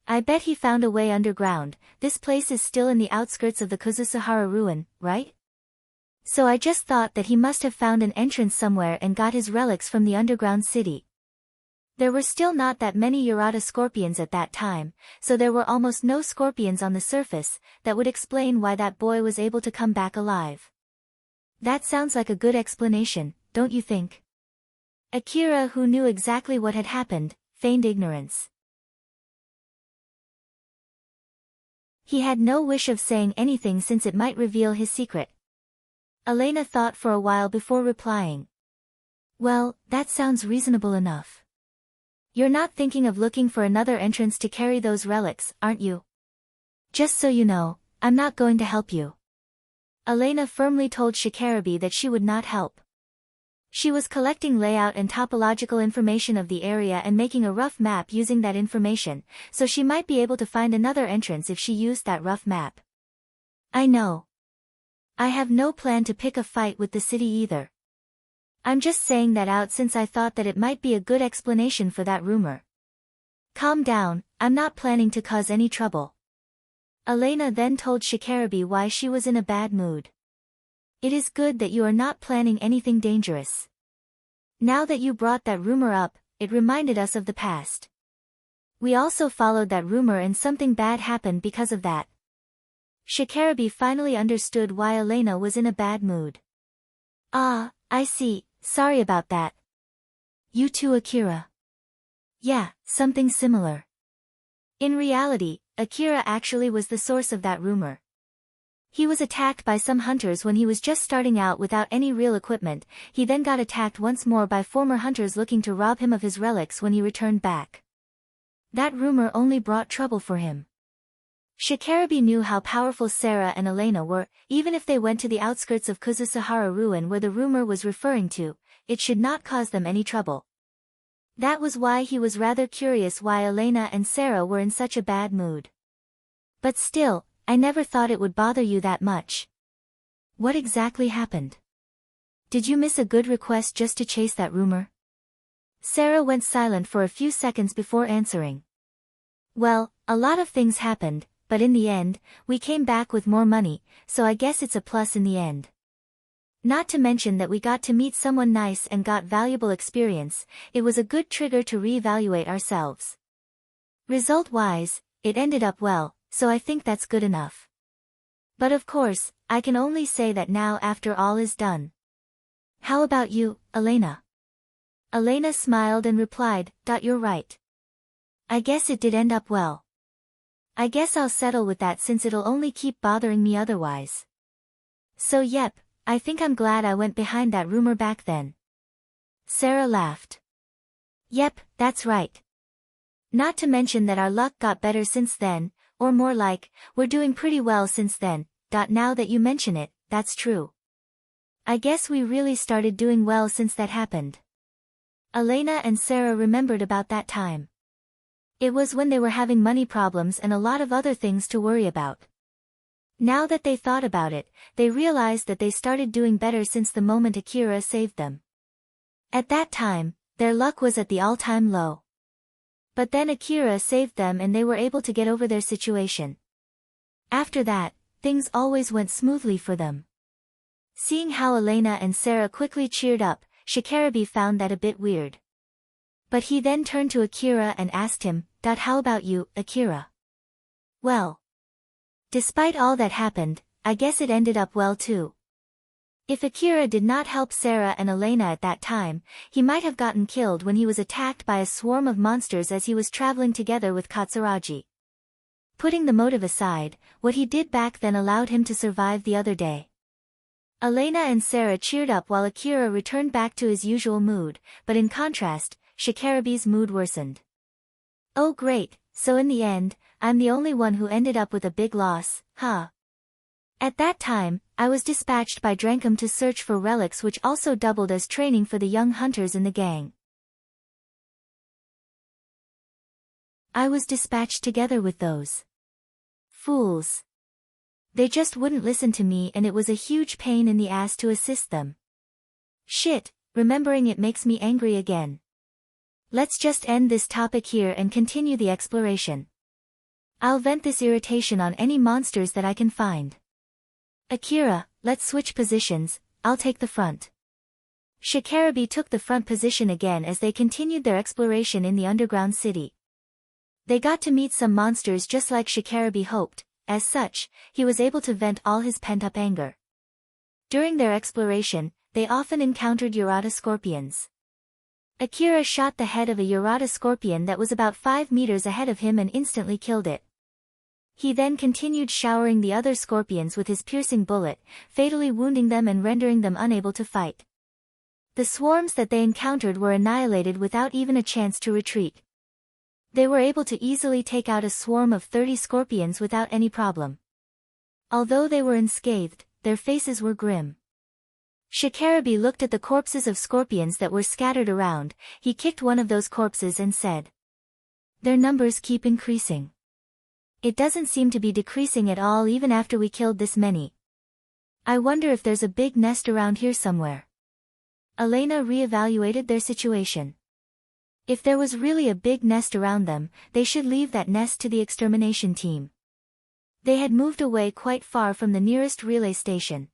Speaker 1: I bet he found a way underground. This place is still in the outskirts of the Kuzusuhara ruin, right? So I just thought that he must have found an entrance somewhere and got his relics from the underground city. There were still not that many Urata scorpions at that time, so there were almost no scorpions on the surface. That would explain why that boy was able to come back alive. That sounds like a good explanation, don't you think? Akira, who knew exactly what had happened, feigned ignorance. He had no wish of saying anything since it might reveal his secret. Elena thought for a while before replying. Well, that sounds reasonable enough. You're not thinking of looking for another entrance to carry those relics, aren't you? Just so you know, I'm not going to help you. Elena firmly told Shikarabe that she would not help. She was collecting layout and topological information of the area and making a rough map using that information, so she might be able to find another entrance if she used that rough map. I know. I have no plan to pick a fight with the city either. I'm just saying that out since I thought that it might be a good explanation for that rumor. Calm down, I'm not planning to cause any trouble. Elena then told Shikarabe why she was in a bad mood. It is good that you are not planning anything dangerous. Now that you brought that rumor up, it reminded us of the past. We also followed that rumor and something bad happened because of that. Shikarabe finally understood why Elena was in a bad mood. I see, sorry about that. You too, Akira. Yeah, something similar. In reality, Akira actually was the source of that rumor. He was attacked by some hunters when he was just starting out without any real equipment. He then got attacked once more by former hunters looking to rob him of his relics when he returned back. That rumor only brought trouble for him. Shikarabe knew how powerful Sarah and Elena were. Even if they went to the outskirts of Kuzusuhara ruin where the rumor was referring to, it should not cause them any trouble. That was why he was rather curious why Elena and Sarah were in such a bad mood. But still, I never thought it would bother you that much. What exactly happened? Did you miss a good request just to chase that rumor? Sarah went silent for a few seconds before answering. Well, a lot of things happened, but in the end, we came back with more money, so I guess it's a plus in the end. Not to mention that we got to meet someone nice and got valuable experience. It was a good trigger to reevaluate ourselves. Result-wise, it ended up well, so I think that's good enough. But of course, I can only say that now after all is done. How about you, Elena? Elena smiled and replied, You're right. I guess it did end up well. I guess I'll settle with that since it'll only keep bothering me otherwise. So yep, I think I'm glad I went behind that rumor back then. Sarah laughed. Yep, that's right. Not to mention that our luck got better since then, or more like, we're doing pretty well since then. Now that you mention it, that's true. I guess we really started doing well since that happened. Elena and Sarah remembered about that time. It was when they were having money problems and a lot of other things to worry about. Now that they thought about it, they realized that they started doing better since the moment Akira saved them. At that time, their luck was at the all-time low. But then Akira saved them and they were able to get over their situation. After that, things always went smoothly for them. Seeing how Elena and Sarah quickly cheered up, Shikarabe found that a bit weird. But he then turned to Akira and asked him, "How about you, Akira?" Well, despite all that happened, I guess it ended up well too. If Akira did not help Sarah and Elena at that time, he might have gotten killed when he was attacked by a swarm of monsters as he was traveling together with Katsuragi. Putting the motive aside, what he did back then allowed him to survive the other day. Elena and Sarah cheered up while Akira returned back to his usual mood, but in contrast, Shikarabe's mood worsened. Oh great, so in the end, I'm the only one who ended up with a big loss, huh? At that time, I was dispatched by Drankum to search for relics which also doubled as training for the young hunters in the gang. I was dispatched together with those fools. They just wouldn't listen to me and it was a huge pain in the ass to assist them. Shit, remembering it makes me angry again. Let's just end this topic here and continue the exploration. I'll vent this irritation on any monsters that I can find. Akira, let's switch positions, I'll take the front. Shikarabe took the front position again as they continued their exploration in the underground city. They got to meet some monsters just like Shikarabe hoped. As such, he was able to vent all his pent-up anger. During their exploration, they often encountered Urata scorpions. Akira shot the head of a Urata scorpion that was about 5 meters ahead of him and instantly killed it. He then continued showering the other scorpions with his piercing bullet, fatally wounding them and rendering them unable to fight. The swarms that they encountered were annihilated without even a chance to retreat. They were able to easily take out a swarm of 30 scorpions without any problem. Although they were unscathed, their faces were grim. Shikarabe looked at the corpses of scorpions that were scattered around. He kicked one of those corpses and said, "Their numbers keep increasing. It doesn't seem to be decreasing at all even after we killed this many. I wonder if there's a big nest around here somewhere." Elena re-evaluated their situation. If there was really a big nest around them, they should leave that nest to the extermination team. They had moved away quite far from the nearest relay station.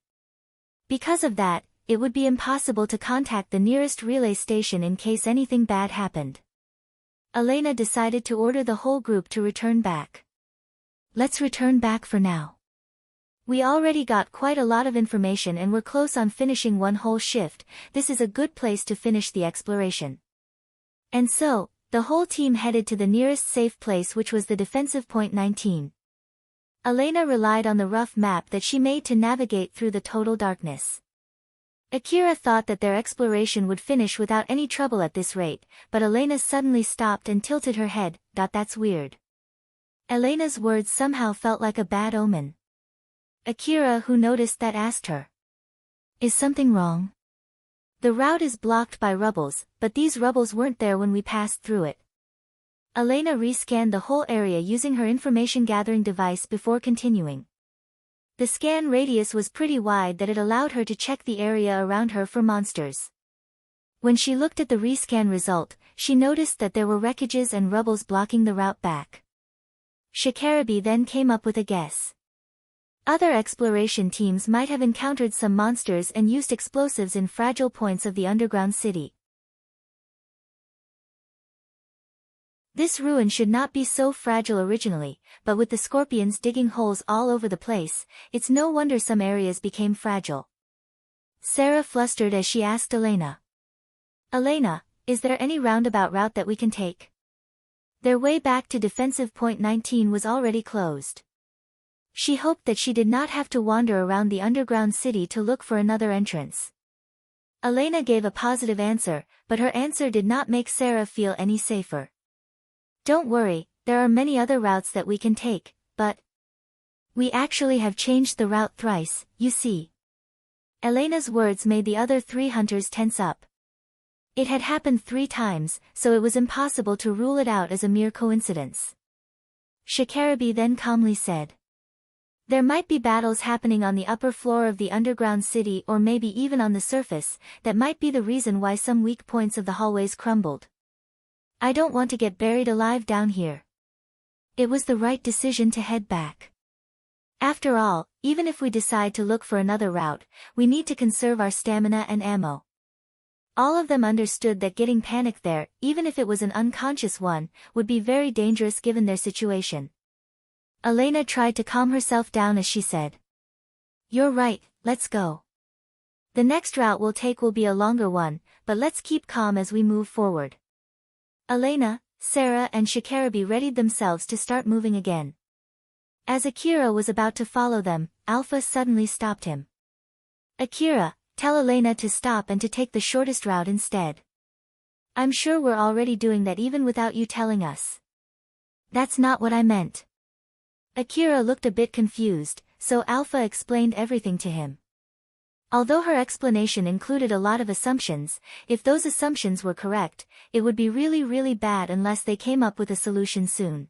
Speaker 1: Because of that, it would be impossible to contact the nearest relay station in case anything bad happened. Elena decided to order the whole group to return back. Let's return back for now. We already got quite a lot of information and we're close on finishing one whole shift. This is a good place to finish the exploration. And so, the whole team headed to the nearest safe place, which was the defensive point 19. Elena relied on the rough map that she made to navigate through the total darkness. Akira thought that their exploration would finish without any trouble at this rate, but Elena suddenly stopped and tilted her head. That's weird. Elena's words somehow felt like a bad omen. Akira, who noticed that, asked her, "Is something wrong?" "The route is blocked by rubbles, but these rubbles weren't there when we passed through it." Elena rescanned the whole area using her information-gathering device before continuing. The scan radius was pretty wide that it allowed her to check the area around her for monsters. When she looked at the rescan result, she noticed that there were wreckages and rubbles blocking the route back. Shikarabe then came up with a guess. Other exploration teams might have encountered some monsters and used explosives in fragile points of the underground city. This ruin should not be so fragile originally, but with the scorpions digging holes all over the place, it's no wonder some areas became fragile. Sarah flustered as she asked Elena. "Elena, is there any roundabout route that we can take?" Their way back to defensive point 19 was already closed. She hoped that she did not have to wander around the underground city to look for another entrance. Elena gave a positive answer, but her answer did not make Sarah feel any safer. Don't worry, there are many other routes that we can take, but we actually have changed the route thrice, you see. Elena's words made the other 3 hunters tense up. It had happened 3 times, so it was impossible to rule it out as a mere coincidence. Shikarabi then calmly said, there might be battles happening on the upper floor of the underground city or maybe even on the surface. That might be the reason why some weak points of the hallways crumbled. I don't want to get buried alive down here. It was the right decision to head back. After all, even if we decide to look for another route, we need to conserve our stamina and ammo. All of them understood that getting panicked there, even if it was an unconscious one, would be very dangerous given their situation. Elena tried to calm herself down as she said, you're right, let's go. The next route we'll take will be a longer one, but let's keep calm as we move forward. Elena, Sarah and Shikarabi readied themselves to start moving again. As Akira was about to follow them, Alpha suddenly stopped him. Akira, tell Elena to stop and to take the shortest route instead. I'm sure we're already doing that even without you telling us. That's not what I meant. Akira looked a bit confused, so Alpha explained everything to him. Although her explanation included a lot of assumptions, if those assumptions were correct, it would be really bad unless they came up with a solution soon.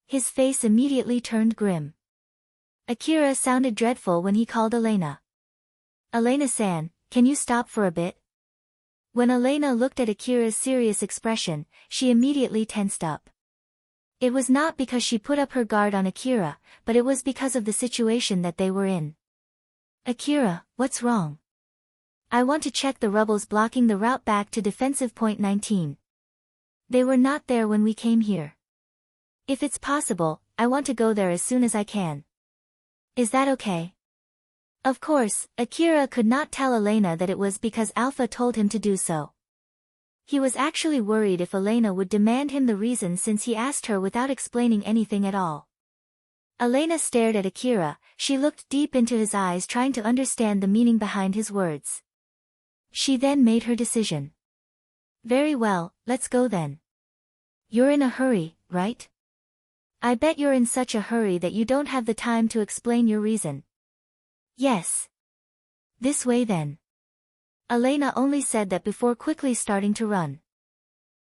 Speaker 1: His face immediately turned grim. Akira sounded dreadful when he called Elena. Elena-san, can you stop for a bit? When Elena looked at Akira's serious expression, she immediately tensed up. It was not because she put up her guard on Akira, but it was because of the situation that they were in. Akira, what's wrong? I want to check the rebels blocking the route back to defensive point 19. They were not there when we came here. If it's possible, I want to go there as soon as I can. Is that okay? Of course, Akira could not tell Elena that it was because Alpha told him to do so. He was actually worried if Elena would demand him the reason since he asked her without explaining anything at all. Elena stared at Akira, she looked deep into his eyes trying to understand the meaning behind his words. She then made her decision. Very well, let's go then. You're in a hurry, right? I bet you're in such a hurry that you don't have the time to explain your reason. Yes. This way then. Elena only said that before quickly starting to run.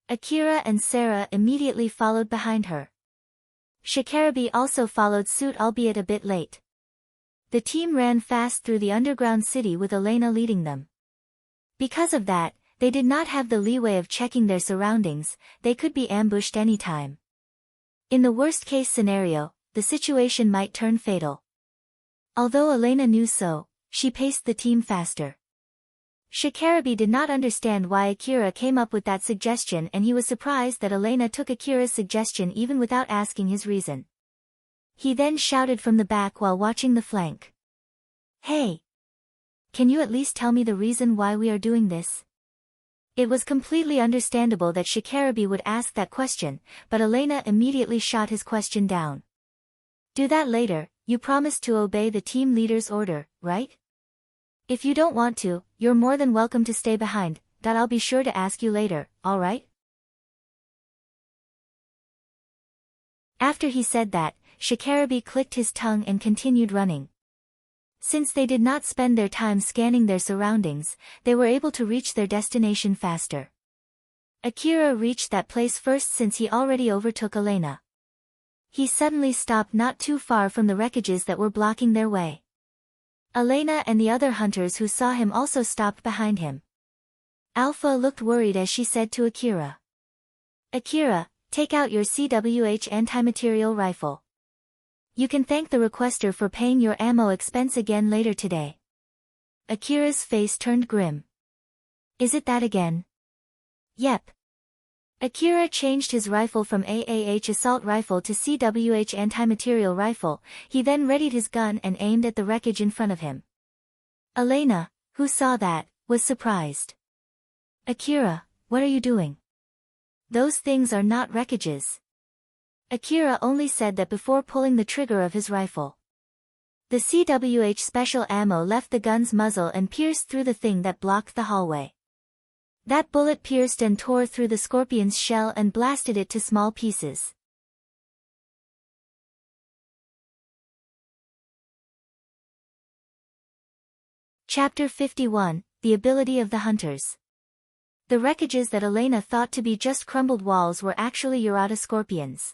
Speaker 1: Akira and Sarah immediately followed behind her. Shikarabi also followed suit, albeit a bit late. The team ran fast through the underground city with Elena leading them. Because of that, they did not have the leeway of checking their surroundings, they could be ambushed anytime. In the worst-case scenario, the situation might turn fatal. Although Elena knew so, she paced the team faster. Shikarabi did not understand why Akira came up with that suggestion, and he was surprised that Elena took Akira's suggestion even without asking his reason. He then shouted from the back while watching the flank. Hey! Can you at least tell me the reason why we are doing this? It was completely understandable that Shikarabi would ask that question, but Elena immediately shot his question down. Do that later, you promised to obey the team leader's order, right? If you don't want to, you're more than welcome to stay behind, that I'll be sure to ask you later, alright? After he said that, Shikarabi clicked his tongue and continued running. Since they did not spend their time scanning their surroundings, they were able to reach their destination faster. Akira reached that place first since he already overtook Elena. He suddenly stopped not too far from the wreckages that were blocking their way. Elena and the other hunters who saw him also stopped behind him. Alpha looked worried as she said to Akira. Akira, take out your CWH anti-material rifle. You can thank the requester for paying your ammo expense again later today. Akira's face turned grim. Is it that again? Yep. Akira changed his rifle from AAH assault rifle to CWH anti-material rifle, he then readied his gun and aimed at the wreckage in front of him. Elena, who saw that, was surprised. Akira, what are you doing? Those things are not wreckages. Akira only said that before pulling the trigger of his rifle. The CWH special ammo left the gun's muzzle and pierced through the thing that blocked the hallway. That bullet pierced and tore through the scorpion's shell and blasted it to small pieces. Chapter 51, The Ability of the Hunters. The wreckages that Elena thought to be just crumbled walls were actually Urata scorpions.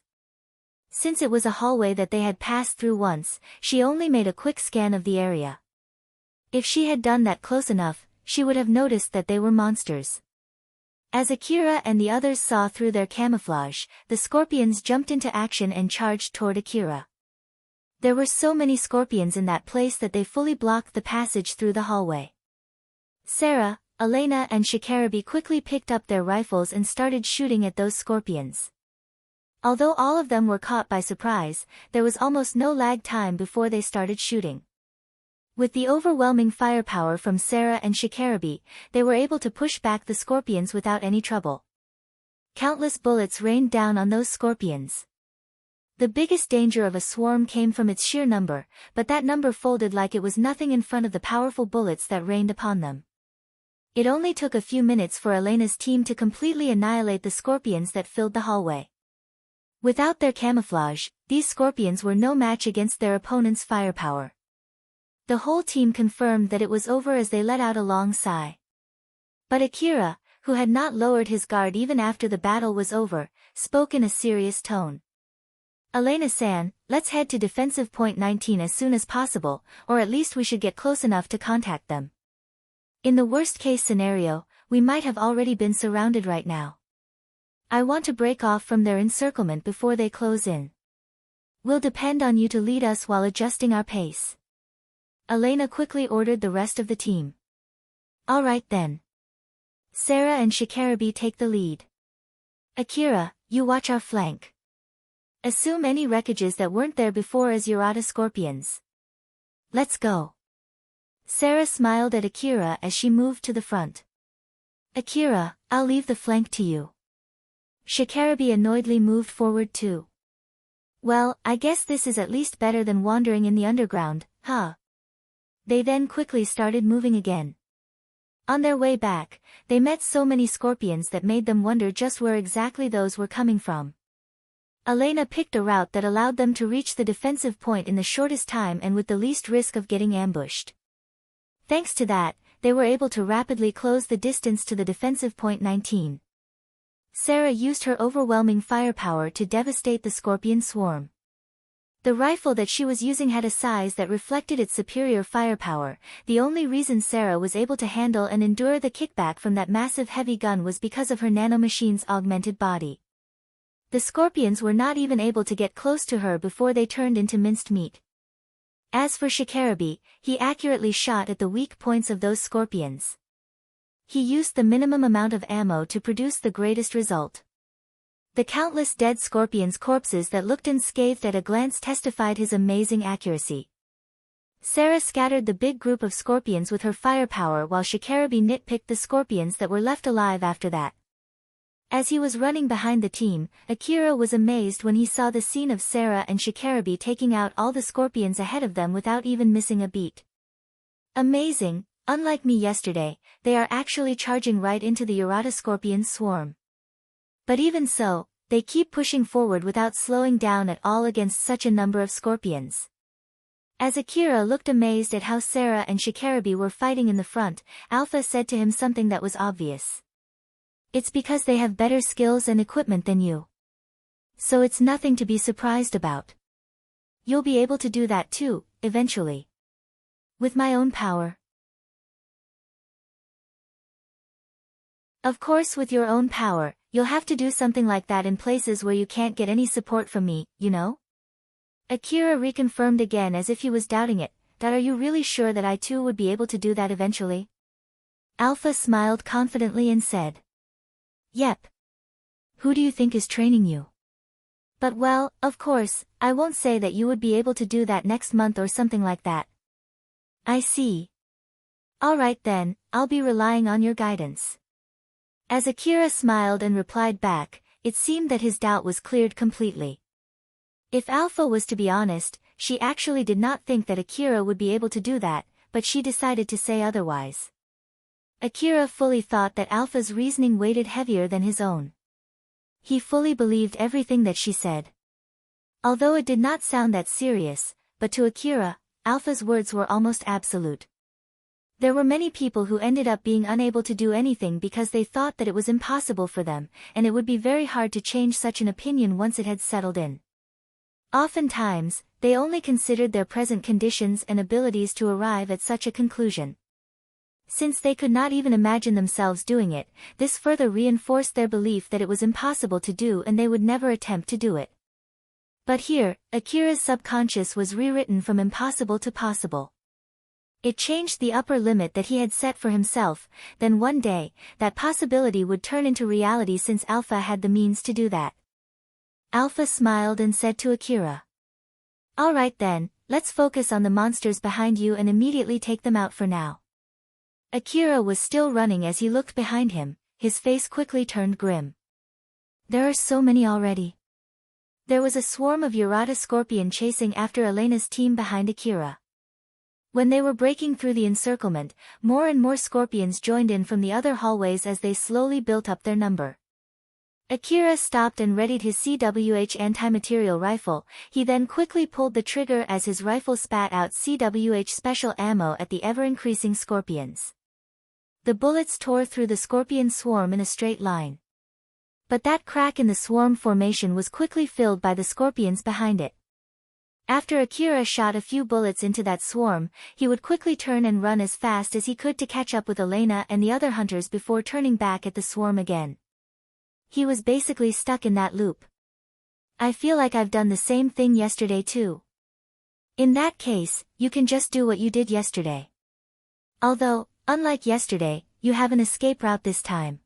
Speaker 1: Since it was a hallway that they had passed through once, she only made a quick scan of the area. If she had done that close enough, she would have noticed that they were monsters. As Akira and the others saw through their camouflage, the scorpions jumped into action and charged toward Akira. There were so many scorpions in that place that they fully blocked the passage through the hallway. Sarah, Elena and Shikarabi quickly picked up their rifles and started shooting at those scorpions. Although all of them were caught by surprise, there was almost no lag time before they started shooting. With the overwhelming firepower from Sarah and Shikarabi, they were able to push back the scorpions without any trouble. Countless bullets rained down on those scorpions. The biggest danger of a swarm came from its sheer number, but that number folded like it was nothing in front of the powerful bullets that rained upon them. It only took a few minutes for Elena's team to completely annihilate the scorpions that filled the hallway. Without their camouflage, these scorpions were no match against their opponent's firepower. The whole team confirmed that it was over as they let out a long sigh. But Akira, who had not lowered his guard even after the battle was over, spoke in a serious tone. Elena-san, let's head to defensive point 19 as soon as possible, or at least we should get close enough to contact them. In the worst-case scenario, we might have already been surrounded right now. I want to break off from their encirclement before they close in. We'll depend on you to lead us while adjusting our pace. Elena quickly ordered the rest of the team. All right then. Sarah and Shikarabi take the lead. Akira, you watch our flank. Assume any wreckages that weren't there before as Urata scorpions. Let's go. Sarah smiled at Akira as she moved to the front. Akira, I'll leave the flank to you. Shikarabi annoyedly moved forward too. Well, I guess this is at least better than wandering in the underground, huh? They then quickly started moving again. On their way back, they met so many scorpions that made them wonder just where exactly those were coming from. Elena picked a route that allowed them to reach the defensive point in the shortest time and with the least risk of getting ambushed. Thanks to that, they were able to rapidly close the distance to the defensive point 19. Sarah used her overwhelming firepower to devastate the scorpion swarm. The rifle that she was using had a size that reflected its superior firepower. The only reason Sarah was able to handle and endure the kickback from that massive heavy gun was because of her nanomachine's augmented body. The scorpions were not even able to get close to her before they turned into minced meat. As for Shikarabi, he accurately shot at the weak points of those scorpions. He used the minimum amount of ammo to produce the greatest result. The countless dead scorpions' corpses that looked unscathed at a glance testified his amazing accuracy. Sarah scattered the big group of scorpions with her firepower while Shikarabi nitpicked the scorpions that were left alive after that. As he was running behind the team, Akira was amazed when he saw the scene of Sarah and Shikarabi taking out all the scorpions ahead of them without even missing a beat. Amazing, unlike me yesterday, they are actually charging right into the Urata scorpion swarm. But even so, they keep pushing forward without slowing down at all against such a number of scorpions. As Akira looked amazed at how Sarah and Shikarabi were fighting in the front, Alpha said to him something that was obvious. It's because they have better skills and equipment than you. So it's nothing to be surprised about. You'll be able to do that too, eventually. With my own power. Of course, with your own power, you'll have to do something like that in places where you can't get any support from me, you know? Akira reconfirmed again as if he was doubting it. Are you really sure that I too would be able to do that eventually? Alpha smiled confidently and said. Yep. Who do you think is training you? But well, of course, I won't say that you would be able to do that next month or something like that. I see. Alright then, I'll be relying on your guidance. As Akira smiled and replied back, it seemed that his doubt was cleared completely. If Alpha was to be honest, she actually did not think that Akira would be able to do that, but she decided to say otherwise. Akira fully thought that Alpha's reasoning weighted heavier than his own. He fully believed everything that she said. Although it did not sound that serious, but to Akira, Alpha's words were almost absolute. There were many people who ended up being unable to do anything because they thought that it was impossible for them, and it would be very hard to change such an opinion once it had settled in. Oftentimes, they only considered their present conditions and abilities to arrive at such a conclusion. Since they could not even imagine themselves doing it, this further reinforced their belief that it was impossible to do and they would never attempt to do it. But here, Akira's subconscious was rewritten from impossible to possible. It changed the upper limit that he had set for himself, then one day, that possibility would turn into reality since Alpha had the means to do that. Alpha smiled and said to Akira, "All right then, let's focus on the monsters behind you and immediately take them out for now." Akira was still running as he looked behind him, his face quickly turned grim. There are so many already. There was a swarm of Urata scorpion chasing after Elena's team behind Akira. When they were breaking through the encirclement, more and more scorpions joined in from the other hallways as they slowly built up their number. Akira stopped and readied his CWH anti-material rifle, he then quickly pulled the trigger as his rifle spat out CWH special ammo at the ever-increasing scorpions. The bullets tore through the scorpion swarm in a straight line. But that crack in the swarm formation was quickly filled by the scorpions behind it. After Akira shot a few bullets into that swarm, he would quickly turn and run as fast as he could to catch up with Elena and the other hunters before turning back at the swarm again. He was basically stuck in that loop. I feel like I've done the same thing yesterday too. In that case, you can just do what you did yesterday. Although, unlike yesterday, you have an escape route this time.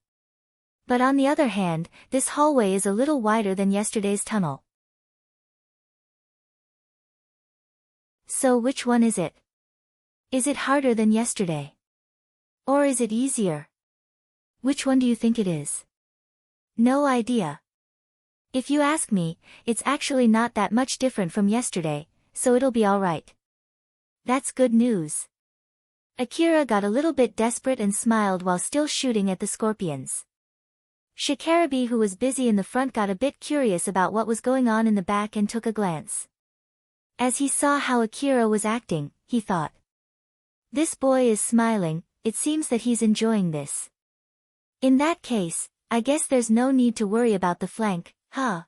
Speaker 1: But on the other hand, this hallway is a little wider than yesterday's tunnel. So which one is it? Is it harder than yesterday? Or is it easier? Which one do you think it is? No idea. If you ask me, it's actually not that much different from yesterday, so it'll be alright. That's good news. Akira got a little bit desperate and smiled while still shooting at the scorpions. Shikarabe, who was busy in the front, got a bit curious about what was going on in the back and took a glance. As he saw how Akira was acting, he thought, "This boy is smiling, it seems that he's enjoying this. In that case, I guess there's no need to worry about the flank, huh?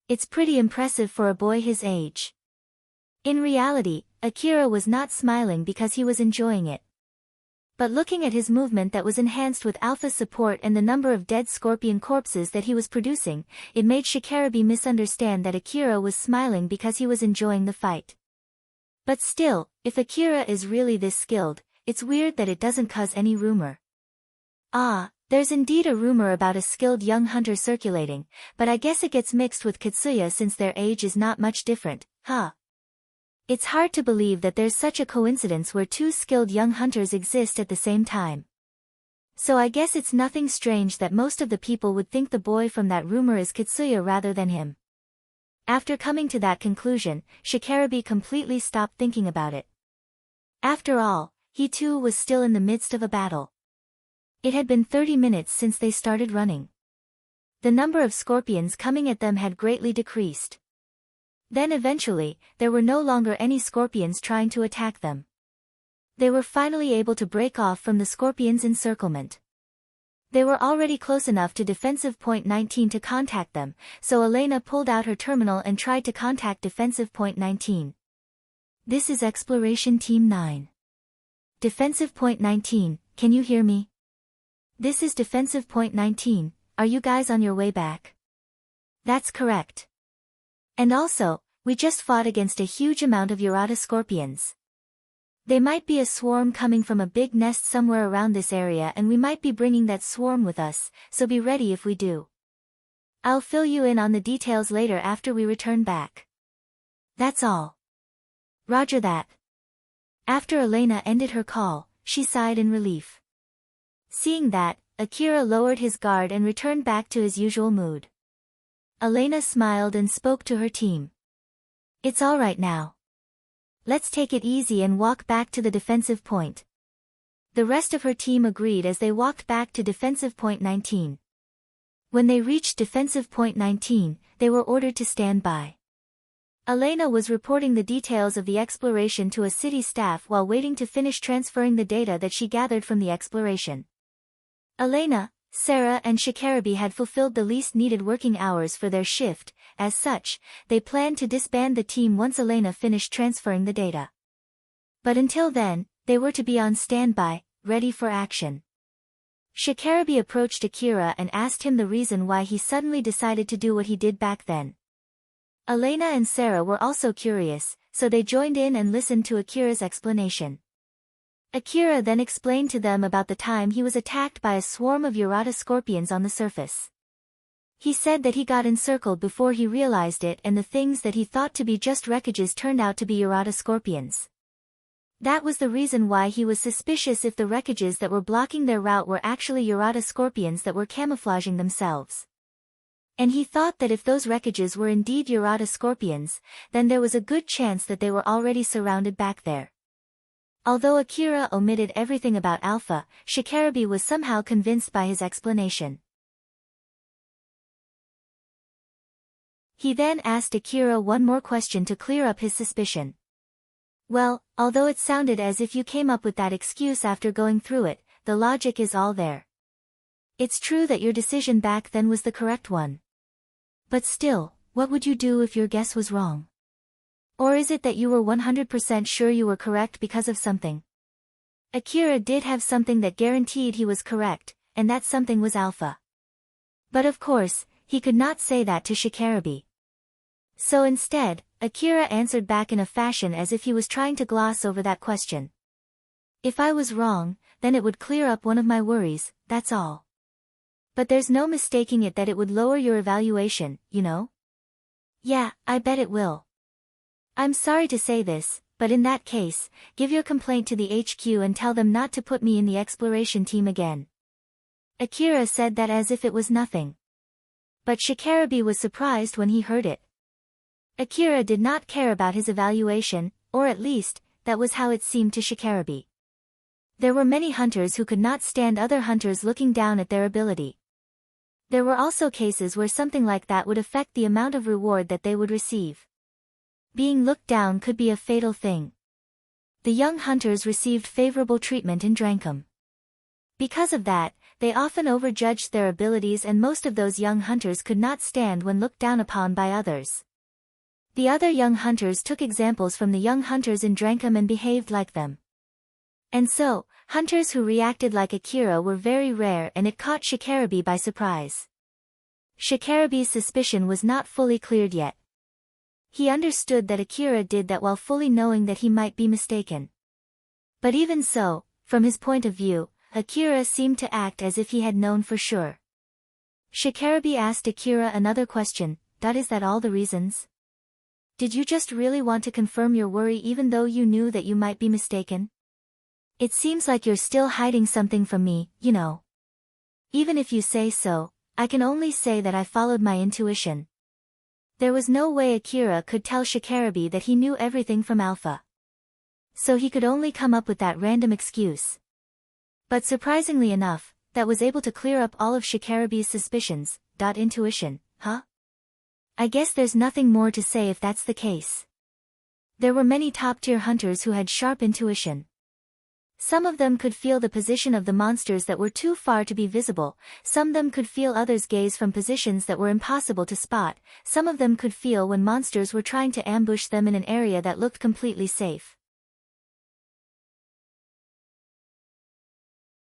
Speaker 1: It's pretty impressive for a boy his age." In reality, Akira was not smiling because he was enjoying it. But looking at his movement that was enhanced with Alpha's support and the number of dead scorpion corpses that he was producing, it made Shikarabe misunderstand that Akira was smiling because he was enjoying the fight. But still, if Akira is really this skilled, it's weird that it doesn't cause any rumor. There's indeed a rumor about a skilled young hunter circulating, but I guess it gets mixed with Katsuya since their age is not much different, huh? It's hard to believe that there's such a coincidence where two skilled young hunters exist at the same time. So I guess it's nothing strange that most of the people would think the boy from that rumor is Katsuya rather than him. After coming to that conclusion, Shikarabe completely stopped thinking about it. After all, he too was still in the midst of a battle. It had been 30 minutes since they started running. The number of scorpions coming at them had greatly decreased. Then eventually, there were no longer any scorpions trying to attack them. They were finally able to break off from the scorpions' encirclement. They were already close enough to defensive point 19 to contact them, so Elena pulled out her terminal and tried to contact defensive point 19. This is Exploration Team 9. Defensive point 19, can you hear me? This is Defensive Point 19, are you guys on your way back? That's correct. And also, we just fought against a huge amount of Urata scorpions. They might be a swarm coming from a big nest somewhere around this area and we might be bringing that swarm with us, so be ready if we do. I'll fill you in on the details later after we return back. That's all. Roger that. After Elena ended her call, she sighed in relief. Seeing that, Akira lowered his guard and returned back to his usual mood. Elena smiled and spoke to her team. It's all right now. Let's take it easy and walk back to the defensive point. The rest of her team agreed as they walked back to defensive point 19. When they reached defensive point 19, they were ordered to stand by. Elena was reporting the details of the exploration to a city staff while waiting to finish transferring the data that she gathered from the exploration. Elena, Sarah and Shikarabi had fulfilled the least needed working hours for their shift. As such, they planned to disband the team once Elena finished transferring the data. But until then, they were to be on standby, ready for action. Shikarabi approached Akira and asked him the reason why he suddenly decided to do what he did back then. Elena and Sarah were also curious, so they joined in and listened to Akira's explanation. Akira then explained to them about the time he was attacked by a swarm of Urata scorpions on the surface. He said that he got encircled before he realized it, and the things that he thought to be just wreckages turned out to be Urata scorpions. That was the reason why he was suspicious if the wreckages that were blocking their route were actually Urata scorpions that were camouflaging themselves. And he thought that if those wreckages were indeed Urata scorpions, then there was a good chance that they were already surrounded back there. Although Akira omitted everything about Alpha, Shikarabi was somehow convinced by his explanation. He then asked Akira one more question to clear up his suspicion. Well, although it sounded as if you came up with that excuse after going through it, the logic is all there. It's true that your decision back then was the correct one. But still, what would you do if your guess was wrong? Or is it that you were 100% sure you were correct because of something? Akira did have something that guaranteed he was correct, and that something was Alpha. But of course, he could not say that to Shikarabi. So instead, Akira answered back in a fashion as if he was trying to gloss over that question. If I was wrong, then it would clear up one of my worries, that's all. But there's no mistaking it that it would lower your evaluation, you know? Yeah, I bet it will. I'm sorry to say this, but in that case, give your complaint to the HQ and tell them not to put me in the exploration team again. Akira said that as if it was nothing. But Shikarabi was surprised when he heard it. Akira did not care about his evaluation, or at least, that was how it seemed to Shikarabi. There were many hunters who could not stand other hunters looking down at their ability. There were also cases where something like that would affect the amount of reward that they would receive. Being looked down could be a fatal thing. The young hunters received favorable treatment in Drankum. Because of that, they often overjudged their abilities, and most of those young hunters could not stand when looked down upon by others. The other young hunters took examples from the young hunters in Drankum and behaved like them. And so, hunters who reacted like Akira were very rare, and it caught Shikarabi by surprise. Shikarabi's suspicion was not fully cleared yet. He understood that Akira did that while fully knowing that he might be mistaken. But even so, from his point of view, Akira seemed to act as if he had known for sure. Shikarabi asked Akira another question, is that all the reasons? Did you just really want to confirm your worry even though you knew that you might be mistaken? It seems like you're still hiding something from me, you know. Even if you say so, I can only say that I followed my intuition. There was no way Akira could tell Shikarabi that he knew everything from Alpha. So he could only come up with that random excuse. But surprisingly enough, that was able to clear up all of Shikarabi's suspicions. Intuition, huh? I guess there's nothing more to say if that's the case. There were many top-tier hunters who had sharp intuition. Some of them could feel the position of the monsters that were too far to be visible, some of them could feel others' gaze from positions that were impossible to spot, some of them could feel when monsters were trying to ambush them in an area that looked completely safe.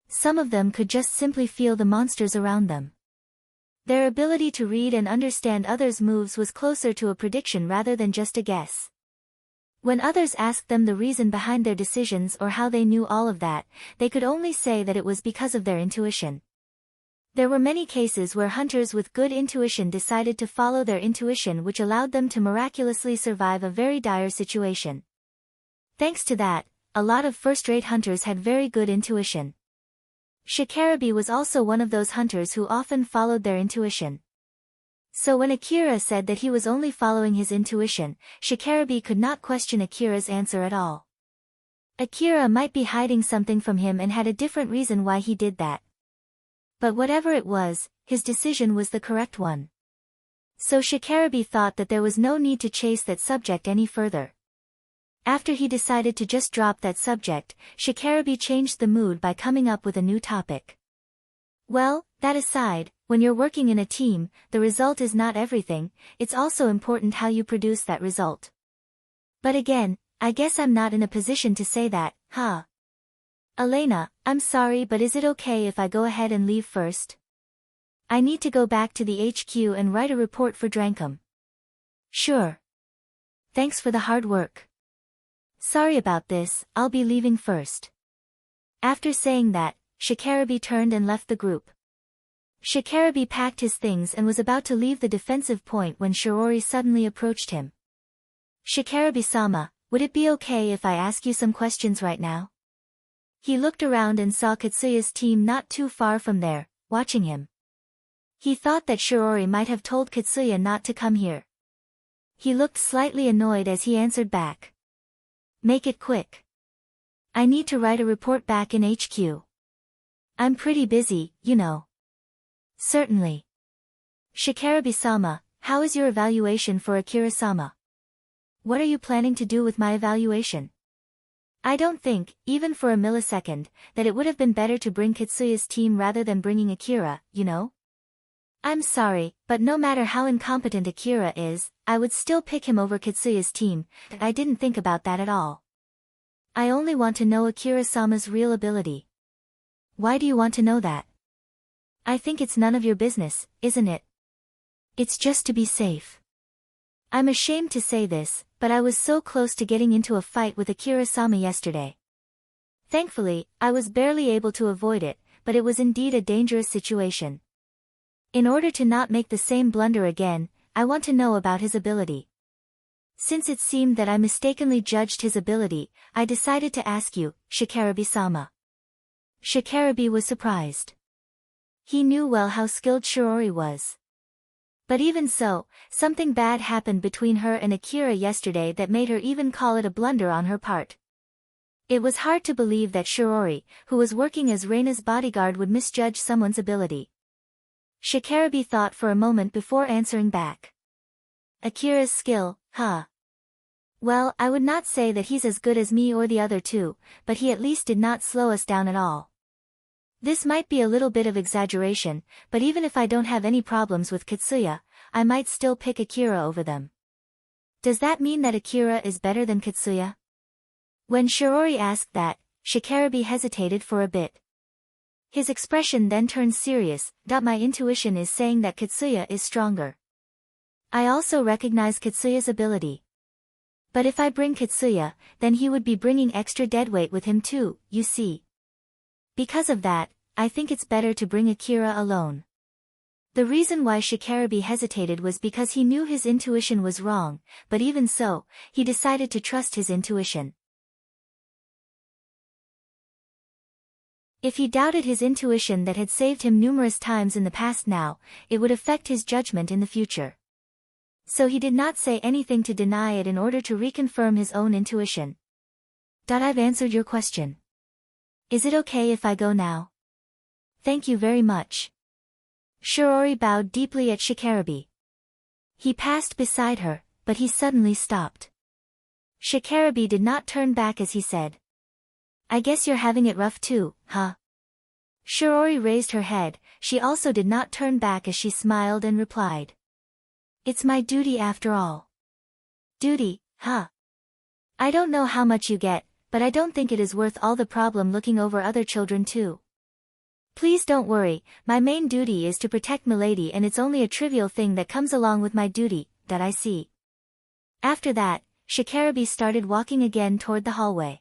Speaker 1: Some of them could just simply feel the monsters around them. Their ability to read and understand others' moves was closer to a prediction rather than just a guess. When others asked them the reason behind their decisions or how they knew all of that, they could only say that it was because of their intuition. There were many cases where hunters with good intuition decided to follow their intuition, which allowed them to miraculously survive a very dire situation. Thanks to that, a lot of first-rate hunters had very good intuition. Shikarabi was also one of those hunters who often followed their intuition. So when Akira said that he was only following his intuition, Shikarabe could not question Akira's answer at all. Akira might be hiding something from him and had a different reason why he did that. But whatever it was, his decision was the correct one. So Shikarabe thought that there was no need to chase that subject any further. After he decided to just drop that subject, Shikarabe changed the mood by coming up with a new topic. Well, that aside, when you're working in a team, the result is not everything, it's also important how you produce that result. But again, I guess I'm not in a position to say that, huh? Elena, I'm sorry, but is it okay if I go ahead and leave first? I need to go back to the HQ and write a report for Drankum. Sure. Thanks for the hard work. Sorry about this, I'll be leaving first. After saying that, Shikarabe turned and left the group. Shikarabe packed his things and was about to leave the defensive point when Shiori suddenly approached him. Shikarabe-sama, would it be okay if I ask you some questions right now? He looked around and saw Katsuya's team not too far from there, watching him. He thought that Shiori might have told Katsuya not to come here. He looked slightly annoyed as he answered back. Make it quick. I need to write a report back in HQ. I'm pretty busy, you know. Certainly. Shikarabe-sama, how is your evaluation for Akira-sama? What are you planning to do with my evaluation? I don't think, even for a millisecond, that it would have been better to bring Katsuya's team rather than bringing Akira, you know? I'm sorry, but no matter how incompetent Akira is, I would still pick him over Katsuya's team. I didn't think about that at all. I only want to know Akira-sama's real ability. Why do you want to know that? I think it's none of your business, isn't it? It's just to be safe. I'm ashamed to say this, but I was so close to getting into a fight with Akira-sama yesterday. Thankfully, I was barely able to avoid it, but it was indeed a dangerous situation. In order to not make the same blunder again, I want to know about his ability. Since it seemed that I mistakenly judged his ability, I decided to ask you, Shikarabe-sama. Shikarabe was surprised. He knew well how skilled Shiori was. But even so, something bad happened between her and Akira yesterday that made her even call it a blunder on her part. It was hard to believe that Shiori, who was working as Reina's bodyguard, would misjudge someone's ability. Shikarabe thought for a moment before answering back. Akira's skill, huh? Well, I would not say that he's as good as me or the other two, but he at least did not slow us down at all. This might be a little bit of exaggeration, but even if I don't have any problems with Katsuya, I might still pick Akira over them. Does that mean that Akira is better than Katsuya? When Shiori asked that, Shikarabe hesitated for a bit. His expression then turned serious. My intuition is saying that Katsuya is stronger. I also recognize Katsuya's ability. But if I bring Katsuya, then he would be bringing extra deadweight with him too, you see. Because of that, I think it's better to bring Akira alone. The reason why Shikarabe hesitated was because he knew his intuition was wrong, but even so, he decided to trust his intuition. If he doubted his intuition that had saved him numerous times in the past now, it would affect his judgment in the future. So he did not say anything to deny it in order to reconfirm his own intuition. I've answered your question. Is it okay if I go now? Thank you very much. Shiori bowed deeply at Shikarabe. He passed beside her, but he suddenly stopped. Shikarabe did not turn back as he said. I guess you're having it rough too, huh? Shiori raised her head. She also did not turn back as she smiled and replied. It's my duty after all. Duty, huh? I don't know how much you get, but I don't think it is worth all the problem looking over other children too. Please don't worry, my main duty is to protect Milady, and it's only a trivial thing that comes along with my duty, that I see. After that, Shikarabe started walking again toward the hallway.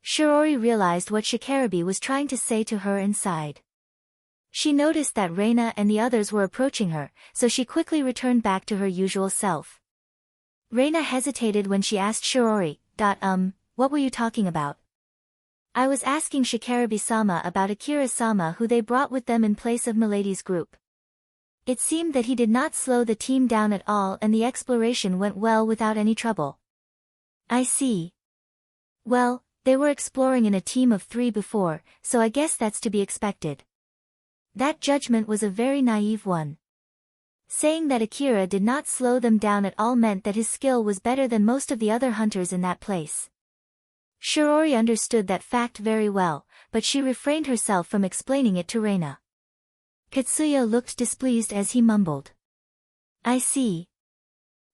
Speaker 1: Shiori realized what Shikarabe was trying to say to her and sighed. She noticed that Reina and the others were approaching her, so she quickly returned back to her usual self. Reina hesitated when she asked Shiori, what were you talking about? I was asking Shikarabe-sama about Akira-sama, who they brought with them in place of Milady's group. It seemed that he did not slow the team down at all and the exploration went well without any trouble. I see. Well, they were exploring in a team of 3 before, so I guess that's to be expected. That judgment was a very naive one. Saying that Akira did not slow them down at all meant that his skill was better than most of the other hunters in that place. Shiori understood that fact very well, but she refrained herself from explaining it to Reina. Katsuya looked displeased as he mumbled. I see.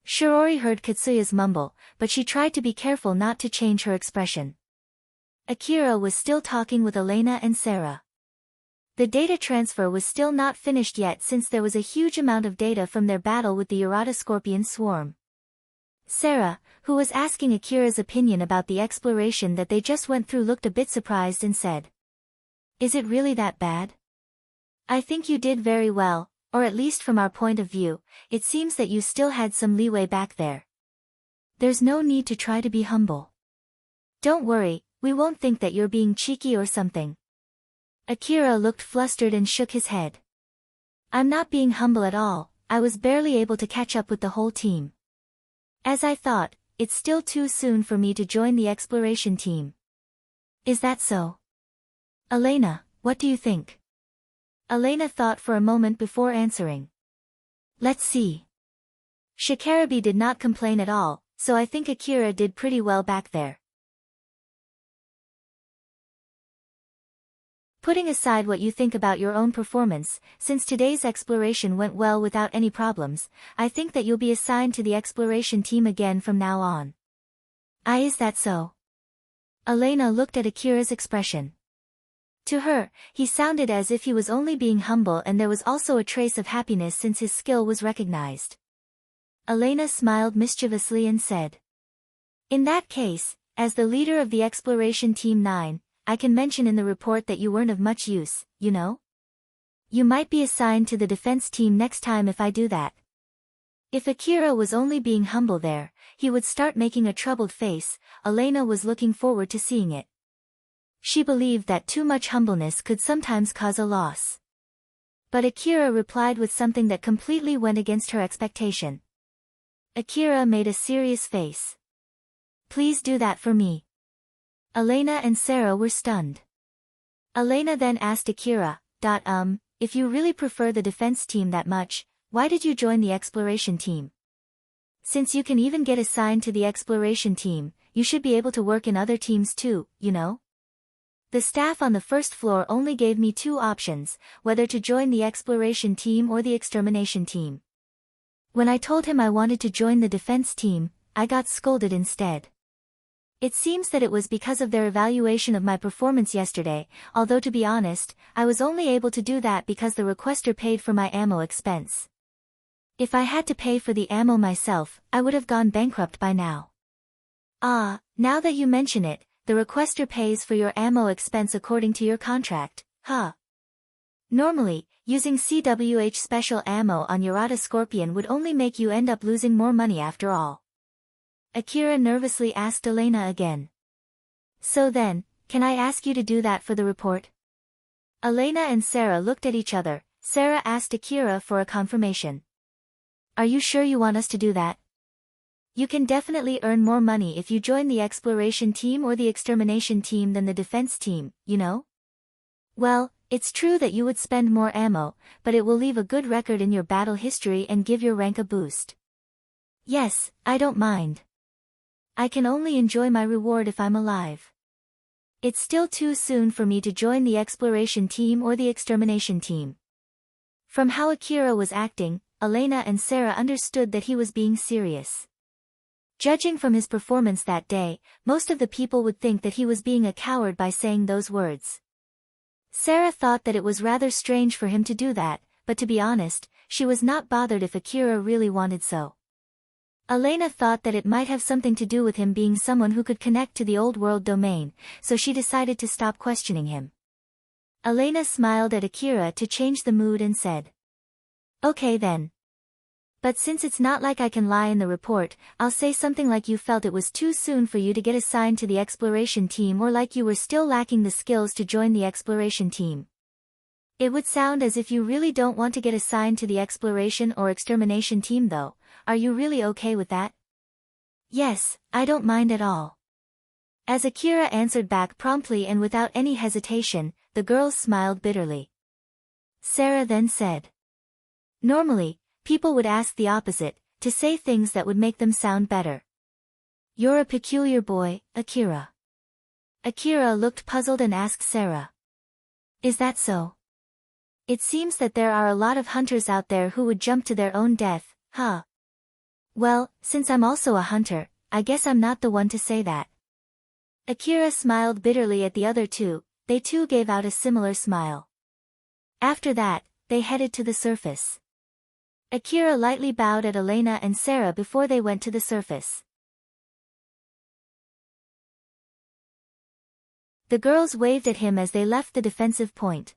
Speaker 1: Shiori heard Katsuya's mumble, but she tried to be careful not to change her expression. Akira was still talking with Elena and Sarah. The data transfer was still not finished yet since there was a huge amount of data from their battle with the Urata Scorpion swarm. Sarah, who was asking Akira's opinion about the exploration that they just went through, looked a bit surprised and said, Is it really that bad? I think you did very well, or at least from our point of view, it seems that you still had some leeway back there. There's no need to try to be humble. Don't worry, we won't think that you're being cheeky or something. Akira looked flustered and shook his head. I'm not being humble at all, I was barely able to catch up with the whole team. As I thought, it's still too soon for me to join the exploration team. Is that so? Elena, what do you think? Elena thought for a moment before answering. Let's see. Shikarabe did not complain at all, so I think Akira did pretty well back there. Putting aside what you think about your own performance, since today's exploration went well without any problems, I think that you'll be assigned to the exploration team again from now on. Is that so? Elena looked at Akira's expression. To her, he sounded as if he was only being humble, and there was also a trace of happiness since his skill was recognized. Elena smiled mischievously and said, In that case, as the leader of the Exploration Team 9, I can mention in the report that you weren't of much use, you know? You might be assigned to the defense team next time if I do that. If Akira was only being humble there, he would start making a troubled face. Elena was looking forward to seeing it. She believed that too much humbleness could sometimes cause a loss. But Akira replied with something that completely went against her expectation. Akira made a serious face. Please do that for me. Elena and Sarah were stunned. Elena then asked Akira, if you really prefer the defense team that much, why did you join the exploration team? Since you can even get assigned to the exploration team, you should be able to work in other teams too, you know? The staff on the first floor only gave me 2 options, whether to join the exploration team or the extermination team. When I told him I wanted to join the defense team, I got scolded instead. It seems that it was because of their evaluation of my performance yesterday, although to be honest, I was only able to do that because the requester paid for my ammo expense. If I had to pay for the ammo myself, I would have gone bankrupt by now. Now that you mention it, the requester pays for your ammo expense according to your contract, huh? Normally, using CWH special ammo on Urata Scorpion would only make you end up losing more money after all. Akira nervously asked Elena again. So then, can I ask you to do that for the report? Elena and Sarah looked at each other. Sarah asked Akira for a confirmation. Are you sure you want us to do that? You can definitely earn more money if you join the exploration team or the extermination team than the defense team, you know? Well, it's true that you would spend more ammo, but it will leave a good record in your battle history and give your rank a boost. Yes, I don't mind. I can only enjoy my reward if I'm alive. It's still too soon for me to join the exploration team or the extermination team. From how Akira was acting, Elena and Sarah understood that he was being serious. Judging from his performance that day, most of the people would think that he was being a coward by saying those words. Sarah thought that it was rather strange for him to do that, but to be honest, she was not bothered if Akira really wanted so. Elena thought that it might have something to do with him being someone who could connect to the old world domain, so she decided to stop questioning him. Elena smiled at Akira to change the mood and said, Okay then. But since it's not like I can lie in the report, I'll say something like you felt it was too soon for you to get assigned to the exploration team, or like you were still lacking the skills to join the exploration team. It would sound as if you really don't want to get assigned to the exploration or extermination team though. Are you really okay with that? Yes, I don't mind at all. As Akira answered back promptly and without any hesitation, the girls smiled bitterly. Sarah then said. Normally, people would ask the opposite, to say things that would make them sound better. You're a peculiar boy, Akira. Akira looked puzzled and asked Sarah. Is that so? It seems that there are a lot of hunters out there who would jump to their own death, huh? Well, since I'm also a hunter, I guess I'm not the one to say that. Akira smiled bitterly at the other two, they too gave out a similar smile. After that, they headed to the surface. Akira lightly bowed at Elena and Sarah before they went to the surface. The girls waved at him as they left the defensive point.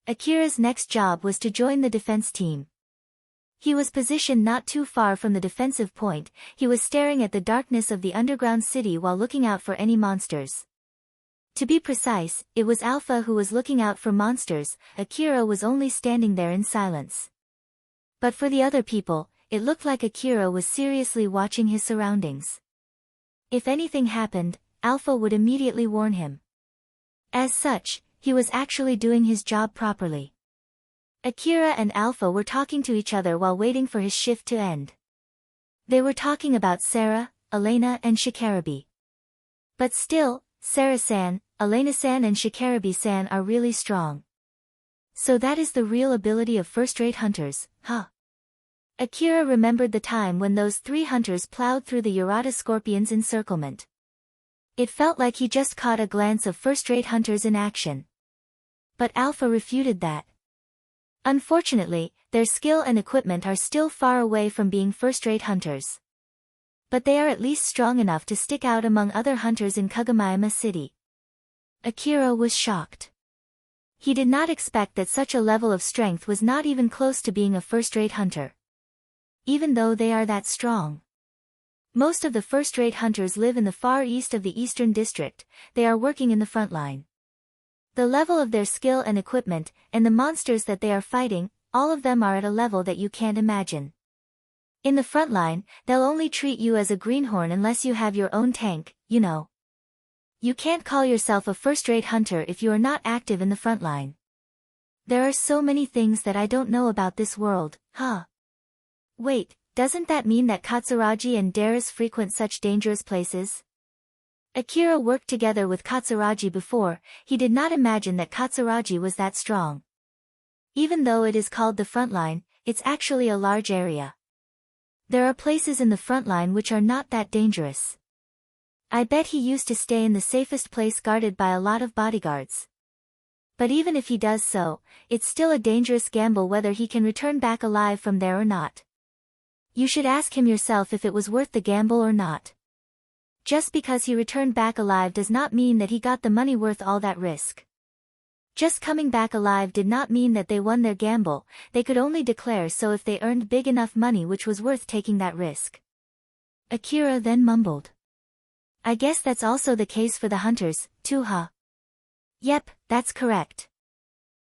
Speaker 1: Akira's next job was to join the defense team. He was positioned not too far from the defensive point, he was staring at the darkness of the underground city while looking out for any monsters. To be precise, it was Alpha who was looking out for monsters, Akira was only standing there in silence. But for the other people, it looked like Akira was seriously watching his surroundings. If anything happened, Alpha would immediately warn him. As such, he was actually doing his job properly. Akira and Alpha were talking to each other while waiting for his shift to end. They were talking about Sarah, Elena and Shikarabi. But still, Sarah-san, Elena-san and Shikarabi-san are really strong. So that is the real ability of first-rate hunters, huh? Akira remembered the time when those 3 hunters plowed through the Urata Scorpion's encirclement. It felt like he just caught a glance of first-rate hunters in action. But Alpha refuted that. Unfortunately, their skill and equipment are still far away from being first-rate hunters. But they are at least strong enough to stick out among other hunters in Kagomayama City. Akira was shocked. He did not expect that such a level of strength was not even close to being a first-rate hunter. Even though they are that strong. Most of the first-rate hunters live in the far east of the Eastern District, they are working in the front line. The level of their skill and equipment, and the monsters that they are fighting, all of them are at a level that you can't imagine. In the front line, they'll only treat you as a greenhorn unless you have your own tank, you know. You can't call yourself a first-rate hunter if you are not active in the front line. There are so many things that I don't know about this world, huh? Wait, doesn't that mean that Katsuragi and Darius frequent such dangerous places? Akira worked together with Katsuragi before, he did not imagine that Katsuragi was that strong. Even though it is called the front line, it's actually a large area. There are places in the front line which are not that dangerous. I bet he used to stay in the safest place guarded by a lot of bodyguards. But even if he does so, it's still a dangerous gamble whether he can return back alive from there or not. You should ask him yourself if it was worth the gamble or not. Just because he returned back alive does not mean that he got the money worth all that risk. Just coming back alive did not mean that they won their gamble, they could only declare so if they earned big enough money which was worth taking that risk. Akira then mumbled. I guess that's also the case for the hunters, too, huh? Yep, that's correct.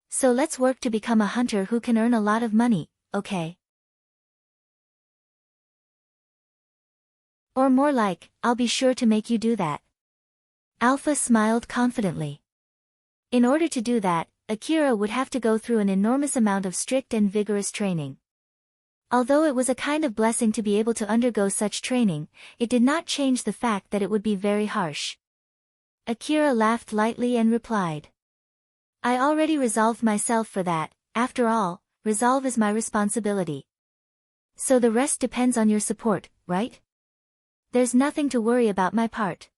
Speaker 1: So let's work to become a hunter who can earn a lot of money, okay? Or more like, I'll be sure to make you do that. Alpha smiled confidently. In order to do that, Akira would have to go through an enormous amount of strict and vigorous training. Although it was a kind of blessing to be able to undergo such training, it did not change the fact that it would be very harsh. Akira laughed lightly and replied. I already resolved myself for that, after all, resolve is my responsibility. So the rest depends on your support, right? There's nothing to worry about my part.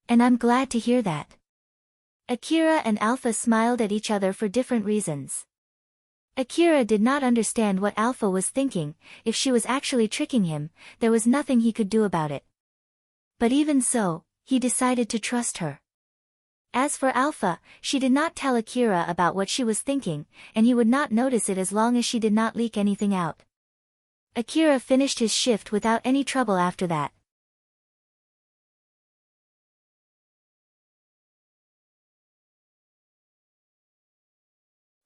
Speaker 1: And I'm glad to hear that. Akira and Alpha smiled at each other for different reasons. Akira did not understand what Alpha was thinking, if she was actually tricking him, there was nothing he could do about it. But even so, he decided to trust her. As for Alpha, she did not tell Akira about what she was thinking, and he would not notice it as long as she did not leak anything out. Akira finished his shift without any trouble after that.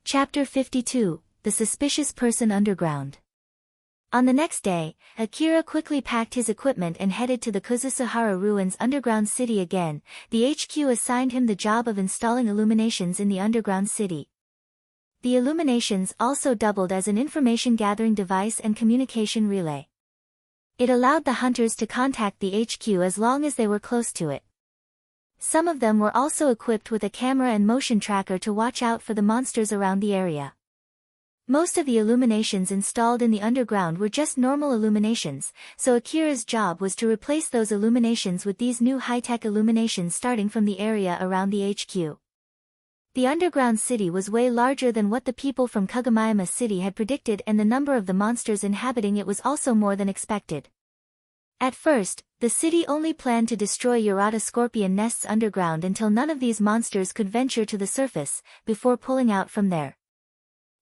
Speaker 1: Chapter 52, The Suspicious Person Underground. On the next day, Akira quickly packed his equipment and headed to the Kuzusuhara ruins underground city again. The HQ assigned him the job of installing illuminations in the underground city. The illuminations also doubled as an information-gathering device and communication relay. It allowed the hunters to contact the HQ as long as they were close to it. Some of them were also equipped with a camera and motion tracker to watch out for the monsters around the area. Most of the illuminations installed in the underground were just normal illuminations, so Akira's job was to replace those illuminations with these new high-tech illuminations starting from the area around the HQ. The underground city was way larger than what the people from Kagomiyama City had predicted, and the number of the monsters inhabiting it was also more than expected. At first, the city only planned to destroy Urata scorpion nests underground until none of these monsters could venture to the surface, before pulling out from there.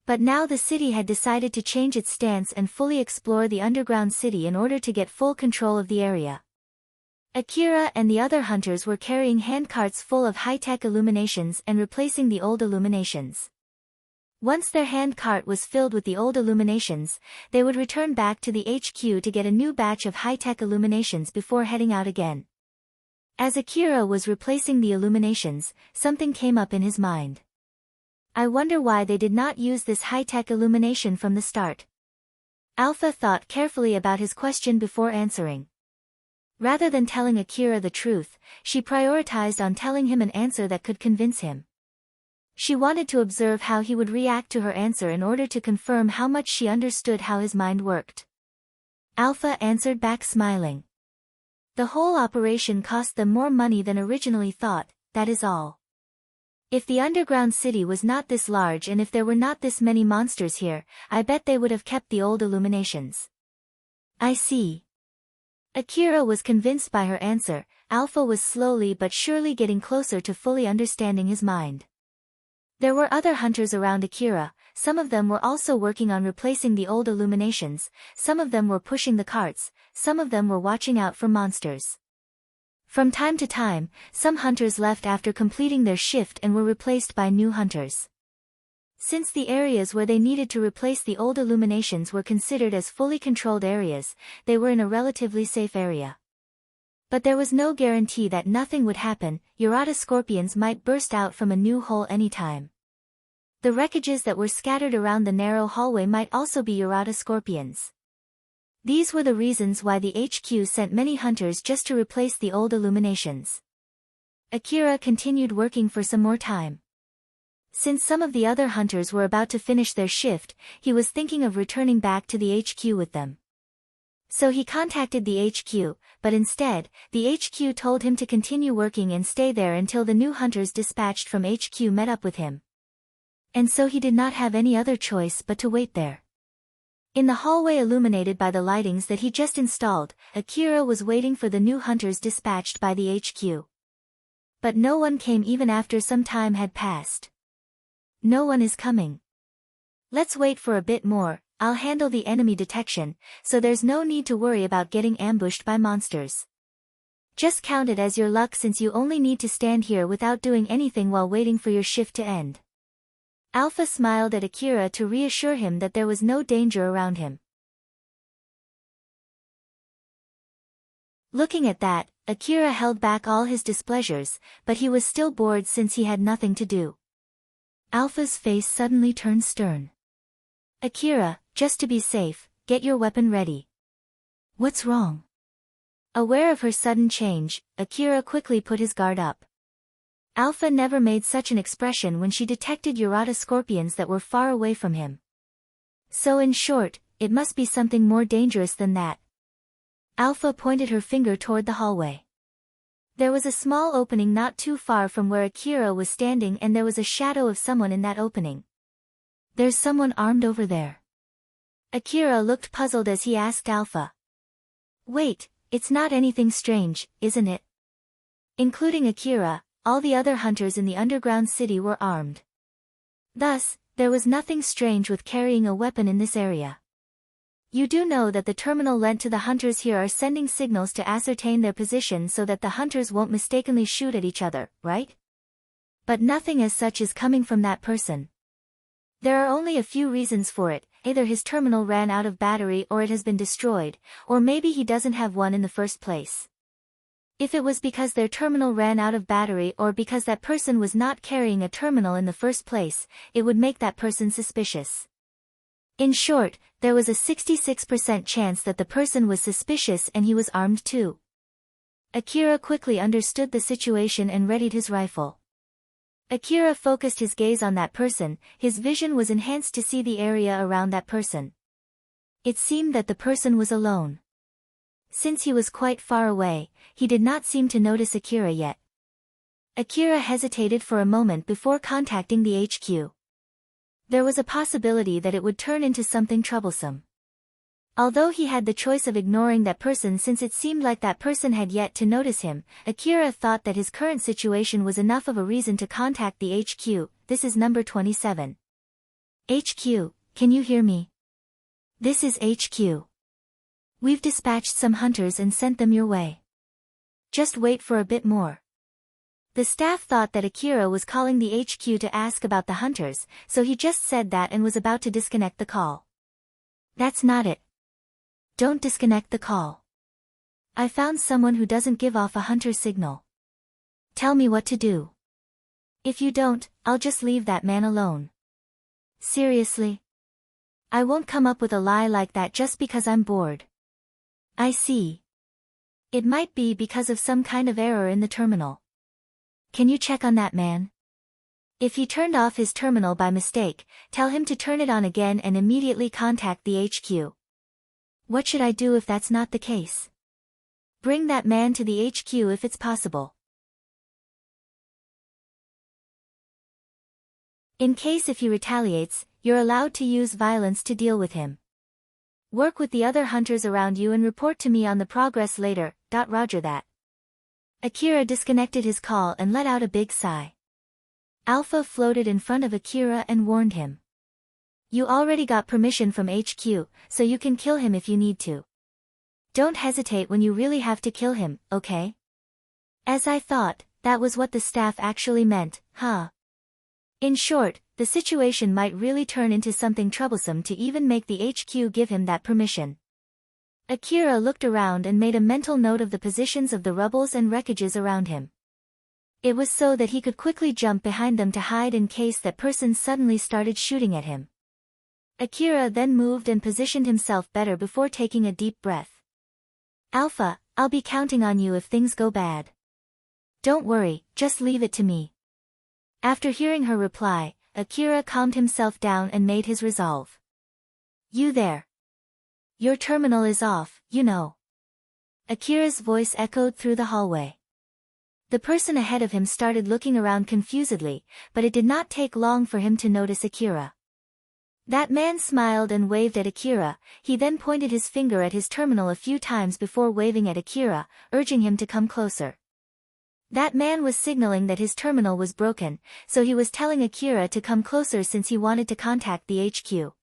Speaker 1: But now the city had decided to change its stance and fully explore the underground city in order to get full control of the area. Akira and the other hunters were carrying handcarts full of high-tech illuminations and replacing the old illuminations. Once their handcart was filled with the old illuminations, they would return back to the HQ to get a new batch of high-tech illuminations before heading out again. As Akira was replacing the illuminations, something came up in his mind. I wonder why they did not use this high-tech illumination from the start. Alpha thought carefully about his question before answering. Rather than telling Akira the truth, she prioritized on telling him an answer that could convince him. She wanted to observe how he would react to her answer in order to confirm how much she understood how his mind worked. Alpha answered back smiling. The whole operation cost them more money than originally thought, that is all. If the underground city was not this large and if there were not this many monsters here, I bet they would have kept the old illuminations. I see. Akira was convinced by her answer. Alpha was slowly but surely getting closer to fully understanding his mind. There were other hunters around Akira, some of them were also working on replacing the old illuminations, some of them were pushing the carts, some of them were watching out for monsters. From time to time, some hunters left after completing their shift and were replaced by new hunters. Since the areas where they needed to replace the old illuminations were considered as fully controlled areas, they were in a relatively safe area. But there was no guarantee that nothing would happen. Urata scorpions might burst out from a new hole anytime. The wreckages that were scattered around the narrow hallway might also be Urata scorpions. These were the reasons why the HQ sent many hunters just to replace the old illuminations. Akira continued working for some more time. Since some of the other hunters were about to finish their shift, he was thinking of returning back to the HQ with them. So he contacted the HQ, but instead, the HQ told him to continue working and stay there until the new hunters dispatched from HQ met up with him. And so he did not have any other choice but to wait there. In the hallway illuminated by the lightings that he just installed, Akira was waiting for the new hunters dispatched by the HQ. But no one came even after some time had passed. No one is coming. Let's wait for a bit more. I'll handle the enemy detection, so there's no need to worry about getting ambushed by monsters. Just count it as your luck since you only need to stand here without doing anything while waiting for your shift to end. Alpha smiled at Akira to reassure him that there was no danger around him. Looking at that, Akira held back all his displeasures, but he was still bored since he had nothing to do. Alpha's face suddenly turned stern. Akira, just to be safe, get your weapon ready. What's wrong? Aware of her sudden change, Akira quickly put his guard up. Alpha never made such an expression when she detected Urata scorpions that were far away from him. So in short, it must be something more dangerous than that. Alpha pointed her finger toward the hallway. There was a small opening not too far from where Akira was standing and there was a shadow of someone in that opening. There's someone armed over there. Akira looked puzzled as he asked Alpha. Wait, it's not anything strange, isn't it? Including Akira, all the other hunters in the underground city were armed. Thus, there was nothing strange with carrying a weapon in this area. You do know that the terminal lent to the hunters here are sending signals to ascertain their position so that the hunters won't mistakenly shoot at each other, right? But nothing as such is coming from that person. There are only a few reasons for it: either his terminal ran out of battery or it has been destroyed, or maybe he doesn't have one in the first place. If it was because their terminal ran out of battery or because that person was not carrying a terminal in the first place, it would make that person suspicious. In short, there was a 66% chance that the person was suspicious and he was armed too. Akira quickly understood the situation and readied his rifle. Akira focused his gaze on that person. His vision was enhanced to see the area around that person. It seemed that the person was alone. Since he was quite far away, he did not seem to notice Akira yet. Akira hesitated for a moment before contacting the HQ. There was a possibility that it would turn into something troublesome. Although he had the choice of ignoring that person since it seemed like that person had yet to notice him, Akira thought that his current situation was enough of a reason to contact the HQ. This is number 27. HQ, can you hear me? This is HQ. We've dispatched some hunters and sent them your way. Just wait for a bit more. The staff thought that Akira was calling the HQ to ask about the hunters, so he just said that and was about to disconnect the call. That's not it. Don't disconnect the call. I found someone who doesn't give off a hunter signal. Tell me what to do. If you don't, I'll just leave that man alone. Seriously? I won't come up with a lie like that just because I'm bored. I see. It might be because of some kind of error in the terminal. Can you check on that man? If he turned off his terminal by mistake, tell him to turn it on again and immediately contact the HQ. What should I do if that's not the case? Bring that man to the HQ if it's possible. In case if he retaliates, you're allowed to use violence to deal with him. Work with the other hunters around you and report to me on the progress later. Roger that. Akira disconnected his call and let out a big sigh. Alpha floated in front of Akira and warned him. You already got permission from HQ, so you can kill him if you need to. Don't hesitate when you really have to kill him, okay? As I thought, that was what the staff actually meant, huh? In short, the situation might really turn into something troublesome to even make the HQ give him that permission. Akira looked around and made a mental note of the positions of the rubbles and wreckages around him. It was so that he could quickly jump behind them to hide in case that person suddenly started shooting at him. Akira then moved and positioned himself better before taking a deep breath. Alpha, I'll be counting on you if things go bad. Don't worry, just leave it to me. After hearing her reply, Akira calmed himself down and made his resolve. You there. Your terminal is off, you know. Akira's voice echoed through the hallway. The person ahead of him started looking around confusedly, but it did not take long for him to notice Akira. That man smiled and waved at Akira. He then pointed his finger at his terminal a few times before waving at Akira, urging him to come closer. That man was signaling that his terminal was broken, so he was telling Akira to come closer since he wanted to contact the HQ.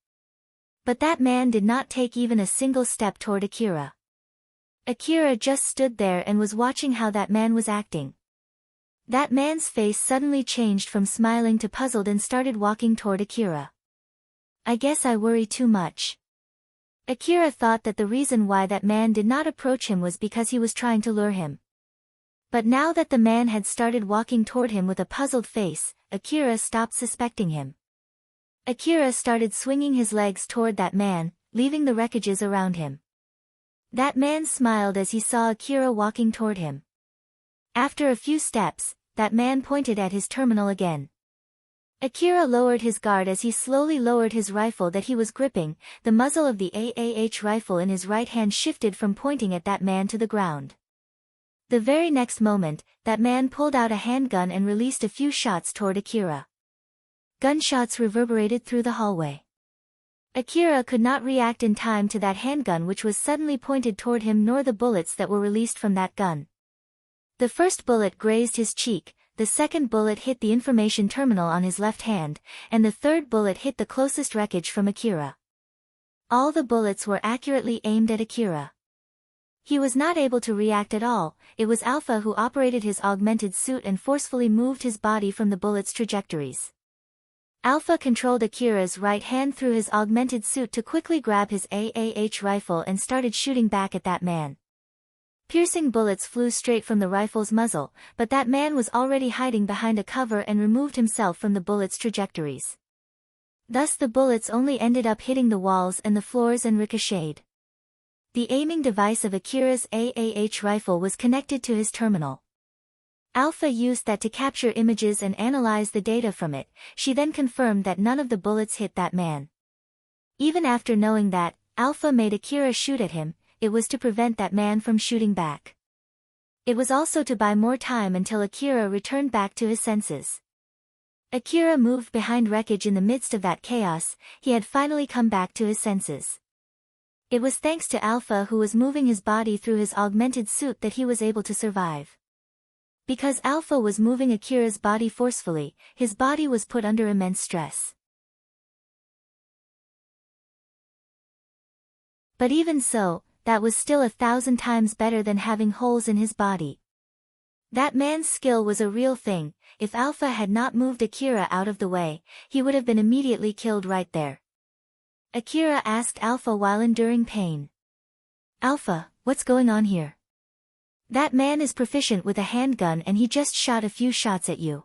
Speaker 1: But that man did not take even a single step toward Akira. Akira just stood there and was watching how that man was acting. That man's face suddenly changed from smiling to puzzled and started walking toward Akira. I guess I worry too much. Akira thought that the reason why that man did not approach him was because he was trying to lure him. But now that the man had started walking toward him with a puzzled face, Akira stopped suspecting him. Akira started swinging his legs toward that man, leaving the wreckages around him. That man smiled as he saw Akira walking toward him. After a few steps, that man pointed at his terminal again. Akira lowered his guard as he slowly lowered his rifle that he was gripping. The muzzle of the AAH rifle in his right hand shifted from pointing at that man to the ground. The very next moment, that man pulled out a handgun and released a few shots toward Akira. Gunshots reverberated through the hallway. Akira could not react in time to that handgun which was suddenly pointed toward him nor the bullets that were released from that gun. The first bullet grazed his cheek, the second bullet hit the information terminal on his left hand, and the third bullet hit the closest wreckage from Akira. All the bullets were accurately aimed at Akira. He was not able to react at all. It was Alpha who operated his augmented suit and forcefully moved his body from the bullets' trajectories. Alpha controlled Akira's right hand through his augmented suit to quickly grab his rifle and started shooting back at that man. Piercing bullets flew straight from the rifle's muzzle, but that man was already hiding behind a cover and removed himself from the bullets' trajectories. Thus the bullets only ended up hitting the walls and the floors and ricocheted. The aiming device of Akira's rifle was connected to his terminal. Alpha used that to capture images and analyze the data from it. She then confirmed that none of the bullets hit that man. Even after knowing that, Alpha made Akira shoot at him. It was to prevent that man from shooting back. It was also to buy more time until Akira returned back to his senses. Akira moved behind wreckage in the midst of that chaos. He had finally come back to his senses. It was thanks to Alpha, who was moving his body through his augmented suit, that he was able to survive. Because Alpha was moving Akira's body forcefully, his body was put under immense stress. But even so, that was still 1,000 times better than having holes in his body. That man's skill was a real thing. If Alpha had not moved Akira out of the way, he would have been immediately killed right there. Akira asked Alpha while enduring pain. "Alpha, what's going on here? That man is proficient with a handgun and he just shot a few shots at you.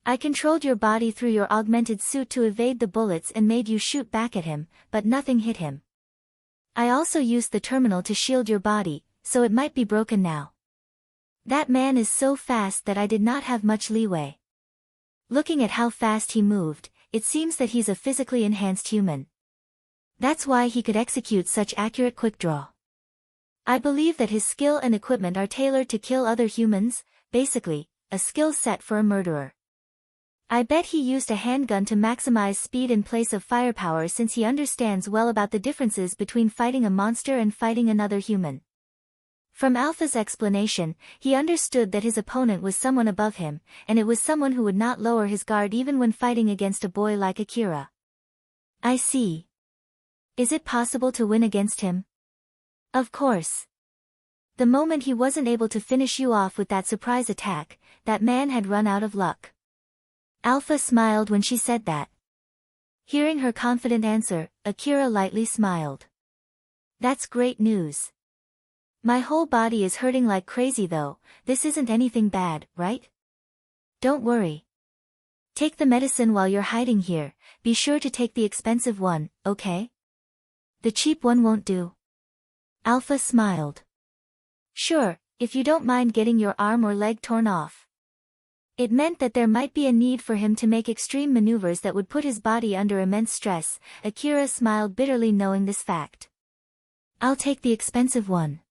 Speaker 1: I controlled your body through your augmented suit to evade the bullets and made you shoot back at him, but nothing hit him. I also used the terminal to shield your body, so it might be broken now. That man is so fast that I did not have much leeway. Looking at how fast he moved, it seems that he's a physically enhanced human. That's why he could execute such accurate quick draw. I believe that his skill and equipment are tailored to kill other humans, basically, a skill set for a murderer. I bet he used a handgun to maximize speed in place of firepower, since he understands well about the differences between fighting a monster and fighting another human." From Alpha's explanation, he understood that his opponent was someone above him, and it was someone who would not lower his guard even when fighting against a boy like Akira. "I see. Is it possible to win against him?" "Of course. The moment he wasn't able to finish you off with that surprise attack, that man had run out of luck." Alpha smiled when she said that. Hearing her confident answer, Akira lightly smiled. "That's great news. My whole body is hurting like crazy though. This isn't anything bad, right? Don't worry. Take the medicine while you're hiding here. Be sure to take the expensive one, okay? The cheap one won't do." Alpha smiled. "Sure, if you don't mind getting your arm or leg torn off." It meant that there might be a need for him to make extreme maneuvers that would put his body under immense stress. Akira smiled bitterly knowing this fact. "I'll take the expensive one."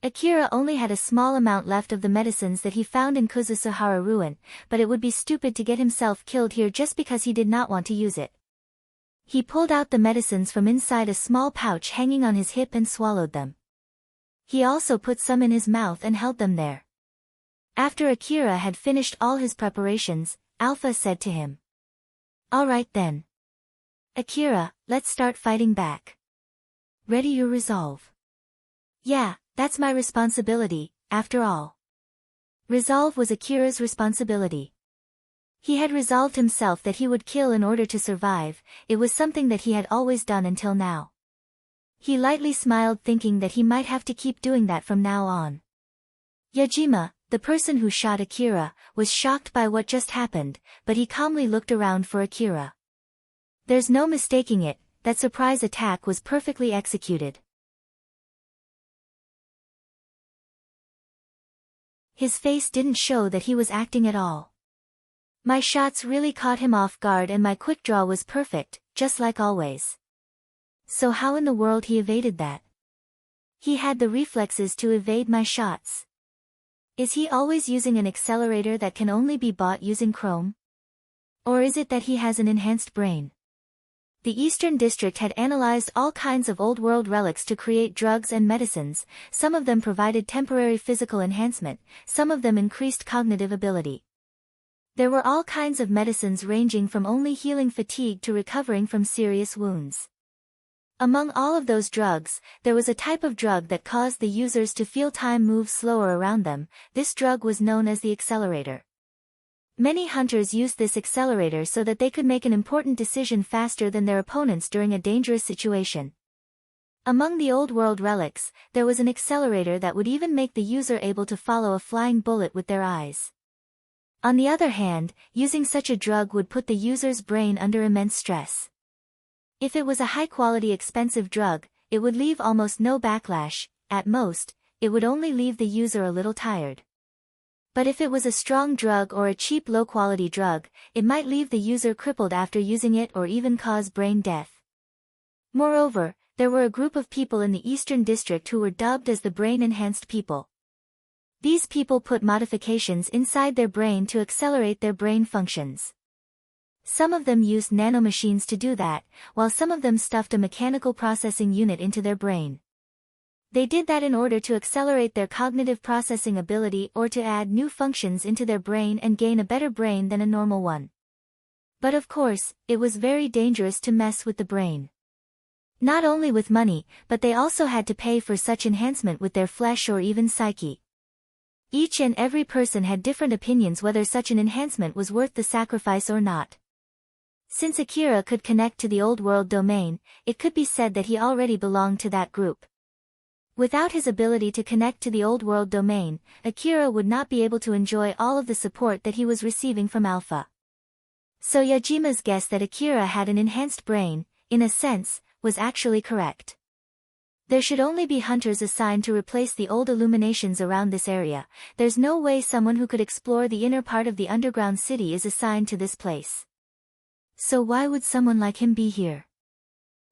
Speaker 1: Akira only had a small amount left of the medicines that he found in Kuzusuhara ruin, but it would be stupid to get himself killed here just because he did not want to use it. He pulled out the medicines from inside a small pouch hanging on his hip and swallowed them. He also put some in his mouth and held them there. After Akira had finished all his preparations, Alpha said to him, "All right then. Akira, let's start fighting back. Ready your resolve?" "Yeah, that's my responsibility, after all." Resolve was Akira's responsibility. He had resolved himself that he would kill in order to survive. It was something that he had always done until now. He lightly smiled, thinking that he might have to keep doing that from now on. Yajima, the person who shot Akira, was shocked by what just happened, but he calmly looked around for Akira. There's no mistaking it, that surprise attack was perfectly executed. His face didn't show that he was acting at all. My shots really caught him off guard and my quick draw was perfect, just like always. So how in the world he evaded that? He had the reflexes to evade my shots. Is he always using an accelerator that can only be bought using Chrome? Or is it that he has an enhanced brain? The Eastern District had analyzed all kinds of old world relics to create drugs and medicines. Some of them provided temporary physical enhancement, some of them increased cognitive ability. There were all kinds of medicines ranging from only healing fatigue to recovering from serious wounds. Among all of those drugs, there was a type of drug that caused the users to feel time move slower around them. This drug was known as the accelerator. Many hunters used this accelerator so that they could make an important decision faster than their opponents during a dangerous situation. Among the old world relics, there was an accelerator that would even make the user able to follow a flying bullet with their eyes. On the other hand, using such a drug would put the user's brain under immense stress. If it was a high-quality expensive drug, it would leave almost no backlash. At most, it would only leave the user a little tired. But if it was a strong drug or a cheap low-quality drug, it might leave the user crippled after using it or even cause brain death. Moreover, there were a group of people in the Eastern District who were dubbed as the brain-enhanced people. These people put modifications inside their brain to accelerate their brain functions. Some of them used nanomachines to do that, while some of them stuffed a mechanical processing unit into their brain. They did that in order to accelerate their cognitive processing ability or to add new functions into their brain and gain a better brain than a normal one. But of course, it was very dangerous to mess with the brain. Not only with money, but they also had to pay for such enhancement with their flesh or even psyche. Each and every person had different opinions whether such an enhancement was worth the sacrifice or not. Since Akira could connect to the old world domain, it could be said that he already belonged to that group. Without his ability to connect to the old world domain, Akira would not be able to enjoy all of the support that he was receiving from Alpha. So Yajima's guess that Akira had an enhanced brain, in a sense, was actually correct. There should only be hunters assigned to replace the old illuminations around this area. There's no way someone who could explore the inner part of the underground city is assigned to this place. So why would someone like him be here?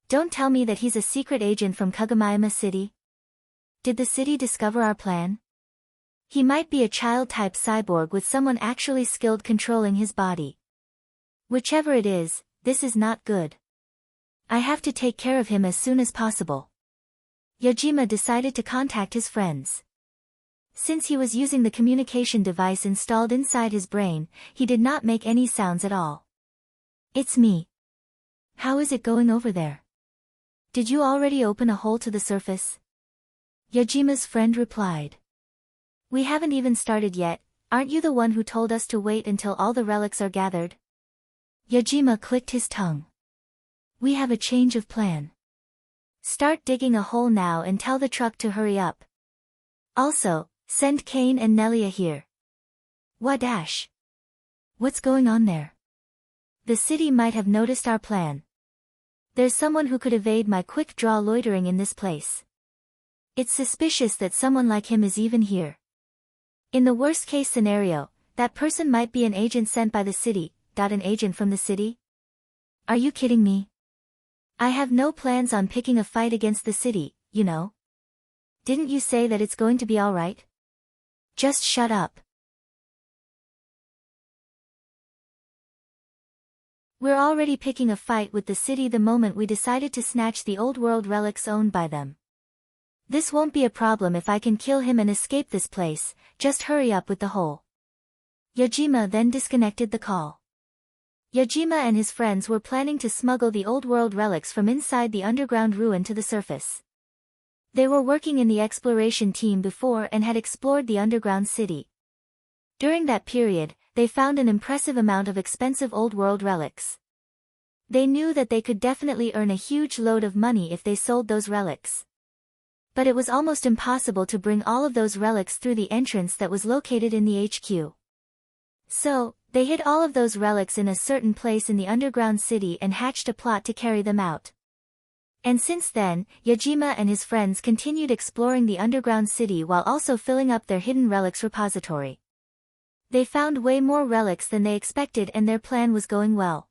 Speaker 1: Don't tell me that he's a secret agent from Kagamaima City? Did the city discover our plan? He might be a child-type cyborg with someone actually skilled controlling his body. Whichever it is, this is not good. I have to take care of him as soon as possible. Yajima decided to contact his friends. Since he was using the communication device installed inside his brain, he did not make any sounds at all. It's me. How is it going over there? Did you already open a hole to the surface? Yajima's friend replied. We haven't even started yet. Aren't you the one who told us to wait until all the relics are gathered? Yajima clicked his tongue. We have a change of plan. Start digging a hole now and tell the truck to hurry up. Also, send Kane and Nelia here. Wadash. What's going on there? The city might have noticed our plan. There's someone who could evade my quick draw loitering in this place. It's suspicious that someone like him is even here. In the worst case scenario, that person might be an agent sent by the city. An agent from the city? Are you kidding me? I have no plans on picking a fight against the city, you know. Didn't you say that it's going to be all right? Just shut up. We're already picking a fight with the city the moment we decided to snatch the old world relics owned by them. This won't be a problem if I can kill him and escape this place. Just hurry up with the hole. Yajima then disconnected the call. Yajima and his friends were planning to smuggle the old world relics from inside the underground ruin to the surface. They were working in the exploration team before and had explored the underground city. During that period, they found an impressive amount of expensive old world relics. They knew that they could definitely earn a huge load of money if they sold those relics. But it was almost impossible to bring all of those relics through the entrance that was located in the HQ. So, they hid all of those relics in a certain place in the underground city and hatched a plot to carry them out. And since then, Yajima and his friends continued exploring the underground city while also filling up their hidden relics repository. They found way more relics than they expected and their plan was going well.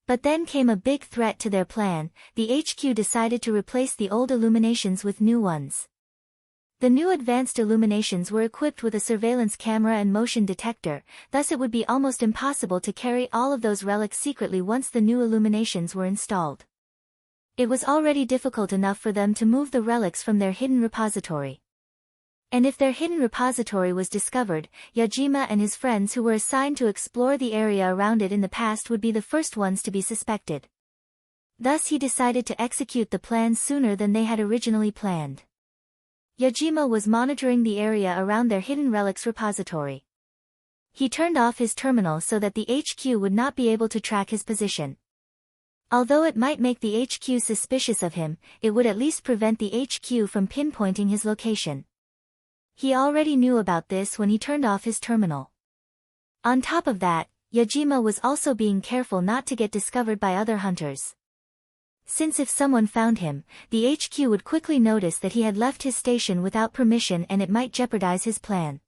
Speaker 1: But then came a big threat to their plan. The HQ decided to replace the old illuminations with new ones. The new advanced illuminations were equipped with a surveillance camera and motion detector, thus it would be almost impossible to carry all of those relics secretly once the new illuminations were installed. It was already difficult enough for them to move the relics from their hidden repository. And if their hidden repository was discovered, Yajima and his friends who were assigned to explore the area around it in the past would be the first ones to be suspected. Thus he decided to execute the plan sooner than they had originally planned. Yajima was monitoring the area around their hidden relics repository. He turned off his terminal so that the HQ would not be able to track his position. Although it might make the HQ suspicious of him, it would at least prevent the HQ from pinpointing his location. He already knew about this when he turned off his terminal. On top of that, Judgement was also being careful not to get discovered by other hunters. Since if someone found him, the HQ would quickly notice that he had left his station without permission and it might jeopardize his plan.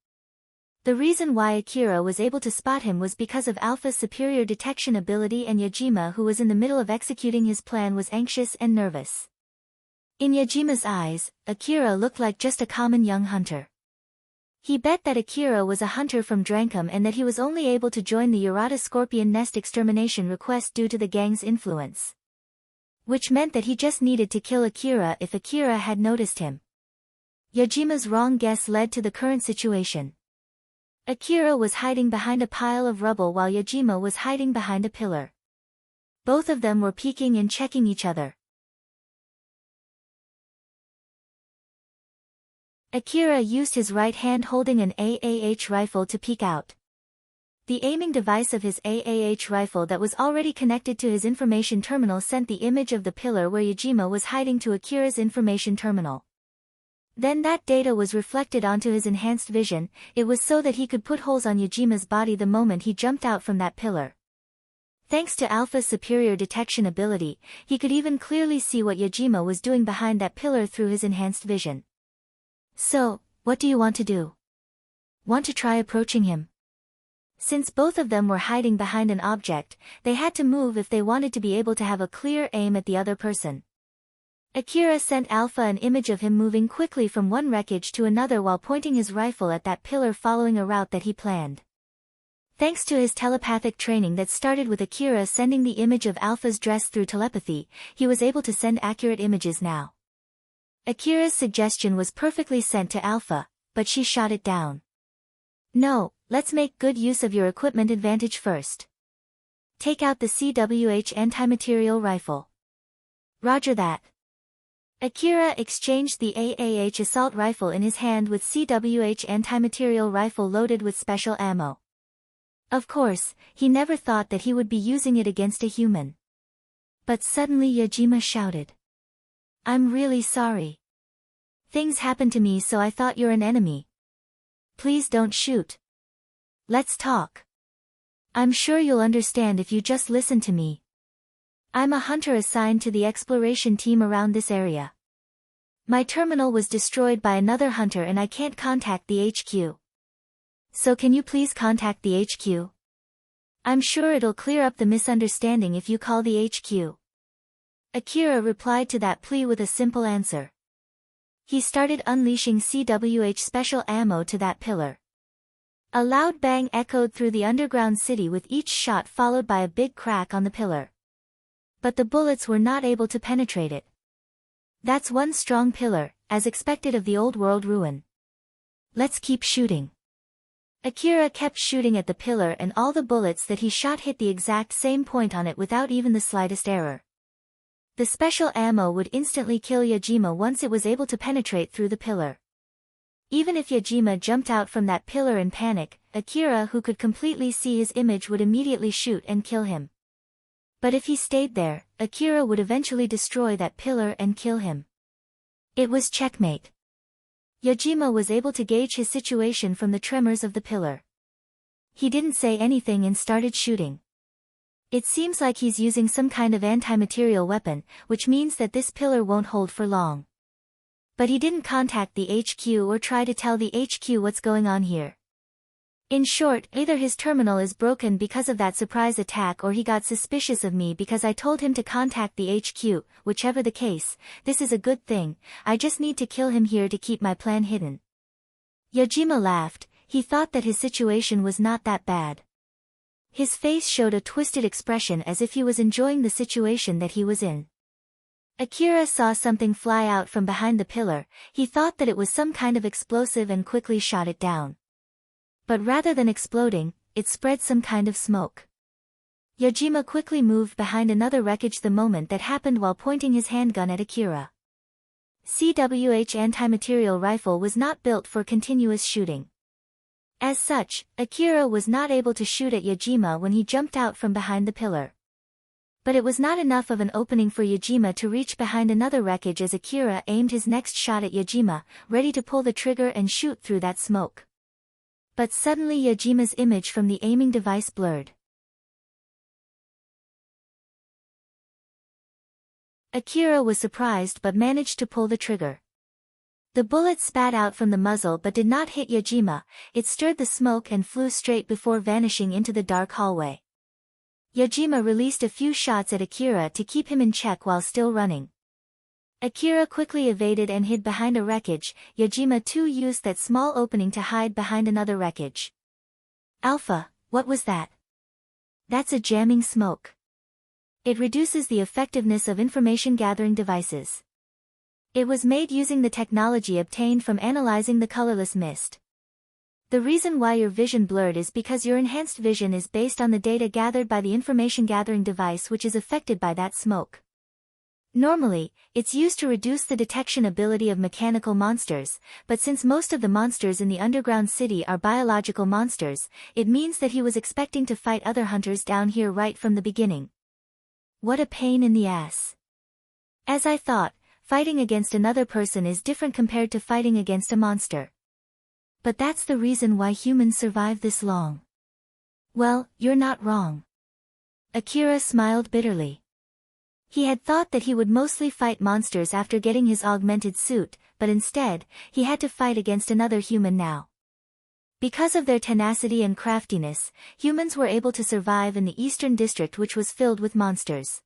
Speaker 1: The reason why Akira was able to spot him was because of Alpha's superior detection ability, and Judgement, who was in the middle of executing his plan, was anxious and nervous. In Yajima's eyes, Akira looked like just a common young hunter. He bet that Akira was a hunter from Drankum and that he was only able to join the Urata Scorpion Nest extermination request due to the gang's influence. Which meant that he just needed to kill Akira if Akira had noticed him. Yajima's wrong guess led to the current situation. Akira was hiding behind a pile of rubble while Judgement was hiding behind a pillar. Both of them were peeking and checking each other. Akira used his right hand holding an AAH rifle to peek out. The aiming device of his AAH rifle that was already connected to his information terminal sent the image of the pillar where Judgement was hiding to Akira's information terminal. Then that data was reflected onto his enhanced vision. It was so that he could put holes on Yajima's body the moment he jumped out from that pillar. Thanks to Alpha's superior detection ability, he could even clearly see what Judgement was doing behind that pillar through his enhanced vision. So, what do you want to do? Want to try approaching him? Since both of them were hiding behind an object, they had to move if they wanted to be able to have a clear aim at the other person. Akira sent Alpha an image of him moving quickly from one wreckage to another while pointing his rifle at that pillar, following a route that he planned. Thanks to his telepathic training that started with Akira sending the image of Alpha's dress through telepathy, he was able to send accurate images now. Akira's suggestion was perfectly sent to Alpha, but she shot it down. No, let's make good use of your equipment advantage first. Take out the CWH anti-material rifle. Roger that. Akira exchanged the AAH assault rifle in his hand with CWH anti-material rifle loaded with special ammo. Of course, he never thought that he would be using it against a human. But suddenly Judgement shouted. I'm really sorry. Things happened to me, so I thought you're an enemy. Please don't shoot. Let's talk. I'm sure you'll understand if you just listen to me. I'm a hunter assigned to the exploration team around this area. My terminal was destroyed by another hunter and I can't contact the HQ. So can you please contact the HQ? I'm sure it'll clear up the misunderstanding if you call the HQ. Akira replied to that plea with a simple answer. He started unleashing CWH special ammo to that pillar. A loud bang echoed through the underground city with each shot followed by a big crack on the pillar. But the bullets were not able to penetrate it. That's one strong pillar, as expected of the old world ruin. Let's keep shooting. Akira kept shooting at the pillar and all the bullets that he shot hit the exact same point on it without even the slightest error. The special ammo would instantly kill Judgement once it was able to penetrate through the pillar. Even if Judgement jumped out from that pillar in panic, Akira, who could completely see his image, would immediately shoot and kill him. But if he stayed there, Akira would eventually destroy that pillar and kill him. It was checkmate. Judgement was able to gauge his situation from the tremors of the pillar. He didn't say anything and started shooting. It seems like he's using some kind of anti-material weapon, which means that this pillar won't hold for long. But he didn't contact the HQ or try to tell the HQ what's going on here. In short, either his terminal is broken because of that surprise attack or he got suspicious of me because I told him to contact the HQ. Whichever the case, this is a good thing. I just need to kill him here to keep my plan hidden. Judgement laughed. He thought that his situation was not that bad. His face showed a twisted expression as if he was enjoying the situation that he was in. Akira saw something fly out from behind the pillar. He thought that it was some kind of explosive and quickly shot it down. But rather than exploding, it spread some kind of smoke. Judgement quickly moved behind another wreckage the moment that happened while pointing his handgun at Akira. CWH anti-material rifle was not built for continuous shooting. As such, Akira was not able to shoot at Yajima when he jumped out from behind the pillar. But it was not enough of an opening for Yajima to reach behind another wreckage as Akira aimed his next shot at Yajima, ready to pull the trigger and shoot through that smoke. But suddenly Yajima's image from the aiming device blurred. Akira was surprised but managed to pull the trigger. The bullet spat out from the muzzle but did not hit Yajima, it stirred the smoke and flew straight before vanishing into the dark hallway. Yajima released a few shots at Akira to keep him in check while still running. Akira quickly evaded and hid behind a wreckage. Yajima too used that small opening to hide behind another wreckage. Alpha, what was that? That's a jamming smoke. It reduces the effectiveness of information-gathering devices. It was made using the technology obtained from analyzing the colorless mist. The reason why your vision blurred is because your enhanced vision is based on the data gathered by the information-gathering device which is affected by that smoke. Normally, it's used to reduce the detection ability of mechanical monsters, but since most of the monsters in the underground city are biological monsters, it means that he was expecting to fight other hunters down here right from the beginning. What a pain in the ass. As I thought, fighting against another person is different compared to fighting against a monster. But that's the reason why humans survive this long. Well, you're not wrong. Akira smiled bitterly. He had thought that he would mostly fight monsters after getting his augmented suit, but instead, he had to fight against another human now. Because of their tenacity and craftiness, humans were able to survive in the Eastern District which was filled with monsters.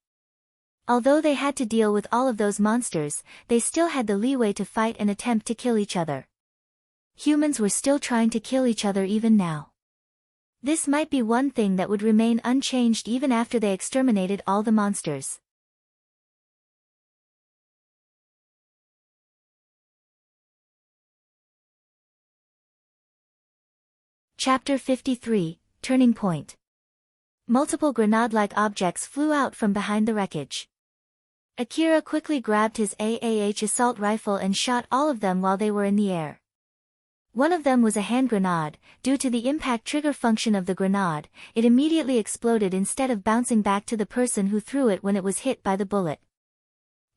Speaker 1: Although they had to deal with all of those monsters, they still had the leeway to fight and attempt to kill each other. Humans were still trying to kill each other even now. This might be one thing that would remain unchanged even after they exterminated all the monsters. Chapter 53, Turning Point. Multiple grenade-like objects flew out from behind the wreckage. Akira quickly grabbed his AAH assault rifle and shot all of them while they were in the air. One of them was a hand grenade. Due to the impact trigger function of the grenade, it immediately exploded instead of bouncing back to the person who threw it when it was hit by the bullet.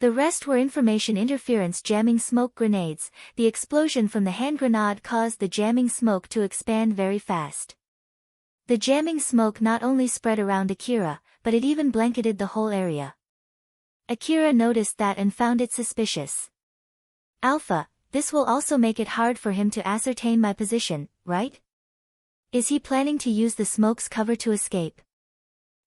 Speaker 1: The rest were information interference jamming smoke grenades. The explosion from the hand grenade caused the jamming smoke to expand very fast. The jamming smoke not only spread around Akira, but it even blanketed the whole area. Akira noticed that and found it suspicious. Alpha, this will also make it hard for him to ascertain my position, right? Is he planning to use the smoke's cover to escape?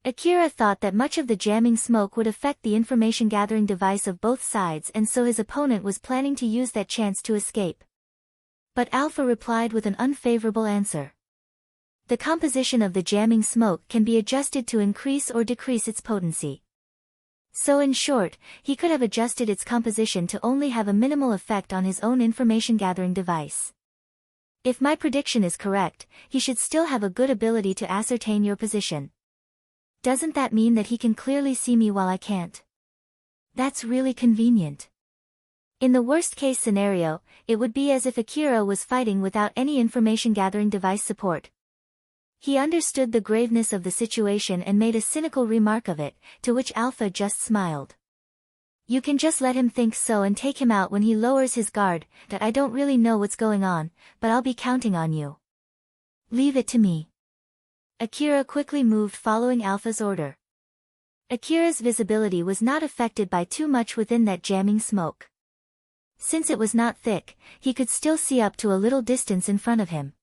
Speaker 1: Akira thought that much of the jamming smoke would affect the information-gathering device of both sides and so his opponent was planning to use that chance to escape. But Alpha replied with an unfavorable answer. The composition of the jamming smoke can be adjusted to increase or decrease its potency. So in short, he could have adjusted its composition to only have a minimal effect on his own information-gathering device. If my prediction is correct, he should still have a good ability to ascertain your position. Doesn't that mean that he can clearly see me while I can't? That's really convenient. In the worst-case scenario, it would be as if Akira was fighting without any information-gathering device support. He understood the graveness of the situation and made a cynical remark of it, to which Alpha just smiled. You can just let him think so and take him out when he lowers his guard, that I don't really know what's going on, but I'll be counting on you. Leave it to me. Akira quickly moved following Alpha's order. Akira's visibility was not affected by too much within that jamming smoke. Since it was not thick, he could still see up to a little distance in front of him.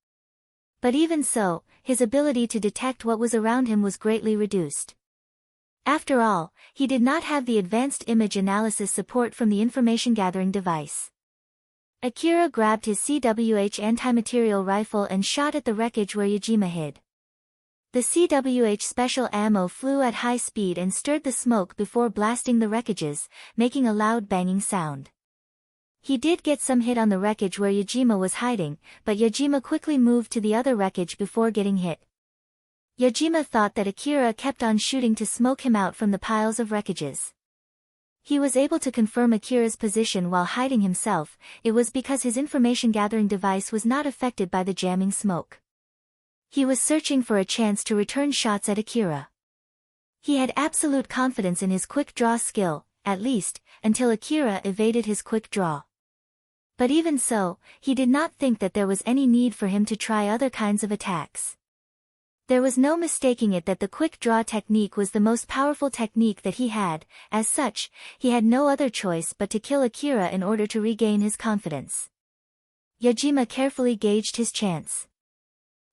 Speaker 1: But even so, his ability to detect what was around him was greatly reduced. After all, he did not have the advanced image analysis support from the information-gathering device. Akira grabbed his CWH anti-material rifle and shot at the wreckage where Yajima hid. The CWH special ammo flew at high speed and stirred the smoke before blasting the wreckages, making a loud banging sound. He did get some hit on the wreckage where Yajima was hiding, but Yajima quickly moved to the other wreckage before getting hit. Yajima thought that Akira kept on shooting to smoke him out from the piles of wreckages. He was able to confirm Akira's position while hiding himself. It was because his information-gathering device was not affected by the jamming smoke. He was searching for a chance to return shots at Akira. He had absolute confidence in his quick draw skill, at least, until Akira evaded his quick draw. But even so, he did not think that there was any need for him to try other kinds of attacks. There was no mistaking it that the quick draw technique was the most powerful technique that he had. As such, he had no other choice but to kill Akira in order to regain his confidence. Yajima carefully gauged his chance.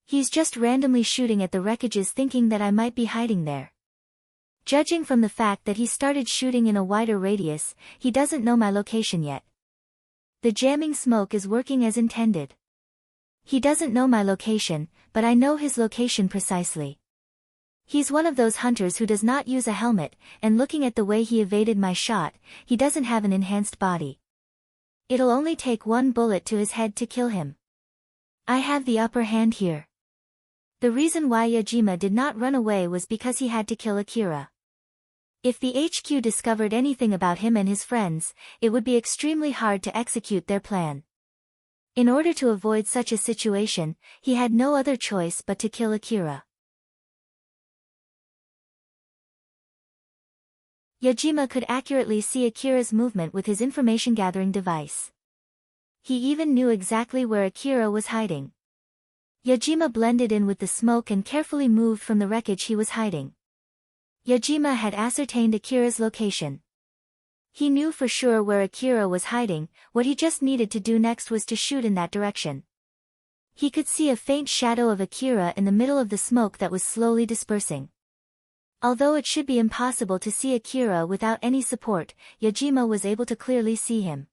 Speaker 1: He's just randomly shooting at the wreckages thinking that I might be hiding there. Judging from the fact that he started shooting in a wider radius, he doesn't know my location yet. The jamming smoke is working as intended. He doesn't know my location, but I know his location precisely. He's one of those hunters who does not use a helmet, and looking at the way he evaded my shot, he doesn't have an enhanced body. It'll only take one bullet to his head to kill him. I have the upper hand here. The reason why Yajima did not run away was because he had to kill Akira. If the HQ discovered anything about him and his friends, it would be extremely hard to execute their plan. In order to avoid such a situation, he had no other choice but to kill Akira. Yajima could accurately see Akira's movement with his information-gathering device. He even knew exactly where Akira was hiding. Yajima blended in with the smoke and carefully moved from the wreckage he was hiding. Yajima had ascertained Akira's location. He knew for sure where Akira was hiding. What he just needed to do next was to shoot in that direction. He could see a faint shadow of Akira in the middle of the smoke that was slowly dispersing. Although it should be impossible to see Akira without any support, Yajima was able to clearly see him.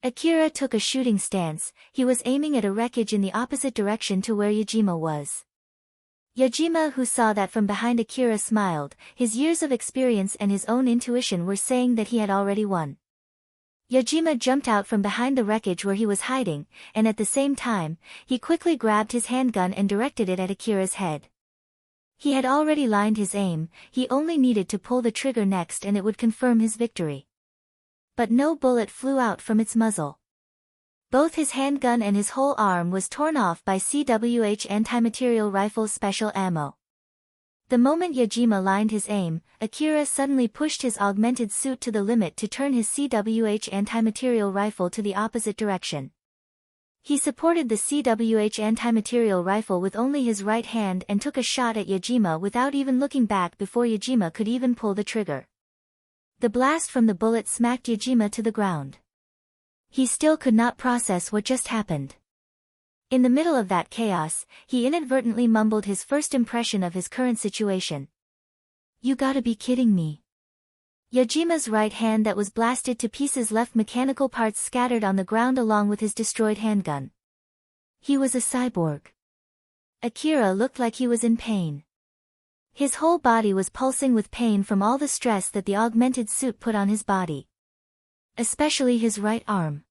Speaker 1: Akira took a shooting stance. He was aiming at a wreckage in the opposite direction to where Yajima was. Yajima, who saw that from behind Akira, smiled. His years of experience and his own intuition were saying that he had already won. Yajima jumped out from behind the wreckage where he was hiding, and at the same time, he quickly grabbed his handgun and directed it at Akira's head. He had already lined his aim. He only needed to pull the trigger next and it would confirm his victory. But no bullet flew out from its muzzle. Both his handgun and his whole arm was torn off by CWH anti-material rifle's special ammo. The moment Yajima lined his aim, Akira suddenly pushed his augmented suit to the limit to turn his CWH anti-material rifle to the opposite direction. He supported the CWH anti-material rifle with only his right hand and took a shot at Yajima without even looking back before Yajima could even pull the trigger. The blast from the bullet smacked Yajima to the ground. He still could not process what just happened. In the middle of that chaos, he inadvertently mumbled his first impression of his current situation. "You gotta be kidding me." Yajima's right hand that was blasted to pieces left mechanical parts scattered on the ground along with his destroyed handgun. He was a cyborg. Akira looked like he was in pain. His whole body was pulsing with pain from all the stress that the augmented suit put on his body. Especially his right arm.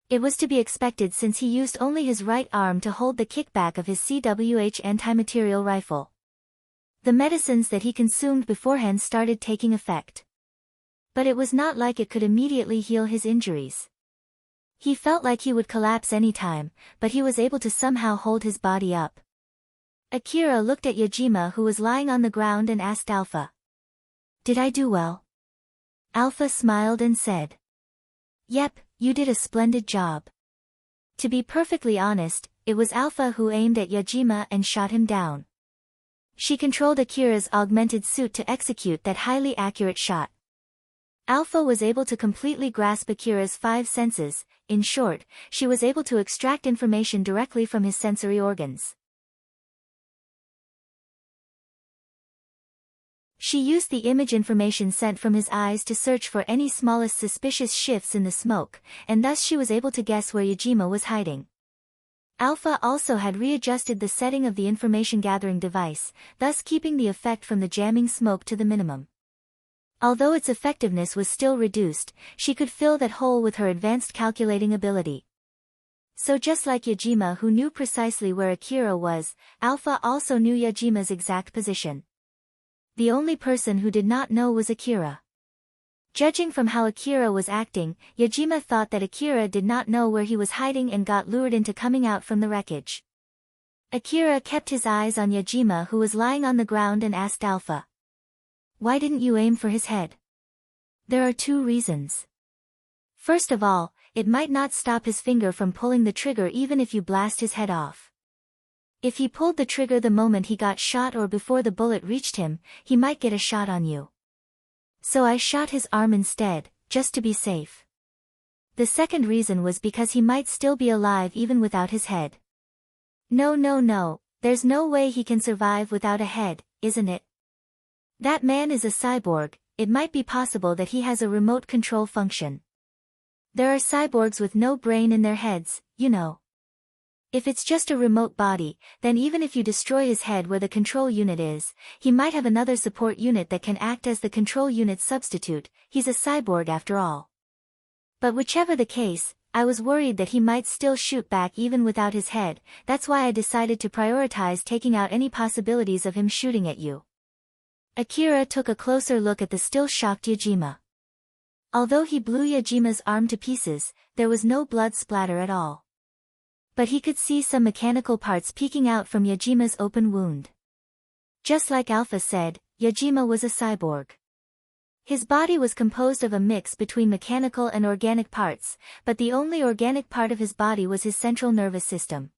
Speaker 1: It was to be expected since he used only his right arm to hold the kickback of his CWH anti-material rifle. The medicines that he consumed beforehand started taking effect. But it was not like it could immediately heal his injuries. He felt like he would collapse any time, but he was able to somehow hold his body up. Akira looked at Yajima, who was lying on the ground, and asked Alpha. "Did I do well?" Alpha smiled and said, "Yep, you did a splendid job." To be perfectly honest, it was Alpha who aimed at Yajima and shot him down. She controlled Akira's augmented suit to execute that highly accurate shot. Alpha was able to completely grasp Akira's 5 senses. In short, she was able to extract information directly from his sensory organs. She used the image information sent from his eyes to search for any smallest suspicious shifts in the smoke, and thus she was able to guess where Yajima was hiding. Alpha also had readjusted the setting of the information-gathering device, thus keeping the effect from the jamming smoke to the minimum. Although its effectiveness was still reduced, she could fill that hole with her advanced calculating ability. So just like Yajima, who knew precisely where Akira was, Alpha also knew Yajima's exact position. The only person who did not know was Akira. Judging from how Akira was acting, Yajima thought that Akira did not know where he was hiding and got lured into coming out from the wreckage. Akira kept his eyes on Yajima, who was lying on the ground, and asked Alpha. Why didn't you aim for his head? There are two reasons. First of all, it might not stop his finger from pulling the trigger even if you blast his head off. If he pulled the trigger the moment he got shot or before the bullet reached him, he might get a shot on you. So I shot his arm instead, just to be safe. The second reason was because he might still be alive even without his head. No, there's no way he can survive without a head, isn't it? That man is a cyborg. It might be possible that he has a remote control function. There are cyborgs with no brain in their heads, you know. If it's just a remote body, then even if you destroy his head where the control unit is, he might have another support unit that can act as the control unit's substitute. He's a cyborg after all. But whichever the case, I was worried that he might still shoot back even without his head. That's why I decided to prioritize taking out any possibilities of him shooting at you. Akira took a closer look at the still shocked Yajima. Although he blew Yajima's arm to pieces, there was no blood splatter at all. But he could see some mechanical parts peeking out from Yajima's open wound. Just like Alpha said, Yajima was a cyborg. His body was composed of a mix between mechanical and organic parts, but the only organic part of his body was his central nervous system.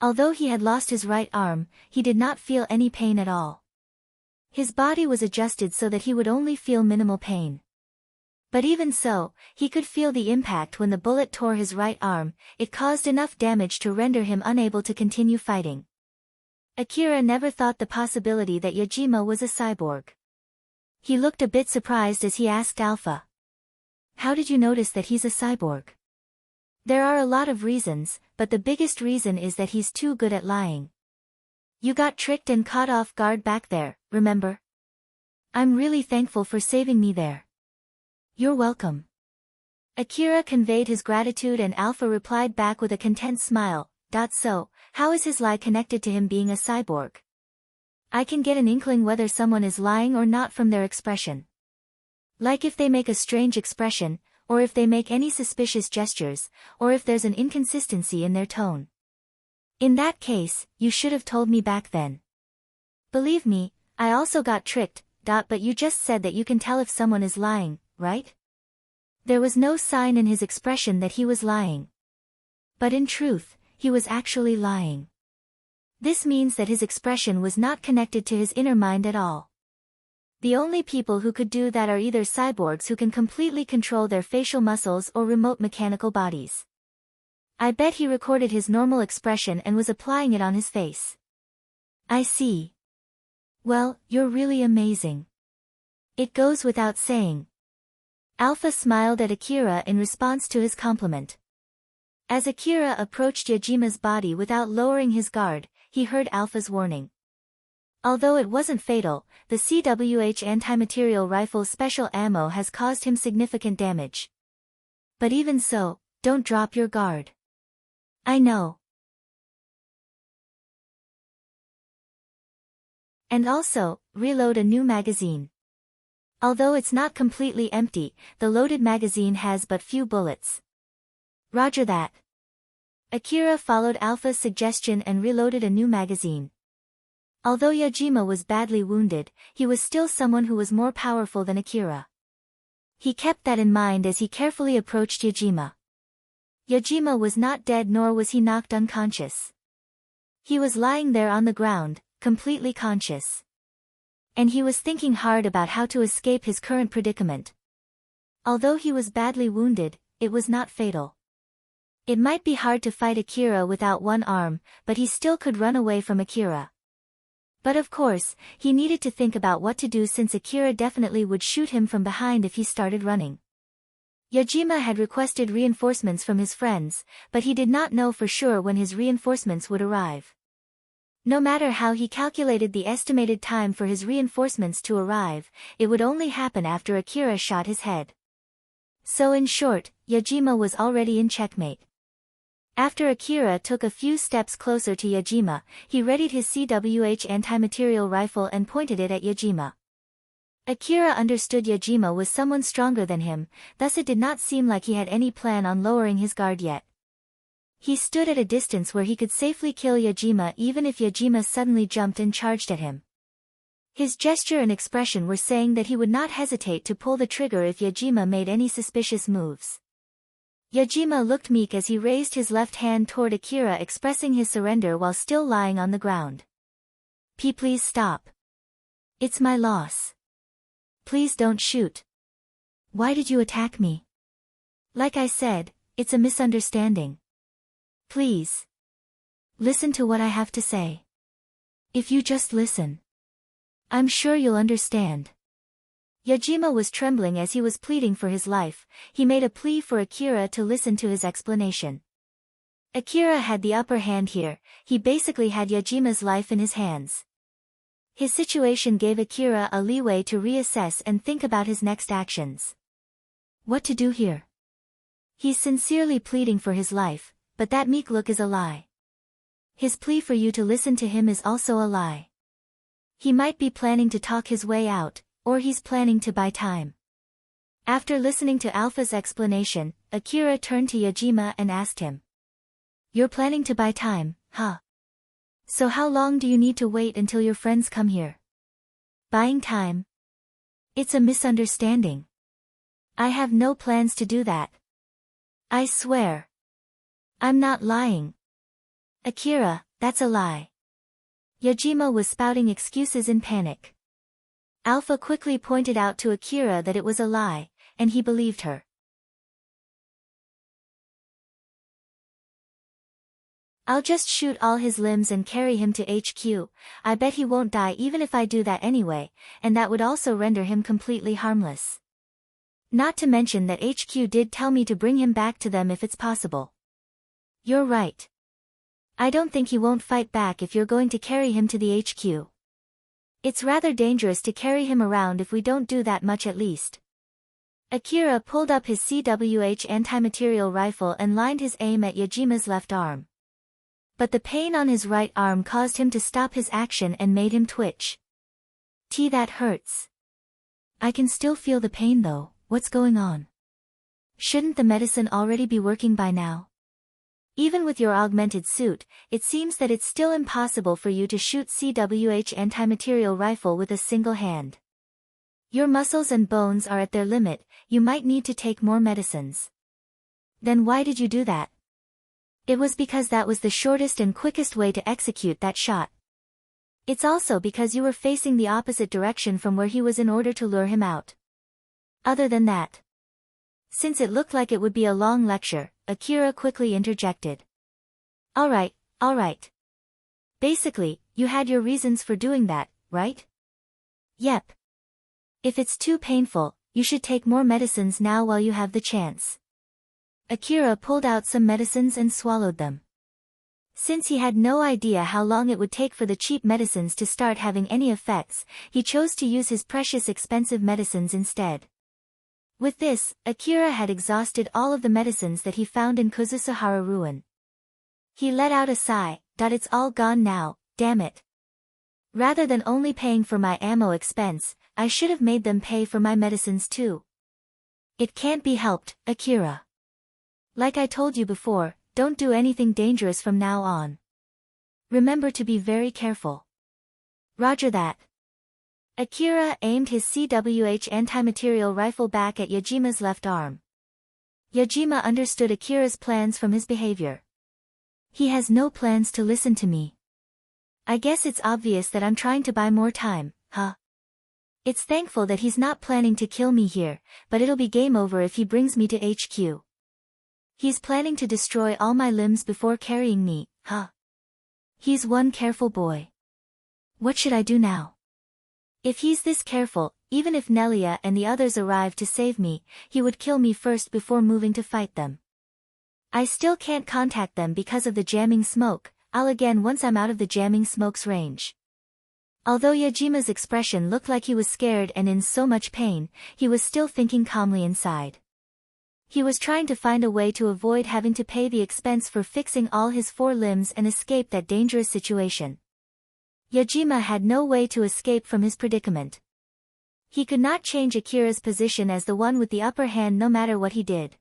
Speaker 1: Although he had lost his right arm, he did not feel any pain at all. His body was adjusted so that he would only feel minimal pain. But even so, he could feel the impact when the bullet tore his right arm. It caused enough damage to render him unable to continue fighting. Akira never thought the possibility that Yajima was a cyborg. He looked a bit surprised as he asked Alpha. How did you notice that he's a cyborg? There are a lot of reasons, but the biggest reason is that he's too good at lying. You got tricked and caught off guard back there, remember? I'm really thankful for saving me there. You're welcome. Akira conveyed his gratitude and Alpha replied back with a content smile. So, how is his lie connected to him being a cyborg? I can get an inkling whether someone is lying or not from their expression. Like if they make a strange expression, or if they make any suspicious gestures, or if there's an inconsistency in their tone. In that case, you should have told me back then. Believe me, I also got tricked. But you just said that you can tell if someone is lying, right? There was no sign in his expression that he was lying. But in truth, he was actually lying. This means that his expression was not connected to his inner mind at all. The only people who could do that are either cyborgs who can completely control their facial muscles or remote mechanical bodies. I bet he recorded his normal expression and was applying it on his face. I see. Well, you're really amazing. It goes without saying. Alpha smiled at Akira in response to his compliment. As Akira approached Yajima's body without lowering his guard, he heard Alpha's warning. Although it wasn't fatal, the CWH anti-material rifle's special ammo has caused him significant damage. But even so, don't drop your guard. I know. And also, reload a new magazine. Although it's not completely empty, the loaded magazine has but few bullets. Roger that. Akira followed Alpha's suggestion and reloaded a new magazine. Although Yajima was badly wounded, he was still someone who was more powerful than Akira. He kept that in mind as he carefully approached Yajima. Yajima was not dead nor was he knocked unconscious. He was lying there on the ground, completely conscious. And he was thinking hard about how to escape his current predicament. Although he was badly wounded, it was not fatal. It might be hard to fight Akira without one arm, but he still could run away from Akira. But of course, he needed to think about what to do since Akira definitely would shoot him from behind if he started running. Yajima had requested reinforcements from his friends, but he did not know for sure when his reinforcements would arrive. No matter how he calculated the estimated time for his reinforcements to arrive, it would only happen after Akira shot his head. So in short, Yajima was already in checkmate. After Akira took a few steps closer to Yajima, he readied his CWH anti-material rifle and pointed it at Yajima. Akira understood Yajima was someone stronger than him, thus it did not seem like he had any plan on lowering his guard yet. He stood at a distance where he could safely kill Yajima even if Yajima suddenly jumped and charged at him. His gesture and expression were saying that he would not hesitate to pull the trigger if Yajima made any suspicious moves. Yajima looked meek as he raised his left hand toward Akira, expressing his surrender while still lying on the ground. Please stop. It's my loss. Please don't shoot. Why did you attack me? Like I said, it's a misunderstanding. Please. Listen to what I have to say. If you just listen. I'm sure you'll understand. Yajima was trembling as he was pleading for his life. He made a plea for Akira to listen to his explanation. Akira had the upper hand here. He basically had Yajima's life in his hands. His situation gave Akira a leeway to reassess and think about his next actions. What to do here? He's sincerely pleading for his life, but that meek look is a lie. His plea for you to listen to him is also a lie. He might be planning to talk his way out, or he's planning to buy time. After listening to Alpha's explanation, Akira turned to Yajima and asked him. You're planning to buy time, huh? So how long do you need to wait until your friends come here? Buying time? It's a misunderstanding. I have no plans to do that. I swear. I'm not lying. Akira, that's a lie. Yajima was spouting excuses in panic. Alpha quickly pointed out to Akira that it was a lie, and he believed her. I'll just shoot all his limbs and carry him to HQ. I bet he won't die even if I do that anyway, and that would also render him completely harmless. Not to mention that HQ did tell me to bring him back to them if it's possible. You're right. I don't think he won't fight back if you're going to carry him to the HQ. It's rather dangerous to carry him around if we don't do that much at least. Akira pulled up his CWH anti-material rifle and lined his aim at Yajima's left arm. But the pain on his right arm caused him to stop his action and made him twitch. That hurts. I can still feel the pain though. What's going on? Shouldn't the medicine already be working by now? Even with your augmented suit, it seems that it's still impossible for you to shoot CWH anti-material rifle with a single hand. Your muscles and bones are at their limit, you might need to take more medicines. Then why did you do that? It was because that was the shortest and quickest way to execute that shot. It's also because you were facing the opposite direction from where he was in order to lure him out. Other than that. Since it looked like it would be a long lecture, Akira quickly interjected. Alright. Basically, you had your reasons for doing that, right? Yep. If it's too painful, you should take more medicines now while you have the chance. Akira pulled out some medicines and swallowed them. Since he had no idea how long it would take for the cheap medicines to start having any effects, he chose to use his precious expensive medicines instead. With this, Akira had exhausted all of the medicines that he found in Kozusahara ruin. He let out a sigh. It's all gone now, damn it. Rather than only paying for my ammo expense, I should have made them pay for my medicines too. It can't be helped, Akira. Like I told you before, don't do anything dangerous from now on. Remember to be very careful. Roger that. Akira aimed his CWH anti-material rifle back at Yajima's left arm. Yajima understood Akira's plans from his behavior. He has no plans to listen to me. I guess it's obvious that I'm trying to buy more time, huh? It's thankful that he's not planning to kill me here, but it'll be game over if he brings me to HQ. He's planning to destroy all my limbs before carrying me, huh? He's one careful boy. What should I do now? If he's this careful, even if Nelia and the others arrive to save me, he would kill me first before moving to fight them. I still can't contact them because of the jamming smoke. I'll again once I'm out of the jamming smoke's range. Although Yajima's expression looked like he was scared and in so much pain, he was still thinking calmly inside. He was trying to find a way to avoid having to pay the expense for fixing all his 4 limbs and escape that dangerous situation. Yajima had no way to escape from his predicament. He could not change Akira's position as the one with the upper hand no matter what he did.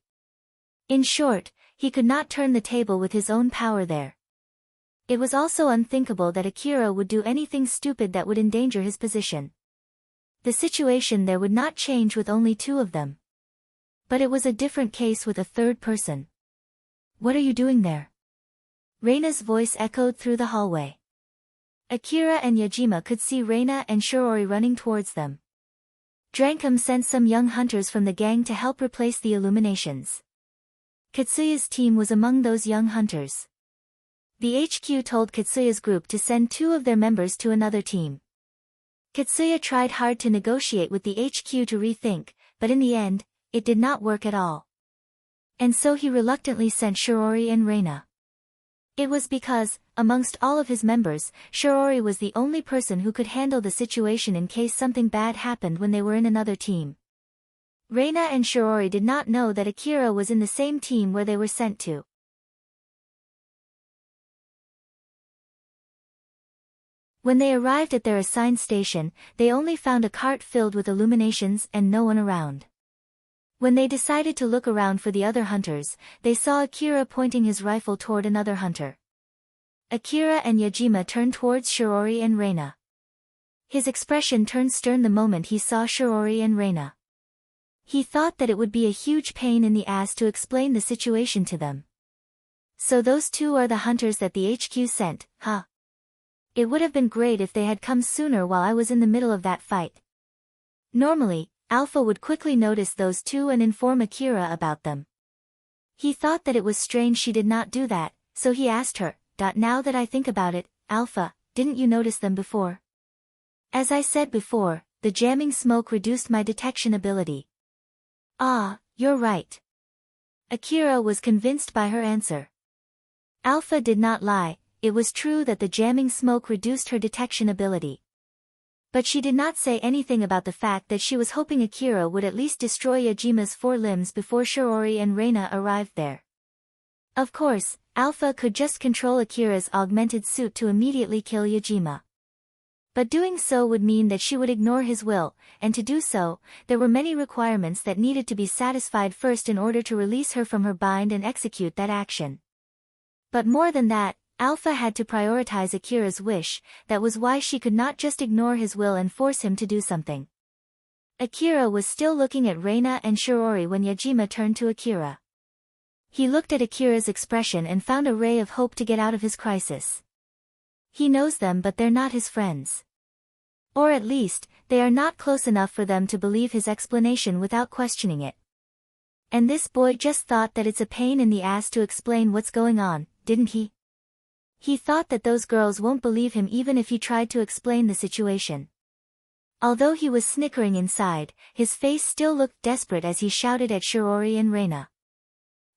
Speaker 1: In short, he could not turn the table with his own power there. It was also unthinkable that Akira would do anything stupid that would endanger his position. The situation there would not change with only two of them. But it was a different case with a third person. "What are you doing there?" Reina's voice echoed through the hallway. Akira and Yajima could see Reina and Shirori running towards them. Drankum sent some young hunters from the gang to help replace the illuminations. Katsuya's team was among those young hunters. The HQ told Katsuya's group to send 2 of their members to another team. Katsuya tried hard to negotiate with the HQ to rethink, but in the end, it did not work at all. And so he reluctantly sent Shirori and Reina. It was because, amongst all of his members, Shirori was the only person who could handle the situation in case something bad happened when they were in another team. Reina and Shirori did not know that Akira was in the same team where they were sent to. When they arrived at their assigned station, they only found a cart filled with illuminations and no one around. When they decided to look around for the other hunters, they saw Akira pointing his rifle toward another hunter. Akira and Yajima turned towards Shirori and Reina. His expression turned stern the moment he saw Shirori and Reina. He thought that it would be a huge pain in the ass to explain the situation to them. "So those 2 are the hunters that the HQ sent, huh? It would have been great if they had come sooner while I was in the middle of that fight." Normally, Alpha would quickly notice those 2 and inform Akira about them. He thought that it was strange she did not do that, so he asked her, "Now that I think about it, Alpha, didn't you notice them before?" "As I said before, the jamming smoke reduced my detection ability." "Ah, you're right." Akira was convinced by her answer. Alpha did not lie, it was true that the jamming smoke reduced her detection ability. But she did not say anything about the fact that she was hoping Akira would at least destroy Yajima's 4 limbs before Shirori and Reina arrived there. Of course, Alpha could just control Akira's augmented suit to immediately kill Yajima. But doing so would mean that she would ignore his will, and to do so, there were many requirements that needed to be satisfied first in order to release her from her bind and execute that action. But more than that, Alpha had to prioritize Akira's wish, that was why she could not just ignore his will and force him to do something. Akira was still looking at Reina and Shirori when Yajima turned to Akira. He looked at Akira's expression and found a ray of hope to get out of his crisis. He knows them, but they're not his friends. Or at least, they are not close enough for them to believe his explanation without questioning it. And this boy just thought that it's a pain in the ass to explain what's going on, didn't he? He thought that those girls won't believe him even if he tried to explain the situation. Although he was snickering inside, his face still looked desperate as he shouted at Shirori and Reina.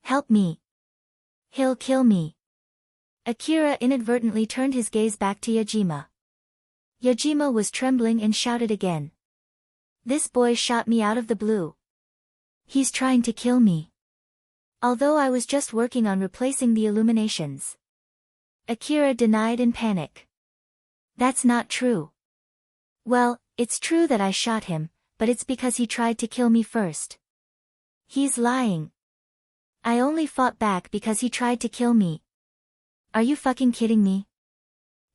Speaker 1: "Help me. He'll kill me." Akira inadvertently turned his gaze back to Yajima. Yajima was trembling and shouted again. "This boy shot me out of the blue. He's trying to kill me. Although I was just working on replacing the illuminations." Akira denied in panic. "That's not true." "Well, it's true that I shot him, but it's because he tried to kill me first." "He's lying. I only fought back because he tried to kill me." "Are you fucking kidding me?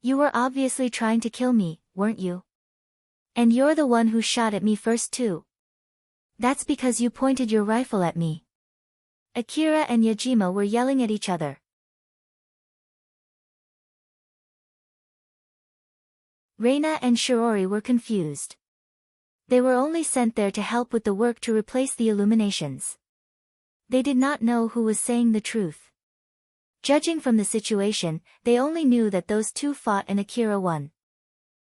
Speaker 1: You were obviously trying to kill me, weren't you? And you're the one who shot at me first too. That's because you pointed your rifle at me." Akira and Yajima were yelling at each other. Reina and Shirori were confused. They were only sent there to help with the work to replace the illuminations. They did not know who was saying the truth. Judging from the situation, they only knew that those 2 fought and Akira won.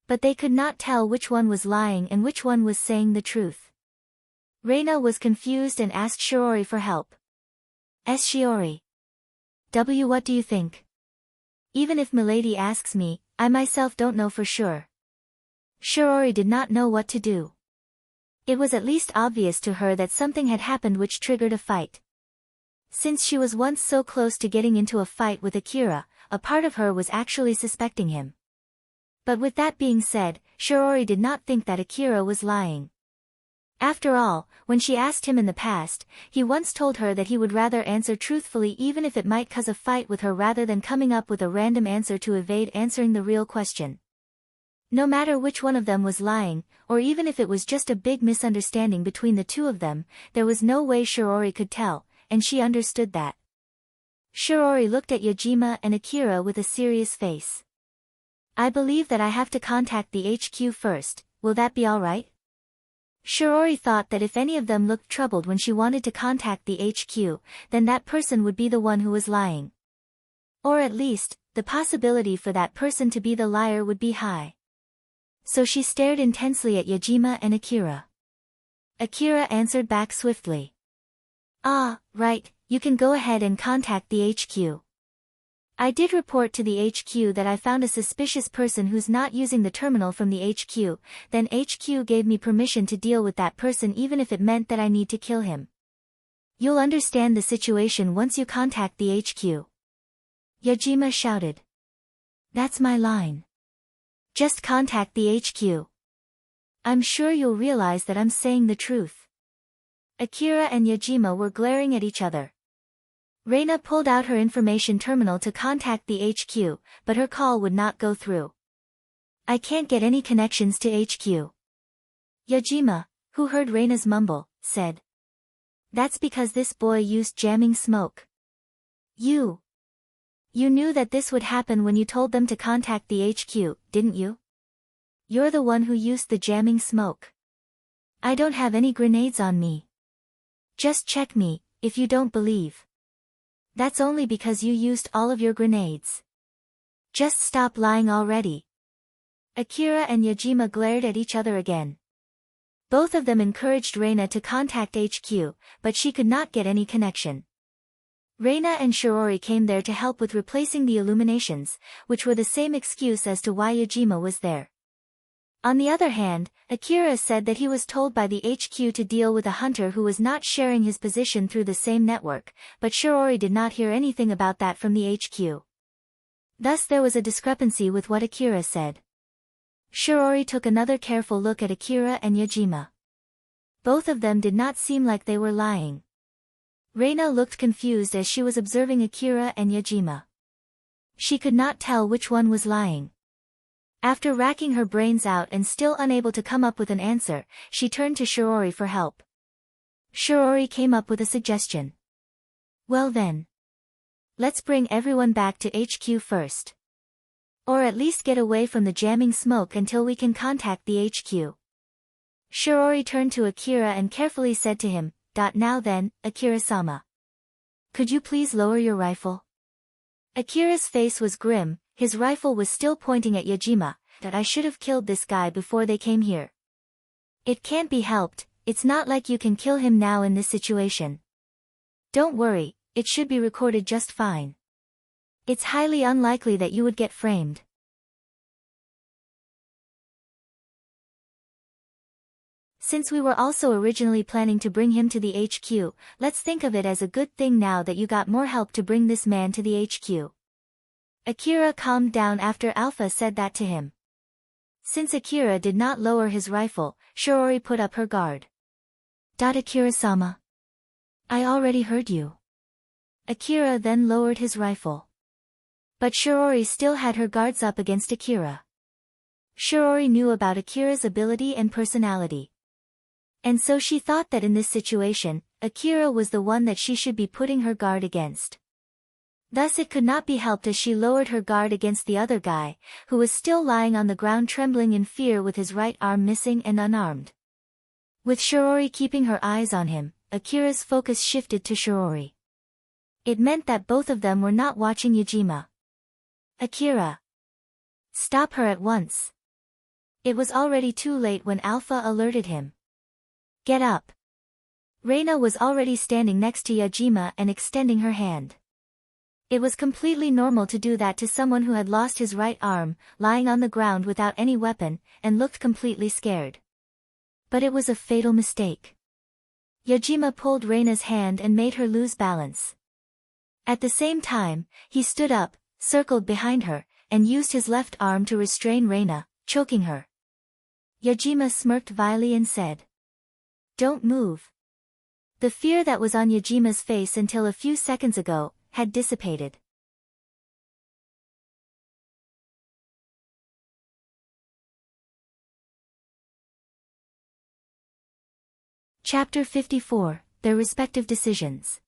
Speaker 1: But they could not tell which one was lying and which one was saying the truth. Reina was confused and asked Shirori for help. Shiori. What do you think? Even if Milady asks me, I myself don't know for sure." Shirori did not know what to do. It was at least obvious to her that something had happened which triggered a fight. Since she was once so close to getting into a fight with Akira, a part of her was actually suspecting him. But with that being said, Shirori did not think that Akira was lying. After all, when she asked him in the past, he once told her that he would rather answer truthfully even if it might cause a fight with her rather than coming up with a random answer to evade answering the real question. No matter which one of them was lying, or even if it was just a big misunderstanding between the two of them, there was no way Shirori could tell, and she understood that. Shirori looked at Yajima and Akira with a serious face. I believe that I have to contact the HQ first, will that be alright? Shirori thought that if any of them looked troubled when she wanted to contact the HQ, then that person would be the one who was lying. Or at least, the possibility for that person to be the liar would be high. So she stared intensely at Yajima and Akira. Akira answered back swiftly. Ah, right, you can go ahead and contact the HQ. I did report to the HQ that I found a suspicious person who's not using the terminal from the HQ, then HQ gave me permission to deal with that person even if it meant that I need to kill him. You'll understand the situation once you contact the HQ. Yajima shouted. That's my line. Just contact the HQ. I'm sure you'll realize that I'm saying the truth. Akira and Yajima were glaring at each other. Reina pulled out her information terminal to contact the HQ, but her call would not go through. I can't get any connections to HQ. Yajima, who heard Reina's mumble, said. That's because this boy used jamming smoke. You knew that this would happen when you told them to contact the HQ, didn't you? You're the one who used the jamming smoke. I don't have any grenades on me. Just check me, if you don't believe. That's only because you used all of your grenades. Just stop lying already. Akira and Yajima glared at each other again. Both of them encouraged Reina to contact HQ, but she could not get any connection. Reina and Shirori came there to help with replacing the illuminations, which were the same excuse as to why Yajima was there. On the other hand, Akira said that he was told by the HQ to deal with a hunter who was not sharing his position through the same network, but Shirori did not hear anything about that from the HQ. Thus there was a discrepancy with what Akira said. Shirori took another careful look at Akira and Yajima. Both of them did not seem like they were lying. Reina looked confused as she was observing Akira and Yajima. She could not tell which one was lying. After racking her brains out and still unable to come up with an answer, she turned to Shirori for help. Shirori came up with a suggestion. Well then. Let's bring everyone back to HQ first. Or at least get away from the jamming smoke until we can contact the HQ. Shirori turned to Akira and carefully said to him, Now then, Akira-sama. Could you please lower your rifle? Akira's face was grim. His rifle was still pointing at Yajima. I should have killed this guy before they came here. It can't be helped, it's not like you can kill him now in this situation. Don't worry, it should be recorded just fine. It's highly unlikely that you would get framed. Since we were also originally planning to bring him to the HQ, let's think of it as a good thing now that you got more help to bring this man to the HQ. Akira calmed down after Alpha said that to him. Since Akira did not lower his rifle, Shirori put up her guard. Akira-sama. I already heard you. Akira then lowered his rifle. But Shirori still had her guards up against Akira. Shirori knew about Akira's ability and personality. And so she thought that in this situation, Akira was the one that she should be putting her guard against. Thus it could not be helped as she lowered her guard against the other guy, who was still lying on the ground trembling in fear with his right arm missing and unarmed. With Shirori keeping her eyes on him, Akira's focus shifted to Shirori. It meant that both of them were not watching Yajima. Akira. Stop her at once. It was already too late when Alpha alerted him. Get up. Reina was already standing next to Yajima and extending her hand. It was completely normal to do that to someone who had lost his right arm, lying on the ground without any weapon, and looked completely scared. But it was a fatal mistake. Yajima pulled Reina's hand and made her lose balance. At the same time, he stood up, circled behind her, and used his left arm to restrain Reina, choking her. Yajima smirked vilely and said, Don't move. The fear that was on Yajima's face until a few seconds ago had dissipated. Chapter 54, Their Respective Decisions.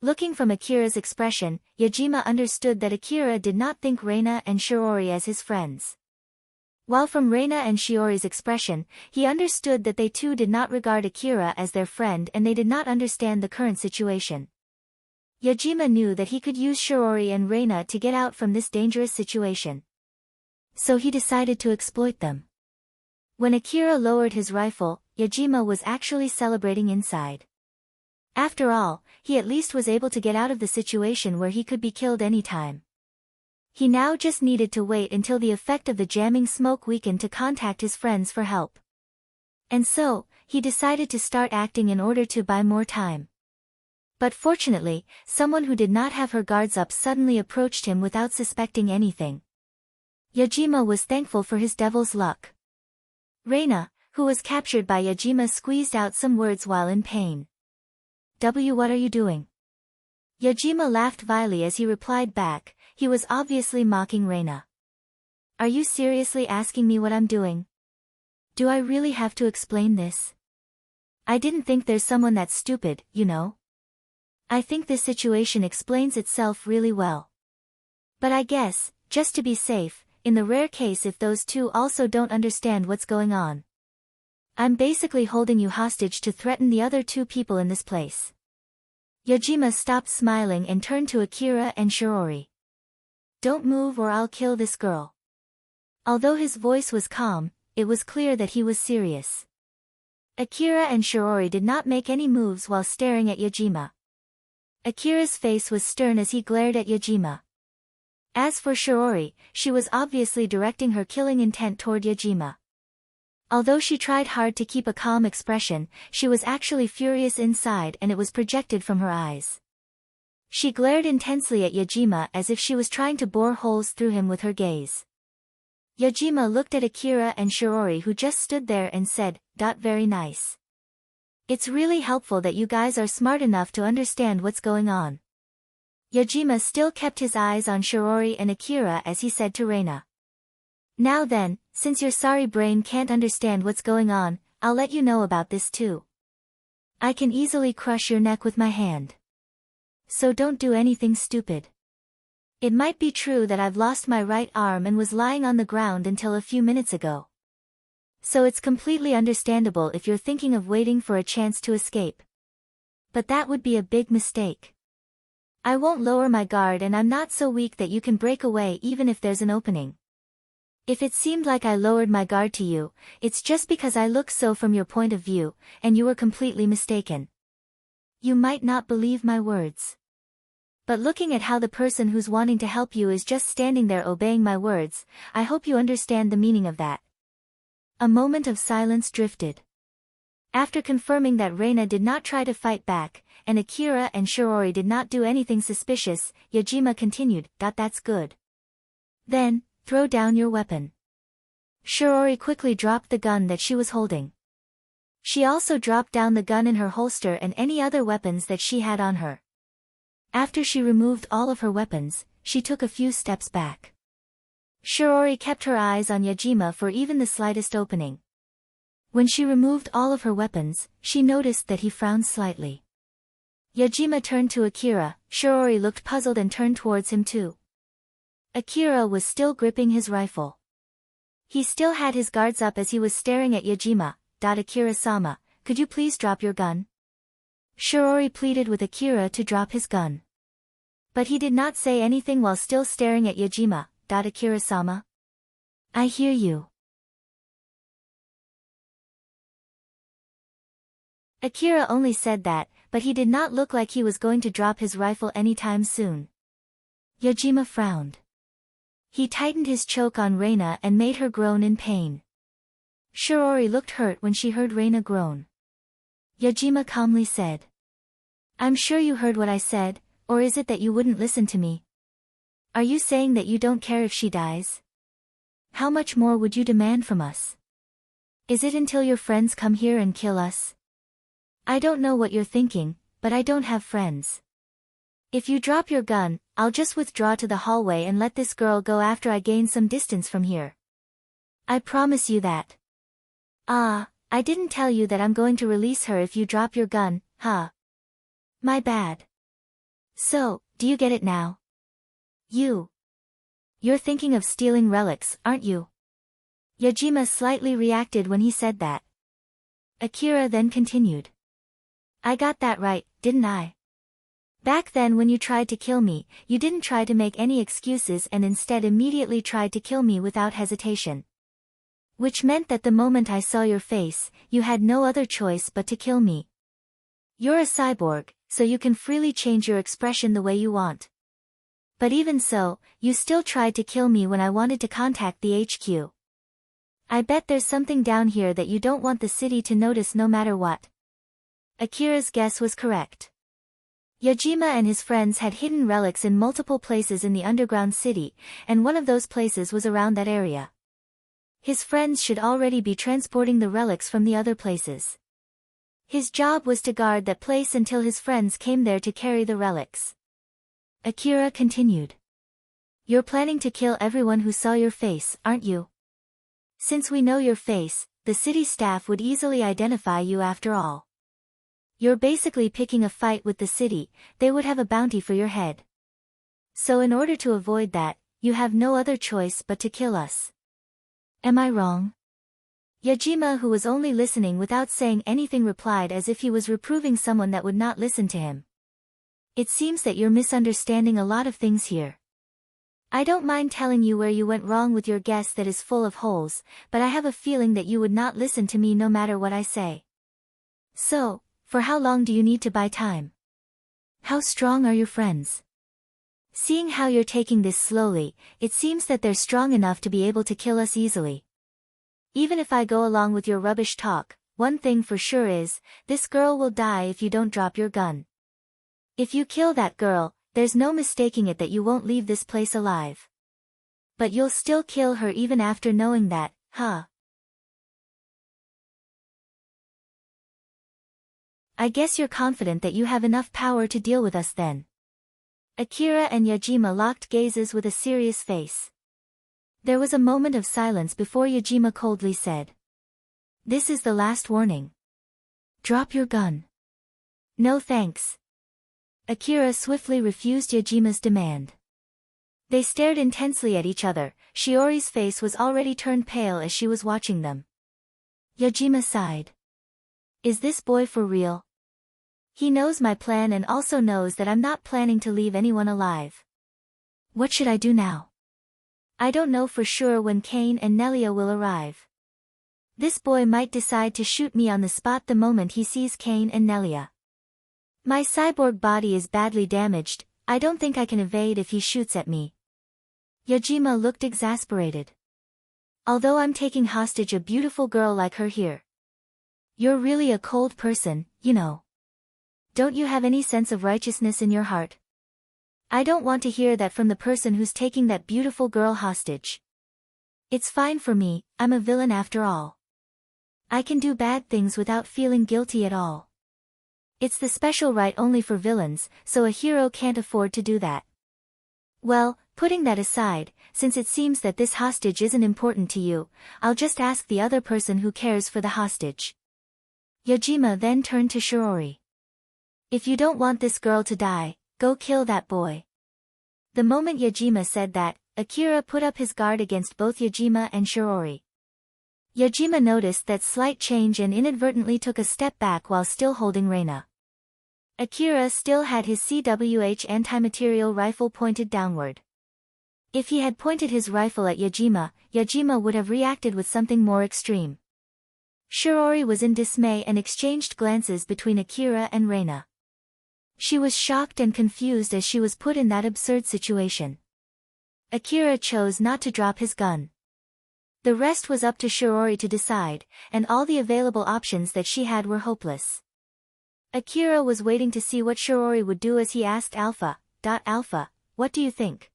Speaker 1: Looking from Akira's expression, Yajima understood that Akira did not think Reina and Shiori as his friends. While from Reina and Shiori's expression, he understood that they too did not regard Akira as their friend and they did not understand the current situation. Yajima knew that he could use Shiori and Reina to get out from this dangerous situation. So he decided to exploit them. When Akira lowered his rifle, Yajima was actually celebrating inside. After all, he at least was able to get out of the situation where he could be killed any time. He now just needed to wait until the effect of the jamming smoke weakened to contact his friends for help. And so, he decided to start acting in order to buy more time. But fortunately, someone who did not have her guards up suddenly approached him without suspecting anything. Yajima was thankful for his devil's luck. Reina, who was captured by Yajima, squeezed out some words while in pain. What are you doing? Yajima laughed vilely as he replied back. He was obviously mocking Reina. Are you seriously asking me what I'm doing? Do I really have to explain this? I didn't think there's someone that stupid, you know. I think this situation explains itself really well. But I guess, just to be safe, in the rare case if those two also don't understand what's going on, I'm basically holding you hostage to threaten the other two people in this place. Yajima stopped smiling and turned to Akira and Shiori. Don't move or I'll kill this girl. Although his voice was calm, it was clear that he was serious. Akira and Shiori did not make any moves while staring at Yajima. Akira's face was stern as he glared at Yajima. As for Shiori, she was obviously directing her killing intent toward Yajima. Although she tried hard to keep a calm expression, she was actually furious inside and it was projected from her eyes. She glared intensely at Yajima as if she was trying to bore holes through him with her gaze. Yajima looked at Akira and Shiori, who just stood there, and said, "Very nice. It's really helpful that you guys are smart enough to understand what's going on." Yajima still kept his eyes on Shiori and Akira as he said to Reina. Now then, since your sorry brain can't understand what's going on, I'll let you know about this too. I can easily crush your neck with my hand. So don't do anything stupid. It might be true that I've lost my right arm and was lying on the ground until a few minutes ago. So it's completely understandable if you're thinking of waiting for a chance to escape. But that would be a big mistake. I won't lower my guard and I'm not so weak that you can break away even if there's an opening. If it seemed like I lowered my guard to you, it's just because I look so from your point of view, and you were completely mistaken. You might not believe my words. But looking at how the person who's wanting to help you is just standing there obeying my words, I hope you understand the meaning of that. A moment of silence drifted. After confirming that Reina did not try to fight back, and Akira and Shiori did not do anything suspicious, Yajima continued, "That's good. Then, throw down your weapon." Shiori quickly dropped the gun that she was holding. She also dropped down the gun in her holster and any other weapons that she had on her. After she removed all of her weapons, she took a few steps back. Shiori kept her eyes on Yajima for even the slightest opening. When she removed all of her weapons, she noticed that he frowned slightly. Yajima turned to Akira. Shiori looked puzzled and turned towards him too. Akira was still gripping his rifle. He still had his guards up as he was staring at Yajima. "Akira-sama, could you please drop your gun?" Shiori pleaded with Akira to drop his gun. But he did not say anything while still staring at Yajima. "Akira-sama? I hear you." Akira only said that, but he did not look like he was going to drop his rifle anytime soon. Yajima frowned. He tightened his choke on Reina and made her groan in pain. Shiori looked hurt when she heard Reina groan. Yajima calmly said, "I'm sure you heard what I said, or is it that you wouldn't listen to me? Are you saying that you don't care if she dies? How much more would you demand from us? Is it until your friends come here and kill us?" I don't know what you're thinking, but I don't have friends. If you drop your gun, I'll just withdraw to the hallway and let this girl go after I gain some distance from here. I promise you that. Ah, I didn't tell you that I'm going to release her if you drop your gun, huh? My bad. So, do you get it now? You're thinking of stealing relics, aren't you? Yajima slightly reacted when he said that. Akira then continued. I got that right, didn't I? Back then when you tried to kill me, you didn't try to make any excuses and instead immediately tried to kill me without hesitation. Which meant that the moment I saw your face, you had no other choice but to kill me. You're a cyborg, so you can freely change your expression the way you want. But even so, you still tried to kill me when I wanted to contact the HQ. I bet there's something down here that you don't want the city to notice no matter what. Akira's guess was correct. Yajima and his friends had hidden relics in multiple places in the underground city, and one of those places was around that area. His friends should already be transporting the relics from the other places. His job was to guard that place until his friends came there to carry the relics. Akira continued. You're planning to kill everyone who saw your face, aren't you? Since we know your face, the city staff would easily identify you after all. You're basically picking a fight with the city, they would have a bounty for your head. So in order to avoid that, you have no other choice but to kill us. Am I wrong? Yajima, who was only listening without saying anything, replied as if he was reproving someone that would not listen to him. It seems that you're misunderstanding a lot of things here. I don't mind telling you where you went wrong with your guess that is full of holes, but I have a feeling that you would not listen to me no matter what I say. So, for how long do you need to buy time? How strong are your friends? Seeing how you're taking this slowly, it seems that they're strong enough to be able to kill us easily. Even if I go along with your rubbish talk, one thing for sure is, this girl will die if you don't drop your gun. If you kill that girl, there's no mistaking it that you won't leave this place alive. But you'll still kill her even after knowing that, huh? I guess you're confident that you have enough power to deal with us then. Akira and Yajima locked gazes with a serious face. There was a moment of silence before Yajima coldly said. This is the last warning. Drop your gun. No thanks. Akira swiftly refused Yajima's demand. They stared intensely at each other. Shiori's face was already turned pale as she was watching them. Yajima sighed. Is this boy for real? He knows my plan and also knows that I'm not planning to leave anyone alive. What should I do now? I don't know for sure when Kane and Nelia will arrive. This boy might decide to shoot me on the spot the moment he sees Kane and Nelia. My cyborg body is badly damaged, I don't think I can evade if he shoots at me. Yajima looked exasperated. Although I'm taking hostage a beautiful girl like her here. You're really a cold person, you know. Don't you have any sense of righteousness in your heart? I don't want to hear that from the person who's taking that beautiful girl hostage. It's fine for me, I'm a villain after all. I can do bad things without feeling guilty at all. It's the special right only for villains, so a hero can't afford to do that. Well, putting that aside, since it seems that this hostage isn't important to you, I'll just ask the other person who cares for the hostage. Yajima then turned to Shiori. If you don't want this girl to die, go kill that boy. The moment Yajima said that, Akira put up his guard against both Yajima and Shiori. Yajima noticed that slight change and inadvertently took a step back while still holding Reina. Akira still had his CWH anti-material rifle pointed downward. If he had pointed his rifle at Yajima, Yajima would have reacted with something more extreme. Shiori was in dismay and exchanged glances between Akira and Reina. She was shocked and confused as she was put in that absurd situation. Akira chose not to drop his gun. The rest was up to Shiori to decide, and all the available options that she had were hopeless. Akira was waiting to see what Shiori would do as he asked Alpha, Alpha, what do you think?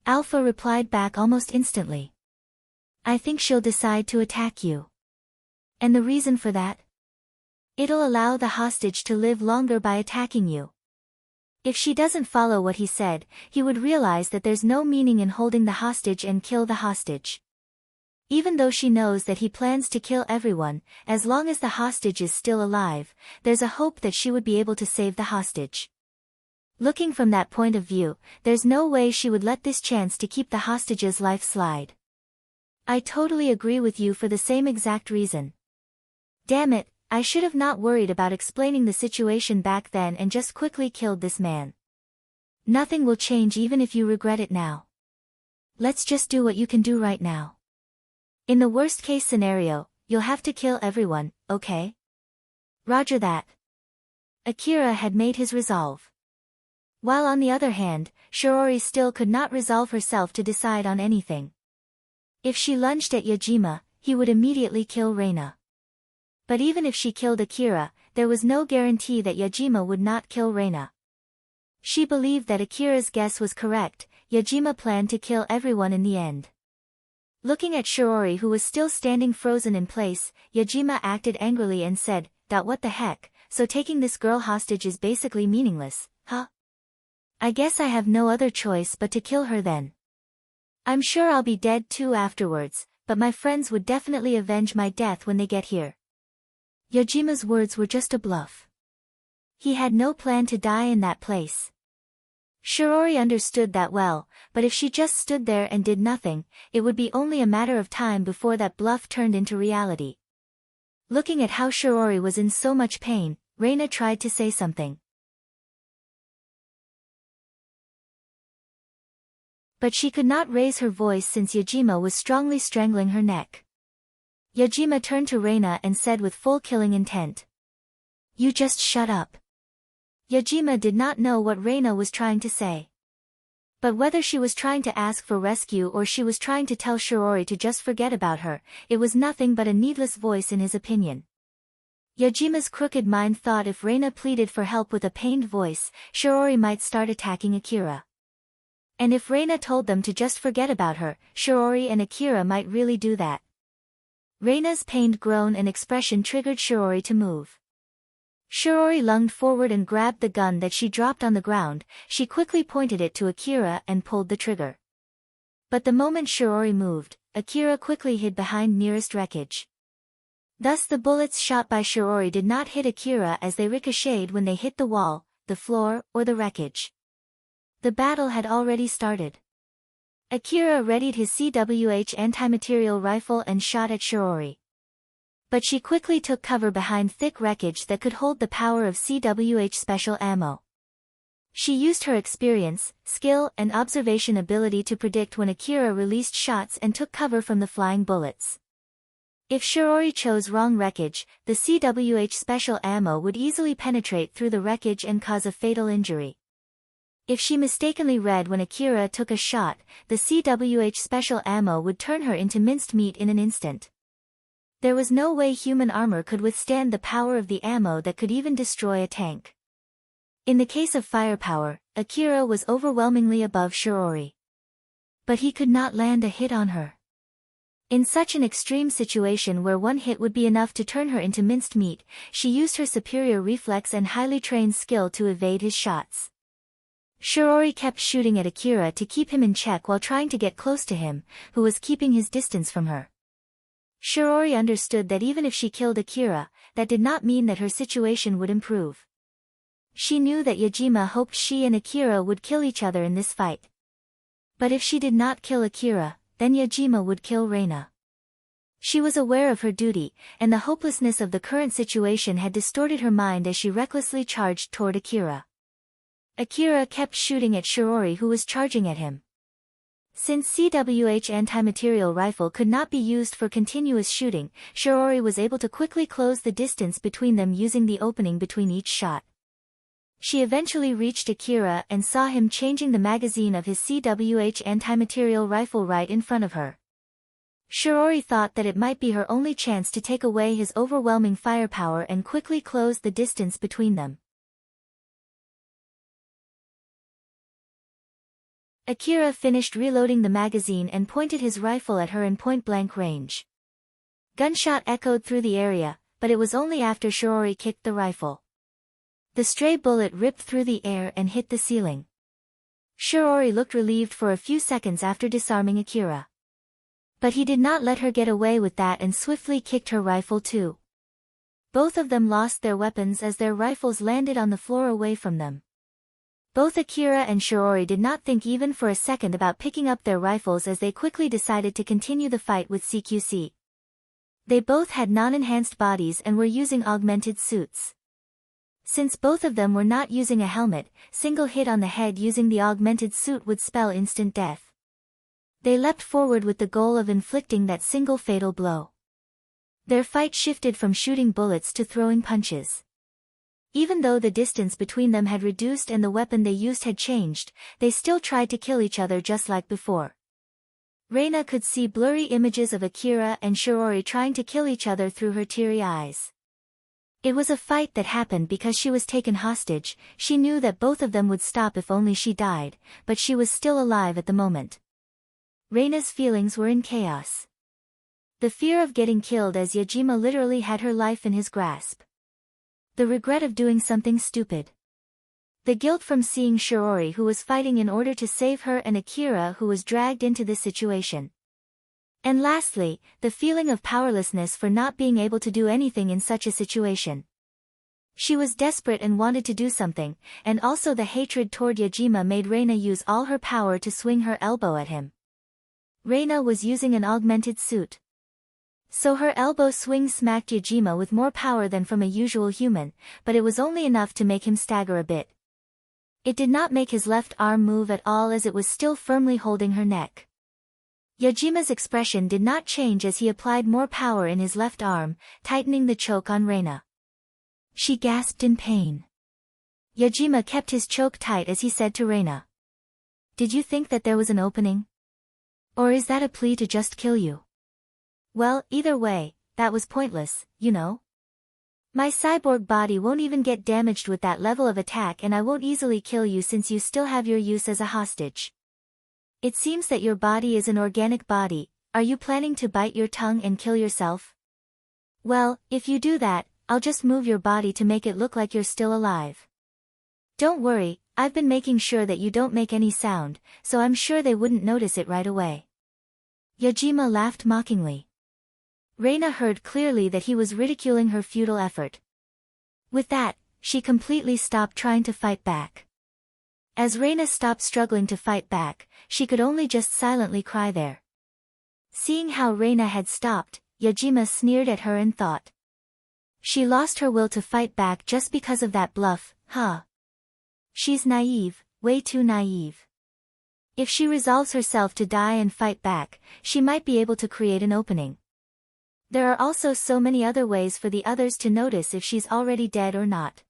Speaker 1: Alpha replied back almost instantly. I think she'll decide to attack you. And the reason for that? It'll allow the hostage to live longer by attacking you. If she doesn't follow what he said, he would realize that there's no meaning in holding the hostage and kill the hostage. Even though she knows that he plans to kill everyone, as long as the hostage is still alive, there's a hope that she would be able to save the hostage. Looking from that point of view, there's no way she would let this chance to keep the hostage's life slide. I totally agree with you for the same exact reason. Damn it, I should have not worried about explaining the situation back then and just quickly killed this man. Nothing will change even if you regret it now. Let's just do what you can do right now. In the worst case scenario, you'll have to kill everyone, okay? Roger that. Akira had made his resolve. While on the other hand, Shiori still could not resolve herself to decide on anything. If she lunged at Yajima, he would immediately kill Reina. But even if she killed Akira, there was no guarantee that Yajima would not kill Reina. She believed that Akira's guess was correct. Yajima planned to kill everyone in the end. Looking at Shiori, who was still standing frozen in place, Yajima acted angrily and said, "That what the heck, so taking this girl hostage is basically meaningless, huh? I guess I have no other choice but to kill her then. I'm sure I'll be dead too afterwards, but my friends would definitely avenge my death when they get here." Yajima's words were just a bluff. He had no plan to die in that place. Shiori understood that well, but if she just stood there and did nothing, it would be only a matter of time before that bluff turned into reality. Looking at how Shiori was in so much pain, Reina tried to say something. But she could not raise her voice since Yajima was strongly strangling her neck. Yajima turned to Reina and said with full killing intent, "You just shut up." Yajima did not know what Reina was trying to say. But whether she was trying to ask for rescue or she was trying to tell Shiori to just forget about her, it was nothing but a needless voice in his opinion. Yajima's crooked mind thought if Reina pleaded for help with a pained voice, Shiori might start attacking Akira. And if Reina told them to just forget about her, Shiori and Akira might really do that. Reina's pained groan and expression triggered Shiori to move. Shiori lunged forward and grabbed the gun that she dropped on the ground. She quickly pointed it to Akira and pulled the trigger. But the moment Shiori moved, Akira quickly hid behind nearest wreckage. Thus the bullets shot by Shiori did not hit Akira as they ricocheted when they hit the wall, the floor, or the wreckage. The battle had already started. Akira readied his CWH anti-material rifle and shot at Shiori. But she quickly took cover behind thick wreckage that could hold the power of CWH special ammo. She used her experience, skill, and observation ability to predict when Akira released shots and took cover from the flying bullets. If Shiori chose wrong wreckage, the CWH special ammo would easily penetrate through the wreckage and cause a fatal injury. If she mistakenly read when Akira took a shot, the CWH special ammo would turn her into minced meat in an instant. There was no way human armor could withstand the power of the ammo that could even destroy a tank. In the case of firepower, Akira was overwhelmingly above Shiori. But he could not land a hit on her. In such an extreme situation where one hit would be enough to turn her into minced meat, she used her superior reflex and highly trained skill to evade his shots. Shiori kept shooting at Akira to keep him in check while trying to get close to him, who was keeping his distance from her. Shiori understood that even if she killed Akira, that did not mean that her situation would improve. She knew that Yajima hoped she and Akira would kill each other in this fight. But if she did not kill Akira, then Yajima would kill Reina. She was aware of her duty, and the hopelessness of the current situation had distorted her mind as she recklessly charged toward Akira. Akira kept shooting at Shiori, who was charging at him. Since CWH anti-material rifle could not be used for continuous shooting, Shiori was able to quickly close the distance between them using the opening between each shot. She eventually reached Akira and saw him changing the magazine of his CWH anti-material rifle right in front of her. Shiori thought that it might be her only chance to take away his overwhelming firepower and quickly close the distance between them. Akira finished reloading the magazine and pointed his rifle at her in point-blank range. Gunshot echoed through the area, but it was only after Shiori kicked the rifle. The stray bullet ripped through the air and hit the ceiling. Shiori looked relieved for a few seconds after disarming Akira. But he did not let her get away with that and swiftly kicked her rifle too. Both of them lost their weapons as their rifles landed on the floor away from them. Both Akira and Shiori did not think even for a second about picking up their rifles as they quickly decided to continue the fight with CQC. They both had non-enhanced bodies and were using augmented suits. Since both of them were not using a helmet, single hit on the head using the augmented suit would spell instant death. They leapt forward with the goal of inflicting that single fatal blow. Their fight shifted from shooting bullets to throwing punches. Even though the distance between them had reduced and the weapon they used had changed, they still tried to kill each other just like before. Reina could see blurry images of Akira and Shiori trying to kill each other through her teary eyes. It was a fight that happened because she was taken hostage. She knew that both of them would stop if only she died, but she was still alive at the moment. Reina's feelings were in chaos. The fear of getting killed as Judgement literally had her life in his grasp. The regret of doing something stupid. The guilt from seeing Shiori who was fighting in order to save her and Akira who was dragged into this situation. And lastly, the feeling of powerlessness for not being able to do anything in such a situation. She was desperate and wanted to do something, and also the hatred toward Judgement made Reina use all her power to swing her elbow at him. Reina was using an augmented suit. So her elbow swing smacked Judgement with more power than from a usual human, but it was only enough to make him stagger a bit. It did not make his left arm move at all as it was still firmly holding her neck. Yajima's expression did not change as he applied more power in his left arm, tightening the choke on Reina. She gasped in pain. Judgement kept his choke tight as he said to Reina. "Did you think that there was an opening? Or is that a plea to just kill you? Well, either way, that was pointless, you know? My cyborg body won't even get damaged with that level of attack and I won't easily kill you since you still have your use as a hostage. It seems that your body is an organic body. Are you planning to bite your tongue and kill yourself? Well, if you do that, I'll just move your body to make it look like you're still alive. Don't worry, I've been making sure that you don't make any sound, so I'm sure they wouldn't notice it right away." Judgement laughed mockingly. Reina heard clearly that he was ridiculing her futile effort. With that, she completely stopped trying to fight back. As Reina stopped struggling to fight back, she could only just silently cry there. Seeing how Reina had stopped, Judgement sneered at her and thought. She lost her will to fight back just because of that bluff, huh? She's naive, way too naive. If she resolves herself to die and fight back, she might be able to create an opening. There are also so many other ways for the others to notice if she's already dead or not.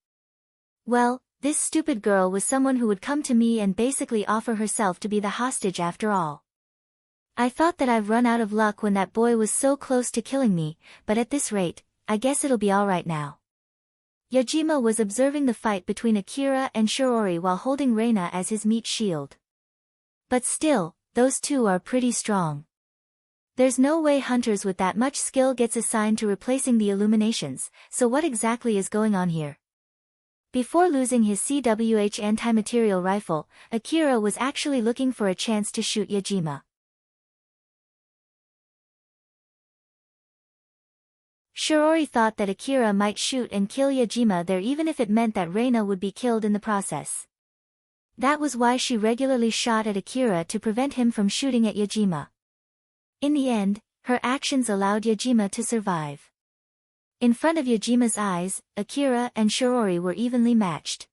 Speaker 1: Well, this stupid girl was someone who would come to me and basically offer herself to be the hostage after all. I thought that I've run out of luck when that boy was so close to killing me, but at this rate, I guess it'll be alright now. Judgement was observing the fight between Akira and Shiori while holding Reina as his meat shield. But still, those two are pretty strong. There's no way hunters with that much skill gets assigned to replacing the illuminations, so what exactly is going on here? Before losing his CWH anti-material rifle, Akira was actually looking for a chance to shoot Judgement. Shiori thought that Akira might shoot and kill Judgement there even if it meant that Reina would be killed in the process. That was why she regularly shot at Akira to prevent him from shooting at Judgement. In the end, her actions allowed Judgement to survive. In front of Yajima's eyes, Akira and Shiori were evenly matched.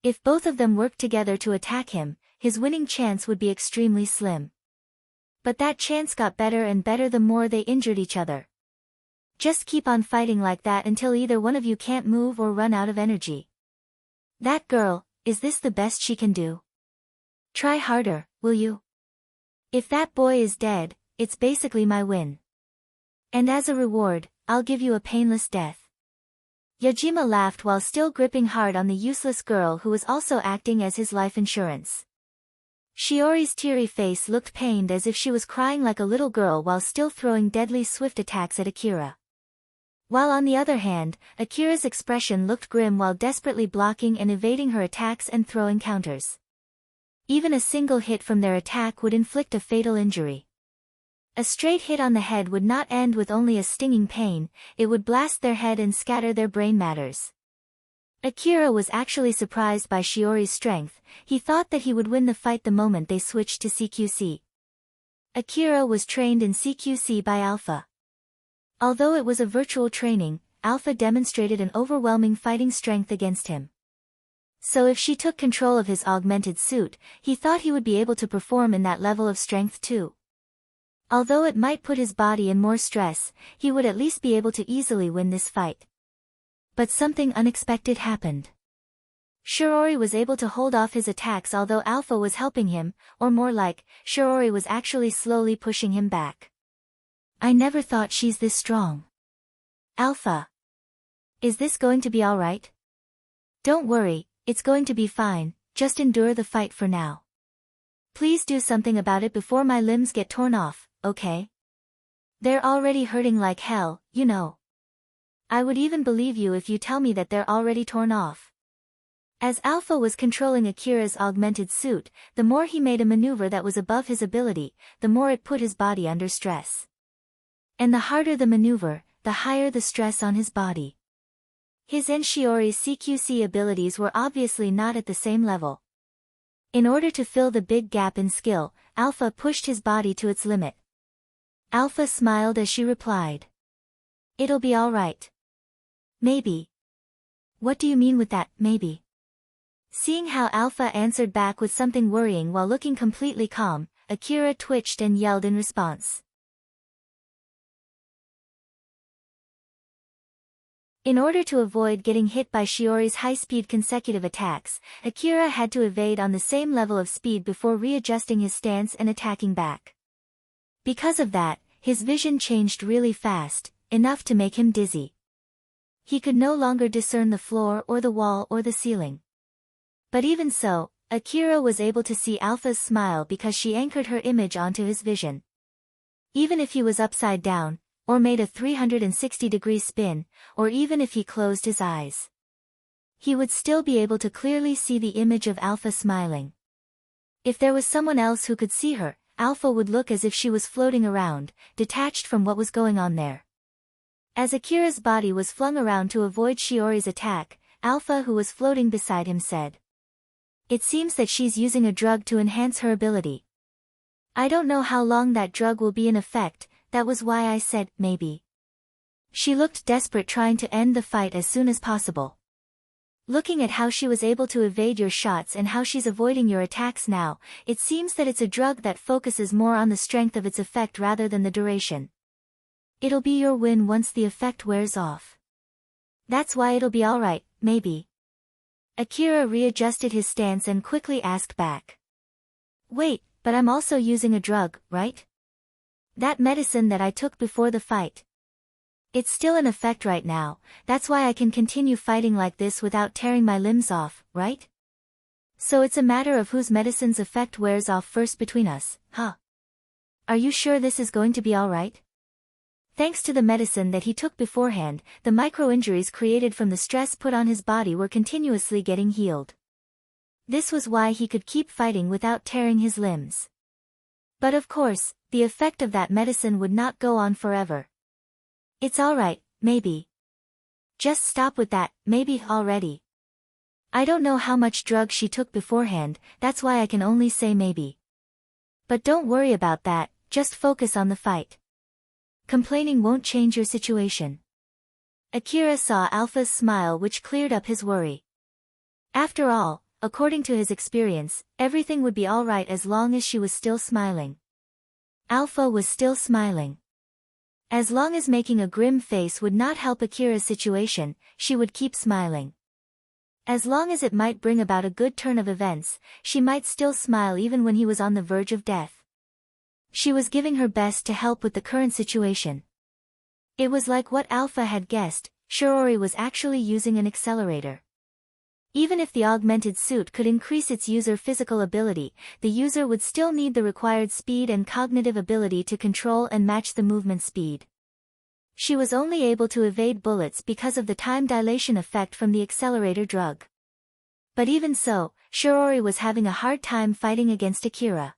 Speaker 1: If both of them worked together to attack him, his winning chance would be extremely slim. But that chance got better and better the more they injured each other. Just keep on fighting like that until either one of you can't move or run out of energy. That girl, is this the best she can do? Try harder, will you? If that boy is dead, it's basically my win. And as a reward, I'll give you a painless death. Judgement laughed while still gripping hard on the useless girl who was also acting as his life insurance. Shiori's teary face looked pained as if she was crying like a little girl while still throwing deadly swift attacks at Akira. While on the other hand, Akira's expression looked grim while desperately blocking and evading her attacks and throwing counters. Even a single hit from their attack would inflict a fatal injury. A straight hit on the head would not end with only a stinging pain, it would blast their head and scatter their brain matters. Akira was actually surprised by Shiori's strength. He thought that he would win the fight the moment they switched to CQC. Akira was trained in CQC by Alpha. Although it was a virtual training, Alpha demonstrated an overwhelming fighting strength against him. So if she took control of his augmented suit, he thought he would be able to perform in that level of strength too. Although it might put his body in more stress, he would at least be able to easily win this fight. But something unexpected happened. Shiori was able to hold off his attacks although Alpha was helping him, or more like, Shiori was actually slowly pushing him back. I never thought she's this strong. Alpha. Is this going to be alright? Don't worry, it's going to be fine, just endure the fight for now. Please do something about it before my limbs get torn off, okay? They're already hurting like hell, you know. I would even believe you if you tell me that they're already torn off. As Alpha was controlling Akira's augmented suit, the more he made a maneuver that was above his ability, the more it put his body under stress. And the harder the maneuver, the higher the stress on his body. His and Shiori's CQC abilities were obviously not at the same level. In order to fill the big gap in skill, Alpha pushed his body to its limit. Alpha smiled as she replied. It'll be alright. Maybe. What do you mean with that, maybe? Seeing how Alpha answered back with something worrying while looking completely calm, Akira twitched and yelled in response. In order to avoid getting hit by Shiori's high-speed consecutive attacks, Akira had to evade on the same level of speed before readjusting his stance and attacking back. Because of that, his vision changed really fast, enough to make him dizzy. He could no longer discern the floor or the wall or the ceiling. But even so, Akira was able to see Alpha's smile because she anchored her image onto his vision. Even if he was upside down, or made a 360-degree spin, or even if he closed his eyes, he would still be able to clearly see the image of Alpha smiling. If there was someone else who could see her, Alpha would look as if she was floating around, detached from what was going on there. As Akira's body was flung around to avoid Shiori's attack, Alpha, who was floating beside him, said, "It seems that she's using a drug to enhance her ability. I don't know how long that drug will be in effect, that was why I said, maybe." She looked desperate, trying to end the fight as soon as possible. Looking at how she was able to evade your shots and how she's avoiding your attacks now, it seems that it's a drug that focuses more on the strength of its effect rather than the duration. It'll be your win once the effect wears off. That's why it'll be alright, maybe. Akira readjusted his stance and quickly asked back. Wait, but I'm also using a drug, right? That medicine that I took before the fight. It's still in effect right now, that's why I can continue fighting like this without tearing my limbs off, right? So it's a matter of whose medicine's effect wears off first between us, huh? Are you sure this is going to be alright? Thanks to the medicine that he took beforehand, the micro-injuries created from the stress put on his body were continuously getting healed. This was why he could keep fighting without tearing his limbs. But of course, the effect of that medicine would not go on forever. It's alright, maybe. Just stop with that, maybe, already. I don't know how much drug she took beforehand, that's why I can only say maybe. But don't worry about that, just focus on the fight. Complaining won't change your situation. Akira saw Alpha's smile, which cleared up his worry. After all, according to his experience, everything would be alright as long as she was still smiling. Alpha was still smiling. As long as making a grim face would not help Akira's situation, she would keep smiling. As long as it might bring about a good turn of events, she might still smile even when he was on the verge of death. She was giving her best to help with the current situation. It was like what Alpha had guessed, Shiori was actually using an accelerator. Even if the augmented suit could increase its user physical ability, the user would still need the required speed and cognitive ability to control and match the movement speed. She was only able to evade bullets because of the time dilation effect from the accelerator drug. But even so, Shiori was having a hard time fighting against Akira.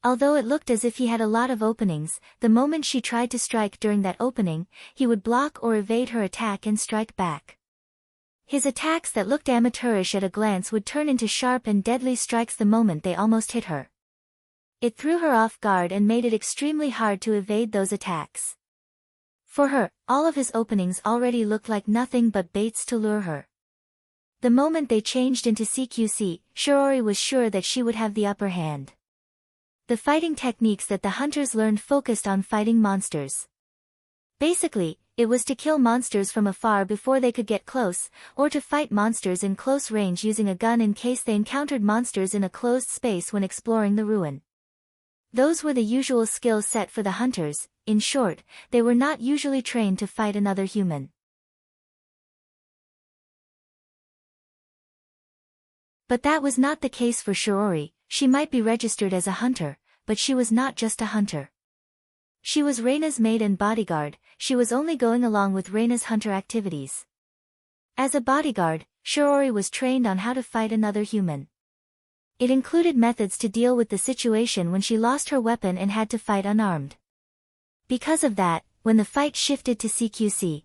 Speaker 1: Although it looked as if he had a lot of openings, the moment she tried to strike during that opening, he would block or evade her attack and strike back. His attacks that looked amateurish at a glance would turn into sharp and deadly strikes the moment they almost hit her. It threw her off guard and made it extremely hard to evade those attacks. For her, all of his openings already looked like nothing but baits to lure her. The moment they changed into CQC, Shiori was sure that she would have the upper hand. The fighting techniques that the hunters learned focused on fighting monsters. Basically, it was to kill monsters from afar before they could get close, or to fight monsters in close range using a gun in case they encountered monsters in a closed space when exploring the ruin. Those were the usual skill set for the hunters. In short, they were not usually trained to fight another human. But that was not the case for Shiori. She might be registered as a hunter, but she was not just a hunter. She was Reina's maid and bodyguard. She was only going along with Reina's hunter activities. As a bodyguard, Shiori was trained on how to fight another human. It included methods to deal with the situation when she lost her weapon and had to fight unarmed. Because of that, when the fight shifted to CQC,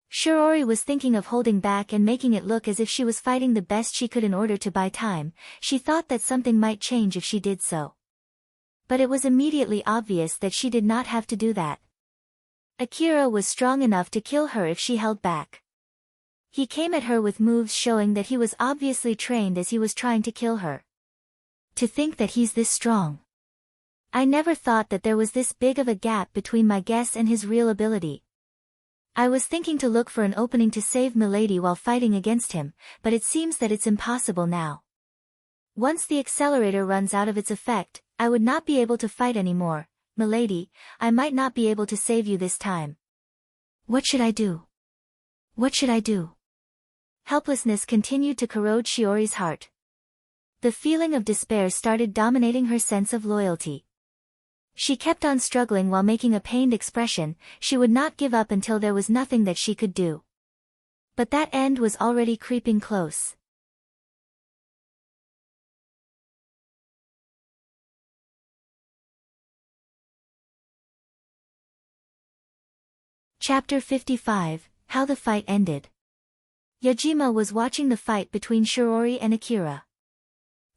Speaker 1: Shiori was thinking of holding back and making it look as if she was fighting the best she could in order to buy time. She thought that something might change if she did so. But it was immediately obvious that she did not have to do that. Akira was strong enough to kill her if she held back. He came at her with moves showing that he was obviously trained as he was trying to kill her. To think that he's this strong. I never thought that there was this big of a gap between my guess and his real ability. I was thinking to look for an opening to save Milady while fighting against him, but it seems that it's impossible now. Once the accelerator runs out of its effect, I would not be able to fight anymore. Milady, I might not be able to save you this time. What should I do? What should I do? Helplessness continued to corrode Shiori's heart. The feeling of despair started dominating her sense of loyalty. She kept on struggling while making a pained expression. She would not give up until there was nothing that she could do. But that end was already creeping close. Chapter 55, How the Fight Ended. Yajima was watching the fight between Shiori and Akira.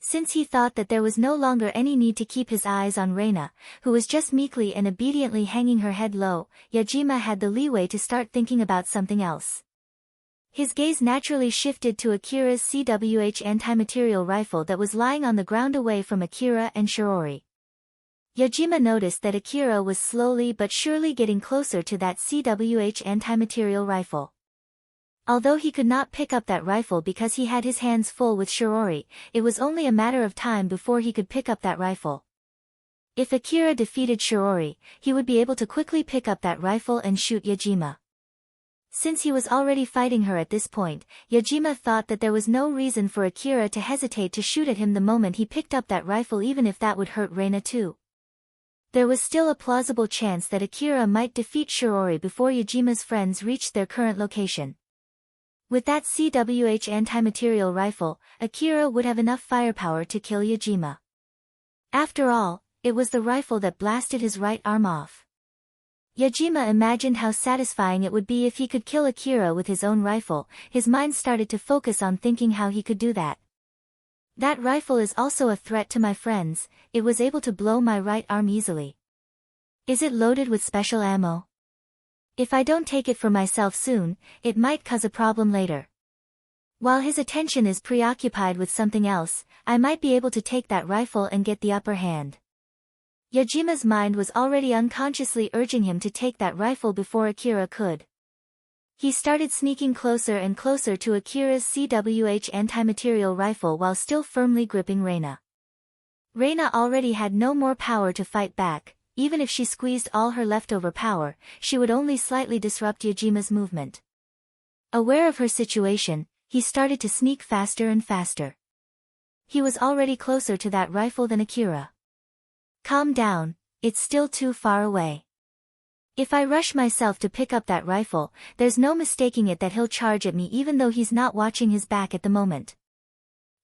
Speaker 1: Since he thought that there was no longer any need to keep his eyes on Reina, who was just meekly and obediently hanging her head low, Yajima had the leeway to start thinking about something else. His gaze naturally shifted to Akira's CWH anti-material rifle that was lying on the ground away from Akira and Shiori. Yajima noticed that Akira was slowly but surely getting closer to that CWH anti-material rifle. Although he could not pick up that rifle because he had his hands full with Shiori, it was only a matter of time before he could pick up that rifle. If Akira defeated Shiori, he would be able to quickly pick up that rifle and shoot Yajima. Since he was already fighting her at this point, Yajima thought that there was no reason for Akira to hesitate to shoot at him the moment he picked up that rifle, even if that would hurt Reina too. There was still a plausible chance that Akira might defeat Shiori before Yajima's friends reached their current location. With that CWH anti-material rifle, Akira would have enough firepower to kill Yajima. After all, it was the rifle that blasted his right arm off. Yajima imagined how satisfying it would be if he could kill Akira with his own rifle. His mind started to focus on thinking how he could do that. That rifle is also a threat to my friends. It was able to blow my right arm easily. Is it loaded with special ammo? If I don't take it for myself soon, it might cause a problem later. While his attention is preoccupied with something else, I might be able to take that rifle and get the upper hand. Yajima's mind was already unconsciously urging him to take that rifle before Akira could. He started sneaking closer and closer to Akira's CWH anti-material rifle while still firmly gripping Reina. Reina already had no more power to fight back. Even if she squeezed all her leftover power, she would only slightly disrupt Yajima's movement. Aware of her situation, he started to sneak faster and faster. He was already closer to that rifle than Akira. Calm down, it's still too far away. If I rush myself to pick up that rifle, there's no mistaking it that he'll charge at me even though he's not watching his back at the moment.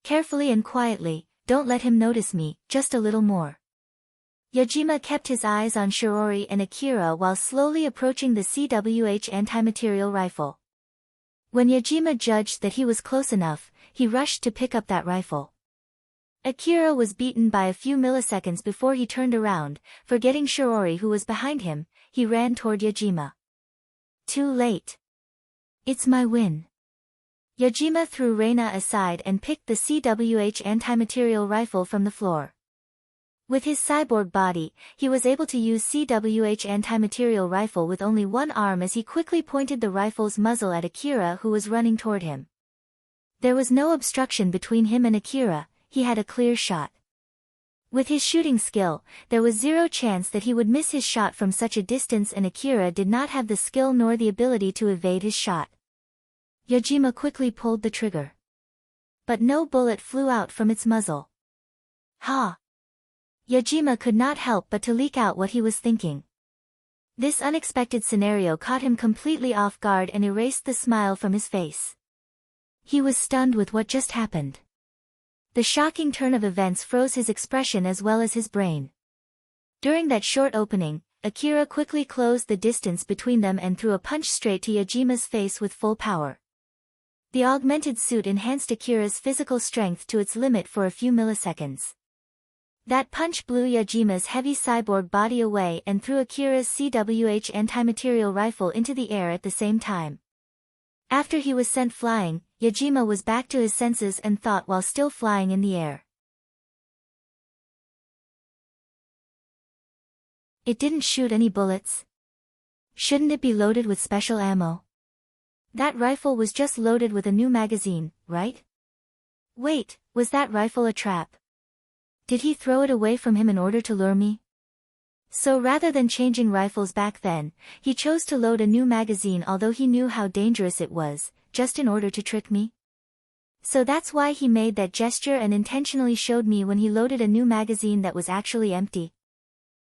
Speaker 1: Carefully and quietly, don't let him notice me, just a little more. Yajima kept his eyes on Shirori and Akira while slowly approaching the CWH anti-material rifle. When Yajima judged that he was close enough, he rushed to pick up that rifle. Akira was beaten by a few milliseconds before he turned around, forgetting Shirori who was behind him. He ran toward Yajima. Too late. It's my win. Yajima threw Reina aside and picked the CWH anti-material rifle from the floor. With his cyborg body, he was able to use CWH anti-material rifle with only one arm as he quickly pointed the rifle's muzzle at Akira who was running toward him. There was no obstruction between him and Akira, he had a clear shot. With his shooting skill, there was zero chance that he would miss his shot from such a distance, and Akira did not have the skill nor the ability to evade his shot. Yajima quickly pulled the trigger. But no bullet flew out from its muzzle. Ha! Yajima could not help but to leak out what he was thinking. This unexpected scenario caught him completely off guard and erased the smile from his face. He was stunned with what just happened. The shocking turn of events froze his expression as well as his brain. During that short opening, Akira quickly closed the distance between them and threw a punch straight to Yajima's face with full power. The augmented suit enhanced Akira's physical strength to its limit for a few milliseconds. That punch blew Yajima's heavy cyborg body away and threw Akira's CWH anti-material rifle into the air at the same time. After he was sent flying, Yajima was back to his senses and thought while still flying in the air. It didn't shoot any bullets. Shouldn't it be loaded with special ammo? That rifle was just loaded with a new magazine, right? Wait, was that rifle a trap? Did he throw it away from him in order to lure me? So rather than changing rifles back then, he chose to load a new magazine although he knew how dangerous it was, just in order to trick me? So that's why he made that gesture and intentionally showed me when he loaded a new magazine that was actually empty.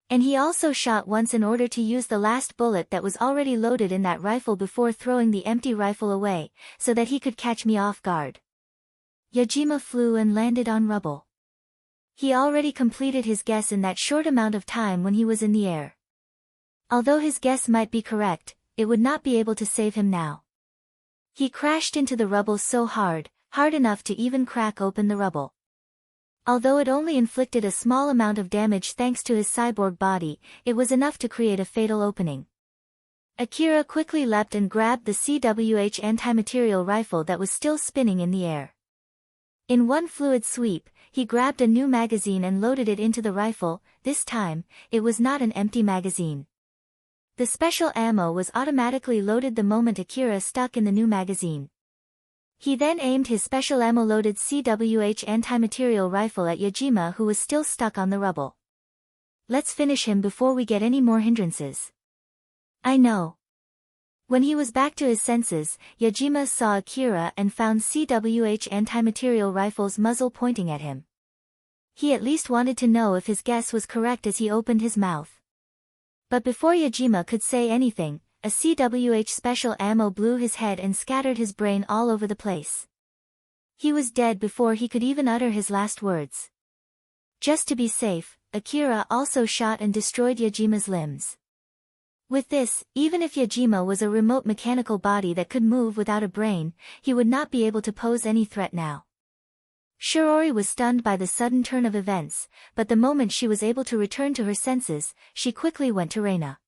Speaker 1: And he also shot once in order to use the last bullet that was already loaded in that rifle before throwing the empty rifle away, so that he could catch me off guard. Yajima flew and landed on rubble. He already completed his guess in that short amount of time when he was in the air. Although his guess might be correct, it would not be able to save him now. He crashed into the rubble so hard enough to even crack open the rubble. Although it only inflicted a small amount of damage thanks to his cyborg body, it was enough to create a fatal opening. Akira quickly leapt and grabbed the CWH anti-material rifle that was still spinning in the air. In one fluid sweep, he grabbed a new magazine and loaded it into the rifle. This time, it was not an empty magazine. The special ammo was automatically loaded the moment Akira stuck in the new magazine. He then aimed his special ammo-loaded CWH anti-material rifle at Yajima who was still stuck on the rubble. Let's finish him before we get any more hindrances. I know. When he was back to his senses, Yajima saw Akira and found CWH anti-material rifle's muzzle pointing at him. He at least wanted to know if his guess was correct as he opened his mouth. But before Yajima could say anything, a CWH special ammo blew his head and scattered his brain all over the place. He was dead before he could even utter his last words. Just to be safe, Akira also shot and destroyed Yajima's limbs. With this, even if Yajima was a remote mechanical body that could move without a brain, he would not be able to pose any threat now. Shirori was stunned by the sudden turn of events, but the moment she was able to return to her senses, she quickly went to Reina.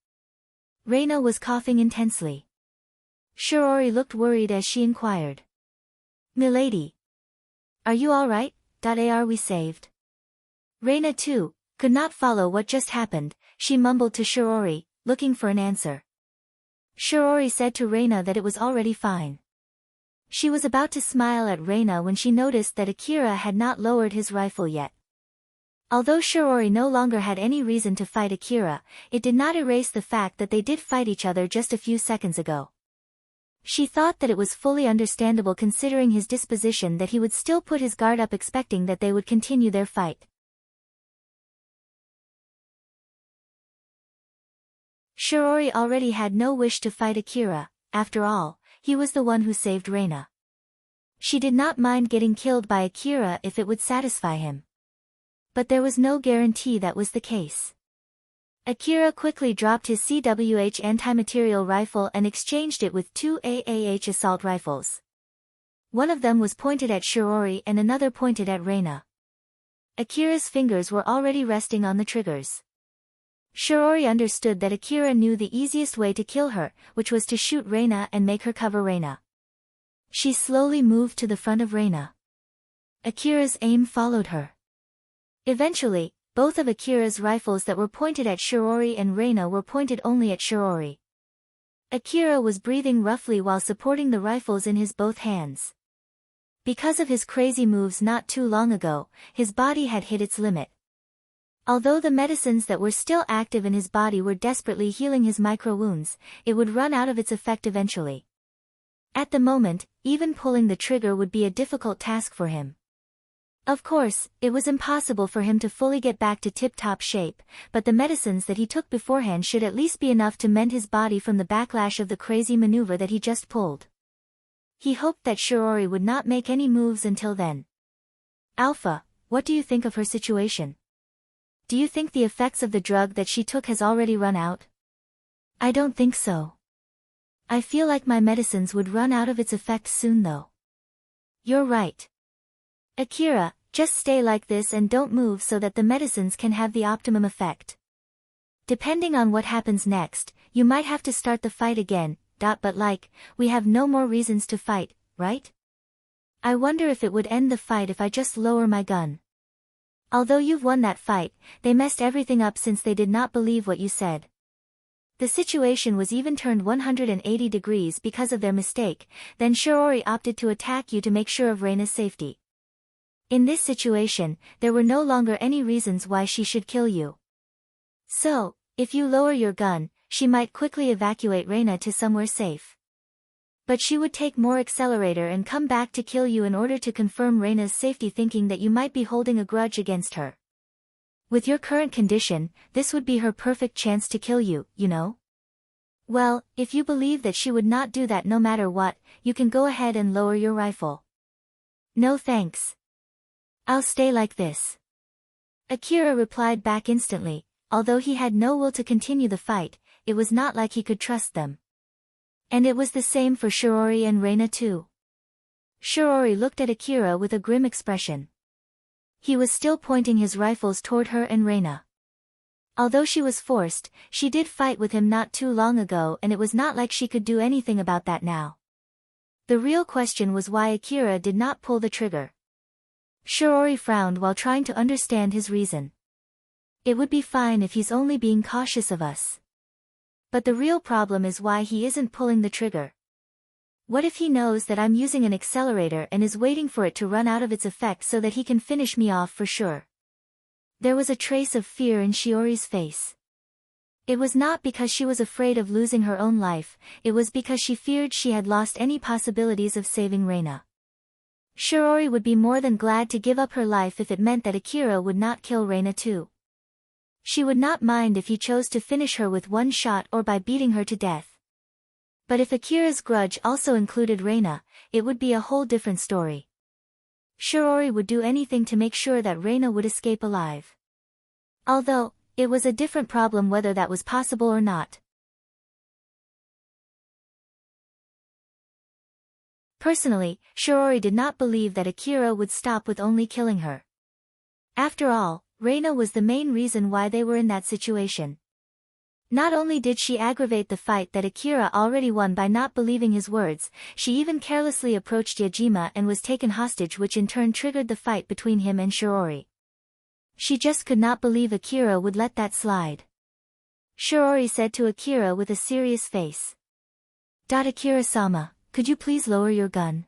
Speaker 1: Reina was coughing intensely. Shirori looked worried as she inquired. "Milady. Are you all right? Are we saved?" Reina too could not follow what just happened. She mumbled to Shirori, looking for an answer. Shirori said to Reina that it was already fine. She was about to smile at Reina when she noticed that Akira had not lowered his rifle yet. Although Shirori no longer had any reason to fight Akira, it did not erase the fact that they did fight each other just a few seconds ago. She thought that it was fully understandable considering his disposition that he would still put his guard up expecting that they would continue their fight. Shiori already had no wish to fight Akira. After all, he was the one who saved Reina. She did not mind getting killed by Akira if it would satisfy him. But there was no guarantee that was the case. Akira quickly dropped his CWH anti-material rifle and exchanged it with two AAH assault rifles. One of them was pointed at Shiori and another pointed at Reina. Akira's fingers were already resting on the triggers. Shiori understood that Akira knew the easiest way to kill her, which was to shoot Reina and make her cover Reina. She slowly moved to the front of Reina. Akira's aim followed her. Eventually, both of Akira's rifles that were pointed at Shiori and Reina were pointed only at Shiori. Akira was breathing roughly while supporting the rifles in his both hands. Because of his crazy moves not too long ago, his body had hit its limit. Although the medicines that were still active in his body were desperately healing his micro-wounds, it would run out of its effect eventually. At the moment, even pulling the trigger would be a difficult task for him. Of course, it was impossible for him to fully get back to tip-top shape, but the medicines that he took beforehand should at least be enough to mend his body from the backlash of the crazy maneuver that he just pulled. He hoped that Shiori would not make any moves until then. Alpha, what do you think of her situation? Do you think the effects of the drug that she took has already run out? I don't think so. I feel like my medicines would run out of its effect soon though. You're right. Akira, just stay like this and don't move so that the medicines can have the optimum effect. Depending on what happens next, you might have to start the fight again, but we have no more reasons to fight, right? I wonder if it would end the fight if I just lower my gun. Although you've won that fight, they messed everything up since they did not believe what you said. The situation was even turned 180 degrees because of their mistake, then Shiori opted to attack you to make sure of Reina's safety. In this situation, there were no longer any reasons why she should kill you. So, if you lower your gun, she might quickly evacuate Reina to somewhere safe. But she would take more accelerator and come back to kill you in order to confirm Reina's safety, thinking that you might be holding a grudge against her. With your current condition, this would be her perfect chance to kill you, you know? Well, if you believe that she would not do that no matter what, you can go ahead and lower your rifle. No thanks. I'll stay like this. Akira replied back instantly. Although he had no will to continue the fight, it was not like he could trust them. And it was the same for Shiori and Reina too. Shiori looked at Akira with a grim expression. He was still pointing his rifles toward her and Reina. Although she was forced, she did fight with him not too long ago, and it was not like she could do anything about that now. The real question was why Akira did not pull the trigger. Shiori frowned while trying to understand his reason. It would be fine if he's only being cautious of us. But the real problem is why he isn't pulling the trigger. What if he knows that I'm using an accelerator and is waiting for it to run out of its effect so that he can finish me off for sure? There was a trace of fear in Shiori's face. It was not because she was afraid of losing her own life, it was because she feared she had lost any possibilities of saving Reina. Shiori would be more than glad to give up her life if it meant that Akira would not kill Reina too. She would not mind if he chose to finish her with one shot or by beating her to death. But if Akira's grudge also included Reina, it would be a whole different story. Shiori would do anything to make sure that Reina would escape alive. Although, it was a different problem whether that was possible or not. Personally, Shiori did not believe that Akira would stop with only killing her. After all, Reina was the main reason why they were in that situation. Not only did she aggravate the fight that Akira already won by not believing his words, she even carelessly approached Judgement and was taken hostage, which in turn triggered the fight between him and Shiori. She just could not believe Akira would let that slide. Shiori said to Akira with a serious face. Akira-sama, could you please lower your gun?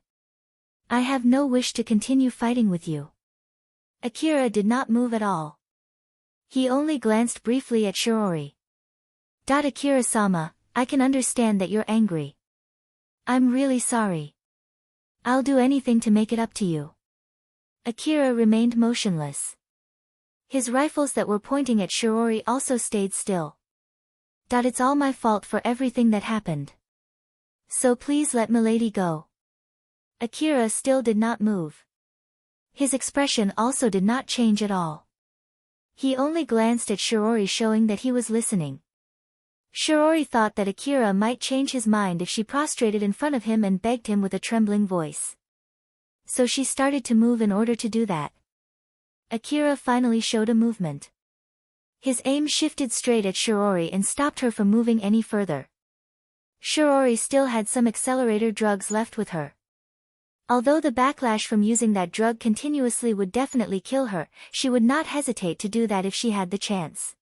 Speaker 1: I have no wish to continue fighting with you. Akira did not move at all. He only glanced briefly at Shiori. Akira-sama, I can understand that you're angry. I'm really sorry. I'll do anything to make it up to you. Akira remained motionless. His rifles that were pointing at Shiori also stayed still. It's all my fault for everything that happened. So please let milady go. Akira still did not move. His expression also did not change at all. He only glanced at Shiori, showing that he was listening. Shiori thought that Akira might change his mind if she prostrated in front of him and begged him with a trembling voice. So she started to move in order to do that. Akira finally showed a movement. His aim shifted straight at Shiori and stopped her from moving any further. Shiori still had some accelerator drugs left with her. Although the backlash from using that drug continuously would definitely kill her, she would not hesitate to do that if she had the chance.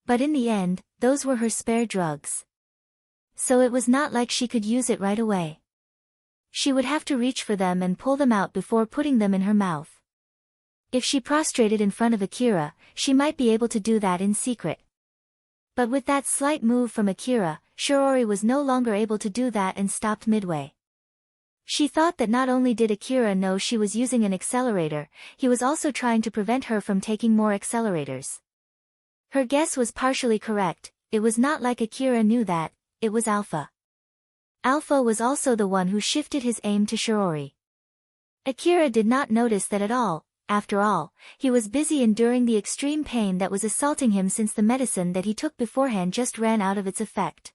Speaker 1: But in the end, those were her spare drugs. So it was not like she could use it right away. She would have to reach for them and pull them out before putting them in her mouth. If she prostrated in front of Akira, she might be able to do that in secret. But with that slight move from Akira, Shiori was no longer able to do that and stopped midway. She thought that not only did Akira know she was using an accelerator, he was also trying to prevent her from taking more accelerators. Her guess was partially correct. It was not like Akira knew that, it was Alpha. Alpha was also the one who shifted his aim to Shiori. Akira did not notice that at all. After all, he was busy enduring the extreme pain that was assaulting him since the medicine that he took beforehand just ran out of its effect.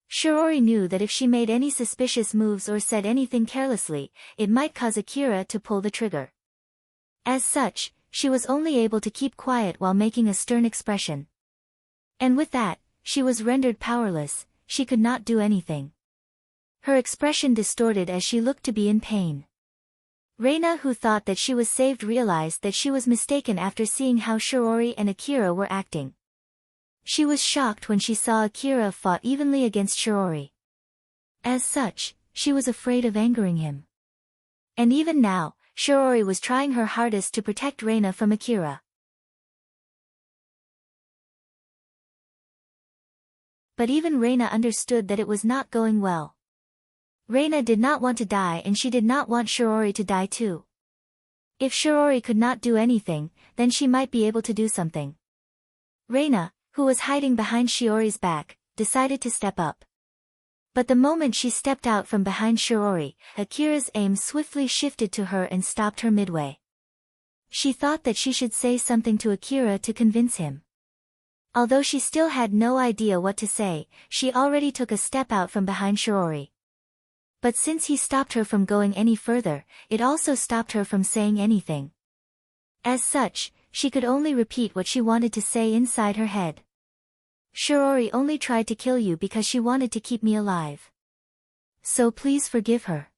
Speaker 1: Shiori knew that if she made any suspicious moves or said anything carelessly, it might cause Akira to pull the trigger. As such, she was only able to keep quiet while making a stern expression. And with that, she was rendered powerless. She could not do anything. Her expression distorted as she looked to be in pain. Reina, who thought that she was saved, realized that she was mistaken after seeing how Shiori and Akira were acting. She was shocked when she saw Akira fought evenly against Shiori. As such, she was afraid of angering him. And even now, Shiori was trying her hardest to protect Reina from Akira. But even Reina understood that it was not going well. Reina did not want to die, and she did not want Shiori to die too. If Shiori could not do anything, then she might be able to do something. Reina, who was hiding behind Shiori's back, decided to step up. But the moment she stepped out from behind Shiori, Akira's aim swiftly shifted to her and stopped her midway. She thought that she should say something to Akira to convince him. Although she still had no idea what to say, she already took a step out from behind Shiori. But since he stopped her from going any further, it also stopped her from saying anything. As such, she could only repeat what she wanted to say inside her head. Shiori only tried to kill you because she wanted to keep me alive. So please forgive her.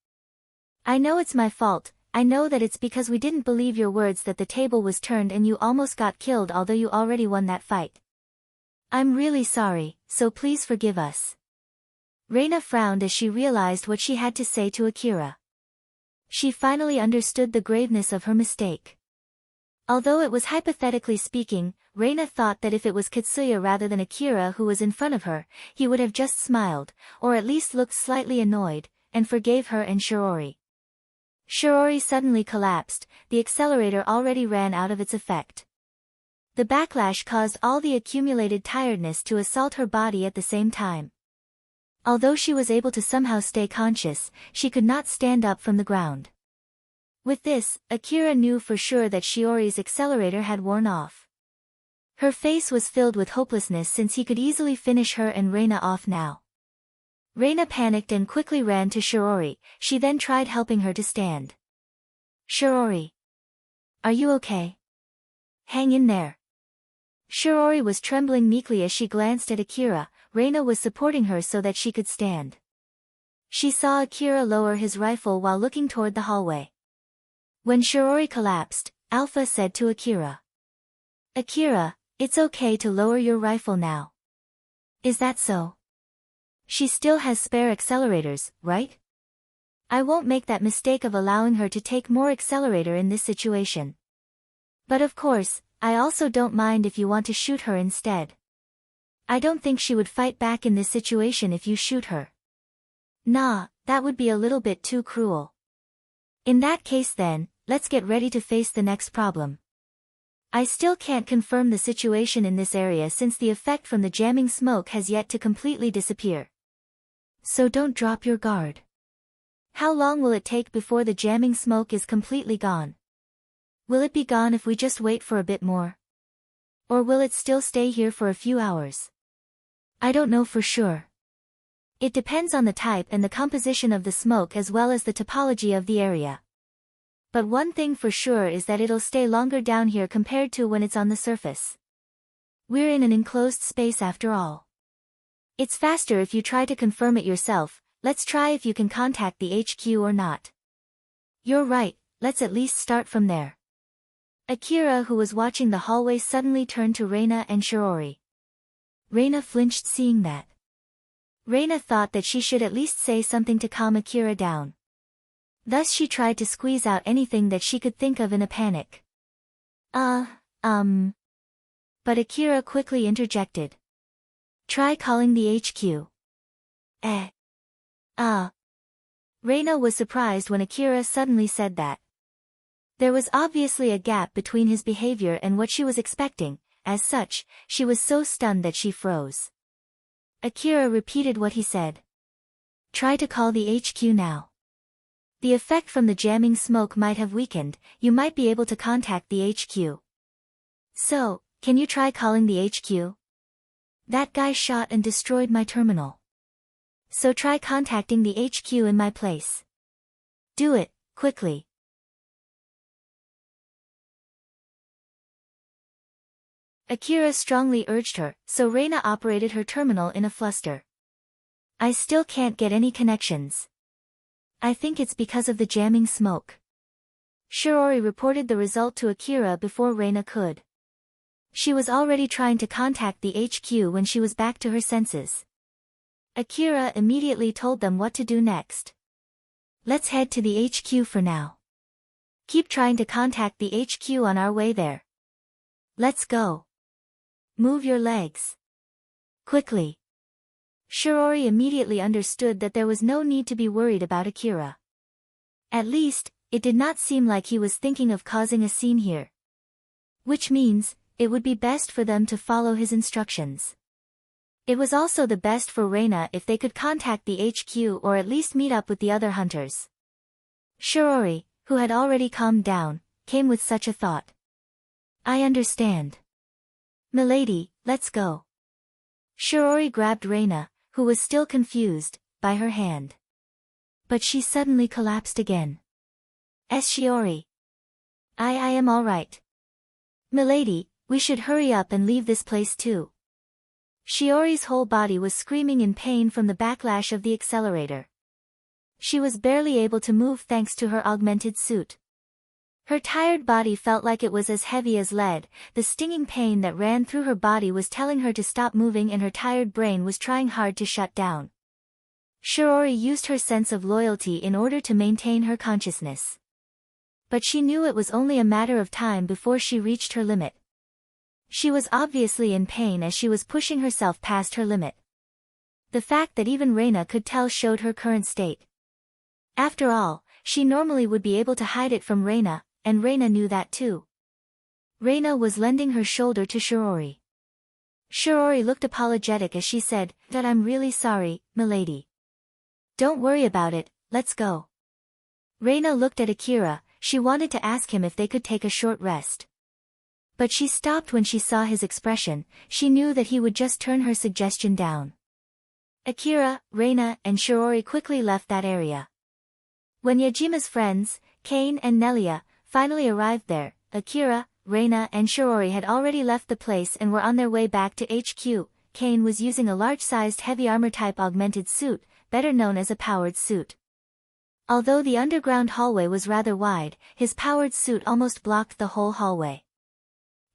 Speaker 1: I know it's my fault. I know that it's because we didn't believe your words that the table was turned and you almost got killed, although you already won that fight. I'm really sorry, so please forgive us. Reina frowned as she realized what she had to say to Akira. She finally understood the graveness of her mistake. Although it was hypothetically speaking, Reina thought that if it was Katsuya rather than Akira who was in front of her, he would have just smiled, or at least looked slightly annoyed, and forgave her and Shiori. Shiori suddenly collapsed. The accelerator already ran out of its effect. The backlash caused all the accumulated tiredness to assault her body at the same time. Although she was able to somehow stay conscious, she could not stand up from the ground. With this, Akira knew for sure that Shiori's accelerator had worn off. Her face was filled with hopelessness since he could easily finish her and Reina off now. Reina panicked and quickly ran to Shiori. She then tried helping her to stand. Shiori. Are you okay? Hang in there. Shiori was trembling meekly as she glanced at Akira. Reina was supporting her so that she could stand. She saw Akira lower his rifle while looking toward the hallway. When Shiori collapsed, Alpha said to Akira. Akira, it's okay to lower your rifle now. Is that so? She still has spare accelerators, right? I won't make that mistake of allowing her to take more accelerator in this situation. But of course, I also don't mind if you want to shoot her instead. I don't think she would fight back in this situation if you shoot her. Nah, that would be a little bit too cruel. In that case then, let's get ready to face the next problem. I still can't confirm the situation in this area since the effect from the jamming smoke has yet to completely disappear. So don't drop your guard. How long will it take before the jamming smoke is completely gone? Will it be gone if we just wait for a bit more? Or will it still stay here for a few hours? I don't know for sure. It depends on the type and the composition of the smoke as well as the topology of the area. But one thing for sure is that it'll stay longer down here compared to when it's on the surface. We're in an enclosed space after all. It's faster if you try to confirm it yourself. Let's try if you can contact the HQ or not. You're right, let's at least start from there. Akira, who was watching the hallway, suddenly turned to Reina and Shiori. Reina flinched seeing that. Reina thought that she should at least say something to calm Akira down. Thus she tried to squeeze out anything that she could think of in a panic. But Akira quickly interjected. Try calling the HQ. Reina was surprised when Akira suddenly said that. There was obviously a gap between his behavior and what she was expecting. As such, she was so stunned that she froze. Akira repeated what he said. Try to call the HQ now. The effect from the jamming smoke might have weakened, you might be able to contact the HQ. So, can you try calling the HQ? That guy shot and destroyed my terminal. So try contacting the HQ in my place. Do it, quickly. Akira strongly urged her, so Reina operated her terminal in a fluster. I still can't get any connections. I think it's because of the jamming smoke. Shiori reported the result to Akira before Reina could. She was already trying to contact the HQ when she was back to her senses. Akira immediately told them what to do next. Let's head to the HQ for now. Keep trying to contact the HQ on our way there. Let's go. Move your legs. Quickly. Shiori immediately understood that there was no need to be worried about Akira. At least, it did not seem like he was thinking of causing a scene here. Which means, it would be best for them to follow his instructions. It was also the best for Reina if they could contact the HQ or at least meet up with the other hunters. Shiori, who had already calmed down, came with such a thought. I understand. Milady, let's go. Shiori grabbed Reina, who was still confused, by her hand. But she suddenly collapsed again. Shiori. I am all right. Milady, we should hurry up and leave this place too. Shiori's whole body was screaming in pain from the backlash of the accelerator. She was barely able to move thanks to her augmented suit. Her tired body felt like it was as heavy as lead, the stinging pain that ran through her body was telling her to stop moving and her tired brain was trying hard to shut down. Shiori used her sense of loyalty in order to maintain her consciousness. But she knew it was only a matter of time before she reached her limit. She was obviously in pain as she was pushing herself past her limit. The fact that even Reina could tell showed her current state. After all, she normally would be able to hide it from Reina, and Reina knew that too. Reina was lending her shoulder to Shiori. Shiori looked apologetic as she said, that I'm really sorry, milady. Don't worry about it, let's go. Reina looked at Akira, she wanted to ask him if they could take a short rest. But she stopped when she saw his expression, she knew that he would just turn her suggestion down. Akira, Reina, and Shiori quickly left that area. When Yajima's friends, Kane and Nelia, finally arrived there, Akira, Reina and Shiori had already left the place and were on their way back to HQ. Kane was using a large-sized heavy armor-type augmented suit, better known as a powered suit. Although the underground hallway was rather wide, his powered suit almost blocked the whole hallway.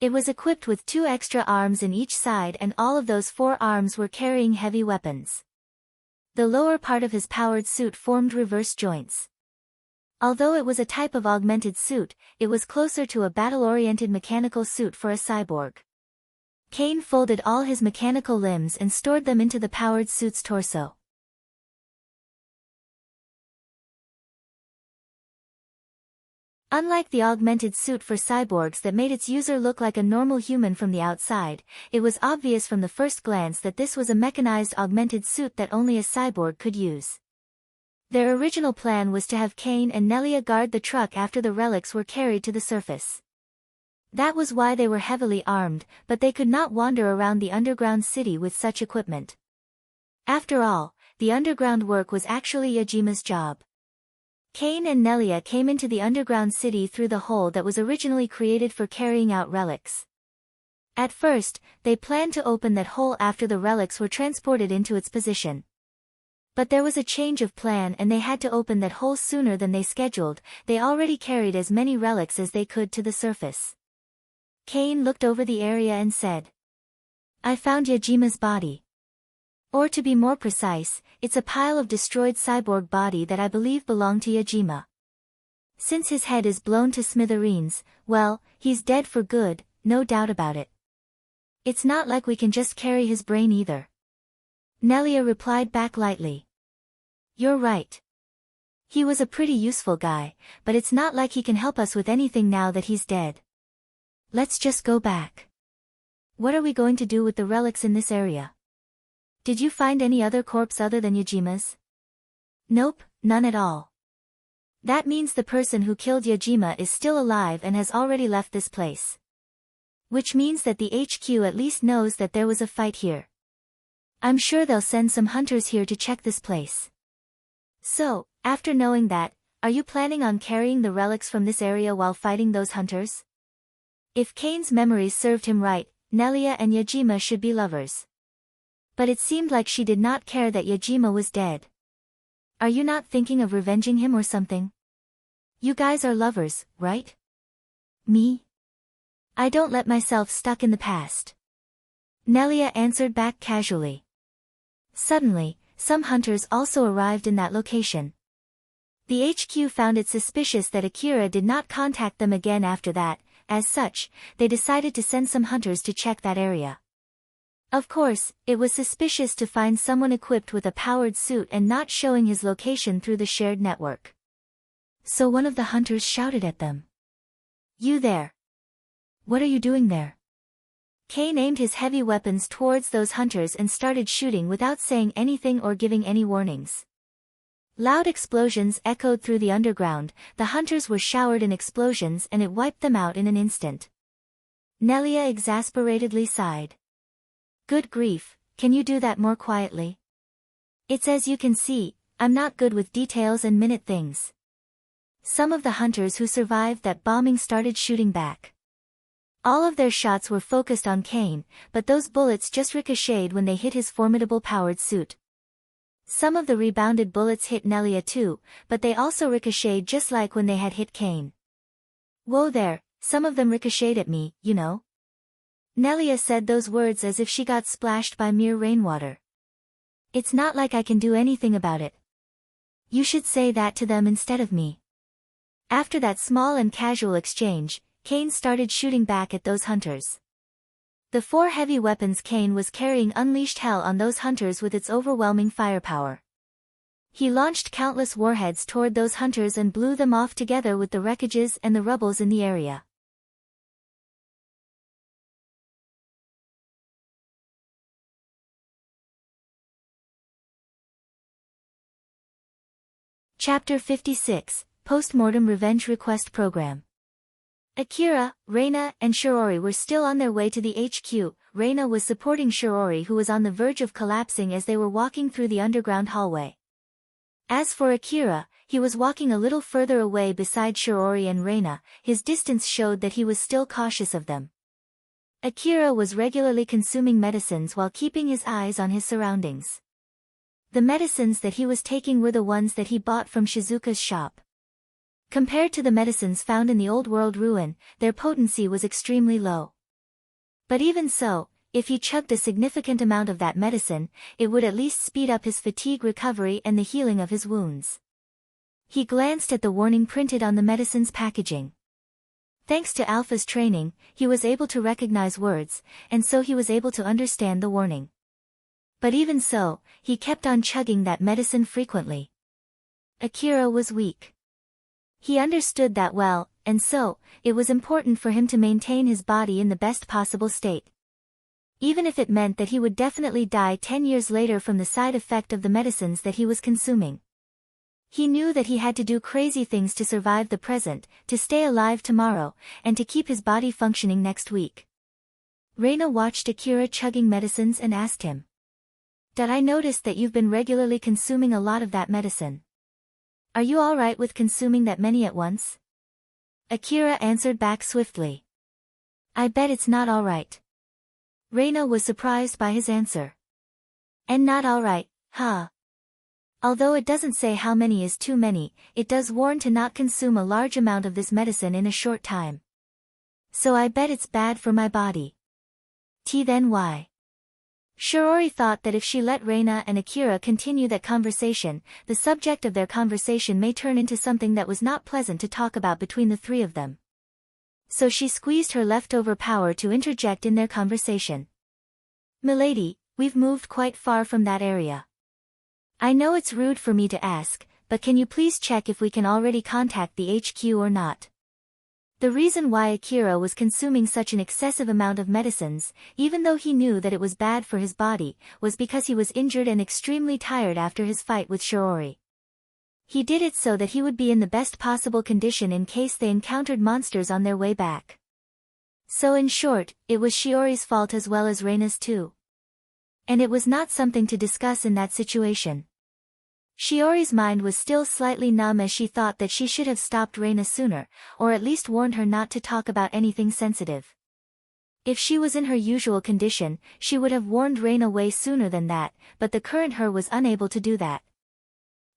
Speaker 1: It was equipped with 2 extra arms in each side and all of those 4 arms were carrying heavy weapons. The lower part of his powered suit formed reverse joints. Although it was a type of augmented suit, it was closer to a battle-oriented mechanical suit for a cyborg. Kane folded all his mechanical limbs and stored them into the powered suit's torso. Unlike the augmented suit for cyborgs that made its user look like a normal human from the outside, it was obvious from the first glance that this was a mechanized augmented suit that only a cyborg could use. Their original plan was to have Kane and Nelia guard the truck after the relics were carried to the surface. That was why they were heavily armed, but they could not wander around the underground city with such equipment. After all, the underground work was actually Yajima's job. Kane and Nelia came into the underground city through the hole that was originally created for carrying out relics. At first, they planned to open that hole after the relics were transported into its position. But there was a change of plan and they had to open that hole sooner than they scheduled. They already carried as many relics as they could to the surface. Kane looked over the area and said, "I found Yajima's body. Or to be more precise, it's a pile of destroyed cyborg body that I believe belonged to Yajima. Since his head is blown to smithereens, well, he's dead for good, no doubt about it. It's not like we can just carry his brain either." Nelia replied back lightly. "You're right. He was a pretty useful guy, but it's not like he can help us with anything now that he's dead. Let's just go back. What are we going to do with the relics in this area? Did you find any other corpse other than Yajima's?" "Nope, none at all. That means the person who killed Yajima is still alive and has already left this place. Which means that the HQ at least knows that there was a fight here. I'm sure they'll send some hunters here to check this place. So, after knowing that, are you planning on carrying the relics from this area while fighting those hunters?" If Kane's memories served him right, Nelia and Yajima should be lovers. But it seemed like she did not care that Yajima was dead. "Are you not thinking of revenging him or something? You guys are lovers, right?" "Me? I don't let myself stuck in the past," Nelia answered back casually. Suddenly, some hunters also arrived in that location. The HQ found it suspicious that Akira did not contact them again after that. As such, they decided to send some hunters to check that area. Of course, it was suspicious to find someone equipped with a powered suit and not showing his location through the shared network. So one of the hunters shouted at them. "You there! What are you doing there?" Kane aimed his heavy weapons towards those hunters and started shooting without saying anything or giving any warnings. Loud explosions echoed through the underground, the hunters were showered in explosions and it wiped them out in an instant. Nelia exasperatedly sighed. "Good grief, can you do that more quietly? It's as you can see, I'm not good with details and minute things." Some of the hunters who survived that bombing started shooting back. All of their shots were focused on Kane, but those bullets just ricocheted when they hit his formidable powered suit. Some of the rebounded bullets hit Nelia too, but they also ricocheted just like when they had hit Kane. "Whoa there, some of them ricocheted at me, you know." Nelia said those words as if she got splashed by mere rainwater. "It's not like I can do anything about it. You should say that to them instead of me." After that small and casual exchange, Kane started shooting back at those hunters. The 4 heavy weapons Kane was carrying unleashed hell on those hunters with its overwhelming firepower. He launched countless warheads toward those hunters and blew them off together with the wreckages and the rubbles in the area. Chapter 56, Post-Mortem Revenge Request Program. Akira, Reina, and Shirori were still on their way to the HQ. Reina was supporting Shirori, who was on the verge of collapsing as they were walking through the underground hallway. As for Akira, he was walking a little further away beside Shirori and Reina. His distance showed that he was still cautious of them. Akira was regularly consuming medicines while keeping his eyes on his surroundings. The medicines that he was taking were the ones that he bought from Shizuka's shop. Compared to the medicines found in the Old World ruin, their potency was extremely low. But even so, if he chugged a significant amount of that medicine, it would at least speed up his fatigue recovery and the healing of his wounds. He glanced at the warning printed on the medicine's packaging. Thanks to Alpha's training, he was able to recognize words, and so he was able to understand the warning. But even so, he kept on chugging that medicine frequently. Akira was weak. He understood that well, and so, it was important for him to maintain his body in the best possible state. Even if it meant that he would definitely die 10 years later from the side effect of the medicines that he was consuming. He knew that he had to do crazy things to survive the present, to stay alive tomorrow, and to keep his body functioning next week. Reina watched Akira chugging medicines and asked him. "Did I notice that you've been regularly consuming a lot of that medicine? Are you alright with consuming that many at once?" Akira answered back swiftly. "I bet it's not alright." Reina was surprised by his answer. "And not alright, huh? Although it doesn't say how many is too many, it does warn to not consume a large amount of this medicine in a short time. So I bet it's bad for my body." Then why? Shiori thought that if she let Reina and Akira continue that conversation, the subject of their conversation may turn into something that was not pleasant to talk about between the three of them. So she squeezed her leftover power to interject in their conversation. "Milady, we've moved quite far from that area. I know it's rude for me to ask, but can you please check if we can already contact the HQ or not?" The reason why Akira was consuming such an excessive amount of medicines, even though he knew that it was bad for his body, was because he was injured and extremely tired after his fight with Shiori. He did it so that he would be in the best possible condition in case they encountered monsters on their way back. So in short, it was Shiori's fault as well as Reina's too. And it was not something to discuss in that situation. Shiori's mind was still slightly numb as she thought that she should have stopped Reina sooner, or at least warned her not to talk about anything sensitive. If she was in her usual condition, she would have warned Reina way sooner than that, but the current her was unable to do that.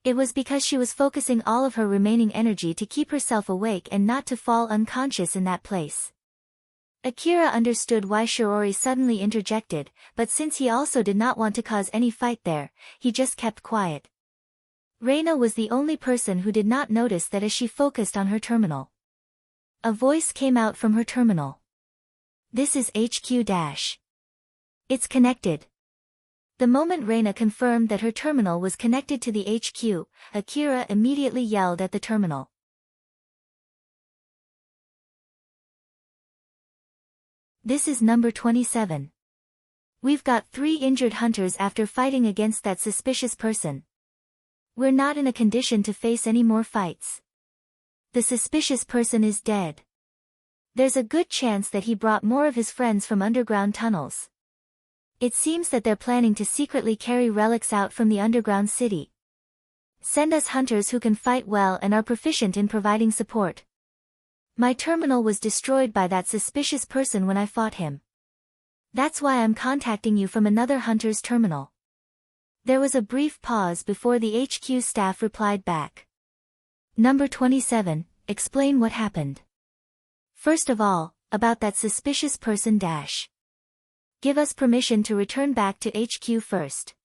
Speaker 1: It was because she was focusing all of her remaining energy to keep herself awake and not to fall unconscious in that place. Akira understood why Shiori suddenly interjected, but since he also did not want to cause any fight there, he just kept quiet. Reina was the only person who did not notice that as she focused on her terminal. A voice came out from her terminal. "This is HQ-. It's connected." The moment Reina confirmed that her terminal was connected to the HQ, Akira immediately yelled at the terminal. "This is number 27. We've got 3 injured hunters after fighting against that suspicious person. We're not in a condition to face any more fights. The suspicious person is dead. There's a good chance that he brought more of his friends from underground tunnels. It seems that they're planning to secretly carry relics out from the underground city. Send us hunters who can fight well and are proficient in providing support. My terminal was destroyed by that suspicious person when I fought him. That's why I'm contacting you from another hunter's terminal." There was a brief pause before the HQ staff replied back. "Number 27, explain what happened. First of all, about that suspicious person - Give us permission to return back to HQ first.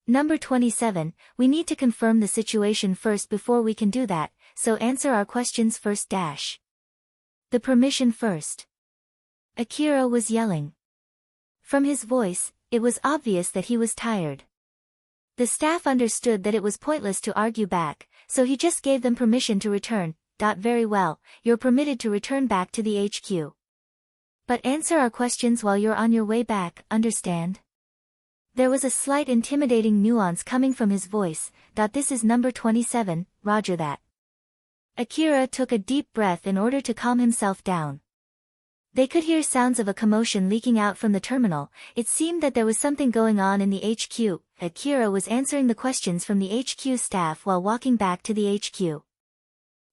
Speaker 1: Number 27, we need to confirm the situation first before we can do that, so answer our questions first - The permission first." Akira was yelling. From his voice, it was obvious that he was tired. The staff understood that it was pointless to argue back, so he just gave them permission to return. "Very well, you're permitted to return back to the HQ. But answer our questions while you're on your way back, understand?" There was a slight intimidating nuance coming from his voice. "This is number 27, roger that." Akira took a deep breath in order to calm himself down. They could hear sounds of a commotion leaking out from the terminal. It seemed that there was something going on in the HQ. Akira was answering the questions from the HQ staff while walking back to the HQ.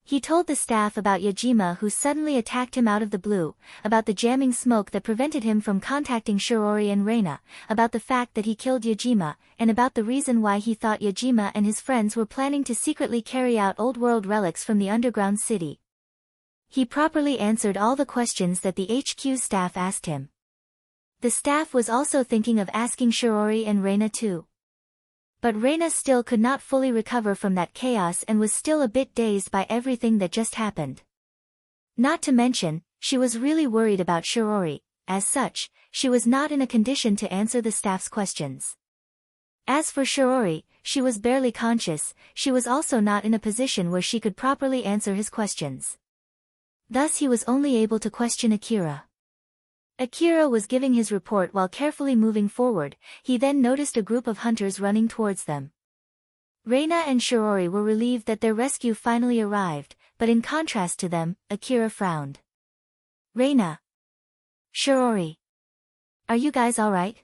Speaker 1: He told the staff about Yajima who suddenly attacked him out of the blue, about the jamming smoke that prevented him from contacting Shiori and Reina, about the fact that he killed Yajima, and about the reason why he thought Yajima and his friends were planning to secretly carry out old world relics from the underground city. He properly answered all the questions that the HQ staff asked him. The staff was also thinking of asking Shiori and Reina too. But Reina still could not fully recover from that chaos and was still a bit dazed by everything that just happened. Not to mention, she was really worried about Shiori. As such, she was not in a condition to answer the staff's questions. As for Shiori, she was barely conscious, she was also not in a position where she could properly answer his questions. Thus he was only able to question Akira. Akira was giving his report while carefully moving forward. He then noticed a group of hunters running towards them. Reina and Shiori were relieved that their rescue finally arrived, but in contrast to them, Akira frowned. Reina. Shiori. Are you guys alright?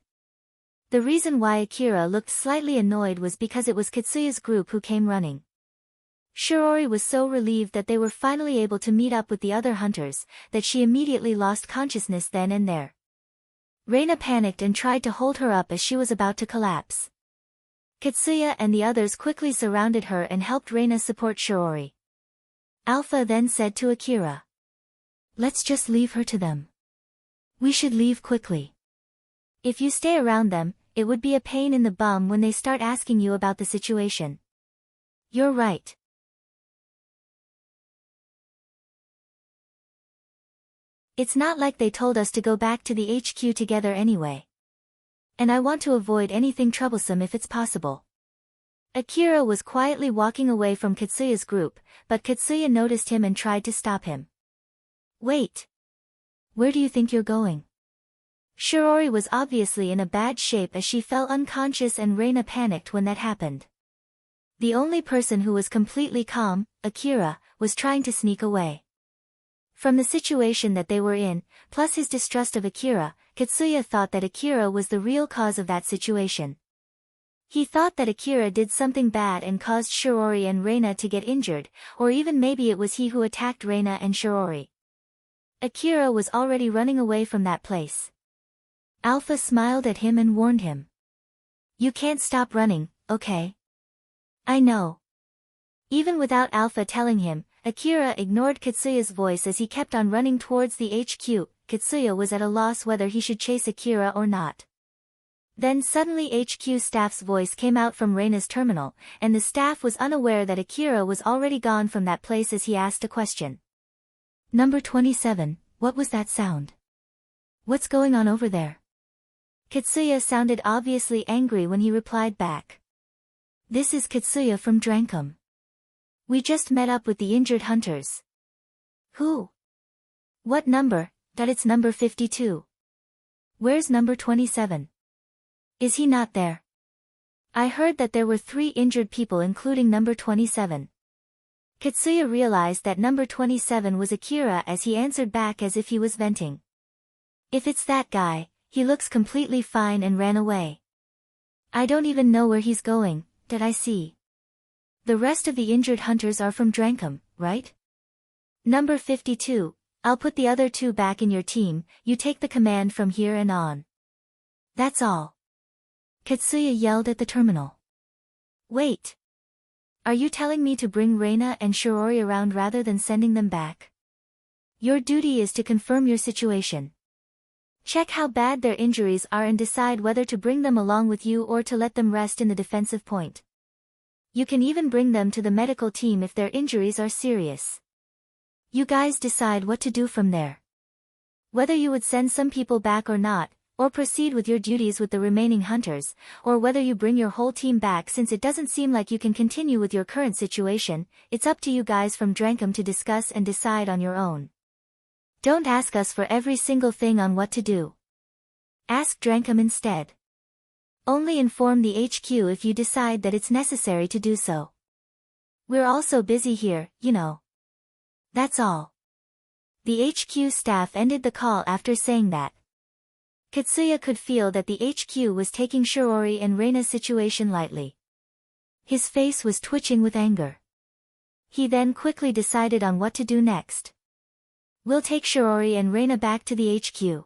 Speaker 1: The reason why Akira looked slightly annoyed was because it was Katsuya's group who came running. Shiori was so relieved that they were finally able to meet up with the other hunters, that she immediately lost consciousness then and there. Reina panicked and tried to hold her up as she was about to collapse. Katsuya and the others quickly surrounded her and helped Reina support Shiori. Alpha then said to Akira. Let's just leave her to them. We should leave quickly. If you stay around them, it would be a pain in the bum when they start asking you about the situation. You're right. It's not like they told us to go back to the HQ together anyway. And I want to avoid anything troublesome if it's possible. Akira was quietly walking away from Katsuya's group, but Katsuya noticed him and tried to stop him. Wait. Where do you think you're going? Shiori was obviously in a bad shape as she fell unconscious and Reina panicked when that happened. The only person who was completely calm, Akira, was trying to sneak away. From the situation that they were in, plus his distrust of Akira, Katsuya thought that Akira was the real cause of that situation. He thought that Akira did something bad and caused Shiori and Reina to get injured, or even maybe it was he who attacked Reina and Shiori. Akira was already running away from that place. Alpha smiled at him and warned him. You can't stop running, okay? I know. Even without Alpha telling him, Akira ignored Katsuya's voice as he kept on running towards the HQ. Katsuya was at a loss whether he should chase Akira or not. Then suddenly HQ staff's voice came out from Reina's terminal, and the staff was unaware that Akira was already gone from that place as he asked a question. Number 27, what was that sound? What's going on over there? Katsuya sounded obviously angry when he replied back. This is Katsuya from Drankum. We just met up with the injured hunters. Who? What number? That it's number 52. Where's number 27? Is he not there? I heard that there were 3 injured people including number 27. Katsuya realized that number 27 was Akira as he answered back as if he was venting. If it's that guy, he looks completely fine and ran away. I don't even know where he's going, did I see? The rest of the injured hunters are from Drankum, right? Number 52, I'll put the other 2 back in your team, you take the command from here and on. That's all. Katsuya yelled at the terminal. Wait. Are you telling me to bring Reina and Shiori around rather than sending them back? Your duty is to confirm your situation. Check how bad their injuries are and decide whether to bring them along with you or to let them rest in the defensive point. You can even bring them to the medical team if their injuries are serious. You guys decide what to do from there. Whether you would send some people back or not, or proceed with your duties with the remaining hunters, or whether you bring your whole team back since it doesn't seem like you can continue with your current situation, it's up to you guys from Drankum to discuss and decide on your own. Don't ask us for every single thing on what to do. Ask Drankum instead. Only inform the HQ if you decide that it's necessary to do so. We're all so busy here, you know. That's all. The HQ staff ended the call after saying that. Katsuya could feel that the HQ was taking Shiori and Reina's situation lightly. His face was twitching with anger. He then quickly decided on what to do next. We'll take Shiori and Reina back to the HQ.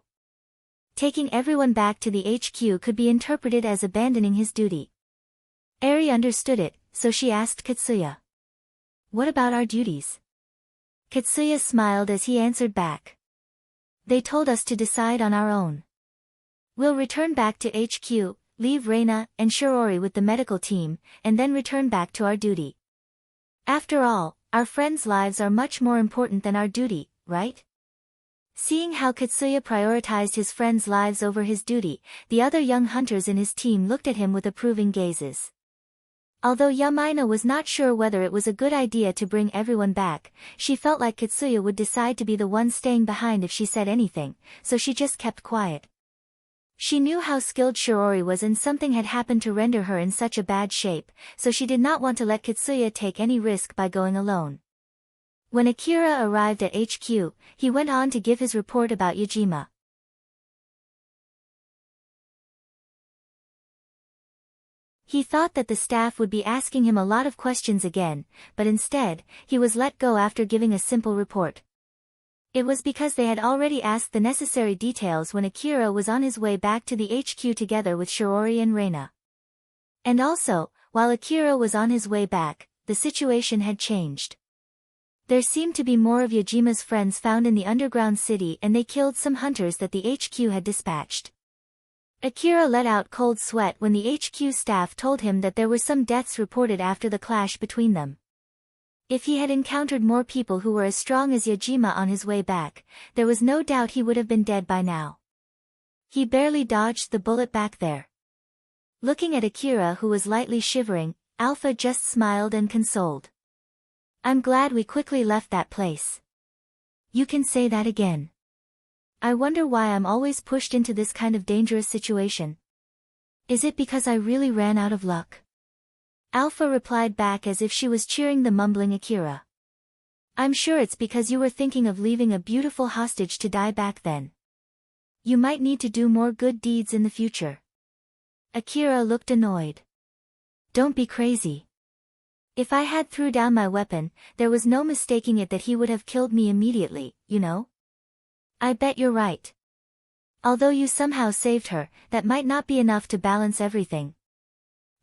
Speaker 1: Taking everyone back to the HQ could be interpreted as abandoning his duty. Eri understood it, so she asked Katsuya. What about our duties? Katsuya smiled as he answered back. They told us to decide on our own. We'll return back to HQ, leave Reina and Shiori with the medical team, and then return back to our duty. After all, our friends' lives are much more important than our duty, right? Seeing how Katsuya prioritized his friends' lives over his duty, the other young hunters in his team looked at him with approving gazes. Although Yamaina was not sure whether it was a good idea to bring everyone back, she felt like Katsuya would decide to be the one staying behind if she said anything, so she just kept quiet. She knew how skilled Shiori was and something had happened to render her in such a bad shape, so she did not want to let Katsuya take any risk by going alone. When Akira arrived at HQ, he went on to give his report about Judgement. He thought that the staff would be asking him a lot of questions again, but instead, he was let go after giving a simple report. It was because they had already asked the necessary details when Akira was on his way back to the HQ together with Shiori and Reina. And also, while Akira was on his way back, the situation had changed. There seemed to be more of Yajima's friends found in the underground city and they killed some hunters that the HQ had dispatched. Akira let out cold sweat when the HQ staff told him that there were some deaths reported after the clash between them. If he had encountered more people who were as strong as Judgement on his way back, there was no doubt he would have been dead by now. He barely dodged the bullet back there. Looking at Akira who was lightly shivering, Alpha just smiled and consoled. I'm glad we quickly left that place. You can say that again. I wonder why I'm always pushed into this kind of dangerous situation. Is it because I really ran out of luck? Alpha replied back as if she was cheering the mumbling Akira. I'm sure it's because you were thinking of leaving a beautiful hostage to die back then. You might need to do more good deeds in the future. Akira looked annoyed. Don't be crazy. If I had threw down my weapon, there was no mistaking it that he would have killed me immediately, you know? I bet you're right. Although you somehow saved her, that might not be enough to balance everything.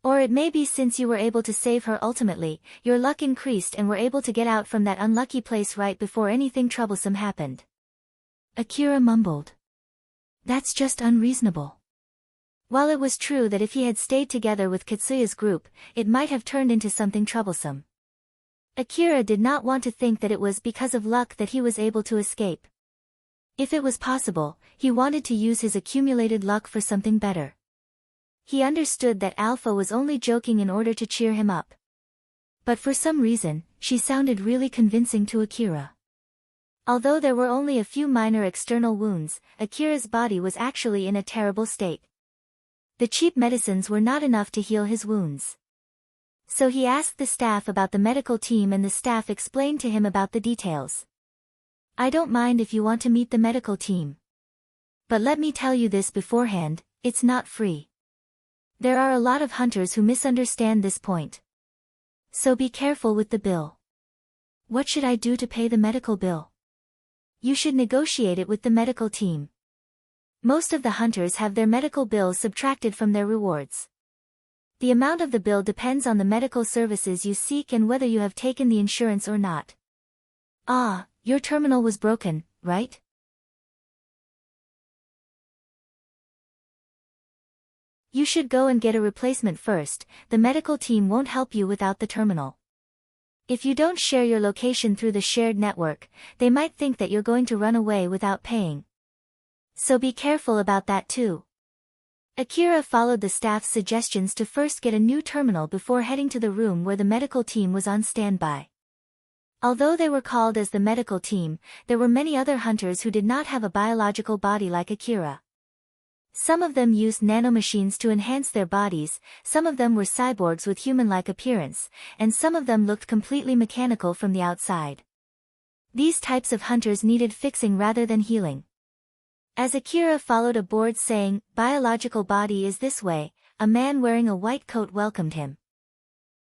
Speaker 1: Or it may be since you were able to save her ultimately, your luck increased and were able to get out from that unlucky place right before anything troublesome happened. Akira mumbled. That's just unreasonable. While it was true that if he had stayed together with Katsuya's group, it might have turned into something troublesome. Akira did not want to think that it was because of luck that he was able to escape. If it was possible, he wanted to use his accumulated luck for something better. He understood that Alpha was only joking in order to cheer him up. But for some reason, she sounded really convincing to Akira. Although there were only a few minor external wounds, Akira's body was actually in a terrible state. The cheap medicines were not enough to heal his wounds. So he asked the staff about the medical team and the staff explained to him about the details. I don't mind if you want to meet the medical team. But let me tell you this beforehand, it's not free. There are a lot of hunters who misunderstand this point. So be careful with the bill. What should I do to pay the medical bill? You should negotiate it with the medical team. Most of the hunters have their medical bills subtracted from their rewards. The amount of the bill depends on the medical services you seek and whether you have taken the insurance or not. Ah, your terminal was broken, right? You should go and get a replacement first, the medical team won't help you without the terminal. If you don't share your location through the shared network, they might think that you're going to run away without paying. So be careful about that too. Akira followed the staff's suggestions to first get a new terminal before heading to the room where the medical team was on standby. Although they were called as the medical team, there were many other hunters who did not have a biological body like Akira. Some of them used nanomachines to enhance their bodies, some of them were cyborgs with human-like appearance, and some of them looked completely mechanical from the outside. These types of hunters needed fixing rather than healing. As Akira followed a board saying, "Biological body is this way," a man wearing a white coat welcomed him.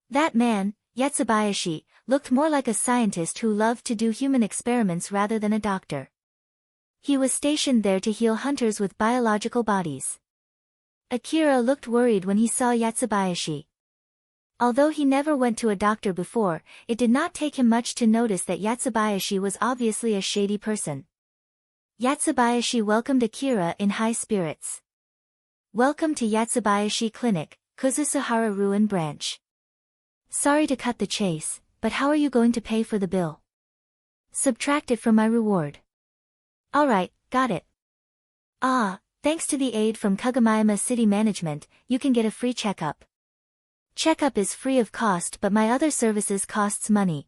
Speaker 1: That man, Yatsubayashi, looked more like a scientist who loved to do human experiments rather than a doctor. He was stationed there to heal hunters with biological bodies. Akira looked worried when he saw Yatsubayashi. Although he never went to a doctor before, it did not take him much to notice that Yatsubayashi was obviously a shady person. Yatsubayashi welcomed Akira in high spirits. Welcome to Yatsubayashi Clinic, Kuzusuhara Ruin Branch. Sorry to cut the chase, but how are you going to pay for the bill? Subtract it from my reward. Alright, got it. Ah, thanks to the aid from Kagamayama City Management, you can get a free checkup. Checkup is free of cost, but my other services costs money.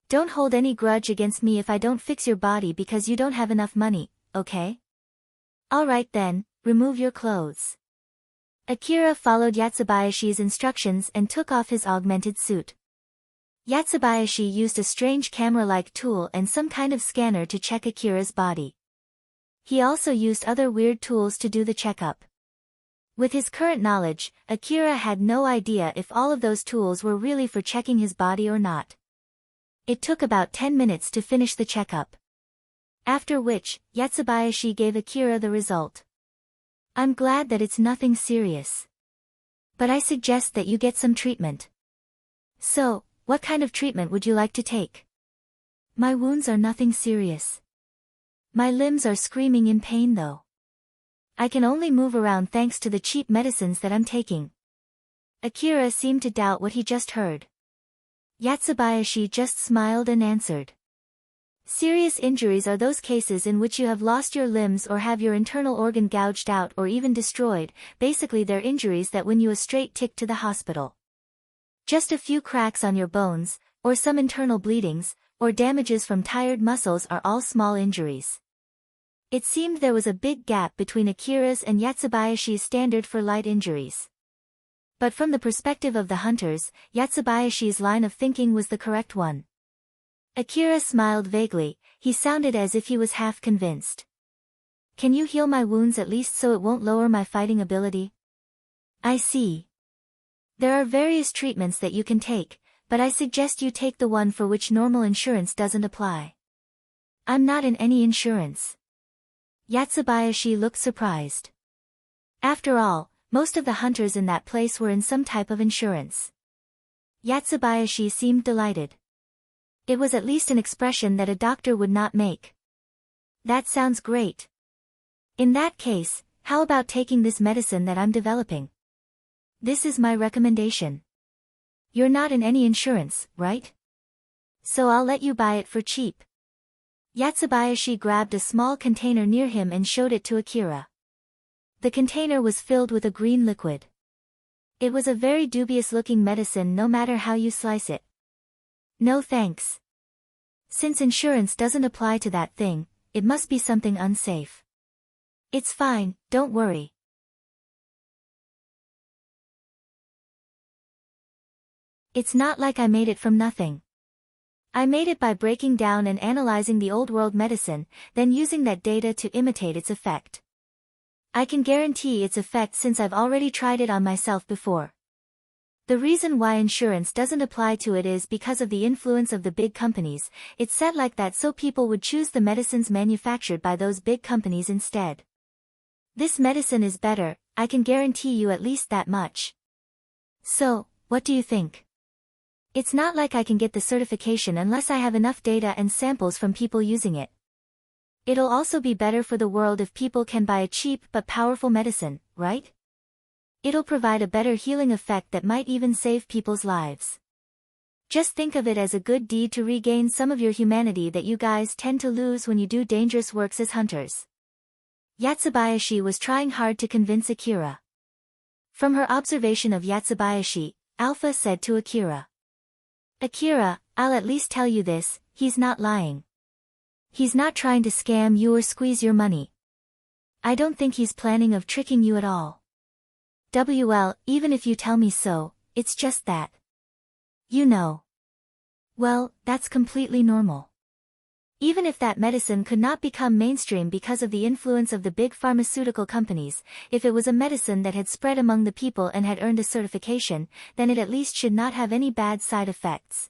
Speaker 1: Don't hold any grudge against me if I don't fix your body because you don't have enough money, okay? Alright then, remove your clothes. Akira followed Yatsubayashi's instructions and took off his augmented suit. Yatsubayashi used a strange camera-like tool and some kind of scanner to check Akira's body. He also used other weird tools to do the checkup. With his current knowledge, Akira had no idea if all of those tools were really for checking his body or not. It took about 10 minutes to finish the checkup. After which, Yatsubayashi gave Akira the result. I'm glad that it's nothing serious. But I suggest that you get some treatment. So, what kind of treatment would you like to take? My wounds are nothing serious. My limbs are screaming in pain though. I can only move around thanks to the cheap medicines that I'm taking. Akira seemed to doubt what he just heard. Yatsubayashi just smiled and answered. Serious injuries are those cases in which you have lost your limbs or have your internal organ gouged out or even destroyed. Basically they're injuries that win you a straight tick to the hospital. Just a few cracks on your bones, or some internal bleedings, or damages from tired muscles are all small injuries. It seemed there was a big gap between Akira's and Yatsubayashi's standard for light injuries. But from the perspective of the hunters, Yatsubayashi's line of thinking was the correct one. Akira smiled vaguely, he sounded as if he was half convinced. Can you heal my wounds at least so it won't lower my fighting ability? I see. There are various treatments that you can take, but I suggest you take the one for which normal insurance doesn't apply. I'm not in any insurance. Yatsubayashi looked surprised. After all, most of the hunters in that place were in some type of insurance. Yatsubayashi seemed delighted. It was at least an expression that a doctor would not make. That sounds great. In that case, how about taking this medicine that I'm developing? This is my recommendation. You're not in any insurance, right? So I'll let you buy it for cheap. Yatsubayashi grabbed a small container near him and showed it to Akira. The container was filled with a green liquid. It was a very dubious-looking medicine no matter how you slice it. No thanks. Since insurance doesn't apply to that thing, it must be something unsafe. It's fine, don't worry. It's not like I made it from nothing. I made it by breaking down and analyzing the old world medicine, then using that data to imitate its effect. I can guarantee its effect since I've already tried it on myself before. The reason why insurance doesn't apply to it is because of the influence of the big companies. It's set like that so people would choose the medicines manufactured by those big companies instead. This medicine is better, I can guarantee you at least that much. So, what do you think? It's not like I can get the certification unless I have enough data and samples from people using it. It'll also be better for the world if people can buy a cheap but powerful medicine, right? It'll provide a better healing effect that might even save people's lives. Just think of it as a good deed to regain some of your humanity that you guys tend to lose when you do dangerous works as hunters. Yatsubayashi was trying hard to convince Akira. From her observation of Yatsubayashi, Alpha said to Akira. Akira, I'll at least tell you this, he's not lying. He's not trying to scam you or squeeze your money. I don't think he's planning of tricking you at all. Even if you tell me so, it's just that. You know. Well, that's completely normal. Even if that medicine could not become mainstream because of the influence of the big pharmaceutical companies, if it was a medicine that had spread among the people and had earned a certification, then it at least should not have any bad side effects.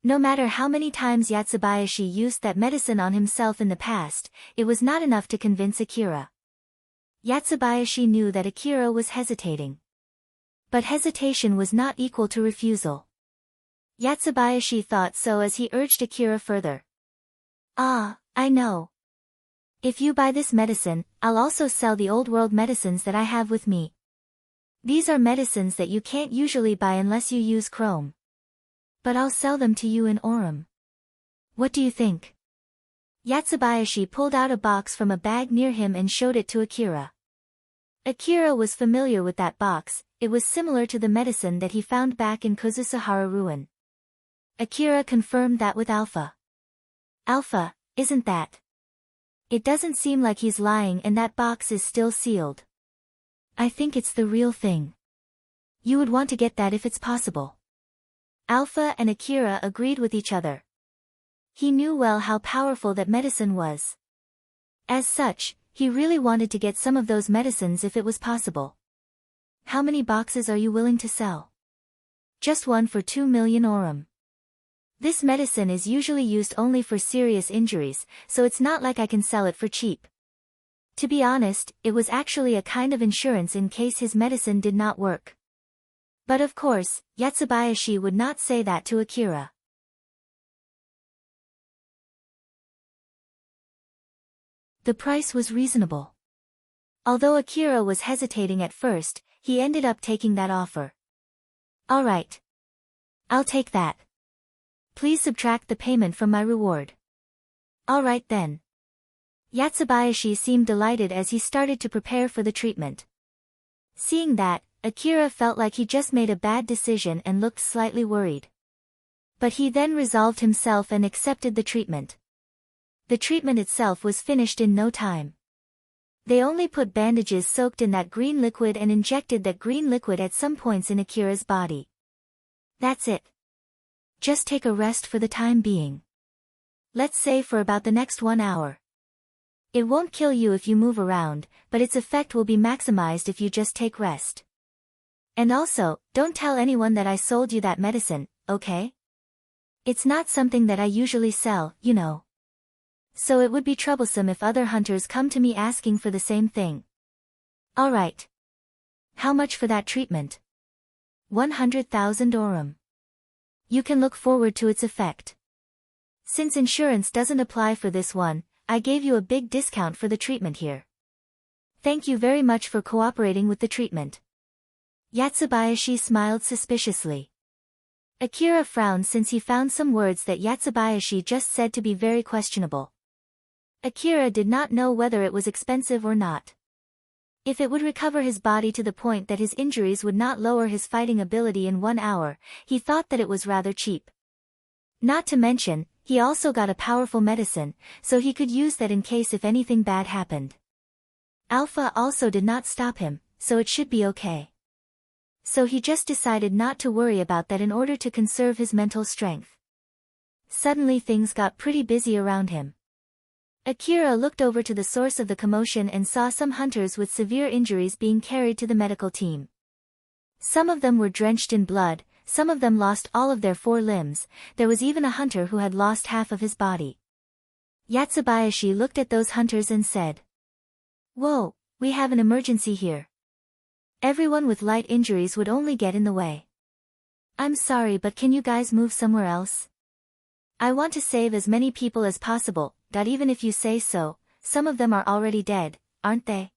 Speaker 1: No matter how many times Yatsubayashi used that medicine on himself in the past, it was not enough to convince Akira. Yatsubayashi knew that Akira was hesitating. But hesitation was not equal to refusal. Yatsubayashi thought so as he urged Akira further. Ah, I know. If you buy this medicine, I'll also sell the old world medicines that I have with me. These are medicines that you can't usually buy unless you use Chrome. But I'll sell them to you in Aurum. What do you think? Yatsubayashi pulled out a box from a bag near him and showed it to Akira. Akira was familiar with that box. It was similar to the medicine that he found back in Kozusahara ruin. Akira confirmed that with Alpha. Alpha, isn't that? It doesn't seem like he's lying and that box is still sealed. I think it's the real thing. You would want to get that if it's possible. Alpha and Akira agreed with each other. He knew well how powerful that medicine was. As such, he really wanted to get some of those medicines if it was possible. How many boxes are you willing to sell? Just one for 2 million orum. This medicine is usually used only for serious injuries, so it's not like I can sell it for cheap. To be honest, it was actually a kind of insurance in case his medicine did not work. But of course, Yatsubayashi would not say that to Akira. The price was reasonable. Although Akira was hesitating at first, he ended up taking that offer. All right. I'll take that. Please subtract the payment from my reward. All right then. Yatsubayashi seemed delighted as he started to prepare for the treatment. Seeing that, Akira felt like he just made a bad decision and looked slightly worried. But he then resolved himself and accepted the treatment. The treatment itself was finished in no time. They only put bandages soaked in that green liquid and injected that green liquid at some points in Akira's body. That's it. Just take a rest for the time being. Let's say for about the next 1 hour. It won't kill you if you move around, but its effect will be maximized if you just take rest. And also, don't tell anyone that I sold you that medicine, okay? It's not something that I usually sell, you know. So it would be troublesome if other hunters come to me asking for the same thing. Alright. How much for that treatment? 100,000 orum. You can look forward to its effect. Since insurance doesn't apply for this one, I gave you a big discount for the treatment here. Thank you very much for cooperating with the treatment. Yatsubayashi smiled suspiciously. Akira frowned since he found some words that Yatsubayashi just said to be very questionable. Akira did not know whether it was expensive or not. If it would recover his body to the point that his injuries would not lower his fighting ability in 1 hour, he thought that it was rather cheap. Not to mention, he also got a powerful medicine, so he could use that in case if anything bad happened. Alpha also did not stop him, so it should be okay. So he just decided not to worry about that in order to conserve his mental strength. Suddenly things got pretty busy around him. Akira looked over to the source of the commotion and saw some hunters with severe injuries being carried to the medical team. Some of them were drenched in blood, some of them lost all of their 4 limbs, there was even a hunter who had lost half of his body. Yatsubayashi looked at those hunters and said, "Whoa, we have an emergency here. Everyone with light injuries would only get in the way. I'm sorry, but can you guys move somewhere else? I want to save as many people as possible, even if you say so, some of them are already dead, aren't they?"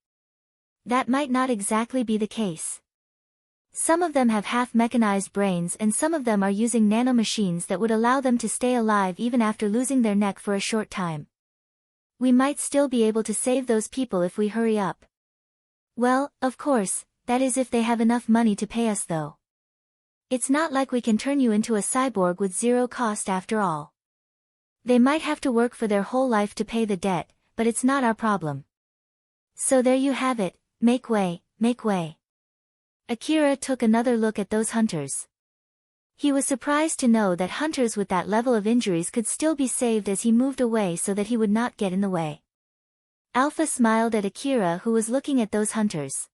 Speaker 1: That might not exactly be the case. Some of them have half-mechanized brains and some of them are using nanomachines that would allow them to stay alive even after losing their neck for a short time. We might still be able to save those people if we hurry up. Well, of course, that is if they have enough money to pay us though. It's not like we can turn you into a cyborg with 0 cost after all. They might have to work for their whole life to pay the debt, but it's not our problem. So there you have it, make way, make way. Akira took another look at those hunters. He was surprised to know that hunters with that level of injuries could still be saved as he moved away so that he would not get in the way. Alpha smiled at Akira who was looking at those hunters.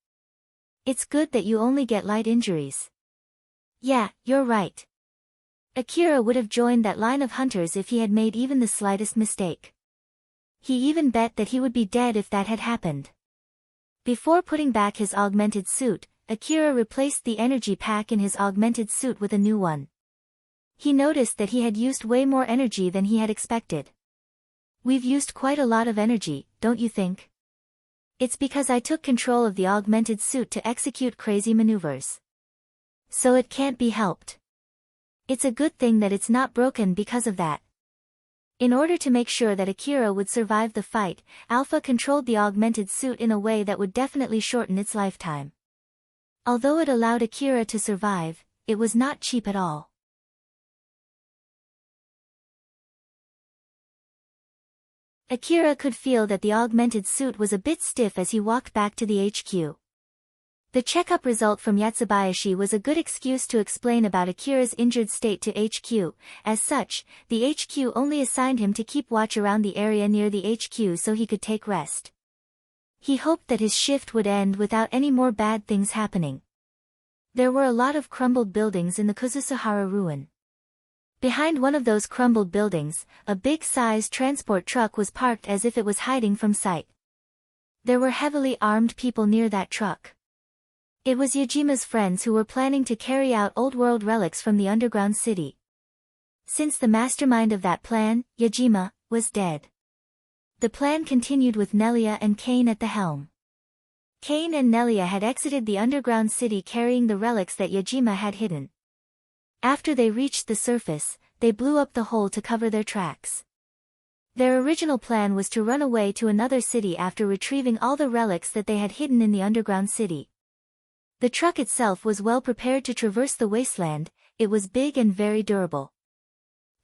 Speaker 1: It's good that you only get light injuries. Yeah, you're right. Akira would have joined that line of hunters if he had made even the slightest mistake. He even bet that he would be dead if that had happened. Before putting back his augmented suit, Akira replaced the energy pack in his augmented suit with a new one. He noticed that he had used way more energy than he had expected. We've used quite a lot of energy, don't you think? It's because I took control of the augmented suit to execute crazy maneuvers. So it can't be helped. It's a good thing that it's not broken because of that. In order to make sure that Akira would survive the fight, Alpha controlled the augmented suit in a way that would definitely shorten its lifetime. Although it allowed Akira to survive, it was not cheap at all. Akira could feel that the augmented suit was a bit stiff as he walked back to the HQ. The checkup result from Yatsubayashi was a good excuse to explain about Akira's injured state to HQ. As such, the HQ only assigned him to keep watch around the area near the HQ so he could take rest. He hoped that his shift would end without any more bad things happening. There were a lot of crumbled buildings in the Kuzusuhara ruin. Behind one of those crumbled buildings, a big-sized transport truck was parked as if it was hiding from sight. There were heavily armed people near that truck. It was Yajima's friends who were planning to carry out old-world relics from the underground city. Since the mastermind of that plan, Yajima, was dead. The plan continued with Nelia and Kane at the helm. Kane and Nelia had exited the underground city carrying the relics that Yajima had hidden. After they reached the surface, they blew up the hole to cover their tracks. Their original plan was to run away to another city after retrieving all the relics that they had hidden in the underground city. The truck itself was well prepared to traverse the wasteland. It was big and very durable.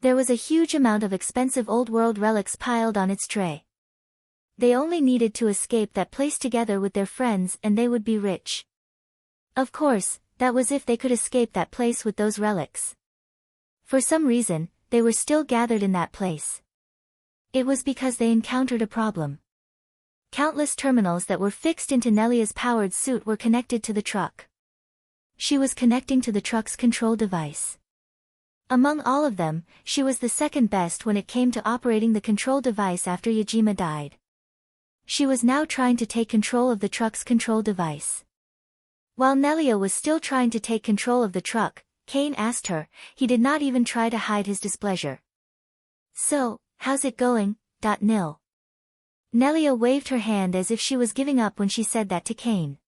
Speaker 1: There was a huge amount of expensive old-world relics piled on its tray. They only needed to escape that place together with their friends and they would be rich. Of course, that was if they could escape that place with those relics. For some reason, they were still gathered in that place. It was because they encountered a problem. Countless terminals that were fixed into Nelia's powered suit were connected to the truck. She was connecting to the truck's control device. Among all of them, she was the second best when it came to operating the control device after Yajima died. She was now trying to take control of the truck's control device. While Nelia was still trying to take control of the truck, Kane asked her. He did not even try to hide his displeasure. "So, how's it going, Nil?" Nelia waved her hand as if she was giving up when she said that to Kane.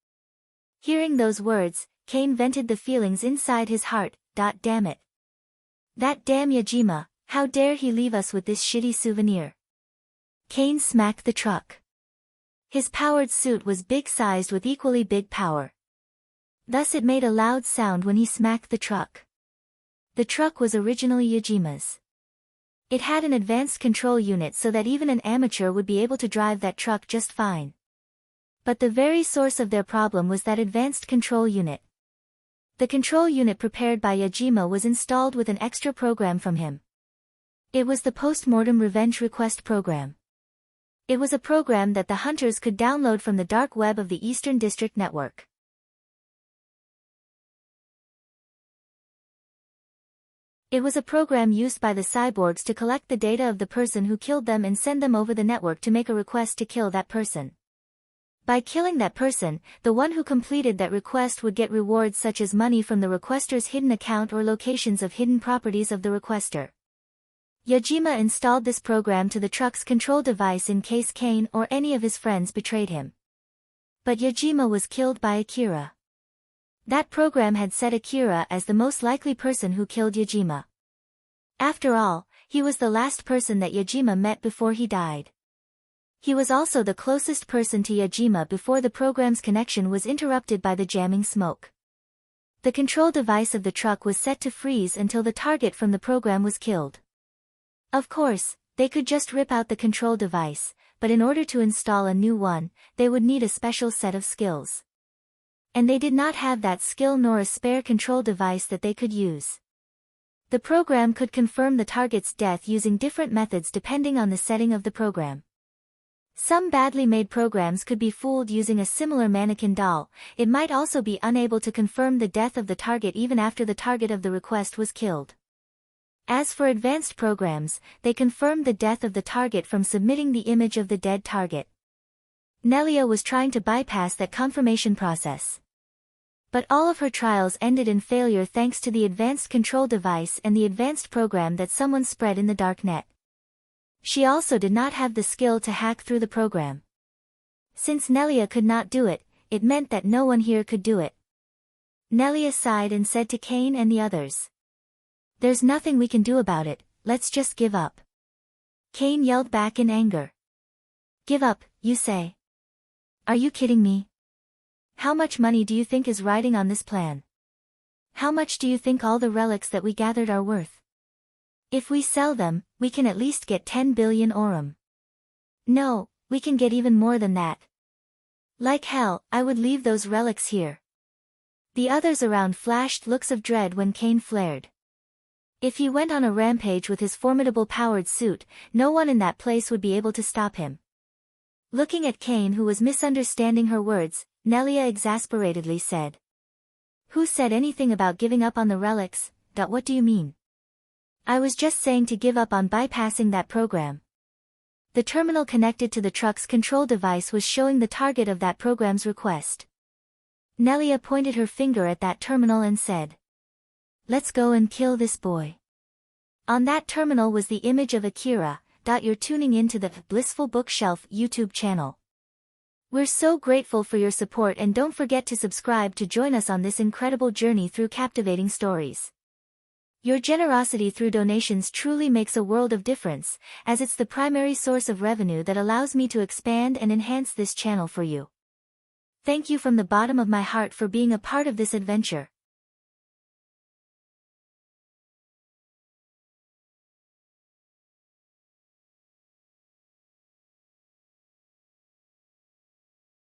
Speaker 1: Hearing those words, Kane vented the feelings inside his heart. Damn it. That damn Yajima, how dare he leave us with this shitty souvenir. Kane smacked the truck. His powered suit was big-sized with equally big power. Thus it made a loud sound when he smacked the truck. The truck was originally Yajima's. It had an advanced control unit so that even an amateur would be able to drive that truck just fine. But the very source of their problem was that advanced control unit. The control unit prepared by Yajima was installed with an extra program from him. It was the Post-Mortem Revenge Request program. It was a program that the hunters could download from the dark web of the Eastern District Network. It was a program used by the cyborgs to collect the data of the person who killed them and send them over the network to make a request to kill that person. By killing that person, the one who completed that request would get rewards such as money from the requester's hidden account or locations of hidden properties of the requester. Yajima installed this program to the truck's control device in case Kane or any of his friends betrayed him. But Yajima was killed by Akira. That program had set Akira as the most likely person who killed Yajima. After all, he was the last person that Yajima met before he died. He was also the closest person to Yajima before the program's connection was interrupted by the jamming smoke. The control device of the truck was set to freeze until the target from the program was killed. Of course, they could just rip out the control device, but in order to install a new one, they would need a special set of skills. And they did not have that skill nor a spare control device that they could use. The program could confirm the target's death using different methods depending on the setting of the program. Some badly made programs could be fooled using a similar mannequin doll. It might also be unable to confirm the death of the target even after the target of the request was killed. As for advanced programs, they confirmed the death of the target from submitting the image of the dead target. Nelia was trying to bypass that confirmation process. But all of her trials ended in failure thanks to the advanced control device and the advanced program that someone spread in the darknet. She also did not have the skill to hack through the program. Since Nelia could not do it, it meant that no one here could do it. Nelia sighed and said to Kane and the others, "There's nothing we can do about it, let's just give up." Cain yelled back in anger. Give up, you say? Are you kidding me? How much money do you think is riding on this plan? How much do you think all the relics that we gathered are worth? If we sell them, we can at least get 10 billion aurum. No, we can get even more than that. Like hell, I would leave those relics here. The others around flashed looks of dread when Cain flared. If he went on a rampage with his formidable powered suit, no one in that place would be able to stop him. Looking at Cain, who was misunderstanding her words, Nelia exasperatedly said. Who said anything about giving up on the relics? What do you mean? I was just saying to give up on bypassing that program. The terminal connected to the truck's control device was showing the target of that program's request. Nelia pointed her finger at that terminal and said. Let's go and kill this boy. On that terminal was the image of Akira. You're tuning into the Blissful Bookshelf YouTube channel. We're so grateful for your support, and don't forget to subscribe to join us on this incredible journey through captivating stories. Your generosity through donations truly makes a world of difference, as it's the primary source of revenue that allows me to expand and enhance this channel for you. Thank you from the bottom of my heart for being a part of this adventure.